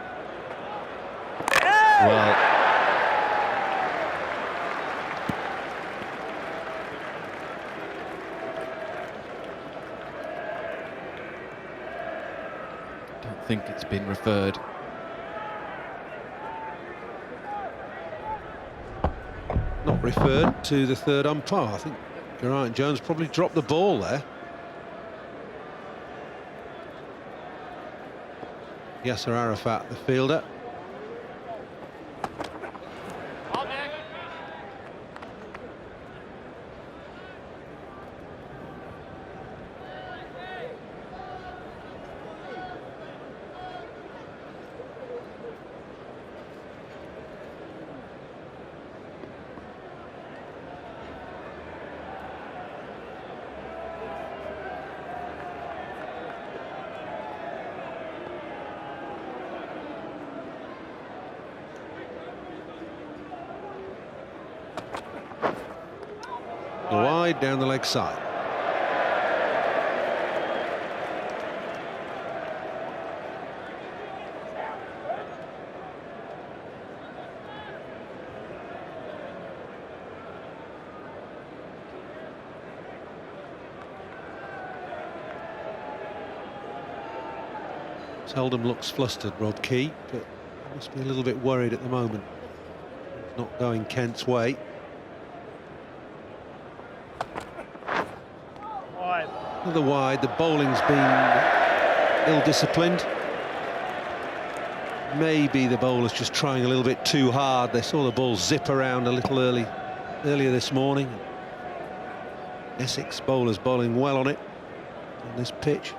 Well, I don't think it's been referred. Not referred to the third umpire. I think Geraint Jones probably dropped the ball there. Yasser Arafat, the fielder. wide down the leg side. Seldom looks flustered, Rob Key, but must be a little bit worried at the moment. It's not going Kent's way. Wide. Another wide. The bowling's been ill-disciplined. Maybe the bowler's just trying a little bit too hard. They saw the ball zip around a little earlier this morning. Essex bowlers bowling well on it on this pitch.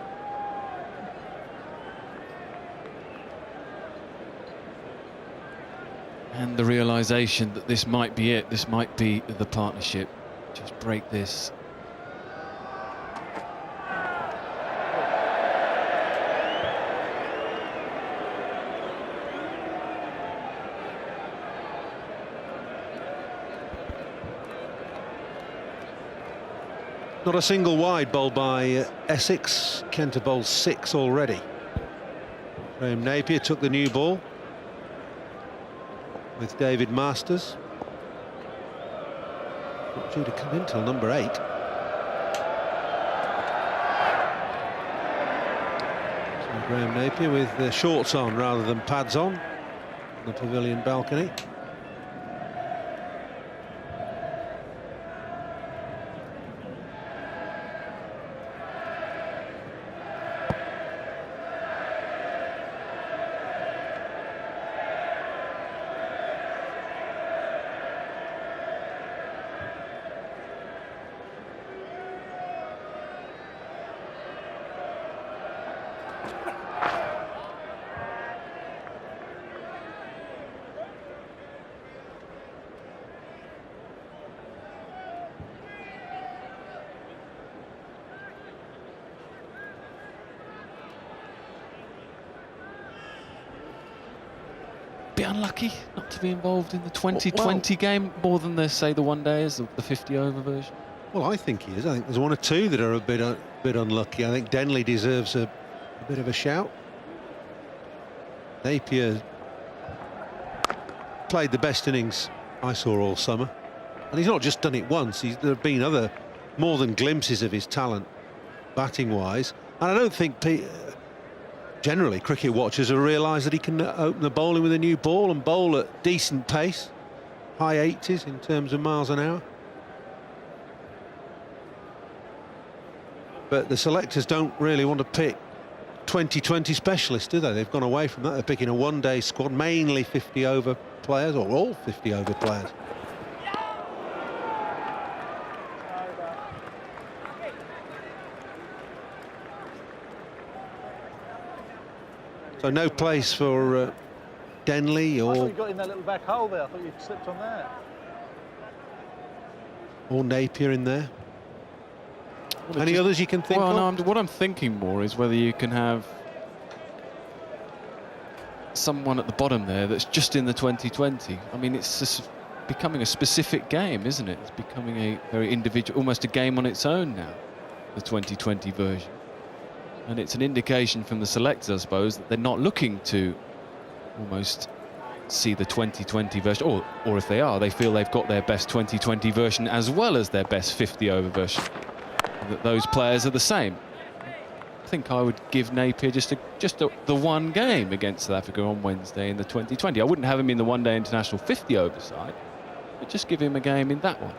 And the realisation that this might be it, this might be the partnership. Just break this. Not a single wide bowled by Essex. Kent bowled 6 already. Graham Napier took the new ball with David Masters. Not due to come in till number 8. So Graham Napier with shorts on rather than pads on the pavilion balcony. Bit unlucky not to be involved in the 2020 game more than the, say, the one days, the 50-over version. Well, I think he is. I think there's 1 or 2 that are a bit unlucky. I think Denley deserves a bit of a shout. Napier played the best innings I saw all summer, and he's not just done it once. There have been other more than glimpses of his talent batting-wise, and I don't think generally cricket watchers have realised that he can open the bowling with a new ball and bowl at decent pace, high 80s in terms of miles an hour. But the selectors don't really want to pick 2020 specialists, do they? They've gone away from that. They're picking a one-day squad, mainly 50-over players, or all 50-over players. So no place for Denley I thought or you got in that little back hole there. I thought you slipped on there. or Napier in there. Any others you can think of? No, what I'm thinking more is whether you can have someone at the bottom there that's just in the 2020. I mean, it's just becoming a specific game, isn't it? It's becoming a very individual, almost a game on its own now, the 2020 version. And it's an indication from the selectors, I suppose, that they're not looking to almost see the 2020 version, or if they are, they feel they've got their best 2020 version as well as their best 50-over version. And that those players are the same. I think I would give Napier just the one game against South Africa on Wednesday in the 2020. I wouldn't have him in the one-day international 50-over side, but just give him a game in that one.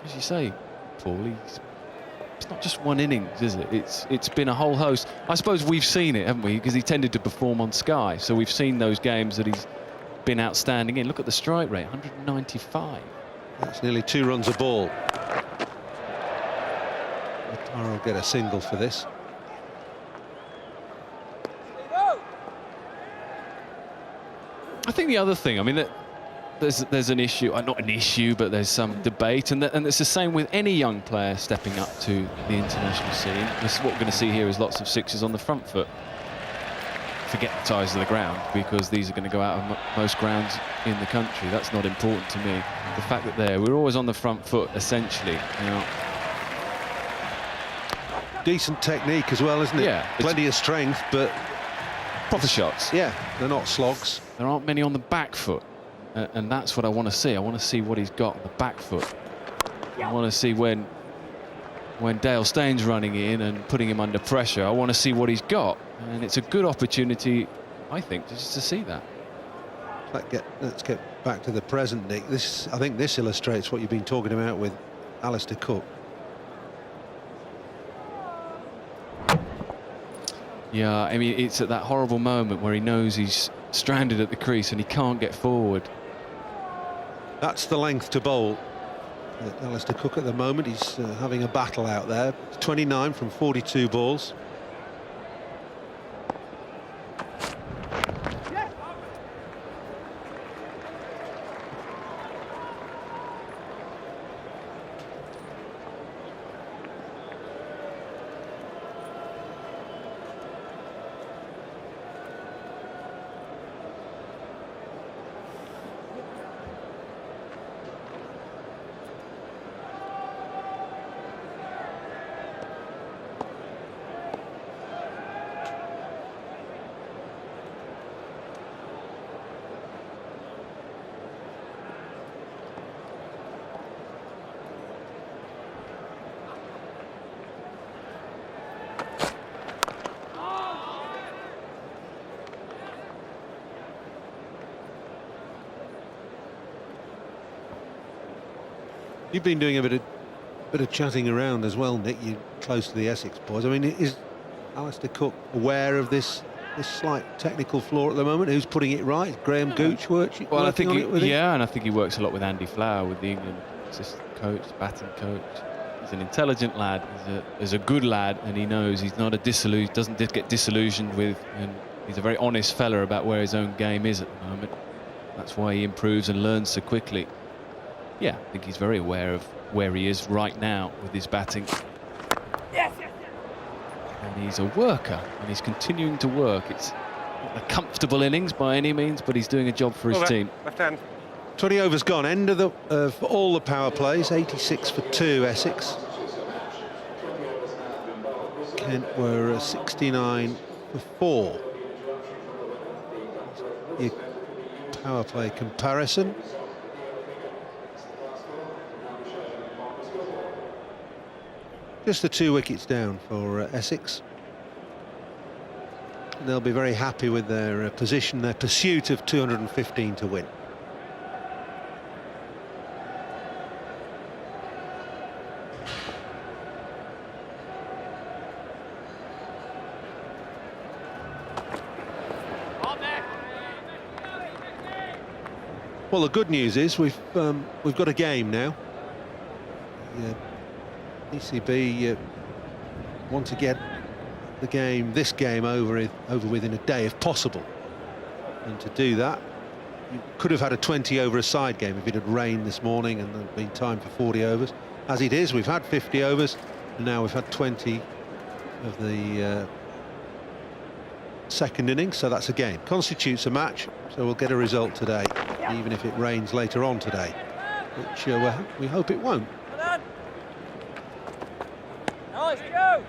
As you say, Paul, it's not just one innings, is it? It's been a whole host. I suppose we've seen it, haven't we? Because he tended to perform on Sky, so we've seen those games that he's been outstanding in. Look at the strike rate, 195. That's nearly 2 runs a ball. Tara will get a single for this. I think the other thing, I mean, there's an issue, not an issue, but there's some debate, and it's the same with any young player stepping up to the international scene. This is what we're going to see here is lots of sixes on the front foot. forget the size of the ground, because these are going to go out on most grounds in the country. That's not important to me. The fact that we're always on the front foot, essentially. You know. Decent technique as well, isn't it? Yeah. Plenty of strength, but proper shots. Yeah, they're not slogs. There aren't many on the back foot, and that's what I want to see. I want to see what he's got on the back foot. I want to see when Dale Stein's running in and putting him under pressure, I want to see what he's got. And it's a good opportunity, I think, just to see that. Let's get back to the present, Nick. I think this illustrates what you've been talking about with Alistair Cook. Yeah, I mean, it's at that horrible moment where he knows he's stranded at the crease and he can't get forward. That's the length to bowl. Alistair Cook at the moment, he's having a battle out there. 29 from 42 balls. You've been doing a bit of chatting around as well, Nick. You're close to the Essex boys. I mean, is Alistair Cook aware of this slight technical flaw at the moment? Who's putting it right? Is Graham Gooch working I think on it with him? and I think he works a lot with Andy Flower, with the England assistant coach, batting coach. He's an intelligent lad. He's a good lad, and he knows he's not doesn't get disillusioned with, and he's a very honest fella about where his own game is at the moment. That's why he improves and learns so quickly. Yeah, I think he's very aware of where he is right now with his batting. Yes. And he's a worker, and he's continuing to work. It's not a comfortable innings by any means, but he's doing a job for his team. Left hand. 20 overs gone. End of all the power plays. 86 for 2, Essex. Kent were 69 for 4. Your power play comparison. Just the 2 wickets down for Essex. And they'll be very happy with their position, their pursuit of 215 to win. Well, the good news is we've got a game now. ECB want to get this game over with in a day if possible, and to do that you could have had a 20 over a side game if it had rained this morning and there'd been time for 40 overs. As it is, we've had 50 overs and now we've had 20 of the second innings, so that's a game. Constitutes a match, so we'll get a result today, even if it rains later on today, which we hope it won't. Nice, go!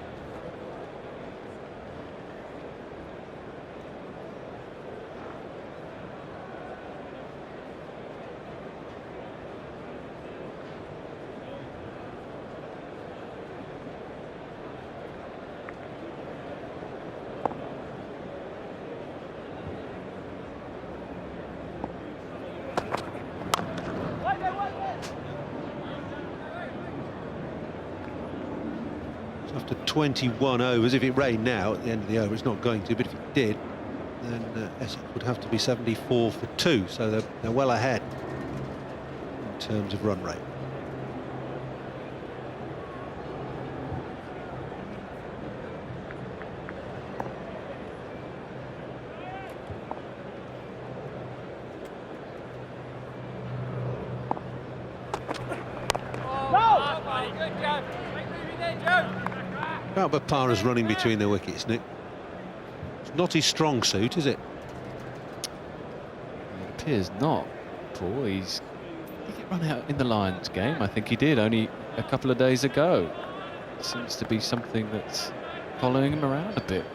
After 21 overs, if it rained now at the end of the over, it's not going to, but if it did, then Essex would have to be 74 for 2, so they're well ahead in terms of run rate. About Bapara's running between the wickets, Nick. It's not his strong suit, is it? It appears not, Paul. Did he get run out in the Lions game? I think he did, only a couple of days ago. It seems to be something that's following him around a bit.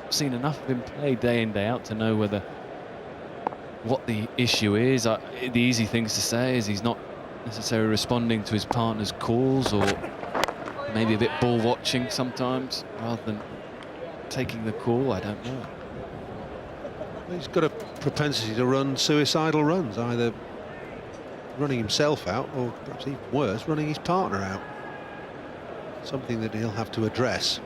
I've seen enough of him play day in, day out to know what the issue is. The easy things to say is he's not necessarily responding to his partner's calls, or maybe a bit ball watching sometimes rather than taking the call. I don't know. He's got a propensity to run suicidal runs, either running himself out or perhaps even worse, running his partner out. Something that he'll have to address.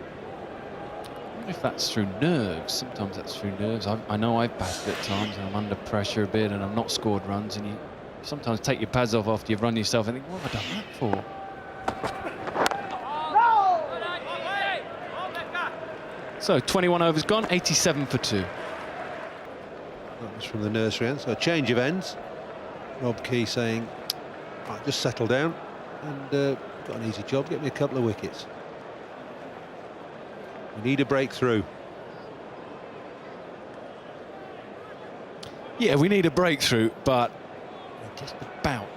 I wonder if that's through nerves. Sometimes that's through nerves. I know I've batted at times and I'm under pressure a bit and I've not scored runs, and you sometimes take your pads off after you've run yourself and think, what have I done that for? So 21 overs gone, 87 for 2. That was from the nursery end, so a change of ends. Rob Key saying, right, just settle down and got an easy job, get me a couple of wickets. We need a breakthrough. Yeah, we need a breakthrough, but just about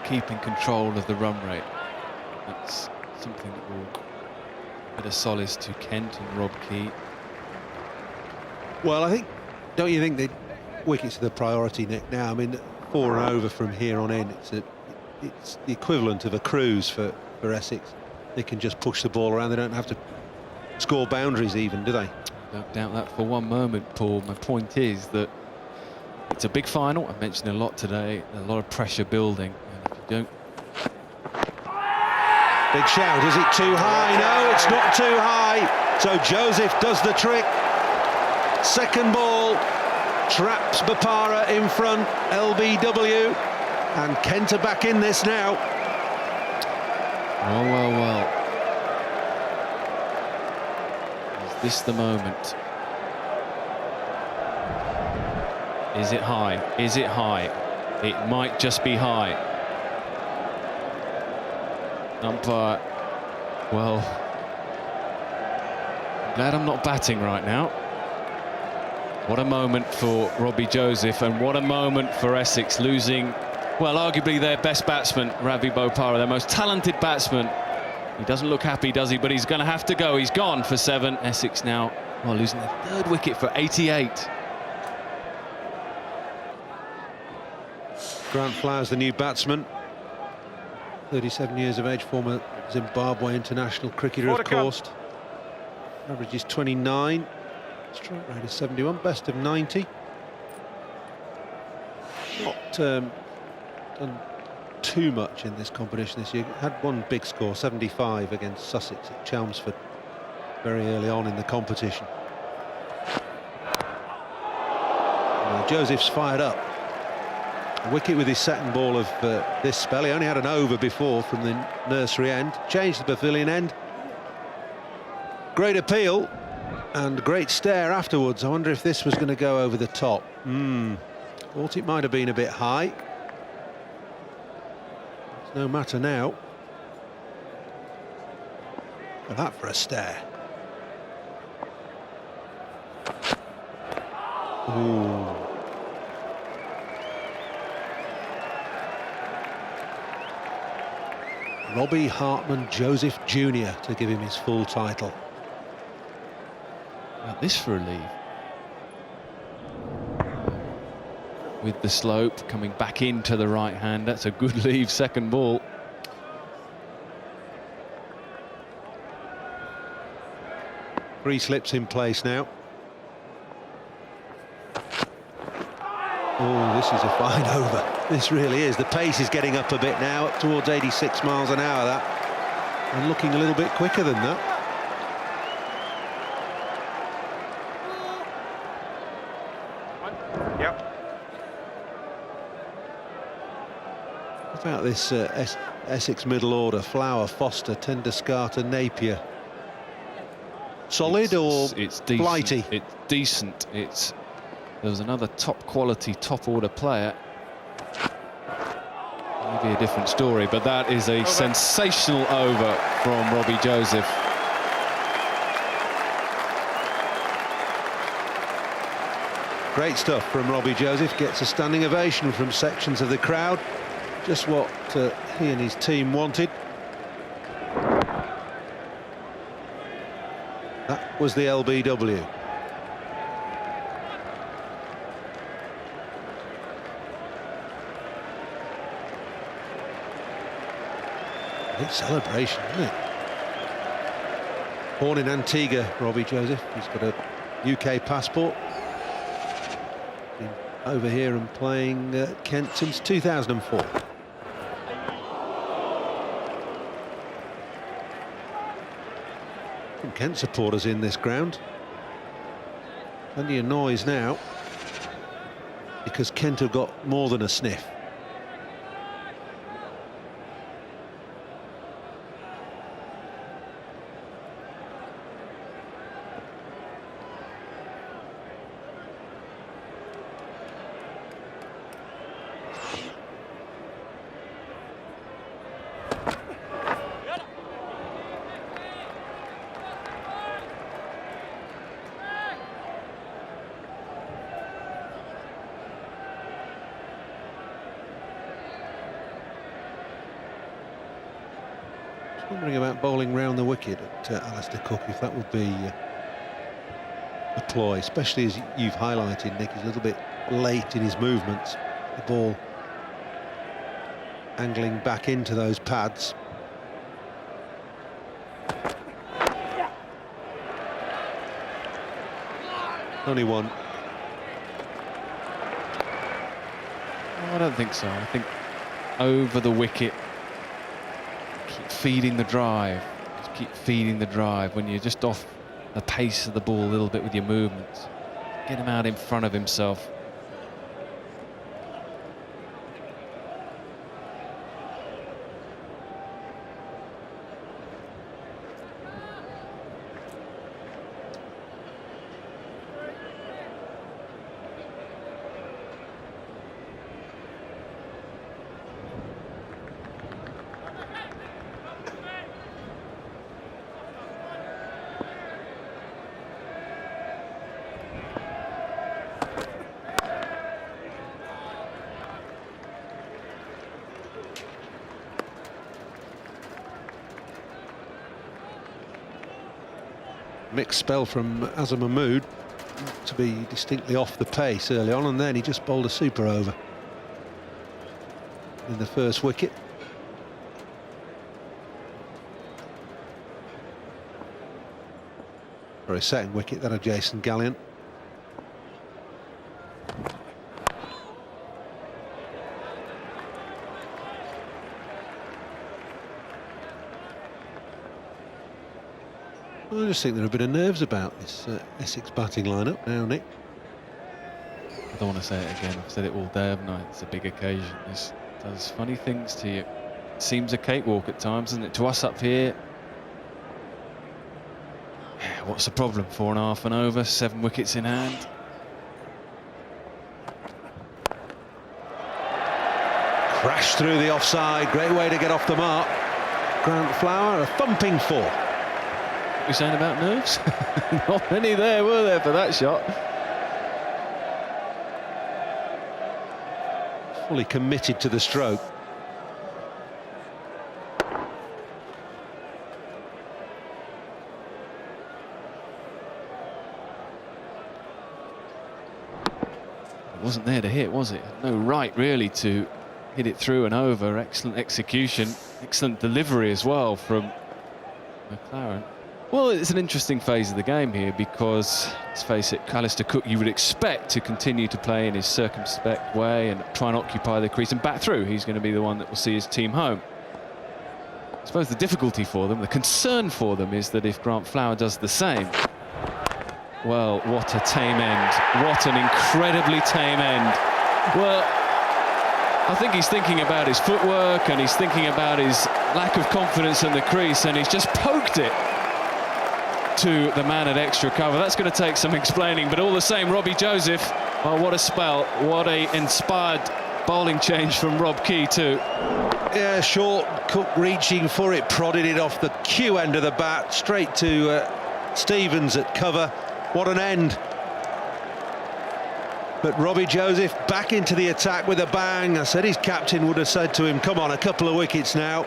keeping control of the run rate. That's something that will bit of solace to Kent and Rob Key. Well, don't you think the wickets are the priority, Nick? Now, I mean, 4 and over from here on in, it's the equivalent of a cruise for Essex. They can just push the ball around. They don't have to score boundaries even, do they? Don't doubt that for one moment, Paul. My point is that it's a big final. I've mentioned a lot today. A lot of pressure building. And if you don't... Big shout. Is it too high? No, it's not too high. So Joseph does the trick. Second ball. Traps Bopara in front. LBW. And Kent are back in this now. Well. Is this the moment? Is it high? Is it high? It might just be high. Umpire, well, I'm glad I'm not batting right now. What a moment for Robbie Joseph, and what a moment for Essex, losing, well, arguably their best batsman, Ravi Bopara, their most talented batsman. He doesn't look happy, does he? But he's going to have to go. He's gone for 7. Essex now, well, losing their 3rd wicket for 88. Grant Flowers, the new batsman. 37 years of age, former Zimbabwe international cricketer, of course. Average is 29. Strike rate is 71, best of 90. Not done too much in this competition this year. Had one big score, 75 against Sussex at Chelmsford very early on in the competition. Joseph's fired up. A wicket with his second ball of this spell. He only had an over before from the nursery end. Changed the pavilion end. Great appeal and great stare afterwards. I wonder if this was going to go over the top. Thought it might have been a bit high. It's no matter now. Well, that for a stare. Ooh. Robbie Hartman Joseph Jr. to give him his full title. Now this for a leave. With the slope coming back into the right hand, that's a good leave, second ball. Three slips in place now. Oh, this is a fine over. This really is. The pace is getting up a bit now, up towards 86 miles an hour, that. And looking a little bit quicker than that. Yep. What about this Essex middle order? Flower, Foster, Tenderscarter, Napier. Solid or it's decent. flighty? It's decent. There was another top quality, top order player. maybe a different story, but that is a sensational over from Robbie Joseph. Great stuff from Robbie Joseph. Gets a standing ovation from sections of the crowd. Just what he and his team wanted. That was the LBW. Great celebration, isn't it? Born in Antigua, Robbie Joseph. He's got a UK passport. Been over here and playing Kent since 2004. Some Kent supporters in this ground. Plenty of noise now because Kent have got more than a sniff. Wondering about bowling round the wicket at Alistair Cook, if that would be a ploy, especially as you've highlighted, Nick. He's a little bit late in his movements. The ball angling back into those pads. Only one. Oh, I don't think so. I think over the wicket. Keep feeding the drive. Just keep feeding the drive. When you're just off the pace of the ball a little bit with your movements, get him out in front of himself. Mixed spell from Azam Mahmood to be distinctly off the pace early on, and then he just bowled a super over in the first wicket. For a second wicket, that of Jason Galliant. I just think there are a bit of nerves about this Essex batting lineup now, Nick. I don't want to say it again. I've said it all day, haven't I? It's a big occasion. This does funny things to you. It seems a cakewalk at times, doesn't it? To us up here, what's the problem? 4.5 and over, 7 wickets in hand. Crash through the offside. Great way to get off the mark. Grant Flower, a thumping 4. What are you saying about nerves? Not many there, were there, for that shot? Fully committed to the stroke. It wasn't there to hit, was it? No right, really, to hit it through and over. Excellent execution, excellent delivery as well from McLaren. Well, it's an interesting phase of the game here because, let's face it, Alistair Cook you would expect to continue to play in his circumspect way and try and occupy the crease and bat through. He's going to be the one that will see his team home. I suppose the difficulty for them, the concern for them, is that if Grant Flower does the same, well, what a tame end. What an incredibly tame end. Well, I think he's thinking about his footwork and he's thinking about his lack of confidence in the crease, and he's just poked it to the man at extra cover. That's going to take some explaining, but all the same, Robbie Joseph, well, what a spell, what a inspired bowling change from Rob Key too. Yeah, short, Cook reaching for it, prodded it off the cue end of the bat, straight to Stevens at cover. What an end. But Robbie Joseph back into the attack with a bang. I said his captain would have said to him, come on, a couple of wickets now.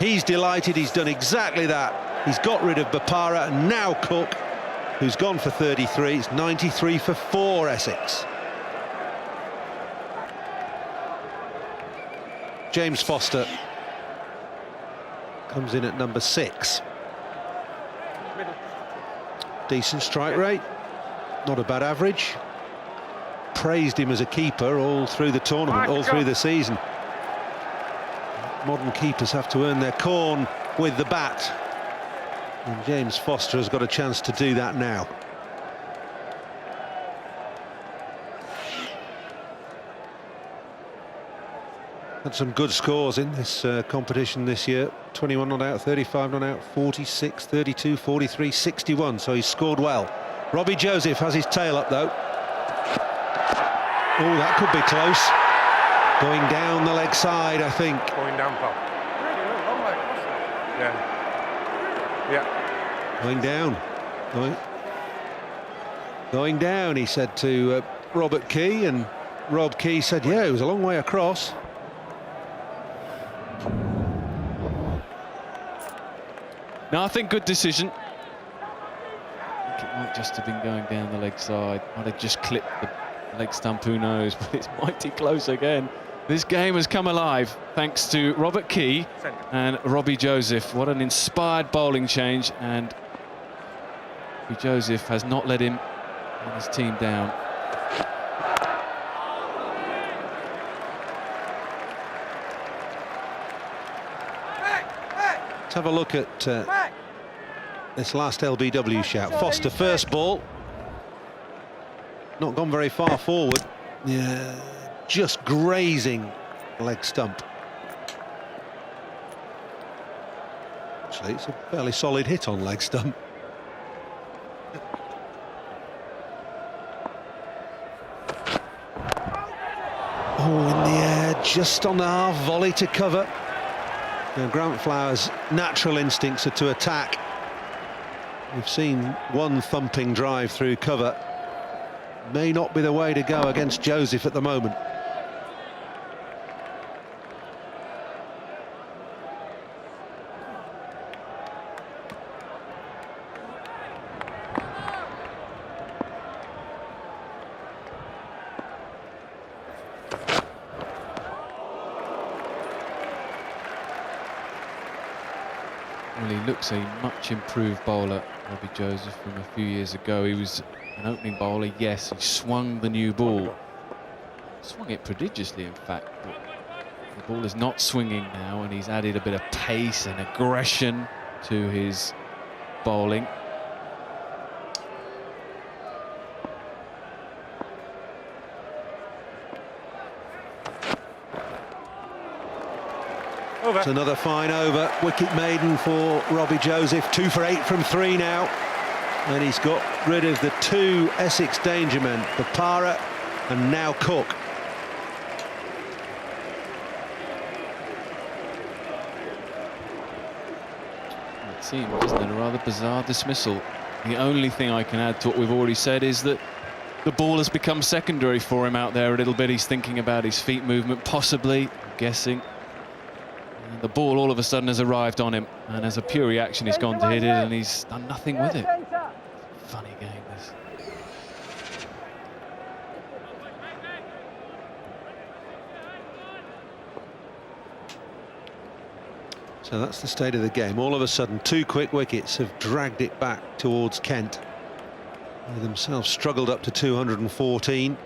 He's delighted, he's done exactly that. He's got rid of Bopara, and now Cook, who's gone for 33. It's 93 for 4, Essex. James Foster comes in at number 6. Decent strike rate, not a bad average. Praised him as a keeper all through the tournament, all through the season. Modern keepers have to earn their corn with the bat, and James Foster has got a chance to do that now. Had some good scores in this competition this year. 21 not out, 35 not out, 46, 32, 43, 61, so he's scored well. Robbie Joseph has his tail up though. Oh, that could be close. Going down the leg side, I think. Going down, pal. Yeah. Yeah. Going down. Going down, he said to Robert Key, and Rob Key said, yeah, it was a long way across. No, I think good decision. I think it might just have been going down the leg side. Might have just clipped the leg stump, who knows, but it's mighty close again. This game has come alive thanks to Robert Key and Robbie Joseph. What an inspired bowling change, and Robbie Joseph has not let him and his team down. Let's have a look at this last LBW shout. Foster first ball. Not gone very far forward. Yeah, just grazing leg stump. Actually, it's a fairly solid hit on leg stump. Oh, in the air, just on the half volley to cover. Now, Grant Flower's natural instincts are to attack. We've seen one thumping drive through cover. May not be the way to go against Joseph at the moment. Well, he looks a much improved bowler, Robbie Joseph, from a few years ago. He was an opening bowler, yes, he swung the new ball. Swung it prodigiously, in fact, but the ball is not swinging now, and he's added a bit of pace and aggression to his bowling. It's another fine over. Wicket maiden for Robbie Joseph. 2 for 8 from 3 now. And he's got rid of the 2 Essex danger men, Bopara and now Cook. It seems, isn't it, a rather bizarre dismissal. The only thing I can add to what we've already said is that the ball has become secondary for him out there a little bit. He's thinking about his feet movement, possibly, I'm guessing. And the ball all of a sudden has arrived on him, and as a pure reaction he's gone to hit it, and he's done nothing with it. Funny game, this. So that's the state of the game. All of a sudden, 2 quick wickets have dragged it back towards Kent. They themselves struggled up to 214.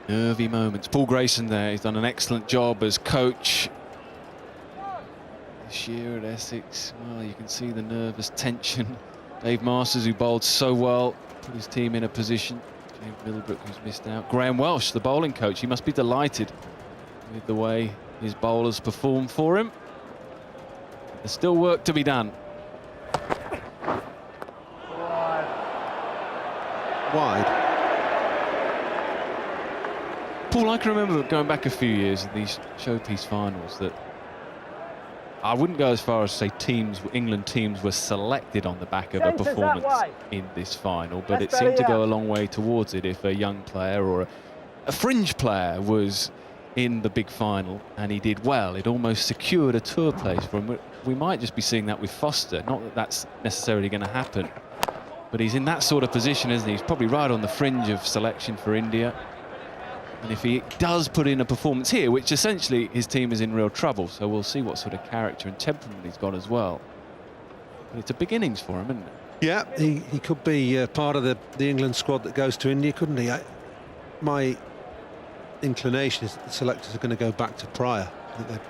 Nervy moments. Paul Grayson there, he's done an excellent job as coach this year at Essex. Well, you can see the nervous tension. Dave Masters, who bowled so well, put his team in a position Middlebrook, who's missed out. Graham Welsh, the bowling coach, he must be delighted with the way his bowlers perform for him. There's still work to be done. Wide. Paul, I can remember going back a few years in these showpiece finals that I wouldn't go as far as say England teams were selected on the back of a performance in this final, but it seemed to go a long way towards it if a young player or a fringe player was in the big final and he did well. It almost secured a tour place for him. We might just be seeing that with Foster. Not that that's necessarily going to happen, but he's in that sort of position, isn't he? He's probably right on the fringe of selection for India. And if he does put in a performance here, which essentially his team is in real trouble, so we'll see what sort of character and temperament he's got as well. But it's a big innings for him, isn't it? Yeah, he could be part of the England squad that goes to India, couldn't he? My inclination is that the selectors are going to go back to Pryor. They're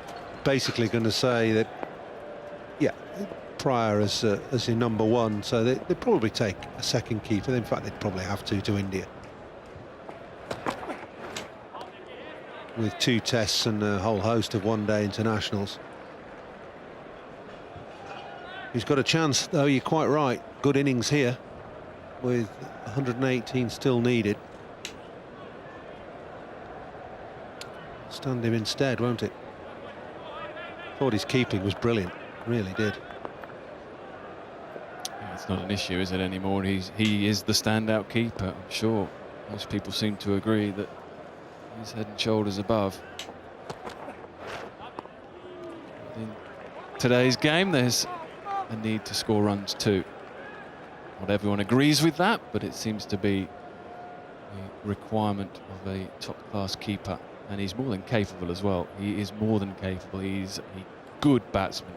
basically going to say that, yeah, Pryor as your number one, so they'd probably take a second keeper. In fact, they'd probably have to India. With 2 tests and a whole host of one-day internationals. He's got a chance, though, you're quite right. Good innings here, with 118 still needed. Stand him instead, won't it? Thought his keeping was brilliant, really did. Yeah, it's not an issue, is it, anymore? He is the standout keeper, I'm sure. Most people seem to agree that he's head and shoulders above. In today's game, there's a need to score runs too. Not everyone agrees with that, but it seems to be a requirement of a top-class keeper, and he's more than capable as well. He is more than capable. He's a good batsman.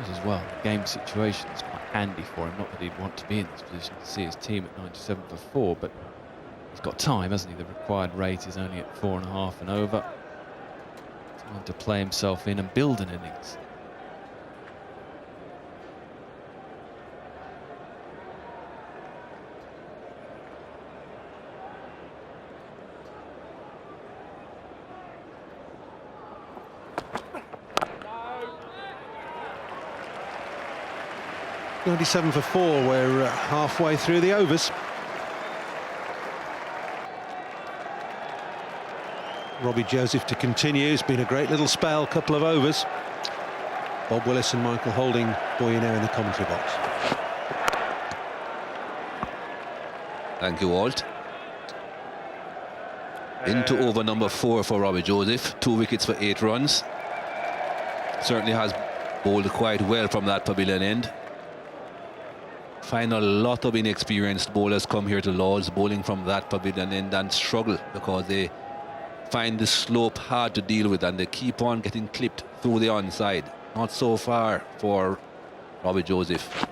As well, game situation is quite handy for him. Not that he'd want to be in this position to see his team at 97 for 4, but he's got time, hasn't he? The required rate is only at 4.5 and over. Time to play himself in and build an innings. .97 for 4, we're halfway through the overs. Robbie Joseph to continue. It's been a great little spell, couple of overs. Bob Willis and Michael Holding Boyinair in the commentary box. Thank you, Walt. Into over number 4 for Robbie Joseph. 2 wickets for 8 runs. Certainly has bowled quite well from that pavilion end. Find a lot of inexperienced bowlers come here to Lord's bowling from that pavilion end and struggle because they find the slope hard to deal with and they keep on getting clipped through the onside. Not so far for Robbie Joseph.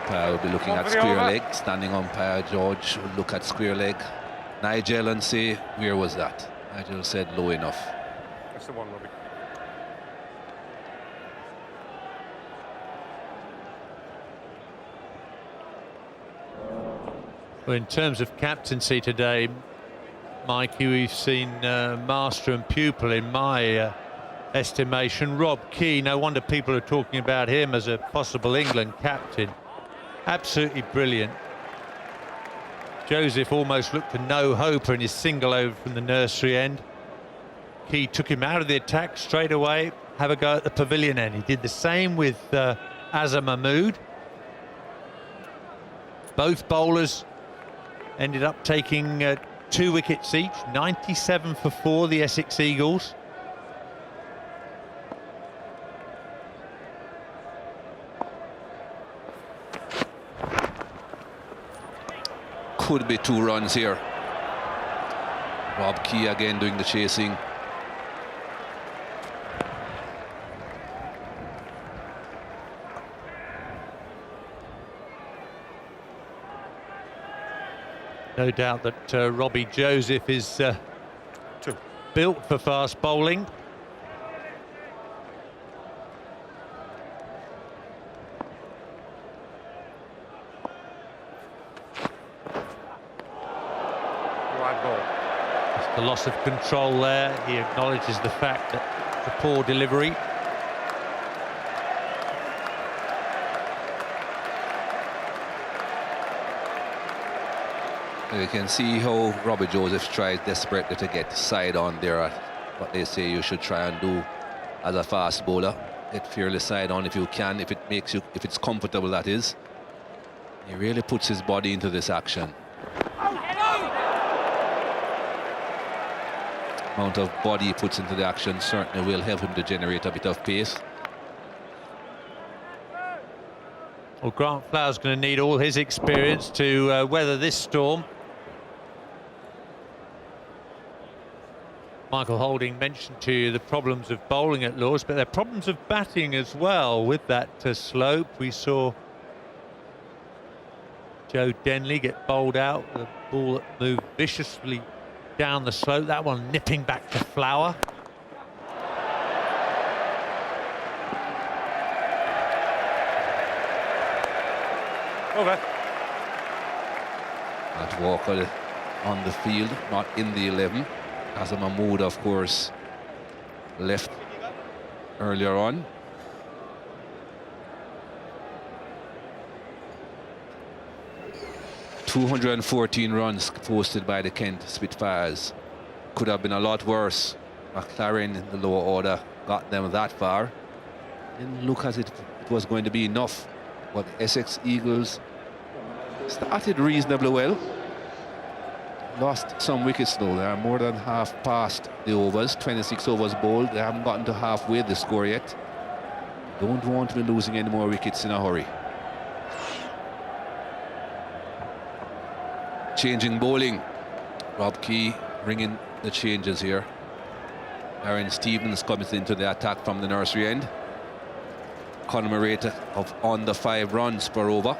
Umpire will be looking at square leg. Standing umpire George will look at square leg. Nigel and say, where was that? Nigel said low enough. That's the one, Robbie. Well, in terms of captaincy today, Mikey, we've seen master and pupil in my estimation. Rob Key, no wonder people are talking about him as a possible England captain. Absolutely brilliant. Joseph almost looked to no hope in his single over from the nursery end. Key took him out of the attack straight away, have a go at the pavilion end. He did the same with Azhar Mahmood. Both bowlers ended up taking 2 wickets each. 97 for 4, the Essex Eagles. Could be 2 runs here. Rob Key again doing the chasing. No doubt that Robbie Joseph is built for fast bowling. The loss of control there. He acknowledges the fact that the poor delivery. You can see how Robbie Joseph tries desperately to get side on there. What they say you should try and do as a fast bowler. Get fairly side on if you can, if it makes you, if it's comfortable, that is. He really puts his body into this action. Amount of body he puts into the action certainly will help him to generate a bit of pace. Well, Grant Flower's going to need all his experience to weather this storm. Michael Holding mentioned to you the problems of bowling at Lords, but there are problems of batting as well with that slope. We saw Joe Denley get bowled out, the ball that moved viciously down the slope, that one nipping back to Flower. Over. Matt Walker on the field, not in the 11. Azam Mahmood, of course, left earlier on. .214 runs posted by the Kent Spitfires. Could have been a lot worse. McLaren in the lower order got them that far. Didn't look as if it was going to be enough. But the Essex Eagles started reasonably well. Lost some wickets though. They are more than half past the overs. 26 overs bowled. They haven't gotten to halfway the score yet. Don't want to be losing any more wickets in a hurry. Changing bowling. Rob Key bringing the changes here. Aaron Stevens comes into the attack from the nursery end. Economy rate of under 5 runs per over.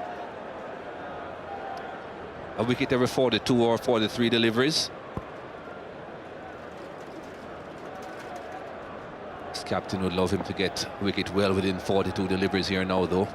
A wicket every 42 or 43 deliveries. This captain would love him to get a wicket well within 42 deliveries here now though.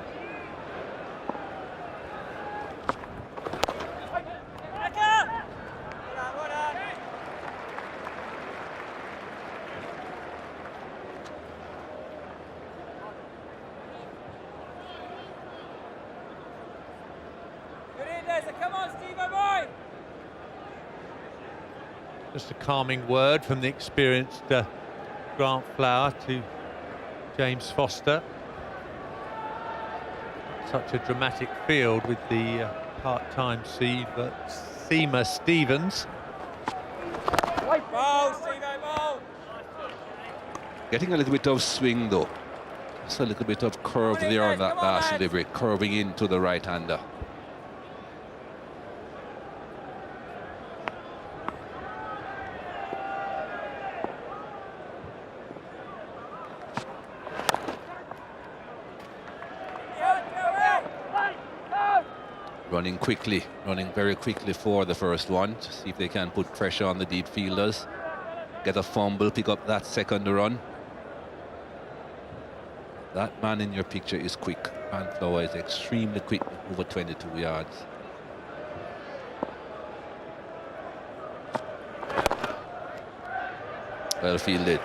Just a calming word from the experienced Grant Flower to James Foster. Such a dramatic field with the part-time seamer Stevens. Getting a little bit of swing though. Just a little bit of curve there on that last delivery, curving into the right-hander. Running quickly, running very quickly for the first one to see if they can put pressure on the deep fielders. Get a fumble, pick up that second run. That man in your picture is quick. Grant Flower is extremely quick, over 22 yards. Well fielded.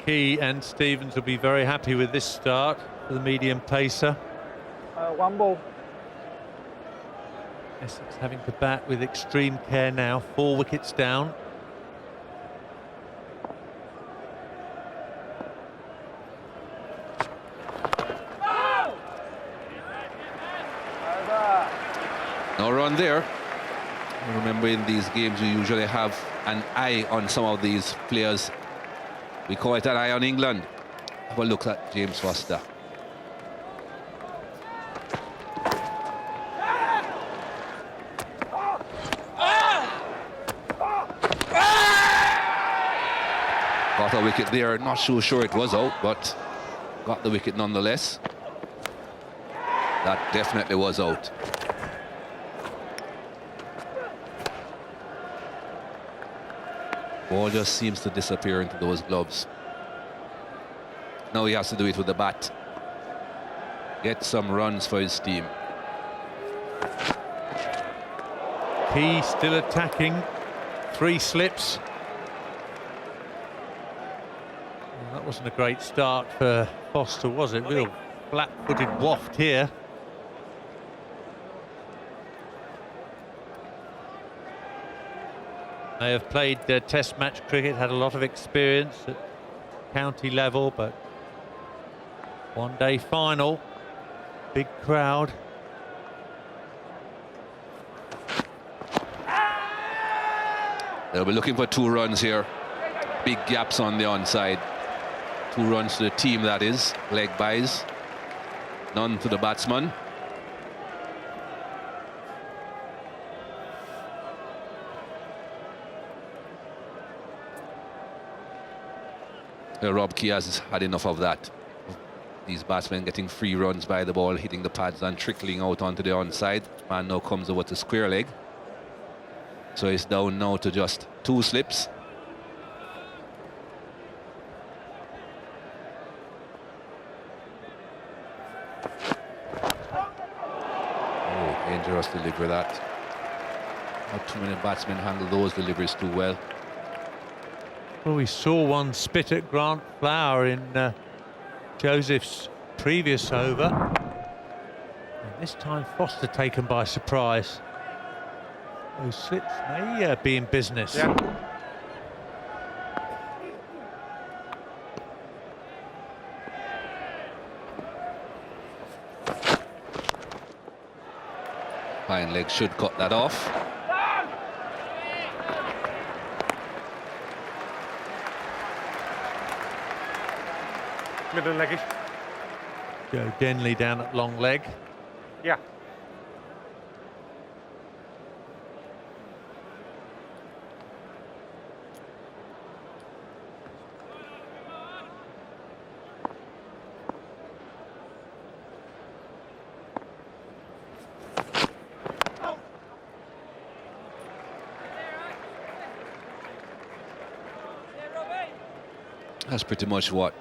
Key and Stevens will be very happy with this start for the medium pacer. 1 ball. Essex having to bat with extreme care now, 4 wickets down. No run there. Remember, in these games, you usually have an eye on some of these players. We call it an eye on England. have a look at James Foster. Got a wicket there, not so sure it was out, but got the wicket nonetheless. That definitely was out. Ball just seems to disappear into those gloves. Now he has to do it with the bat. Get some runs for his team. Key still attacking. 3 slips. Well, that wasn't a great start for Foster, was it? Real flat-footed waft here. They have played test match cricket, had a lot of experience at county level, but one-day final, big crowd. They'll be looking for 2 runs here. Big gaps on the onside. 2 runs to the team, that is. Leg byes. None to the batsman. Rob Key has had enough of that. These batsmen getting free runs by the ball, hitting the pads and trickling out onto the onside. Man now comes over to square leg. So it's down now to just 2 slips. Oh, dangerous delivery that. Not too many batsmen handle those deliveries too well. Well, we saw one spit at Grant Flower in Joseph's previous over. And this time Foster taken by surprise. Those slips may be in business. Yeah. Fine leg should cut that off. Middle leggish. Joe Denley down at long leg. Yeah. That's pretty much what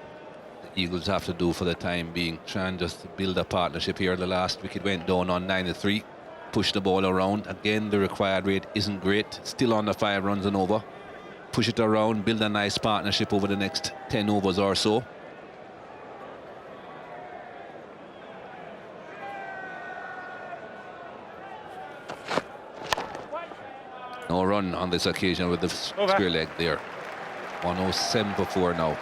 the Eagles have to do for the time being. Try and just build a partnership here. The last wicket went down on 9-3. Push the ball around. Again, the required rate isn't great. Still under 5 runs and over. Push it around, build a nice partnership over the next 10 overs or so. No run on this occasion with the square leg there. 107 for 4 now.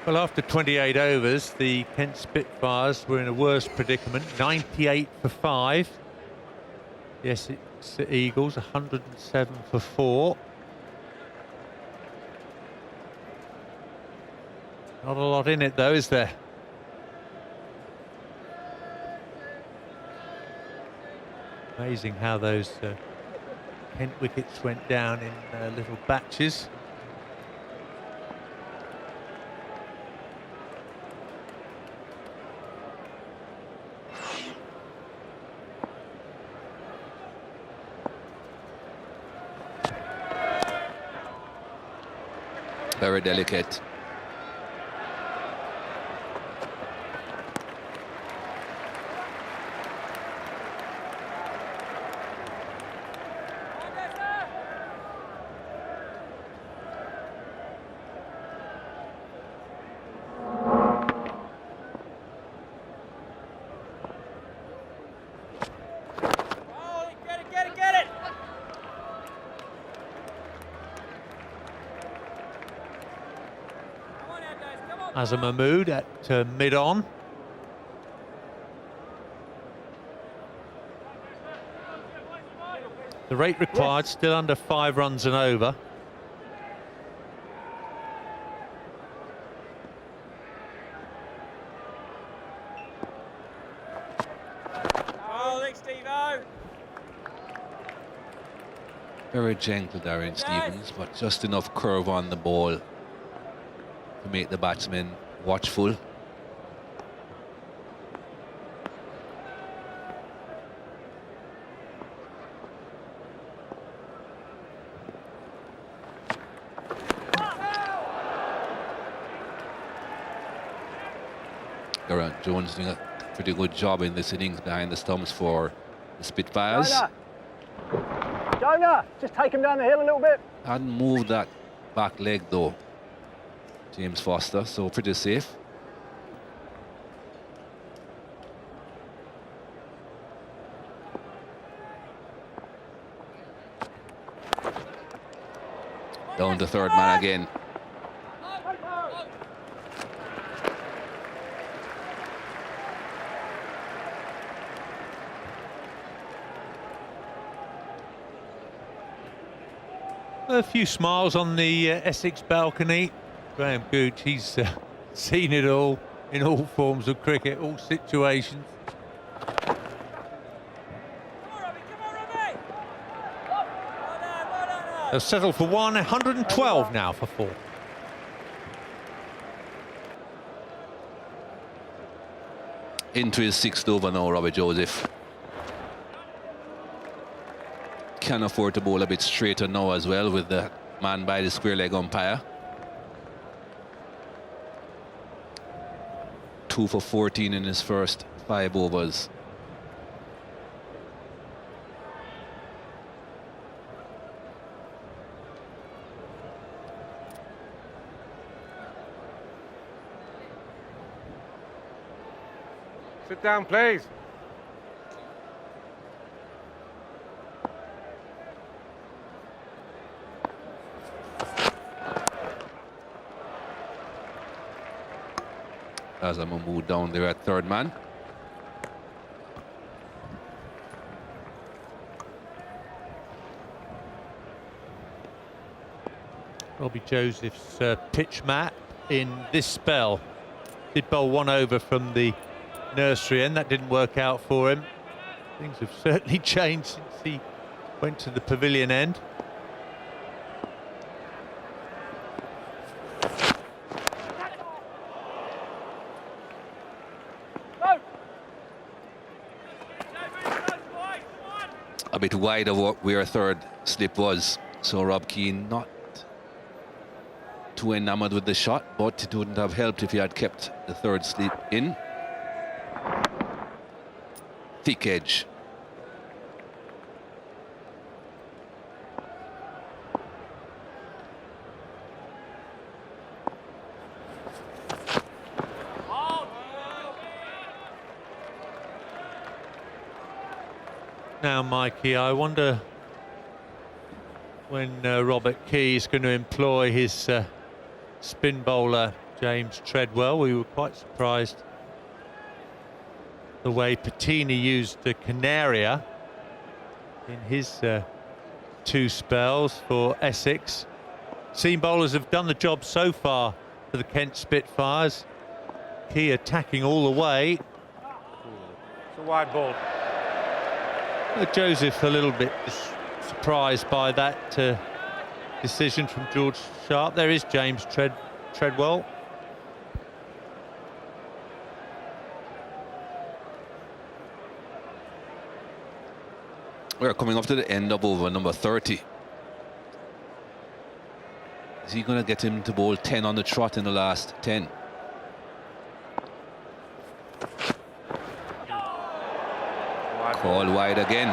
Well, after 28 overs, the Kent Spitfires were in a worse predicament. 98 for 5. The Essex Eagles 107 for 4. Not a lot in it though, is there? Amazing how those Kent wickets went down in little batches. Very delicate. As a Mahmood at mid-on. The rate required still under 5 runs and over. Bowling, Steve-O. Very gentle Darren Stevens, but just enough curve on the ball to make the batsmen watchful. Geraint Jones doing a pretty good job in this innings behind the stumps for the Spitfires. Jonah, just take him down the hill a little bit. Hadn't moved that back leg though, James Foster, so pretty safe. Down to third man again. A few smiles on the Essex balcony. Graham Gooch, he's seen it all in all forms of cricket, all situations. They'll settle for 112 now for 4. Into his 6th over now, Robbie Joseph. Can afford to bowl a bit straighter now as well with the man by the square leg umpire. 2 for 14 in his first 5 overs. Sit down, please. As I'm gonna move down there at third man. Robbie Joseph's pitch map in this spell. Did bowl 1 over from the nursery end. That didn't work out for him. Things have certainly changed since he went to the pavilion end. A bit wide of where third slip was, so Rob Keane not too enamored with the shot, but it wouldn't have helped if he had kept the third slip in. Thick edge. Now, Mikey, I wonder when Robert Key is going to employ his spin bowler, James Treadwell. We were quite surprised the way Pettini used the Canaria in his 2 spells for Essex. Seam bowlers have done the job so far for the Kent Spitfires. Key attacking all the way. It's a wide ball. Joseph a little bit surprised by that decision from George Sharp. There is James Treadwell. We're coming up to the end of over number 30. Is he going to get him to bowl 10 on the trot in the last 10? Call wide again.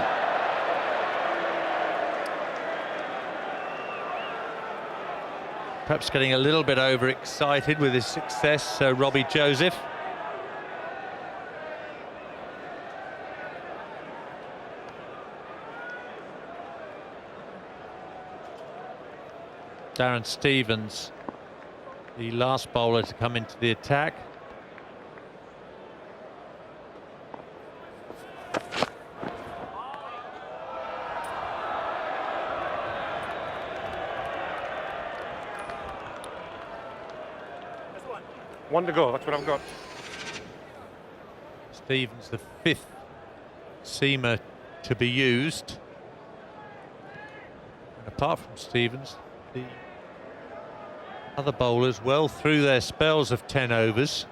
Perhaps getting a little bit overexcited with his success, Robbie Joseph. Darren Stevens, the last bowler to come into the attack. One to go, that's what I've got. Stevens, the 5th seamer to be used. And apart from Stevens, the other bowlers well through their spells of 10 overs.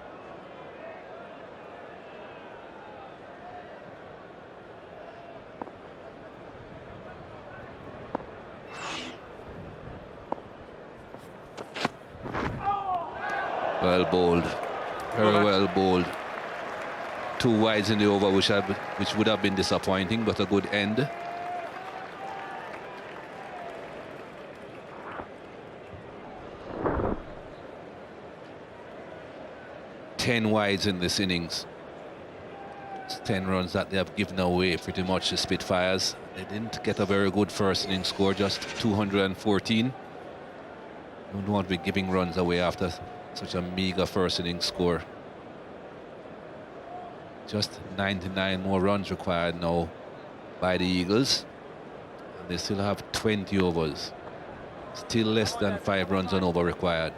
Well bowled, very well bowled. 2 wides in the over, which would have been disappointing, but a good end. Ten wides in this innings. It's 10 runs that they have given away pretty much to Spitfires. They didn't get a very good first innings score, just 214. You don't want to be giving runs away after such a meager first innings score. Just 99 more runs required now by the Eagles. And they still have 20 overs. Still less than 5 runs an over required.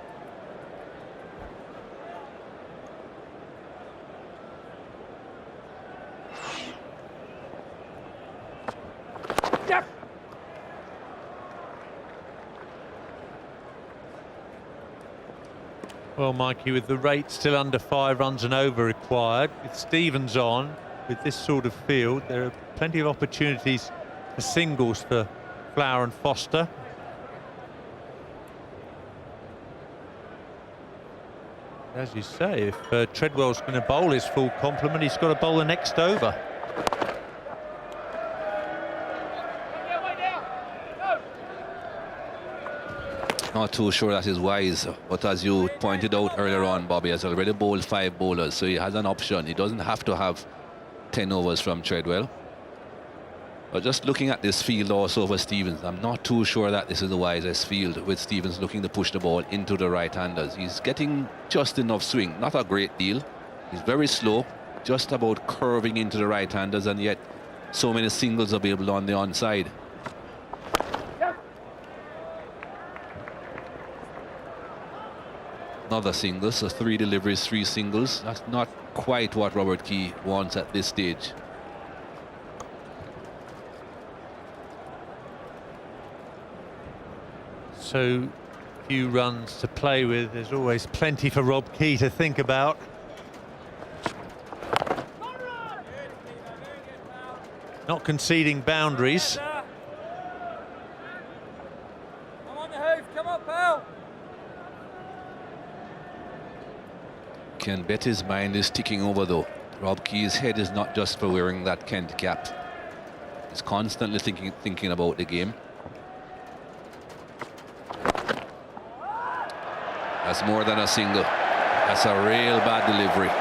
Well, Mikey, with the rate still under 5 runs and over required, with Stevens on, with this sort of field, there are plenty of opportunities for singles for Flower and Foster. As you say, if Treadwell's going to bowl his full complement, he's got to bowl the next over. Not too sure that is wise, but as you pointed out earlier on, Bobby has already bowled 5 bowlers, so he has an option. He doesn't have to have 10 overs from Treadwell. But just looking at this field also for Stevens, I'm not too sure that this is the wisest field, with Stevens looking to push the ball into the right-handers. He's getting just enough swing, not a great deal. He's very slow, just about curving into the right-handers, and yet so many singles available on the onside. Another single, so 3 deliveries, 3 singles. That's not quite what Robert Key wants at this stage. So few runs to play with. There's always plenty for Rob Key to think about. Not conceding boundaries. Come on the hoof, come on, pal. Can bet his mind is ticking over though. Rob Key's head is not just for wearing that Kent cap. He's constantly thinking about the game. That's more than a single. That's a real bad delivery.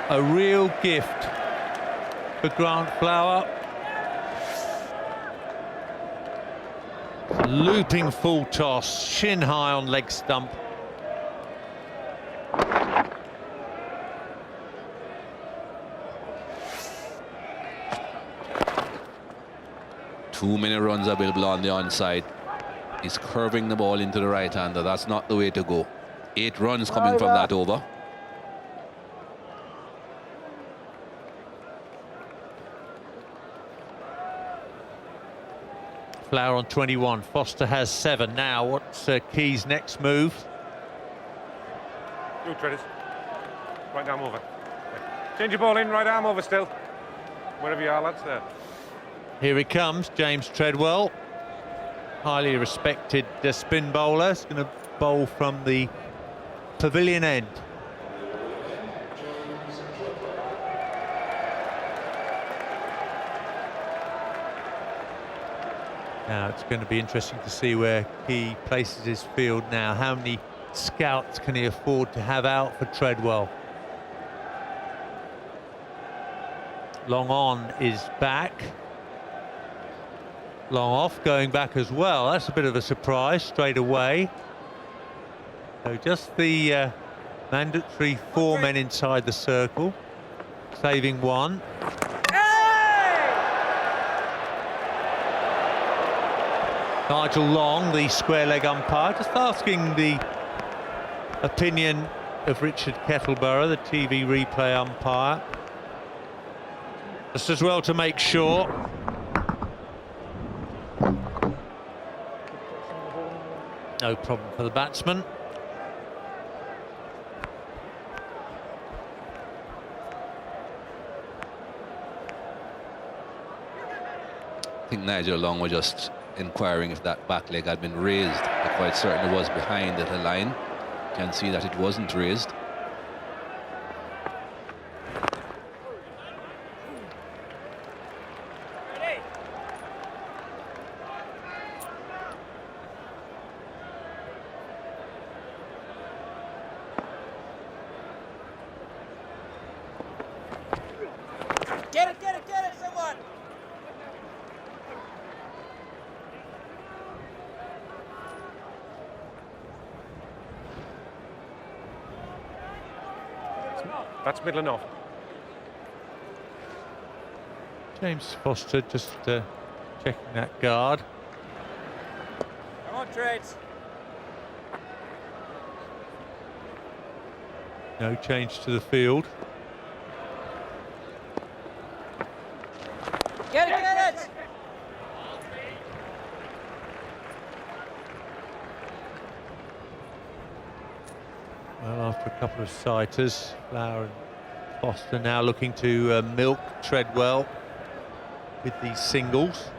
A real gift for Grant Flower. Looping full toss, shin high on leg stump. Too many runs available on the onside. He's curving the ball into the right-hander. That's not the way to go. 8 runs coming from that over. Flower on 21. Foster has 7. Now, what's Key's next move? Two treaders. Right arm over. Change your ball in, right arm over still. Wherever you are, lads, there. Here he comes, James Treadwell. Highly respected spin bowler. He's going to bowl from the pavilion end. Now it's going to be interesting to see where he places his field now. How many scouts can he afford to have out for Treadwell? Long on is back. Long off going back as well. That's a bit of a surprise straight away. So just the mandatory 4 men inside the circle, saving 1. Nigel Long, the square leg umpire, just asking the opinion of Richard Kettleborough, the TV replay umpire. Just as well to make sure. No problem for the batsman. I think Nigel Long was just inquiring if that back leg had been raised. I'm quite certain it was behind the line. Can see that it wasn't raised. Get it, someone! That's middle and off. James Foster just checking that guard. Come on, Trades. No change to the field. Get it! Well, after a couple of sighters, Flower and Foster now looking to milk Treadwell with these singles.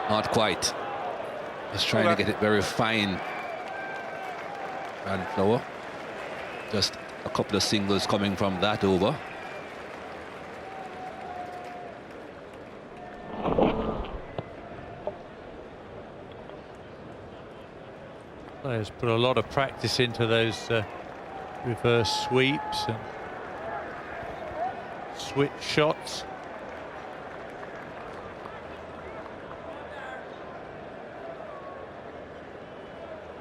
Not quite. Just trying to get it very fine. And Flower. Just a couple of singles coming from that over. Players put a lot of practice into those reverse sweeps and switch shots.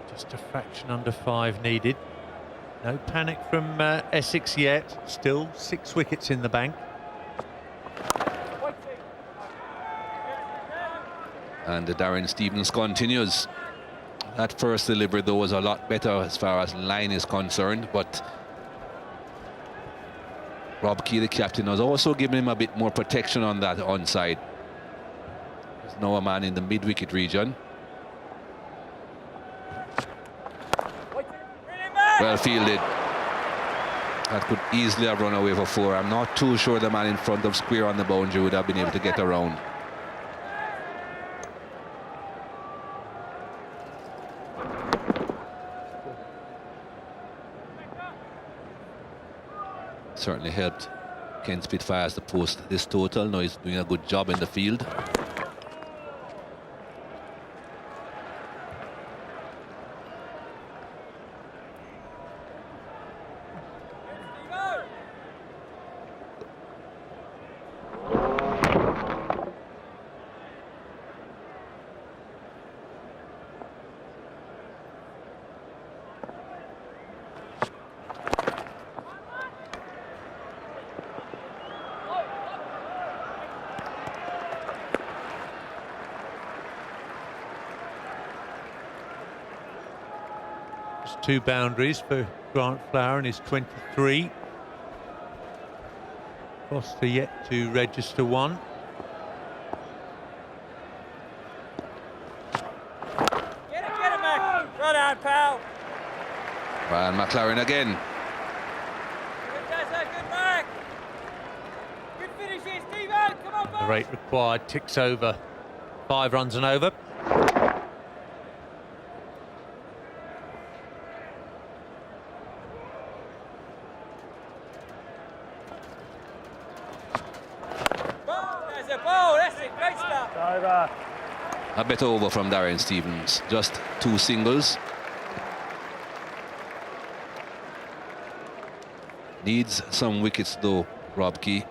Just a fraction under 5 needed. No panic from Essex yet. Still 6 wickets in the bank. And Darren Stevens continues. That first delivery though was a lot better as far as line is concerned, but Rob Key, the captain, was also giving him a bit more protection on that onside. There's now a man in the mid-wicket region. Well fielded. That could easily have run away for 4. I'm not too sure the man in front of square on the boundary would have been able to get around. Certainly helped Kent Spitfires to post this total. Now he's doing a good job in the field. Just 2 boundaries for Grant Flower and his 23. Foster yet to register 1. Get it, Mac. Run out, pal. Ryan McLaren again. Good, Dazza, good Mark. Good finish here, Steve. Come on, The boys. rate required ticks over 5 runs and over. A bit over from Darren Stevens. Just 2 singles. Needs some wickets though, Rob Key.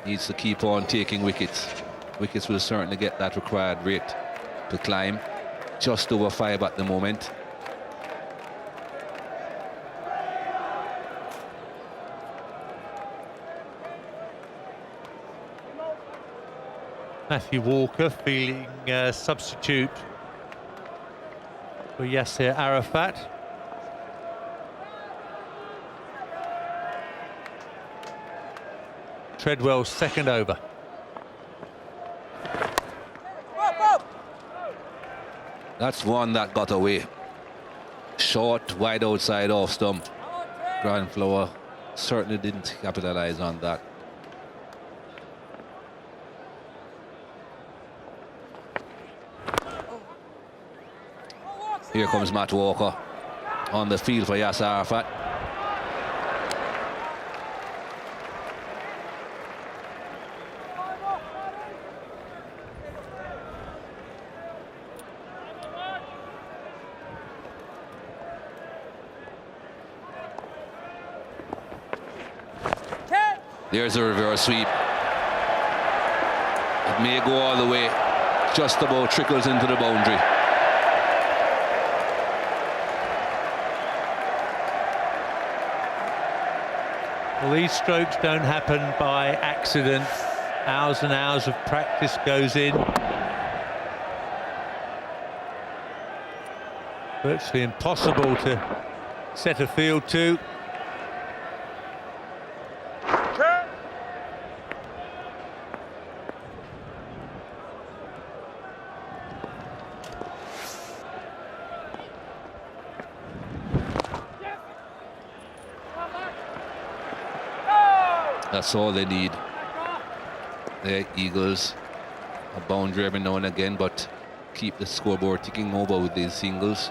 Needs to keep on taking wickets. Wickets will certainly get that required rate to climb. Just over 5 at the moment. Matthew Walker feeling substitute for Yasser Arafat. Treadwell's second over. That's one that got away. Short, wide outside off stump. Grand Flower certainly didn't capitalize on that. Here comes Matt Walker on the field for Yasser Arafat. There's a reverse sweep. It may go all the way, just about trickles into the boundary. Well, these strokes don't happen by accident. Hours and hours of practice goes in. Virtually impossible to set a field to. That's all they need. The Eagles a boundary every now and again, but keep the scoreboard ticking over with these singles.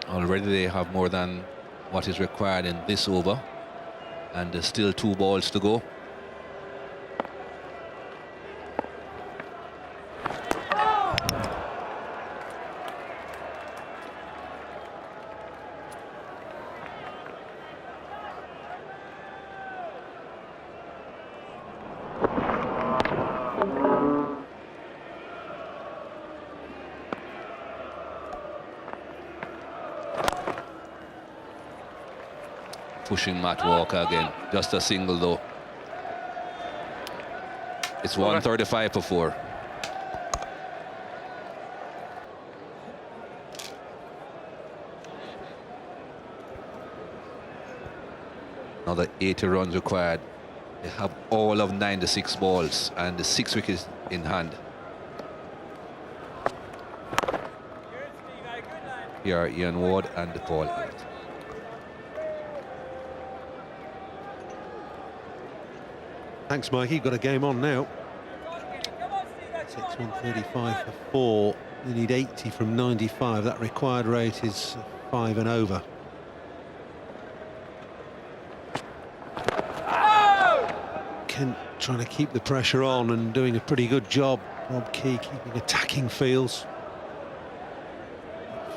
Already they have more than what is required in this over, and there's still 2 balls to go. Pushing Matt Walker again. Just a single though. It's 135 for 4. Another 80 runs required. They have all of 96 balls and the 6 wickets in hand. Here are Ian Ward and Paul. Thanks, Mikey. Got a game on now. It's 135 for 4. They need 80 from 95. That required rate is 5 and over. Kent trying to keep the pressure on and doing a pretty good job. Rob Key keeping attacking fields.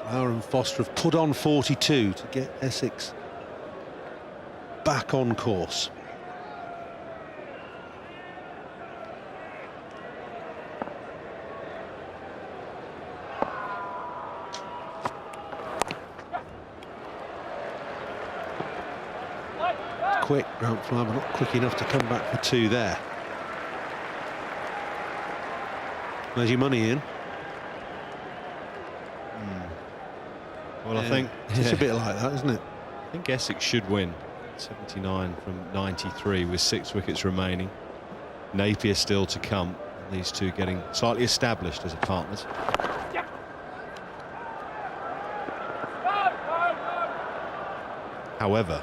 Flower and Foster have put on 42 to get Essex back on course. Quick, Grant Flower, but not quick enough to come back for 2 there. Where's your money in? Well, yeah, I think it's a bit like that, isn't it? I think Essex should win. 79 from 93 with 6 wickets remaining. Napier still to come. These two getting slightly established as partners. However,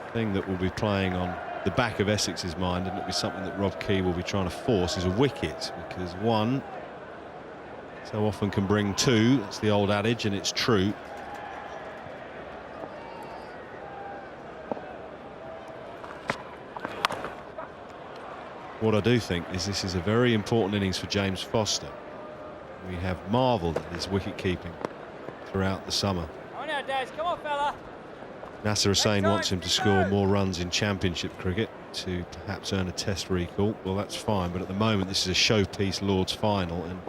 the thing that will be playing on the back of Essex's mind, and it'll be something that Rob Key will be trying to force, is a wicket, because 1 so often can bring 2. That's the old adage, and it's true. What I do think is this is a very important innings for James Foster. We have marvelled at his wicket keeping throughout the summer. Come on, Des. Come on, fella. Nasser Hussain wants him to score more runs in championship cricket to perhaps earn a test recall. Well, that's fine, but at the moment this is a showpiece Lord's final, and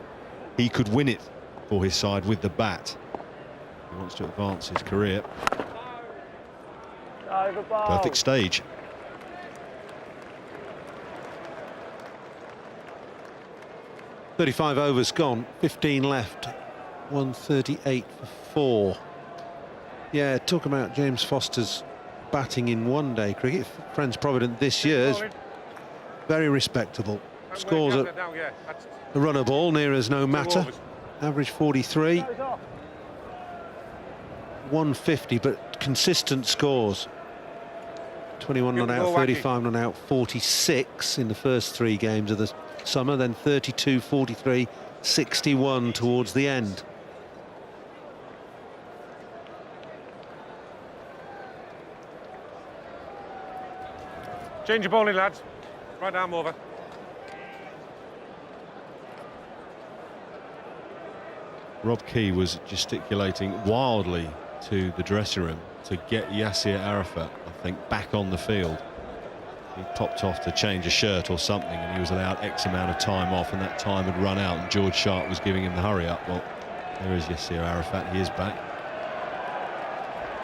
he could win it for his side with the bat. He wants to advance his career. Perfect stage. 35 overs gone, 15 left, 138 for 4. Yeah, talk about James Foster's batting in one-day cricket. Friends Provident this year is very respectable. Scores at a runner ball near as no matter. Average 43. 150, but consistent scores. 21 not out, 35 not out, 46 in the first 3 games of the summer, then 32, 43, 61 towards the end. Change your bowling, lads. Right arm over. Rob Key was gesticulating wildly to the dressing room to get Yasir Arafat, I think, back on the field. He popped off to change a shirt or something, and he was allowed X amount of time off, and that time had run out, and George Sharp was giving him the hurry up. Well, there is Yasir Arafat. He is back.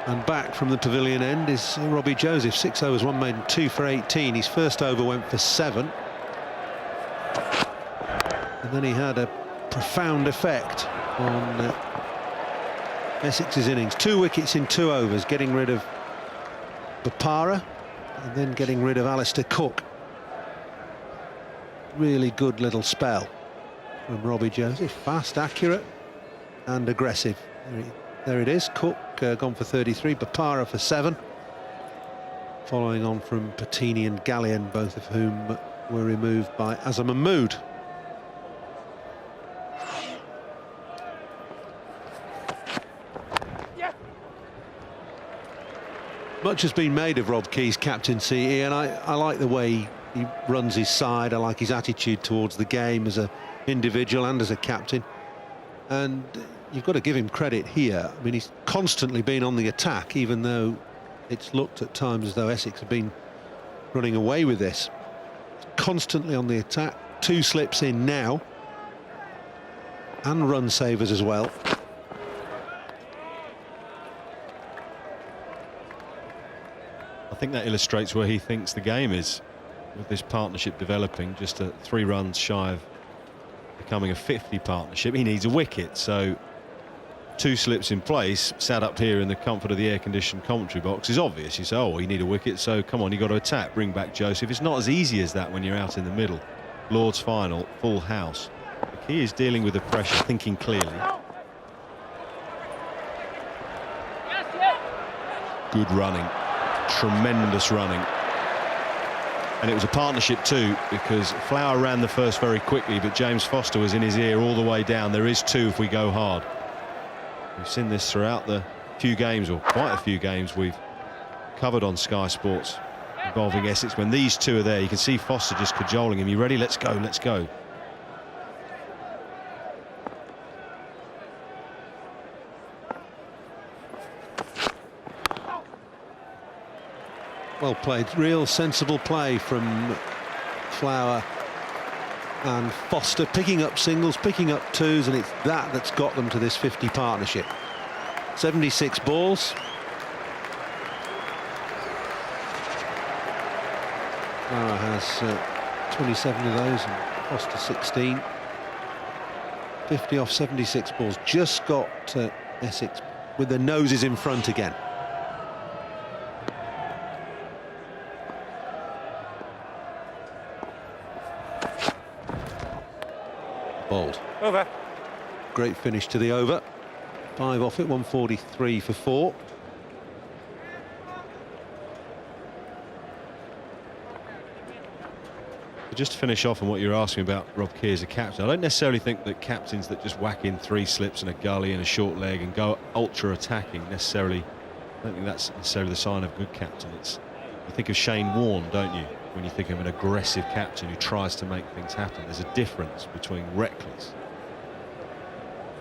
And back from the pavilion end is Robbie Joseph. 6 overs, 1 maiden, 2 for 18. His first over went for 7. And then he had a profound effect on Essex's innings. 2 wickets in 2 overs, getting rid of Bapara and then getting rid of Alistair Cook. Really good little spell from Robbie Joseph. Fast, accurate and aggressive. There it is. Cook gone for 33, Bapara for 7. Following on from Pettini and Gallian, both of whom were removed by Azam Mahmood. Much has been made of Rob Key's captaincy, Ian. I like the way he runs his side. I like his attitude towards the game as an individual and as a captain. And you've got to give him credit here. I mean, he's constantly been on the attack, even though it's looked at times as though Essex have been running away with this. Constantly on the attack. 2 slips in now. And run savers as well. I think that illustrates where he thinks the game is with this partnership developing, just 3 runs shy of becoming a 50 partnership. He needs a wicket, so 2 slips in place, sat up here in the comfort of the air-conditioned commentary box, is obvious. You say, oh, you need a wicket, so come on, you've got to attack, bring back Joseph. It's not as easy as that when you're out in the middle. Lord's final, full house. The key is dealing with the pressure, thinking clearly. Good running. Tremendous running, and it was a partnership too, because Flower ran the first very quickly, but James Foster was in his ear all the way down. There is 2 if we go hard. We've seen this throughout the few games, or quite a few games we've covered on Sky Sports involving Essex. When these 2 are there, you can see Foster just cajoling him. You ready? Let's go, let's go. Well played, real sensible play from Flower and Foster, picking up singles, picking up 2s, and it's that's got them to this 50 partnership. 76 balls. Flower has 27 of those and Foster 16. 50 off 76 balls, just got Essex with their noses in front again. Bowled. Over. Great finish to the over. 5 off it, 143 for 4. Just to finish off on what you're asking about Rob Key as a captain, I don't necessarily think that captains that just whack in 3 slips and a gully and a short leg and go ultra attacking necessarily, I don't think that's necessarily the sign of a good captain. You think of Shane Warne, don't you, when you think of an aggressive captain who tries to make things happen. There's a difference between reckless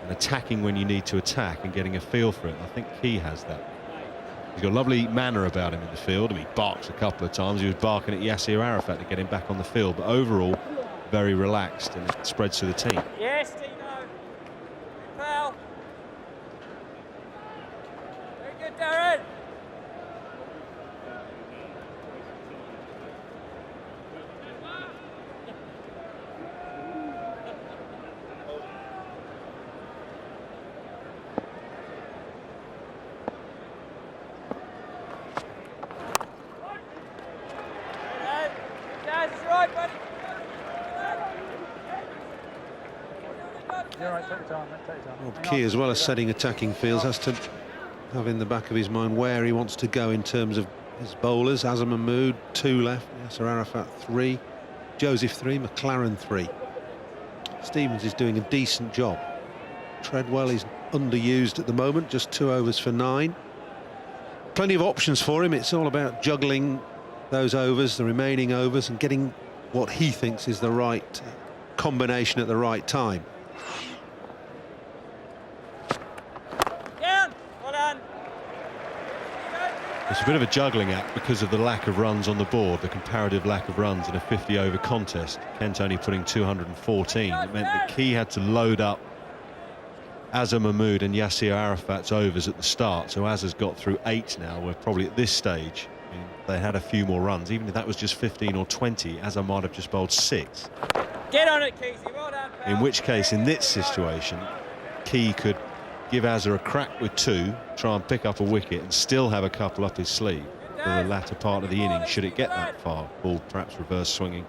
and attacking when you need to attack and getting a feel for it. I think Key has that. He's got a lovely manner about him in the field. I mean, he barks a couple of times. He was barking at Yasir Arafat to get him back on the field, but overall very relaxed, and it spreads to the team. Yes, Tino. Foul. Very good, Darren. You're right, take your time, mate, take your time. Rob Key, as well as setting attacking fields, has to have in the back of his mind where he wants to go in terms of his bowlers. Azhar Mahmood, 2 left. Yasser Arafat, 3. Joseph, 3. McLaren, 3. Stevens is doing a decent job. Treadwell is underused at the moment, just 2 overs for 9. Plenty of options for him. It's all about juggling those overs, the remaining overs, and getting what he thinks is the right combination at the right time. Down. Well done. It's a bit of a juggling act because of the lack of runs on the board, the comparative lack of runs in a 50-over contest. Kent only putting 214. It meant that Key had to load up Azhar Mahmood and Yasser Arafat's overs at the start. So Azhar's got through 8 now. We're probably at this stage, they had a few more runs. Even if that was just 15 or 20, Azhar might have just bowled 6. Get on it, Keezy. Well done, pal. In which case, in this situation, Key could give Azhar a crack with 2, try and pick up a wicket, and still have a couple up his sleeve for the latter part of the innings, should it get that far. Ball perhaps reverse swinging,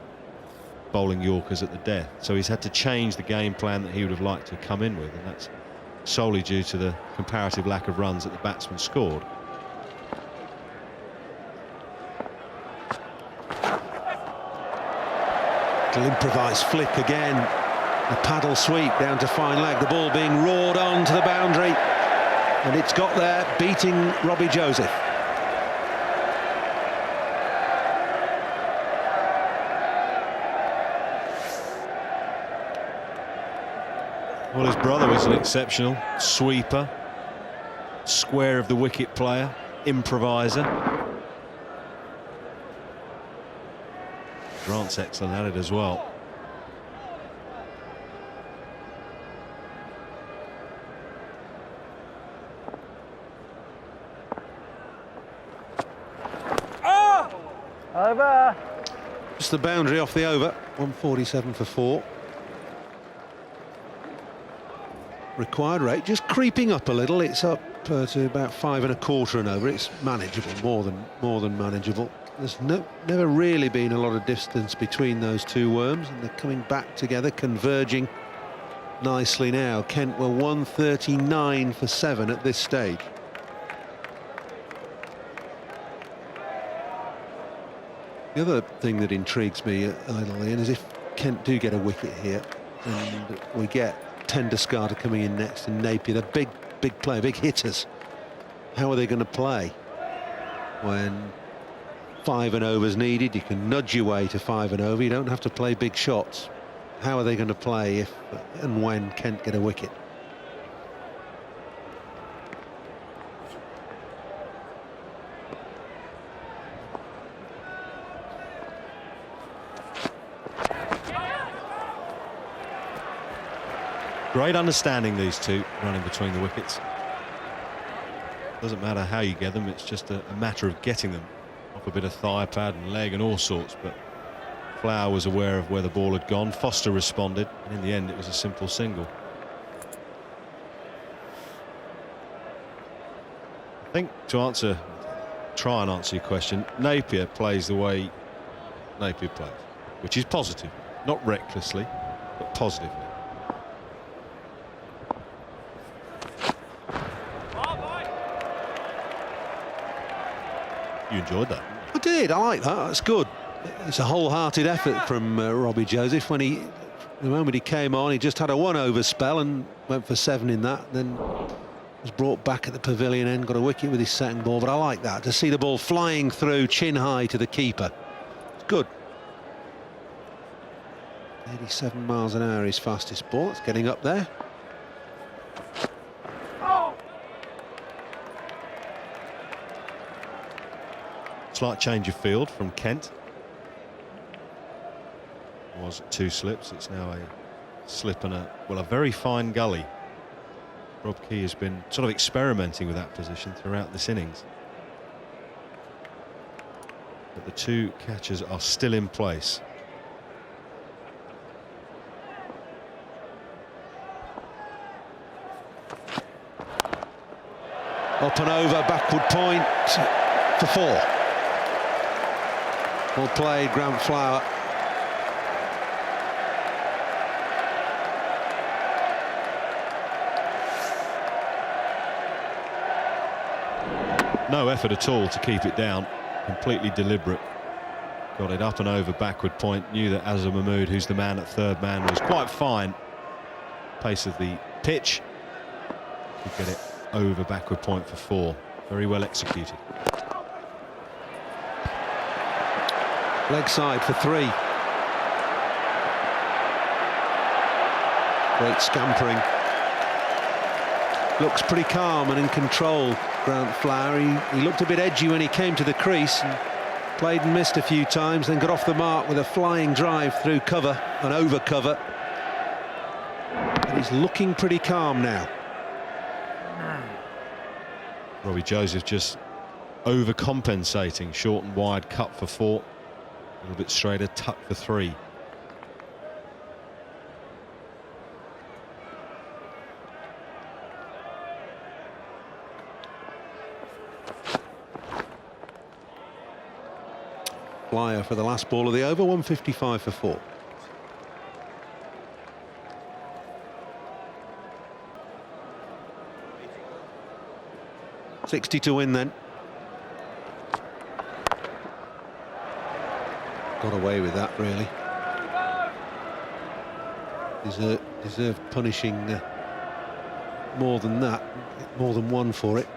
bowling Yorkers at the death. So he's had to change the game plan that he would have liked to come in with, and that's solely due to the comparative lack of runs that the batsman scored. Little improvised flick again. A paddle sweep down to fine leg. The ball being roared on to the boundary, and it's got there, beating Robbie Joseph. Well, his brother was an exceptional sweeper, square of the wicket player, improviser. Grant's excellent at it as well. Over. Just the boundary off the over. 147 for 4. Required rate just creeping up a little. It's up to about 5 1/4 and over. It's manageable, more than manageable. There's never really been a lot of distance between those two worms, and they're coming back together, converging nicely now. Kent were 139 for 7 at this stage. The other thing that intrigues me a little, Ian, is if Kent do get a wicket here, and we get Tender Scarter coming in next and Napier, they're big player, big hitters. How are they going to play when 5 and overs needed? You can nudge your way to 5 and over. You don't have to play big shots. How are they going to play if and when Kent get a wicket? Great understanding, these two running between the wickets. Doesn't matter how you get them, it's just a matter of getting them off a bit of thigh pad and leg and all sorts. But Flower was aware of where the ball had gone. Foster responded, and in the end it was a simple single. I think to try and answer your question, Napier plays the way Napier plays, which is positive, not recklessly, but positively. You enjoyed that? I did. I like that. That's good. It's a wholehearted effort from Robbie Joseph. The moment he came on, he just had a 1-over spell and went for 7 in that. Then was brought back at the pavilion end, got a wicket with his second ball. But I like that, to see the ball flying through chin high to the keeper. It's good. 87 miles an hour, his fastest ball. It's getting up there. Slight change of field from Kent. It was 2 slips, it's now a slip and a very fine gully. Rob Key has been sort of experimenting with that position throughout this innings. But the 2 catchers are still in place. Up and over, backward point for 4. Well played, Grant Flower. No effort at all to keep it down. Completely deliberate. Got it up and over backward point. Knew that Azhar Mahmood, who's the man at third man, was quite fine. Pace of the pitch. Could get it over backward point for 4. Very well executed. Leg side for 3. Great scampering. Looks pretty calm and in control, Grant Flower. He looked a bit edgy when he came to the crease and played and missed a few times, then got off the mark with a flying drive through cover and over cover. And he's looking pretty calm now. Robbie Joseph just overcompensating. Short and wide, cut for 4. A little bit straighter, tuck for 3. Flyer for the last ball of the over, 155 for 4. $60 to win then. Got away with that, really. Deserved punishing more than that, more than 1 for it.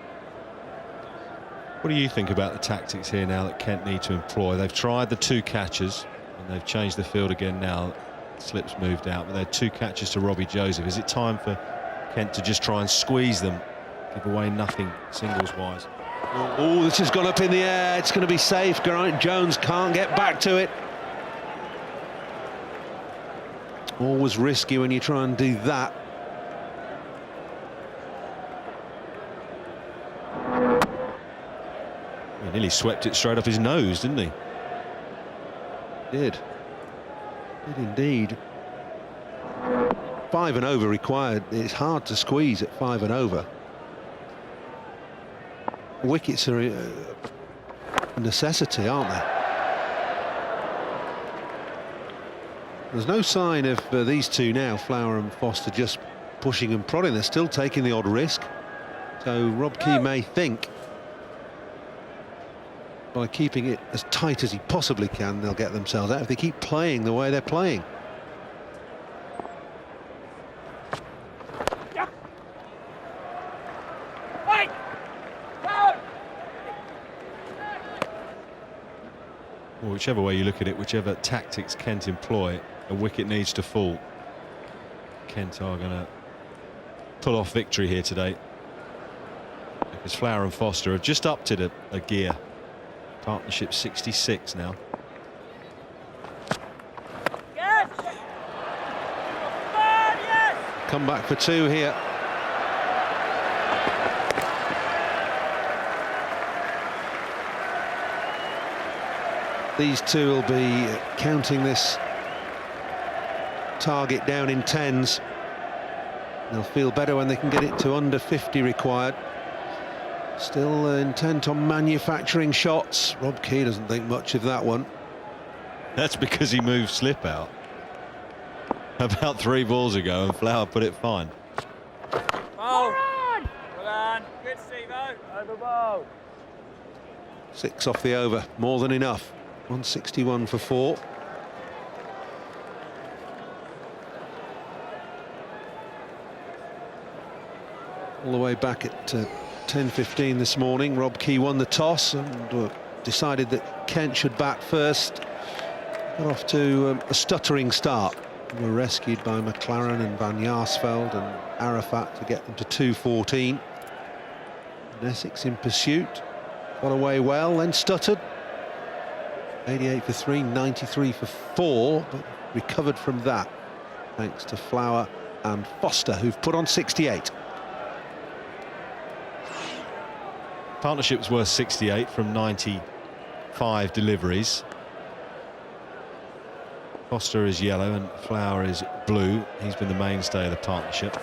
What do you think about the tactics here now that Kent need to employ? They've tried the 2 catches and they've changed the field again now. Slips moved out, but they had 2 catches to Robbie Joseph. Is it time for Kent to just try and squeeze them, give away nothing singles wise? Oh, this has gone up in the air. It's going to be safe. Geraint Jones can't get back to it. Always risky when you try and do that. He nearly swept it straight off his nose, didn't he? Did indeed. 5 and over required. It's hard to squeeze at 5 and over. Wickets are a necessity, aren't they? There's no sign of these two now, Flower and Foster, just pushing and prodding. They're still taking the odd risk. So Rob Key may think by keeping it as tight as he possibly can, they'll get themselves out if they keep playing the way they're playing. Well, whichever way you look at it, whichever tactics Kent employ, a wicket needs to fall. Kent are going to pull off victory here today, because Flower and Foster have just upped it a gear. Partnership 66 now. Yes! Yes! Come back for 2 here. These two will be counting this target down in 10s. They'll feel better when they can get it to under 50 required. Still intent on manufacturing shots. Rob Key doesn't think much of that one. That's because he moved slip out about 3 balls ago and Flower put it fine. Oh. Well done. Good, Steve-O. Over ball. 6 off the over, more than enough. 161 for 4. All the way back at 10:15 this morning, Rob Key won the toss and decided that Kent should bat first. Got off to a stuttering start. They were rescued by McLaren and Van Jaarsveld and Arafat to get them to 214. And Essex in pursuit. Got away well, then stuttered. 88 for 3, 93 for 4, but recovered from that thanks to Flower and Foster, who've put on 68. Partnership's worth 68 from 95 deliveries. Foster is yellow and Flower is blue. He's been the mainstay of the partnership.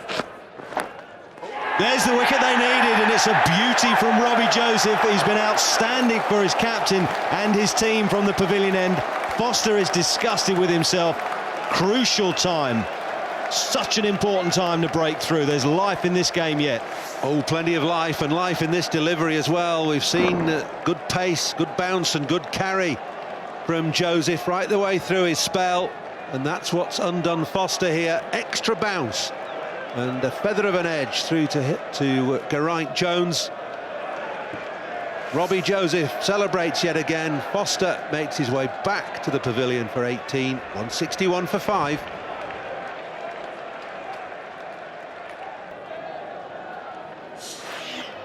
There's the wicket they needed, and it's a beauty from Robbie Joseph. He's been outstanding for his captain and his team from the pavilion end. Foster is disgusted with himself. Crucial time Such an important time to break through. There's life in this game yet. Oh, plenty of life, and life in this delivery as well. We've seen good pace, good bounce and good carry from Joseph right the way through his spell, and that's what's undone Foster here. Extra bounce and a feather of an edge through to Geraint Jones. Robbie Joseph celebrates yet again. Foster makes his way back to the pavilion for 18. 161 for 5.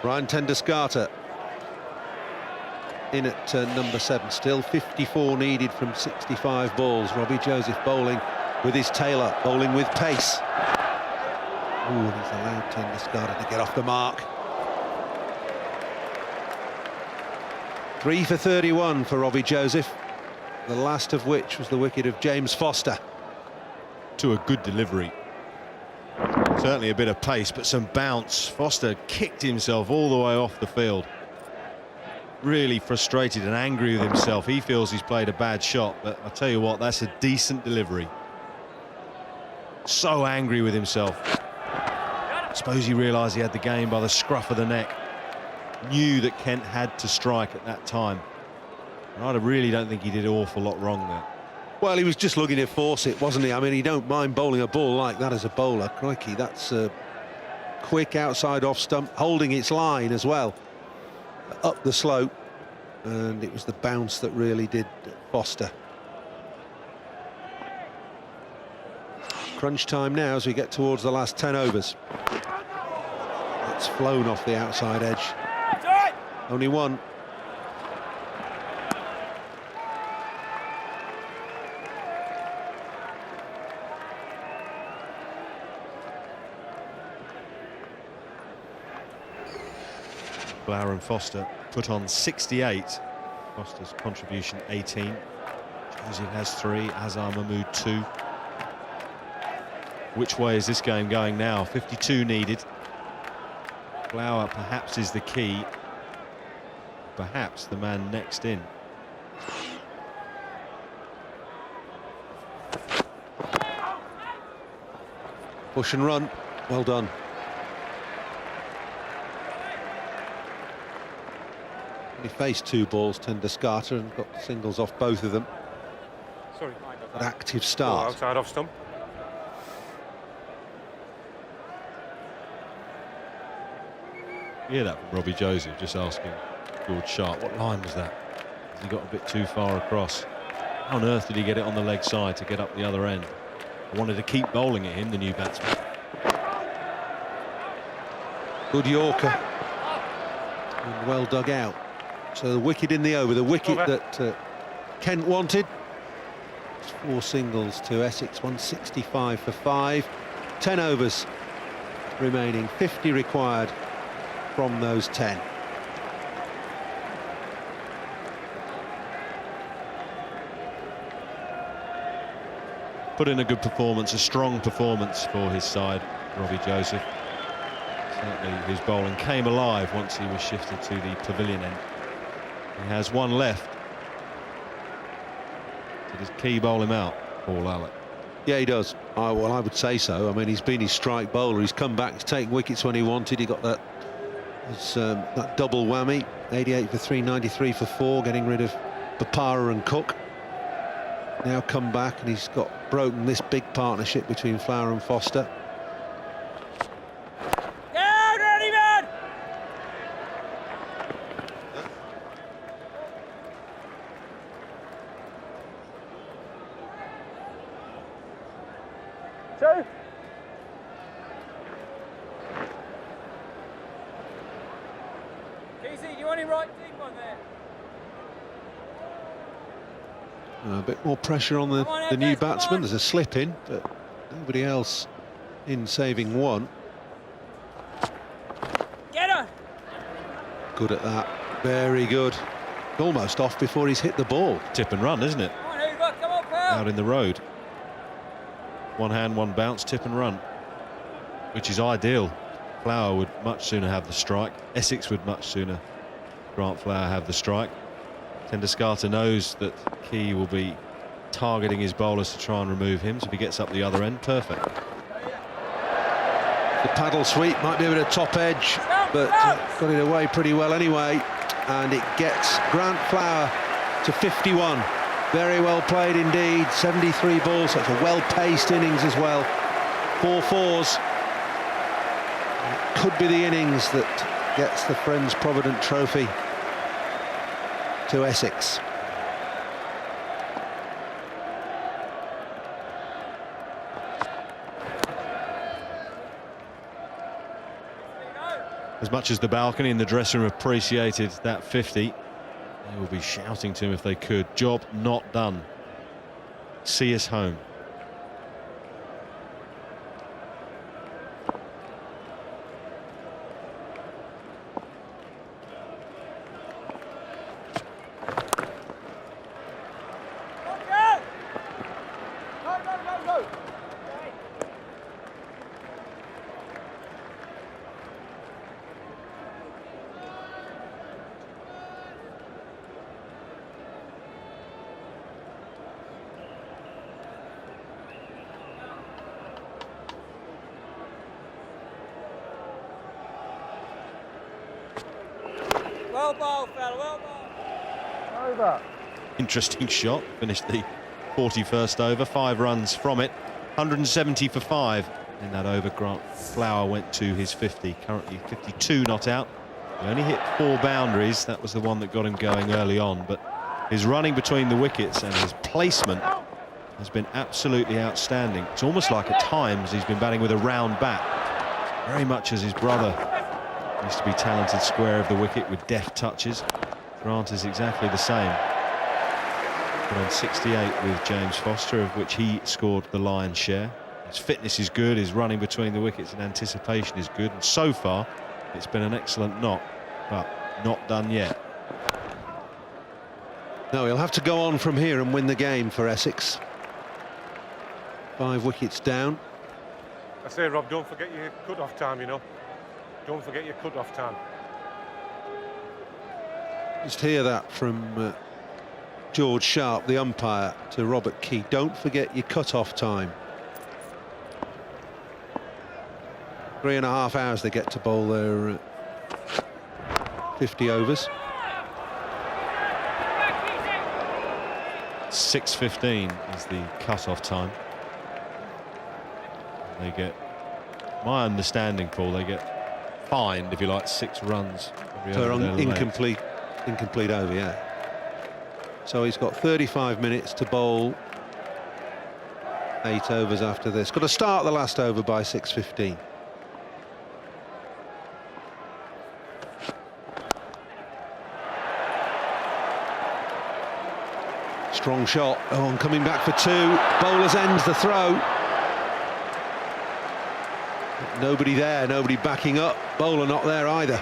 Ryan Tenduscarter in at number 7. Still 54 needed from 65 balls. Robbie Joseph bowling with his tailor, bowling with pace. Ooh, and he's allowed Tenduscarter to get off the mark. 3 for 31 for Robbie Joseph, the last of which was the wicket of James Foster. To a good delivery. Certainly a bit of pace, but some bounce. Foster kicked himself all the way off the field. Really frustrated and angry with himself. He feels he's played a bad shot, but I'll tell you what, that's a decent delivery. So angry with himself. I suppose he realised he had the game by the scruff of the neck. Knew that Kent had to strike at that time. And I really don't think he did an awful lot wrong there. Well, he was just looking to force it, wasn't he? I mean, he don't mind bowling a ball like that as a bowler. Crikey, that's quick outside off stump, holding its line as well up the slope, and it was the bounce that really did Foster. Crunch time now as we get towards the last 10 overs. It's flown off the outside edge. Only one. Flower and Foster put on 68. Foster's contribution 18. Joseph has 3. Azhar Mahmood 2. Which way is this game going now? 52 needed. Flower perhaps is the key. Perhaps the man next in. Push and run. Well done. He faced 2 balls, Tenduscarter, and got singles off both of them. Sorry. An active start. Oh, outside off stump. You hear that from Robbie Joseph, just asking George Sharp, what line was that? He got a bit too far across. How on earth did he get it on the leg side to get up the other end? I wanted to keep bowling at him, the new batsman. Good Yorker. And well dug out. So the wicket in the over, the wicket that Kent wanted. 4 singles to Essex, 165 for 5. 10 overs remaining, 50 required from those 10. Put in a good performance, a strong performance for his side, Robbie Joseph. Certainly his bowling came alive once he was shifted to the pavilion end. He has 1 left. So does Key bowl him out, Paul Allen? Yeah, he does. Well, I would say so. I mean, he's been his strike bowler. He's come back, he's taken wickets when he wanted. He got that, that double whammy. 88 for 3, 93 for 4, getting rid of Bopara and Cook. Now come back, and he's got broken this big partnership between Flower and Foster. Down, ready, man! Two. Casey, do you want him right deep on there? A bit more pressure on the new batsman. There's a slip in, but nobody else in saving 1. Get her! Good at that. Very good. Almost off before he's hit the ball. Tip and run, isn't it? Come on, Hoover, come on, pal! Out in the road. 1 hand, 1 bounce, tip and run. Which is ideal. Flower would much sooner have the strike. Essex would much sooner grant Flower have the strike. Tenduscarter knows that Key will be targeting his bowlers to try and remove him, so if he gets up the other end, perfect. The paddle sweep might be a bit of top edge, but got it away pretty well anyway. And it gets Grant Flower to 51. Very well played indeed. 73 balls. That's a well-paced innings as well. 4 fours. It could be the innings that gets the Friends Provident Trophy to Essex. As much as the balcony and the dressing room appreciated that 50, they will be shouting to him if they could. Job not done. See us home. Well bowled, fella, well bowled. Over. Interesting shot. Finished the 41st over. 5 runs from it. 170 for 5 in that over. Grant Flower went to his 50. Currently 52 not out. He only hit 4 boundaries. That was the one that got him going early on. But his running between the wickets and his placement has been absolutely outstanding. It's almost like at times he's been batting with a round bat, very much as his brother used to be talented square of the wicket with deft touches. Grant is exactly the same. But on 68 with James Foster, of which he scored the lion's share. His fitness is good, his running between the wickets and anticipation is good, and so far it's been an excellent knock, but not done yet. No, he'll have to go on from here and win the game for Essex. 5 wickets down. I say, Rob, don't forget your cut-off time, you know. Don't forget your cut-off time. Just hear that from George Sharp, the umpire, to Robert Key. Don't forget your cut-off time. 3.5 hours they get to bowl their 50 overs. 6:15 is the cut-off time. They get, my understanding, Paul, they get fined, if you like, 6 runs per incomplete over, yeah. So he's got 35 minutes to bowl 8 overs after this. Got to start the last over by 6:15. Strong shot. Oh, and coming back for 2. Bowler's ends the throw. Nobody there, nobody backing up. Bowler not there either.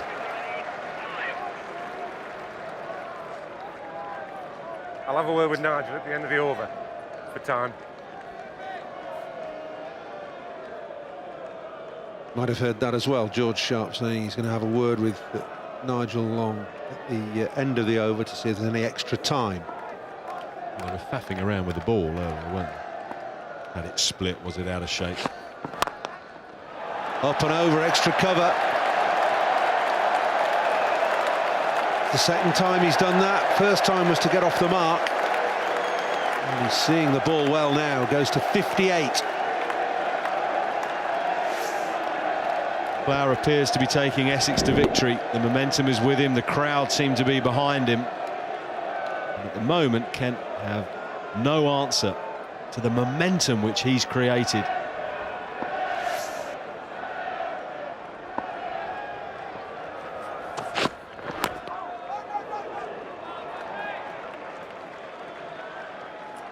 I'll have a word with Nigel at the end of the over for time. Might have heard that as well. George Sharp saying he's going to have a word with Nigel Long at the end of the over to see if there's any extra time. They were faffing around with the ball earlier, weren't they? Had it split, was it out of shape? Up and over, extra cover. The second time he's done that. First time was to get off the mark. And he's seeing the ball well now. Goes to 58. Flower appears to be taking Essex to victory. The momentum is with him. The crowd seem to be behind him. And at the moment, Kent have no answer to the momentum which he's created.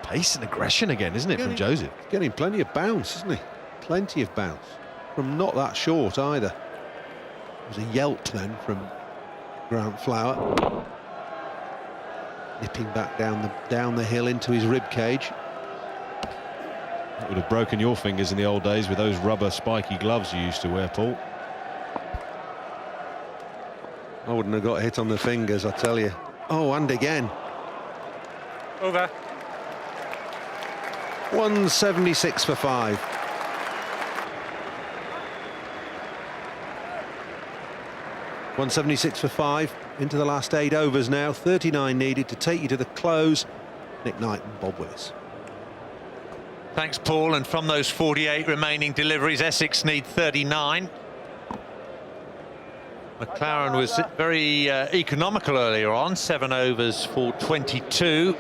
Pace and aggression again, isn't it, from Joseph? Getting plenty of bounce, isn't he? Plenty of bounce. From not that short either. It was a yelp then from Grant Flower. Nipping back down the hill into his rib cage. That would have broken your fingers in the old days with those rubber spiky gloves you used to wear, Paul. I wouldn't have got hit on the fingers, I tell you. Oh, and again. Over. 176 for 5. 176 for 5 into the last 8 overs now. 39 needed to take you to the close. Nick Knight and Bob Willis. Thanks, Paul. And from those 48 remaining deliveries, Essex need 39. McLaren was very economical earlier on, 7 overs for 22.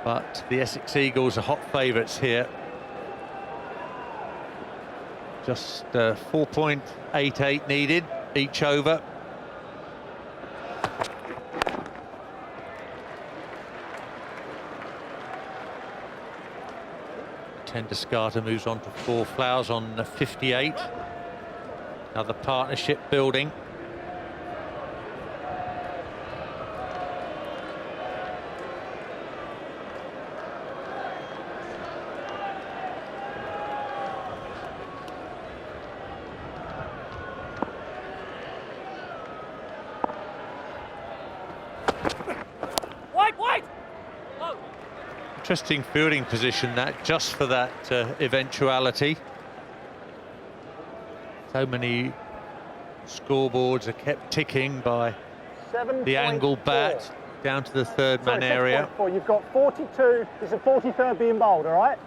But the Essex Eagles are hot favourites here. Just 4.88 needed each over. Tendescarter moves on to 4 Flowers on 58. Another partnership building. Interesting fielding position, that, just for that eventuality. So many scoreboards are kept ticking by the angle bat down to the third man area. You've got 42, there's a 43rd being bowled, all right?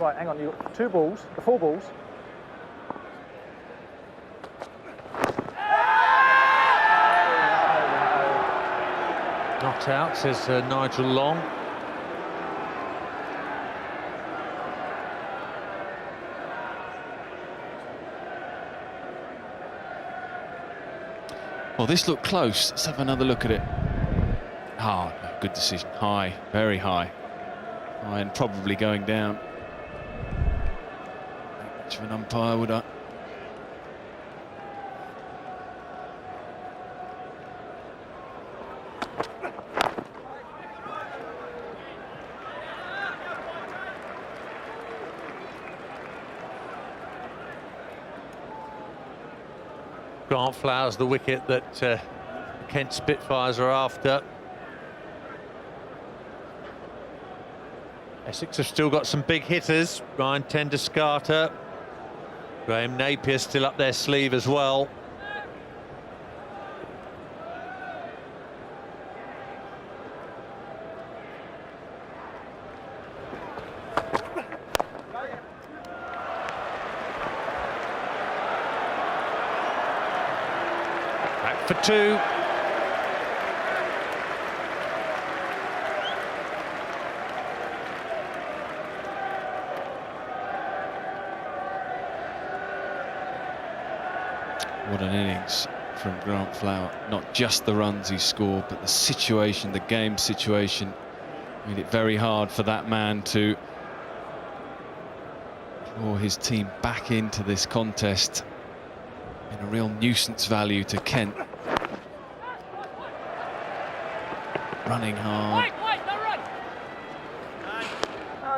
Right, hang on, you've got 2 balls, 4 balls. Not out, says Nigel Long. Well, this looked close. Let's have another look at it. Ah, oh, good decision. High, very high. High and probably going down. Not much of an umpire, would I? Grant Flowers, the wicket that Kent Spitfires are after. Essex have still got some big hitters. Ryan Tendescarter, Graham Napier still up their sleeve as well. For 2. What an innings from Grant Flower. Not just the runs he scored, but the situation, the game situation, made it very hard for that man to draw his team back into this contest. And a real nuisance value to Kent. Running hard.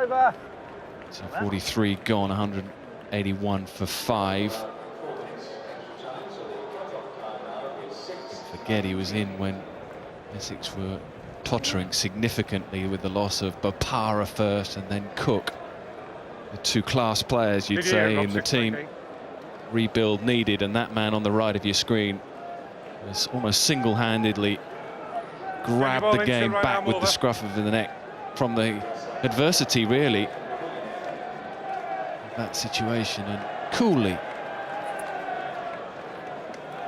Over. So 43 gone, 181 for 5. Forget he was in when Essex were tottering significantly with the loss of Bopara first and then Cook. The 2 class players, you'd say, in the team. Rebuild needed, and that man on the right of your screen was almost single-handedly grabbed the game back with the scruff of the neck from the adversity, really, of that situation, and coolly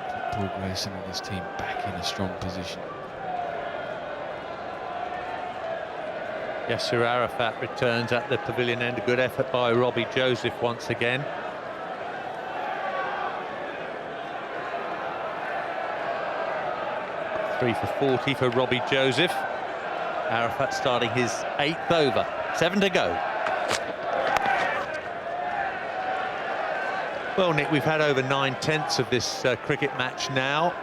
put Paul Grayson and his team back in a strong position. Yasser Arafat returns at the pavilion end. A good effort by Robbie Joseph once again. Three for 40 for Robbie Joseph. Arafat starting his 8th over. 7 to go. Well, Nick, we've had over 9/10 of this cricket match now.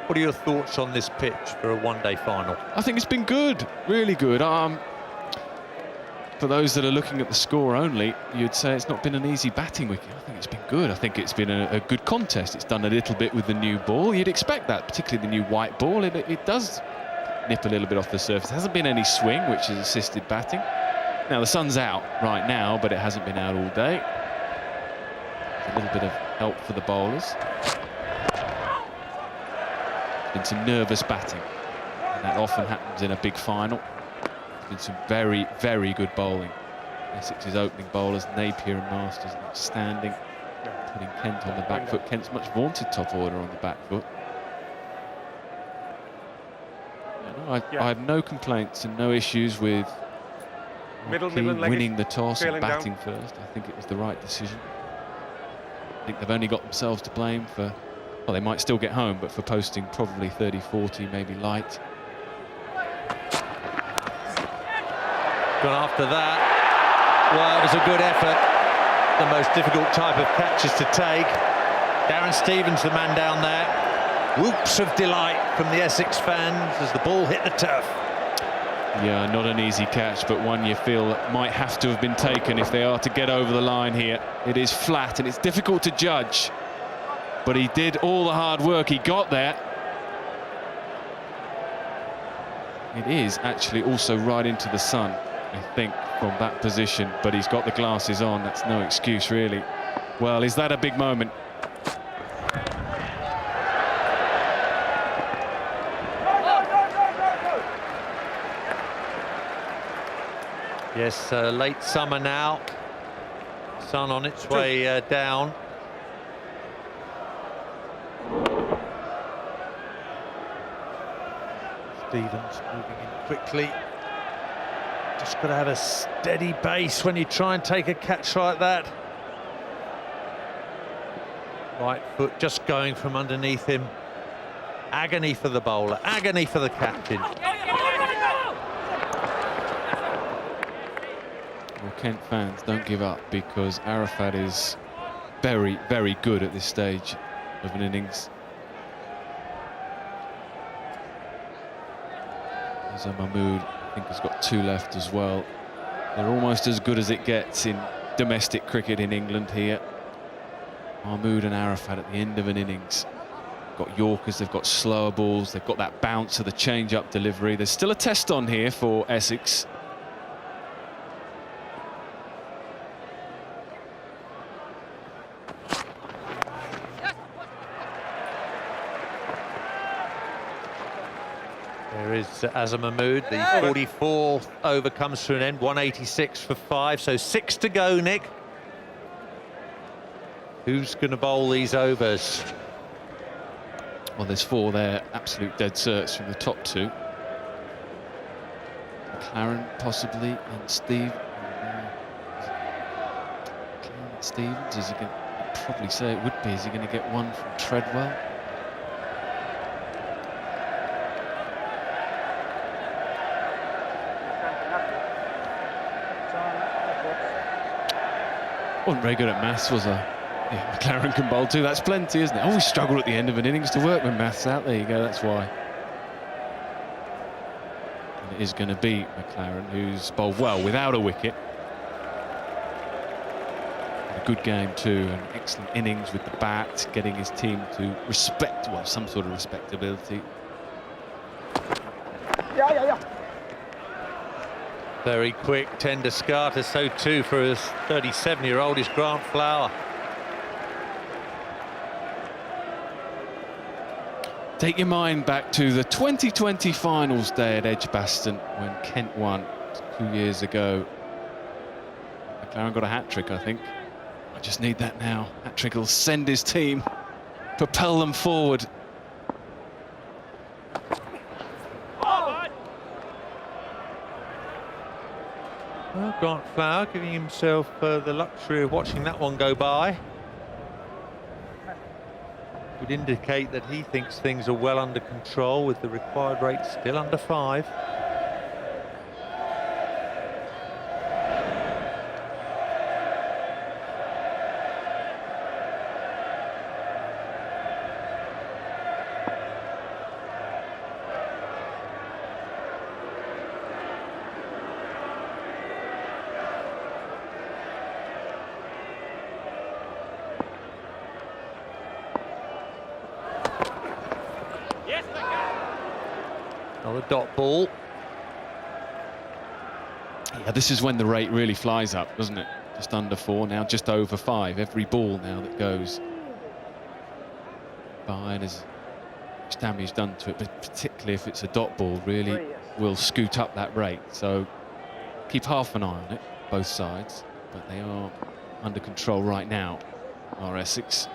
What are your thoughts on this pitch for a one-day final? I think it's been good, really good. For those that are looking at the score only, you'd say it's not been an easy batting wicket. I think it's been good. I think it's been a good contest. It's done a little bit with the new ball. You'd expect that, particularly the new white ball. It does nip a little bit off the surface. There hasn't been any swing, which has assisted batting. Now, the sun's out right now, but it hasn't been out all day. There's a little bit of help for the bowlers. There's been some nervous batting, and that often happens in a big final. There's been some very, very good bowling. Essex's opening bowlers, Napier and Masters, outstanding, putting Kent on the back foot. Kent's much vaunted top order on the back foot. I have no complaints and no issues with winning the toss and batting first. I think it was the right decision. I think they've only got themselves to blame for, well, they might still get home, but for posting probably 30-40, maybe light. Gone after that. Well, it was a good effort. The most difficult type of catches to take. Darren Stevens, the man down there. Whoops of delight from the Essex fans as the ball hit the turf. Yeah, not an easy catch, but one you feel might have to have been taken if they are to get over the line here. It is flat and it's difficult to judge, but he did all the hard work. He got there. It is actually also right into the sun, I think, from that position, but he's got the glasses on. That's no excuse, really. Well, is that a big moment? Yes, late summer now. Sun on its way down. Stevens moving in quickly. Just got to have a steady base when you try and take a catch like that. Right foot just going from underneath him. Agony for the bowler, agony for the captain. Well, Kent fans, don't give up, because Arafat is very, very good at this stage of an innings. Azhar Mahmood, I think, has got 2 left as well. They're almost as good as it gets in domestic cricket in England here. Mahmood and Arafat at the end of an innings. Got Yorkers, they've got slower balls, they've got that bounce of the change-up delivery. There's still a test on here for Essex. There is Azhar Mahmood. The 44th over comes to an end. 186 for 5, so 6 to go, Nick. Who's going to bowl these overs? Well, there's 4 there, absolute dead certs from the top 2. McLaren possibly, and Steve. McLaren, Stevens, is he going to probably say it would be? Is he going to get one from Treadwell? Wasn't very good at maths, was I? Yeah, McLaren can bowl too. That's plenty, isn't it? Always struggle at the end of an innings to work with maths out. There you go. That's why. And it is going to be McLaren, who's bowled well without a wicket. A good game too, an excellent innings with the bat, getting his team to respect, well, some sort of respectability. Yeah. Very quick, tender scatter, so too for his 37-year-old is Grant Flower. Take your mind back to the 2020 finals day at Edgbaston when Kent won 2 years ago. McLaren got a hat-trick, I think. I just need that now. Hat-trick will send his team, propel them forward. Well, Grant Flower giving himself the luxury of watching that one go by. Would indicate that he thinks things are well under control with the required rate still under 5. Another dot ball. Yeah, this is when the rate really flies up, doesn't it? Just under 4, now just over 5. Every ball now that goes by, and as much damage done to it, but particularly if it's a dot ball, really will scoot up that rate. So keep half an eye on it, both sides, but they are under control right now, are Essex.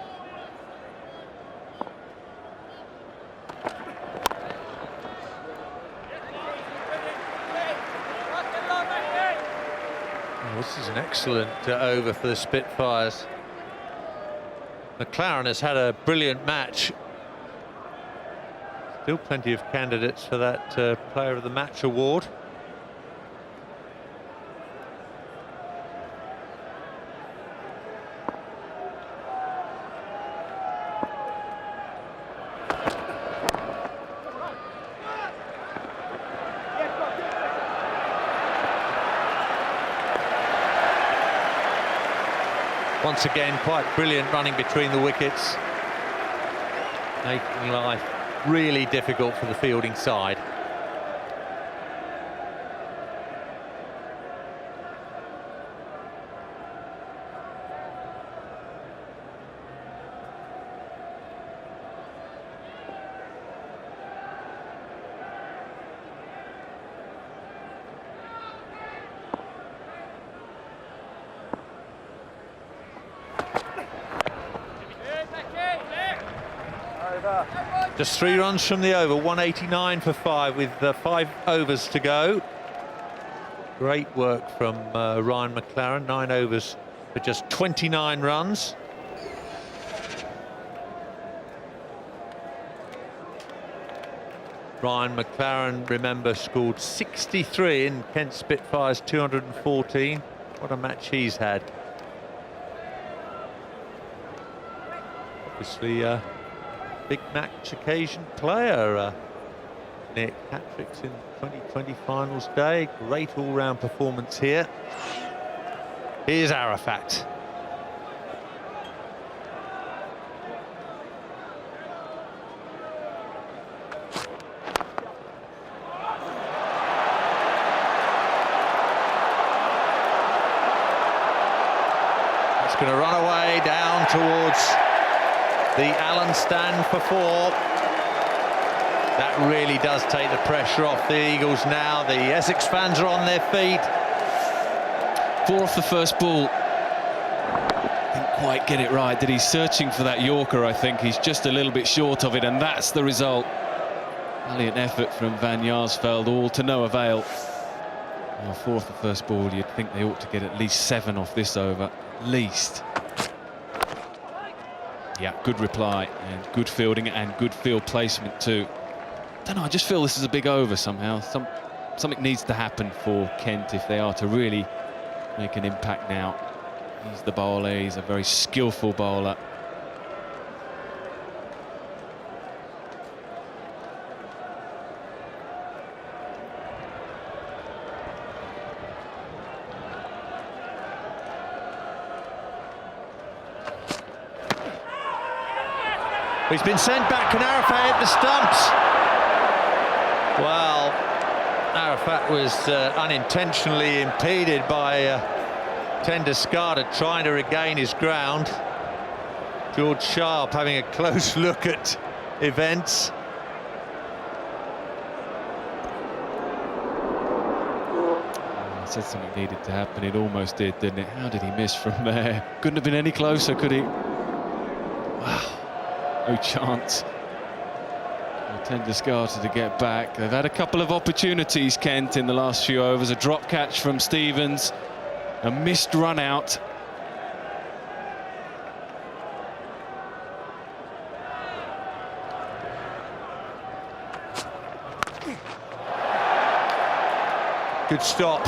This is an excellent over for the Spitfires. McLaren has had a brilliant match. Still plenty of candidates for that Player of the Match award. Once again, quite brilliant running between the wickets, making life really difficult for the fielding side. Just 3 runs from the over, 189 for 5 with 5 overs to go. Great work from Ryan McLaren, 9 overs for just 29 runs. Ryan McLaren, remember, scored 63 in Kent Spitfires 214. What a match he's had. Obviously, big match occasion player. Nick hat-tricks in 2020 finals day. Great all-round performance here. Here's Arafat. It's going to run away down towards the Allen stand for 4. That really does take the pressure off the Eagles now. The Essex fans are on their feet. 4 off the first ball. Didn't quite get it right, did he? Searching for that Yorker, I think. He's just a little bit short of it, and that's the result. Valiant effort from Van Jaarsveld, all to no avail. Well, 4 off the first ball, you'd think they ought to get at least 7 off this over. At least. Yeah, good reply and good fielding and good field placement too. Don't know, I just feel this is a big over somehow. Something needs to happen for Kent if they are to really make an impact now. He's the bowler, he's a very skillful bowler. He's been sent back and Arafat hit the stumps. Well, Arafat was unintentionally impeded by Tenduscarter trying to regain his ground. George Sharp having a close look at events. I said something needed to happen, it almost did, didn't it? How did he miss from there? Couldn't have been any closer, could he? Wow. No chance for Tenduscarter to get back. They've had a couple of opportunities, Kent, in the last few overs. A drop catch from Stevens, a missed run out. Good stop.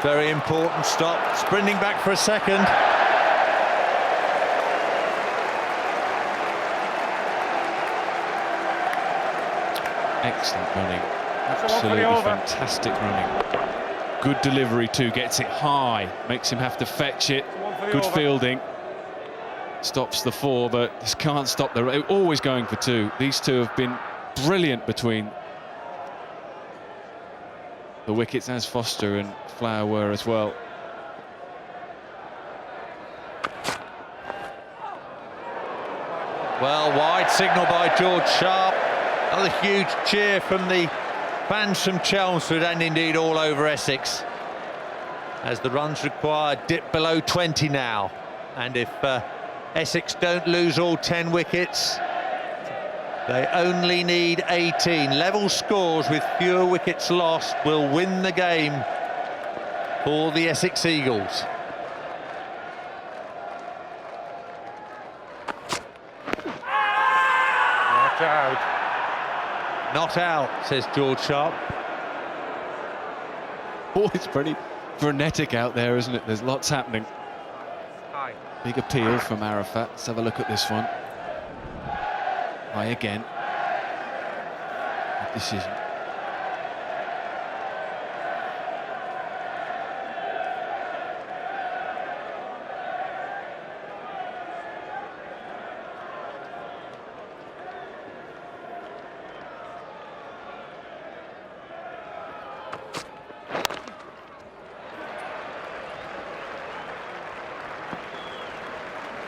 Very important stop. Sprinting back for a second. Excellent running, absolutely fantastic running. Good delivery too, gets it high, makes him have to fetch it. Good fielding, stops the 4, but just can't stop the. Always going for 2. These two have been brilliant between the wickets, as Foster and Flower were as well. Well, wide signal by George Sharp. Another huge cheer from the fans from Chelmsford and indeed all over Essex, as the runs required dip below 20 now. And if Essex don't lose all 10 wickets, they only need 18. Level scores with fewer wickets lost will win the game for the Essex Eagles. Not out. Not out, says George Sharp. Oh, it's pretty frenetic out there, isn't it? There's lots happening. High. Big appeal from Arafat. Let's have a look at this one. High again. Good decision.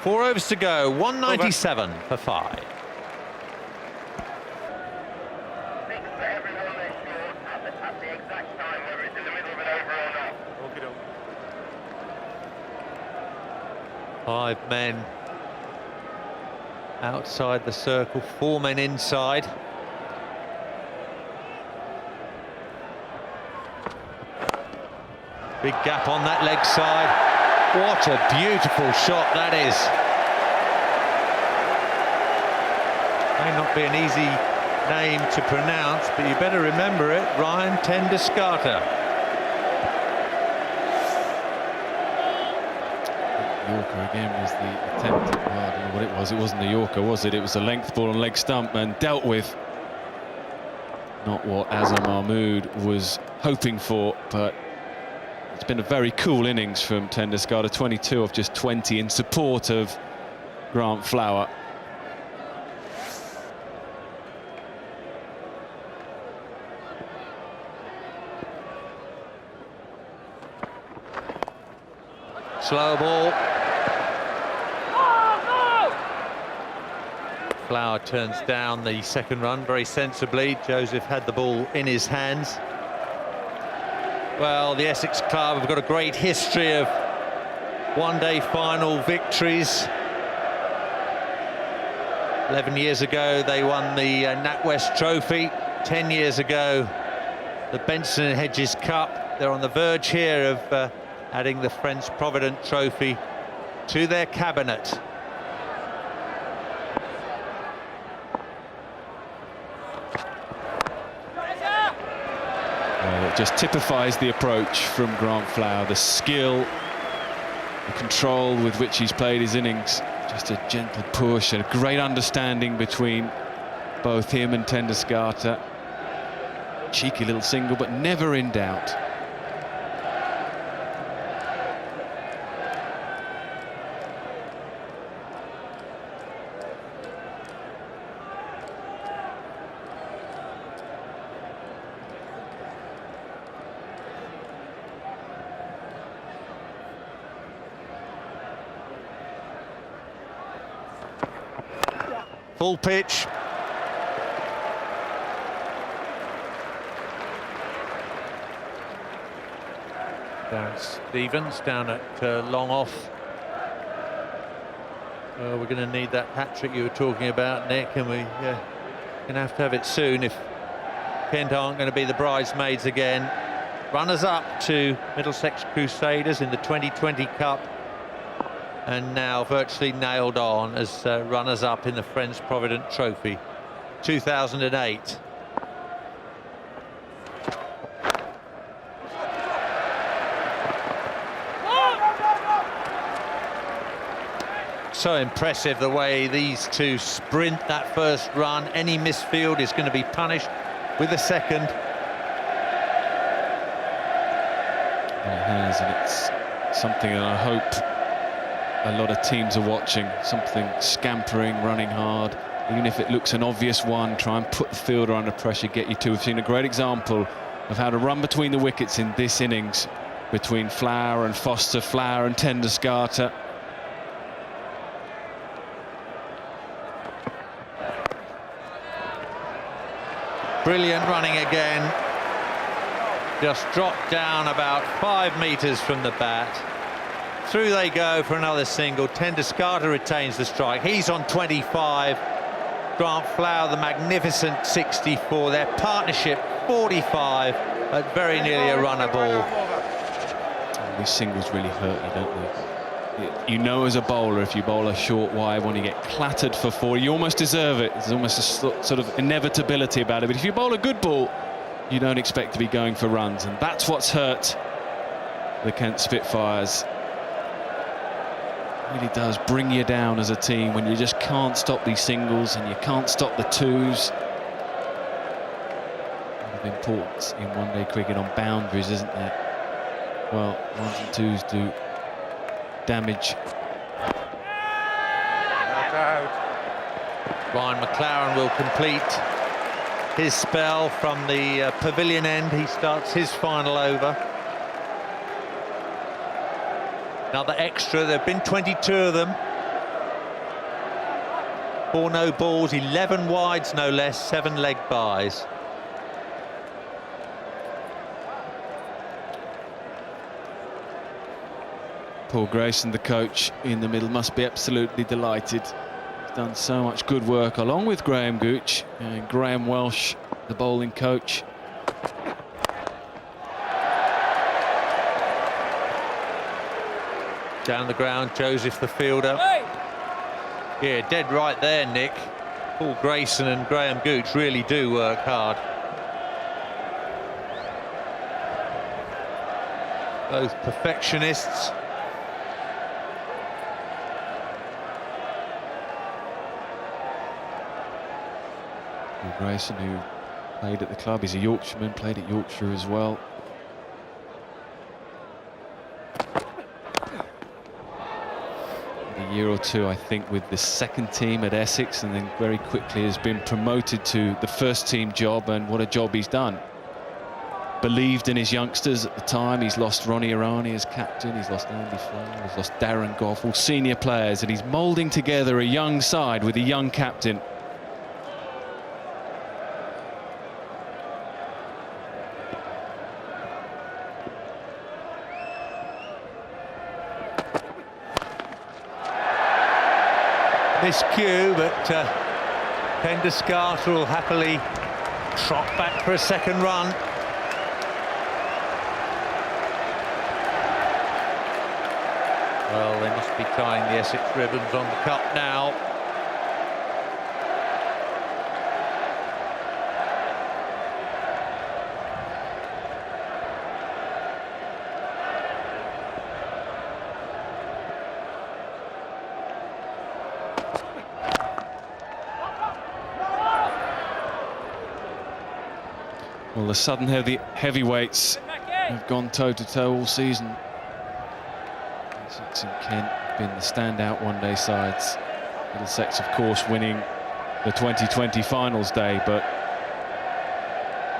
Four overs to go, 197 for 5. Five men outside the circle, 4 men inside. Big gap on that leg side. What a beautiful shot that is. May not be an easy name to pronounce, but you better remember it. Ryan Tendescarter. Yorker again was the attempt. Well, I don't know what it was. It wasn't the Yorker, was it? It was a length ball on leg stump and dealt with. Not what Azhar Mahmood was hoping for, but it's been a very cool innings from Tendescarter. 22 of just 20 in support of Grant Flower. Slow ball. Flower turns down the second run very sensibly. Joseph had the ball in his hands. Well, the Essex club have got a great history of one-day final victories. 11 years ago, they won the NatWest Trophy. 10 years ago, the Benson and Hedges Cup. They're on the verge here of adding the Friends Provident Trophy to their cabinet. It just typifies the approach from Grant Flower, the skill, the control with which he's played his innings. Just a gentle push and a great understanding between both him and Tendescarter. Cheeky little single, but never in doubt. Full pitch. Darren Stevens down at long off. We're going to need that hat-trick you were talking about, Nick, and we're going to have it soon if Kent aren't going to be the bridesmaids again. Runners up to Middlesex Crusaders in the 2020 Cup, and now virtually nailed on as runners-up in the Friends Provident Trophy 2008. So impressive the way these two sprint that first run. Any misfield is going to be punished with a second. It has, and it's something that I hope a lot of teams are watching. Something scampering, running hard. Even if it looks an obvious one, try and put the fielder under pressure, get you two. We've seen a great example have had a run between the wickets in this innings, between Flower and Foster, Flower and Tenduscarter. Brilliant running again. Just dropped down about 5 metres from the bat. Through they go for another single. Tenduscarter retains the strike. He's on 25. Grant Flower, the magnificent 64. Their partnership 45 at very nearly a runner ball. These singles really hurt you, don't they? You know, as a bowler, if you bowl a short wide, when you get clattered for 4, you almost deserve it. There's almost a sort of inevitability about it. But if you bowl a good ball, you don't expect to be going for runs, and that's what's hurt the Kent Spitfires. It really does bring you down as a team when you just can't stop these singles and you can't stop the twos. Of importance in one-day cricket on boundaries, isn't there? Well, ones and twos do damage. Ryan McLaren will complete his spell from the pavilion end. He starts his final over. Another extra. There have been 22 of them. 4 no balls, 11 wides no less, 7 leg byes. Paul Grayson, the coach in the middle, must be absolutely delighted. He's done so much good work along with Graham Gooch and Graham Welsh, the bowling coach. Down the ground, Joseph the fielder. Yeah, dead right there, Nick. Paul Grayson and Graham Gooch really do work hard. Both perfectionists. Paul Grayson, who played at the club, he's a Yorkshireman, played at Yorkshire as well. A year or two, I think, with the second team at Essex, and then very quickly has been promoted to the first team job, and what a job he's done. Believed in his youngsters at the time. He's lost Ronnie Irani as captain, he's lost Andy Flower, he's lost Darren Goff, all senior players, and he's moulding together a young side with a young captain. Miscue, but Tenduscarter will happily trot back for a second run. Well, they must be tying the Essex ribbons on the cup now. Well, the Southern heavyweights have gone toe-to-toe all season. Essex and Kent have been the standout one-day sides. Middlesex, of course, winning the 2020 finals day, but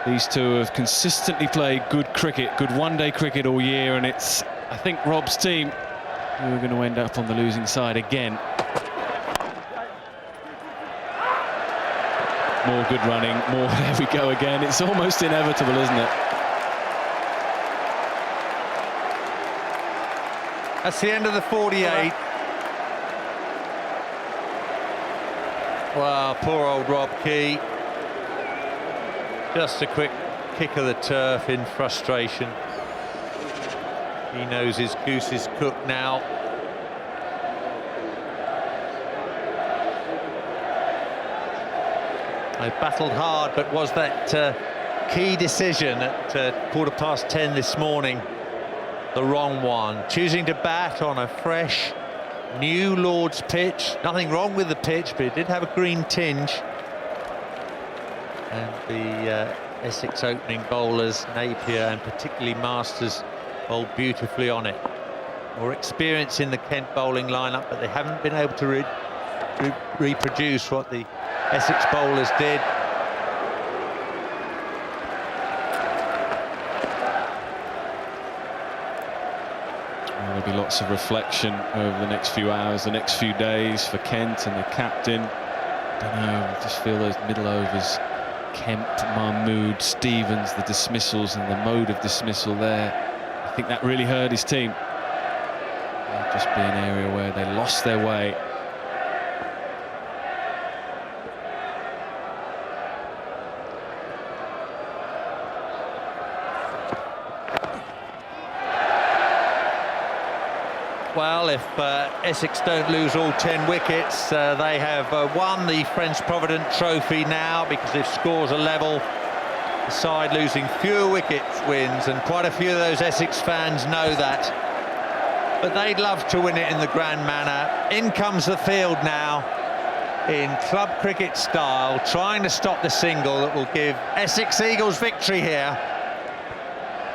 these two have consistently played good cricket, good one-day cricket all year, and it's, I think, Rob's team who are going to end up on the losing side again. More good running, more, there we go again. It's almost inevitable, isn't it? That's the end of the 48. Wow, poor old Rob Key. Just a quick kick of the turf in frustration. He knows his goose is cooked now. They battled hard, but was that key decision at 10:15 this morning the wrong one? Choosing to bat on a fresh, new Lord's pitch. Nothing wrong with the pitch, but it did have a green tinge. And the Essex opening bowlers, Napier and particularly Masters, bowled beautifully on it. More experience in the Kent bowling lineup, but they haven't been able to reproduce what the Essex bowlers did. There'll be lots of reflection over the next few hours, the next few days for Kent and the captain. Don't know, I just feel those middle overs, Kemp, Mahmood, Stevens, the dismissals and the mode of dismissal there. I think that really hurt his team. It'll just be an area where they lost their way. Well, if Essex don't lose all 10 wickets, they have won the Friends Provident Trophy now, because if scores are level, the side losing fewer wickets wins, and quite a few of those Essex fans know that. But they'd love to win it in the grand manner. In comes the field now, in club cricket style, trying to stop the single that will give Essex Eagles victory here.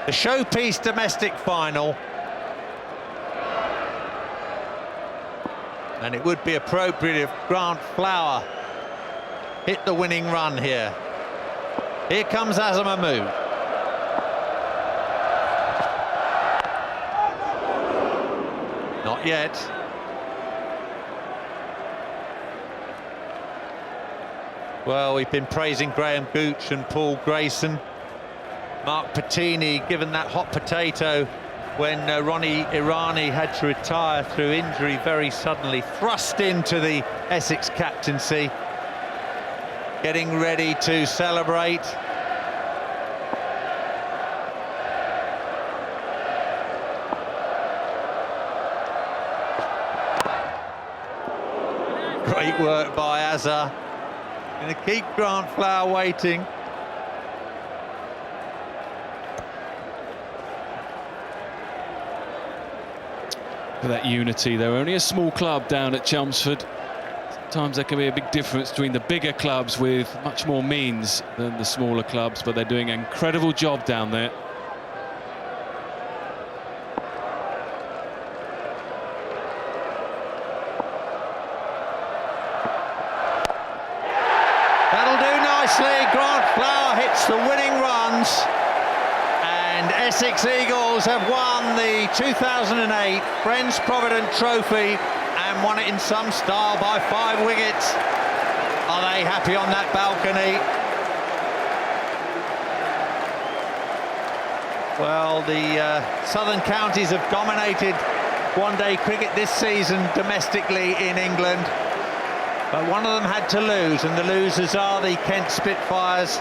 The showpiece domestic final. And it would be appropriate if Grant Flower hit the winning run here. Here comes Azhar Mahmood. Not yet. Well, we've been praising Graham Gooch and Paul Grayson. Mark Pettini given that hot potato when Ronnie Irani had to retire through injury very suddenly, thrust into the Essex captaincy, getting ready to celebrate. Great work by Azhar. Going to keep Grant Flower waiting. For that unity, they're only a small club down at Chelmsford. Sometimes there can be a big difference between the bigger clubs with much more means than the smaller clubs, but they're doing an incredible job down there. That'll do nicely. Grant Flower hits the winning runs. And Essex Eagles have won the 2008 Friends Provident Trophy and won it in some style by 5 wickets. Are they happy on that balcony? Well, the southern counties have dominated one-day cricket this season domestically in England. But one of them had to lose, and the losers are the Kent Spitfires.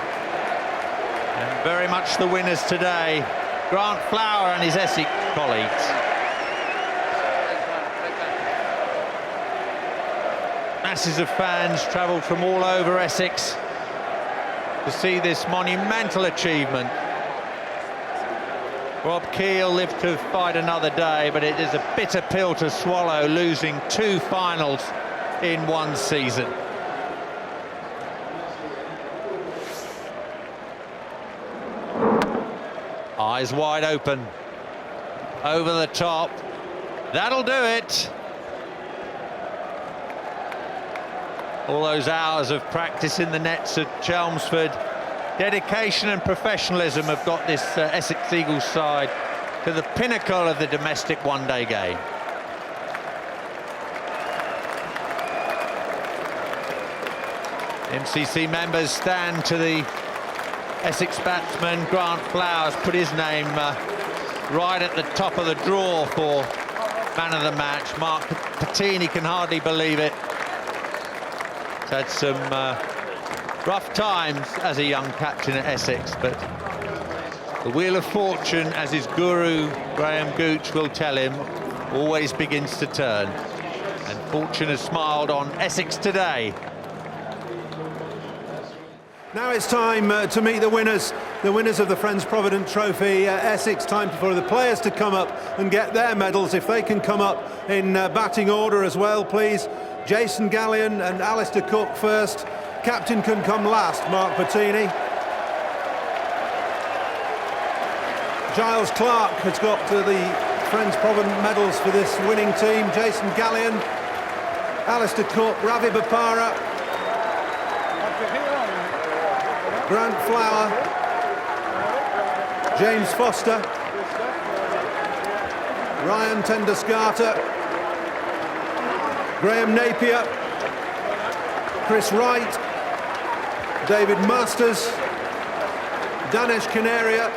And very much the winners today, Grant Flower and his Essex colleagues. Masses of fans travelled from all over Essex to see this monumental achievement. Rob Keel lived to fight another day, but it is a bitter pill to swallow, losing 2 finals in one season. Eyes wide open, over the top, that'll do it. All those hours of practice in the nets at Chelmsford, dedication and professionalism have got this Essex Eagles side to the pinnacle of the domestic one-day game. MCC members stand to the Essex batsman. Grant Flowers put his name right at the top of the draw for man of the match. Mark Pettini can hardly believe it. He's had some rough times as a young captain at Essex, but the wheel of fortune, as his guru Graham Gooch will tell him, always begins to turn. And fortune has smiled on Essex today. Now it's time to meet the winners of the Friends Provident Trophy. Essex, time for the players to come up and get their medals. If they can come up in batting order as well, please. Jason Gallion and Alistair Cook first. Captain can come last, Mark Pettini. Giles Clark has got the Friends Provident medals for this winning team. Jason Gallion, Alistair Cook, Ravi Bopara, Grant Flower, James Foster, Ryan Tenduscarter, Graham Napier, Chris Wright, David Masters, Danesh Canaria,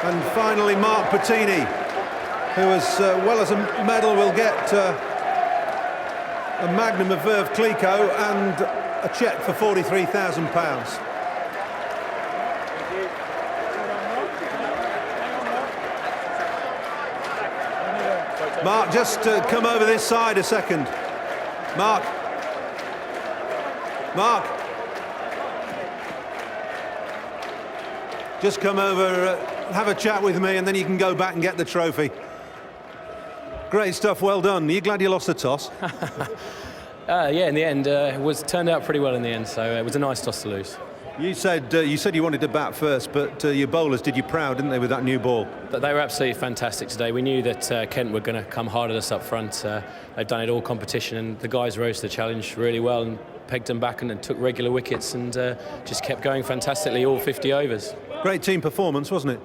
and finally Mark Pettini, who, as well as a medal, will get a magnum of Veuve Clicquot and a cheque for £43,000. Mark, just come over this side a second. Mark. Just come over, have a chat with me, and then you can go back and get the trophy. Great stuff, well done. Are you glad you lost the toss? Yeah, in the end, it turned out pretty well in the end, so it was a nice toss to lose. You said you wanted to bat first, but your bowlers did you proud, didn't they, with that new ball? But they were absolutely fantastic today. We knew that Kent were going to come hard at us up front. They've done it all competition, and the guys rose to the challenge really well and pegged them back and took regular wickets and just kept going fantastically all 50 overs. Great team performance, wasn't it?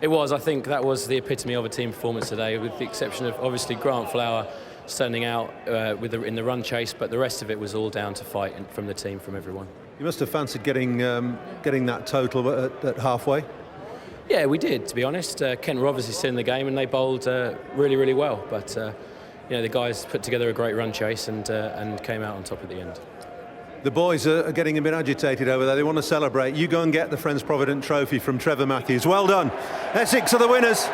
It was. I think that was the epitome of a team performance today, with the exception of obviously Grant Flower standing out in the run chase, but the rest of it was all down to fight from the team, from everyone. You must have fancied getting that total at halfway. Yeah, we did, to be honest. Kent were obviously still in the game, and they bowled really, really well. But the guys put together a great run chase and came out on top at the end. The boys are getting a bit agitated over there. They want to celebrate. You go and get the Friends Provident Trophy from Trevor Matthews. Well done. Essex are the winners.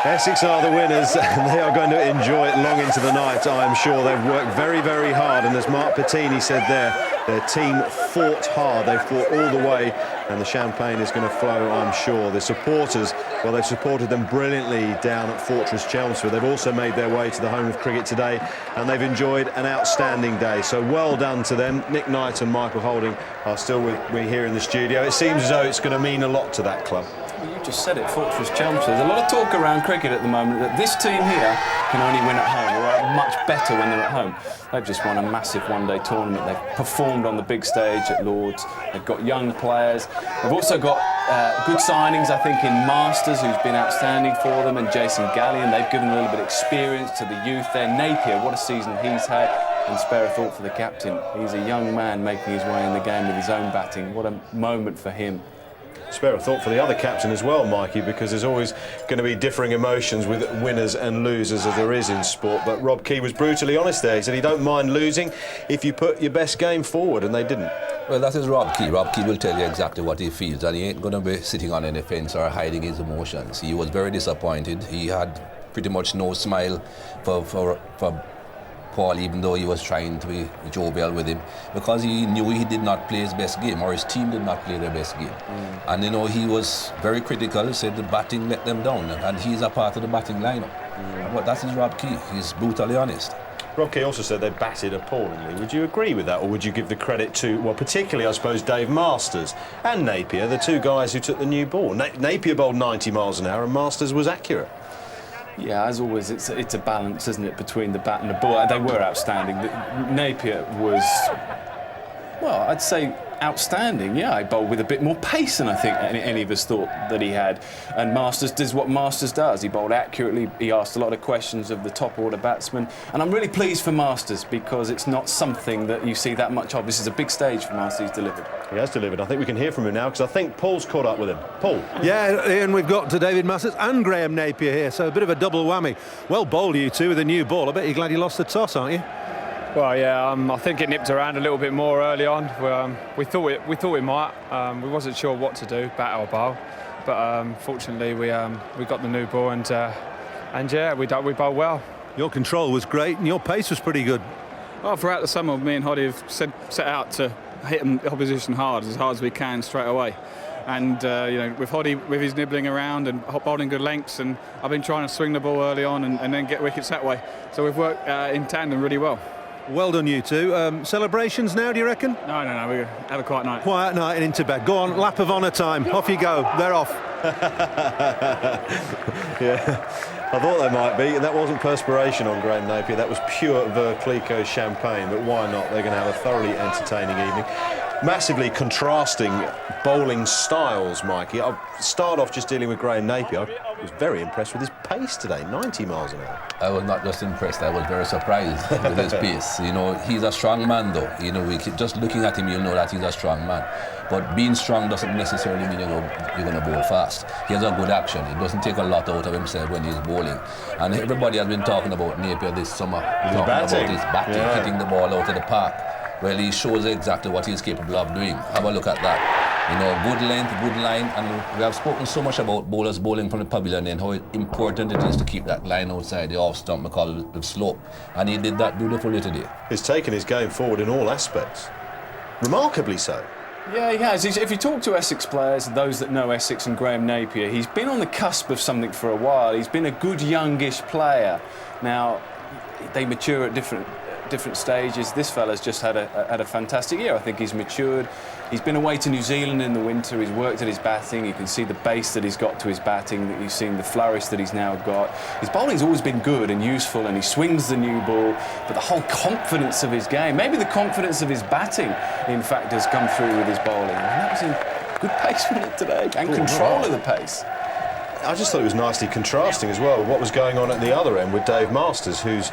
Essex are the winners, and they are going to enjoy it long into the night, I am sure. They've worked very, very hard, and as Mark Pettini said there, their team fought hard. They fought all the way, and the champagne is going to flow, I'm sure. The supporters, well, they've supported them brilliantly down at Fortress Chelmsford. They've also made their way to the home of cricket today, and they've enjoyed an outstanding day. So well done to them. Nick Knight and Michael Holding are still with me here in the studio. It seems as though it's going to mean a lot to that club. You just said it, Fortress Chelmsford. There's a lot of talk around cricket at the moment that this team here can only win at home, or are much better when they're at home. They've just won a massive one-day tournament. They've performed on the big stage at Lord's. They've got young players. They've also got good signings, I think, in Masters, who's been outstanding for them, and Jason Gallion. They've given a little bit of experience to the youth there. Napier, what a season he's had. And spare a thought for the captain. He's a young man making his way in the game with his own batting. What a moment for him. Spare a thought for the other captain as well, Mikey, because there's always going to be differing emotions with winners and losers, as there is in sport. But Rob Key was brutally honest there. He said he don't mind losing if you put your best game forward, and they didn't. Well, that is Rob Key. Rob Key will tell you exactly what he feels, and he ain't going to be sitting on any fence or hiding his emotions. He was very disappointed. He had pretty much no smile for Paul, even though he was trying to be jovial with him, because he knew he did not play his best game, or his team did not play their best game. And he was very critical. He said the batting let them down, and he's a part of the batting lineup. But that is Rob Key. He's brutally honest. Rob Key also said they batted appallingly. Would you agree with that, or would you give the credit to, well, particularly, I suppose, Dave Masters and Napier, the two guys who took the new ball? Napier bowled 90 miles an hour, and Masters was accurate. Yeah, as always, it's a balance, isn't it, between the bat and the ball. They were outstanding. Napier was, well, I'd say outstanding. Yeah, he bowled with a bit more pace than I think any of us thought that he had. And Masters does what Masters does. He bowled accurately. He asked a lot of questions of the top order batsmen. And I'm really pleased for Masters, because it's not something that you see that much of. This is a big stage for Masters. He's delivered. He has delivered. I think we can hear from him now, because I think Paul's caught up with him. Paul. Yeah, and we've got David Masters and Graham Napier here, so a bit of a double whammy. Well bowled, you two, with a new ball. I bet you're glad you lost the toss, aren't you? Well, yeah, I think it nipped around a little bit more early on. We thought we might. We wasn't sure what to do, bat or bowl, but fortunately we got the new ball, and yeah, we bowled well. Your control was great, and your pace was pretty good. Well, throughout the summer, me and Hoddy have set out to hit the opposition hard as we can straight away. And with Hoddy, with his nibbling around and bowling good lengths, and I've been trying to swing the ball early on and then get wickets that way. So we've worked in tandem really well. Well done, you two. Celebrations now, do you reckon? No, we have a quiet night. Quiet night and into bed. Go on, lap of honour time. Off you go. They're off. Yeah. I thought they might be, and that wasn't perspiration on Graham Napier, that was pure Verclico champagne, but why not? They're going to have a thoroughly entertaining evening. Massively contrasting bowling styles, Mikey. I'll start off just dealing with Graham Napier. I was very impressed with his pace today, 90 miles an hour. I was not just impressed, I was very surprised with his pace. You know, he's a strong man though. You know, we keep just looking at him, you'll know that he's a strong man. But being strong doesn't necessarily mean you're going to bowl fast. He has a good action. It doesn't take a lot out of himself when he's bowling. And everybody has been talking about Napier this summer. Talking about his batting, hitting the ball out of the park. Well, he shows exactly what he's capable of doing. Have a look at that. You know, good length, good line, and we have spoken so much about bowlers bowling from the pavilion and how important it is to keep that line outside the off stump, we call it the slope. And he did that beautifully today. He's taken his game forward in all aspects. Remarkably so. Yeah, he has. If you talk to Essex players, those that know Essex and Graham Napier, he's been on the cusp of something for a while. He's been a good youngish player. Now, they mature at different stages. This fella's just had a fantastic year. I think he's matured. He's been away to New Zealand in the winter. He's worked at his batting. You can see the base that he's got to his batting. That you've seen the flourish that he's now got. His bowling's always been good and useful, and he swings the new ball. But the whole confidence of his game, maybe the confidence of his batting, in fact, has come through with his bowling. And that was in good pace from it today, and control of the pace. I just thought it was nicely contrasting as well with what was going on at the other end with Dave Masters, whose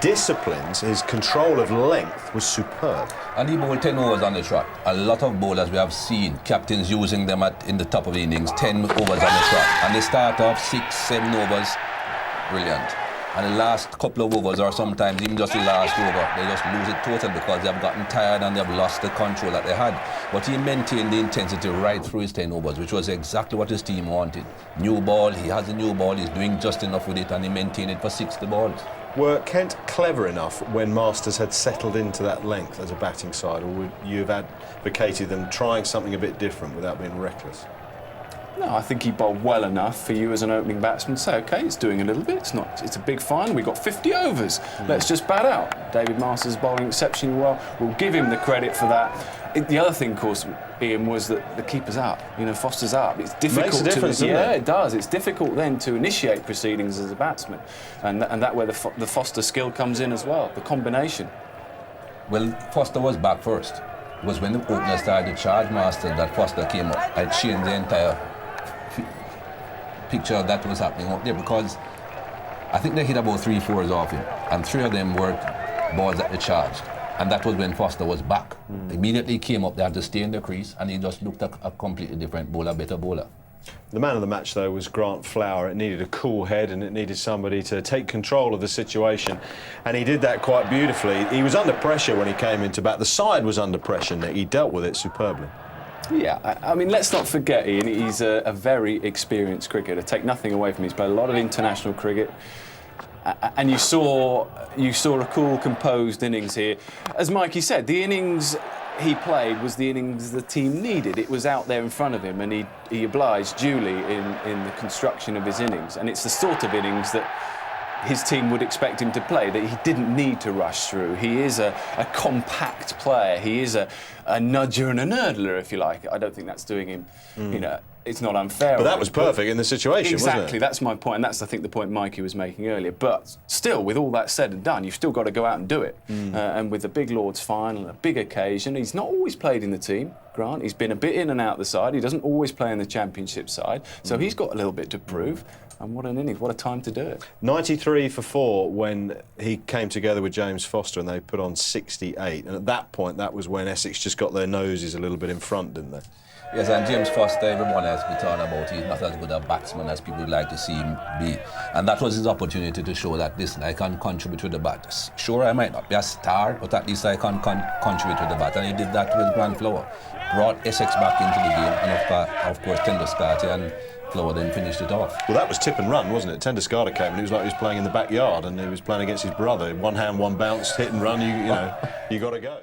disciplines, his control of length was superb. And he bowled 10 overs on the trot. A lot of bowlers we have seen, captains using them in the top of the innings, 10 overs on the trot. And they start off 6, 7 overs, brilliant. And the last couple of overs, or sometimes even just the last over, they just lose it totally because they have gotten tired and they have lost the control that they had. But he maintained the intensity right through his 10 overs, which was exactly what his team wanted. New ball, he has a new ball, he's doing just enough with it, and he maintained it for 60 balls. Were Kent clever enough when Masters had settled into that length as a batting side, or would you have advocated them trying something a bit different without being reckless? No, I think he bowled well enough for you as an opening batsman to say, OK, it's doing a little bit. It's a big final. We've got 50 overs. Let's just bat out. David Masters is bowling exceptionally well. We'll give him the credit for that. The other thing, of course, Ian, was that the keeper's up. You know, Foster's up. It's difficult. Makes a difference, doesn't it? Yeah, it does. It's difficult then to initiate proceedings as a batsman, and that where the Foster skill comes in as well. The combination. Well, Foster was back first. It was when the opener started to charge Masters that Foster came up and changed the entire picture that was happening up there, because I think they hit about 3 fours off him, and 3 of them were balls that they charged. And that was when Foster was back. Immediately came up, they had to stay in the crease, and he just looked a completely different bowler, better bowler. The man of the match, though, was Grant Flower. It needed a cool head and it needed somebody to take control of the situation. And he did that quite beautifully. He was under pressure when he came into bat. The side was under pressure, Nick. He dealt with it superbly. Yeah, I mean, let's not forget, Ian, he's a very experienced cricketer. Take nothing away from him. He's played a lot of international cricket. And you saw a cool, composed innings here. As Mikey said, the innings he played was the innings the team needed. It was out there in front of him, and he obliged duly in the construction of his innings. And it's the sort of innings that his team would expect him to play, that he didn't need to rush through. He is a compact player. He is a nudger and a nurdler, if you like. I don't think that's doing him, you know, it's not unfair. But that was perfect in the situation, wasn't it? Exactly, that's my point, and that's, I think, the point Mikey was making earlier. But still, with all that said and done, you've still got to go out and do it. And with the big Lord's final, a big occasion, he's not always played in the team, Grant. He's been a bit in and out the side. He doesn't always play in the championship side. So he's got a little bit to prove. And what an innings, what a time to do it. 93 for 4 when he came together with James Foster and they put on 68. And at that point, that was when Essex just got their noses a little bit in front, didn't they? Yes, and James Foster, everyone has been talking about, he's not as good a batsman as people would like to see him be. And that was his opportunity to show that, listen, I can contribute with the bat. Sure, I might not be a star, but at least I can contribute with the bat. And he did that with Grant Flower. Brought Essex back into the game, and of course, Tenduscarte and Flower then finished it off. Well, that was tip and run, wasn't it? Tenduscarte came and he was like he was playing in the backyard and he was playing against his brother. One hand, one bounce, hit and run, you know, you got to go.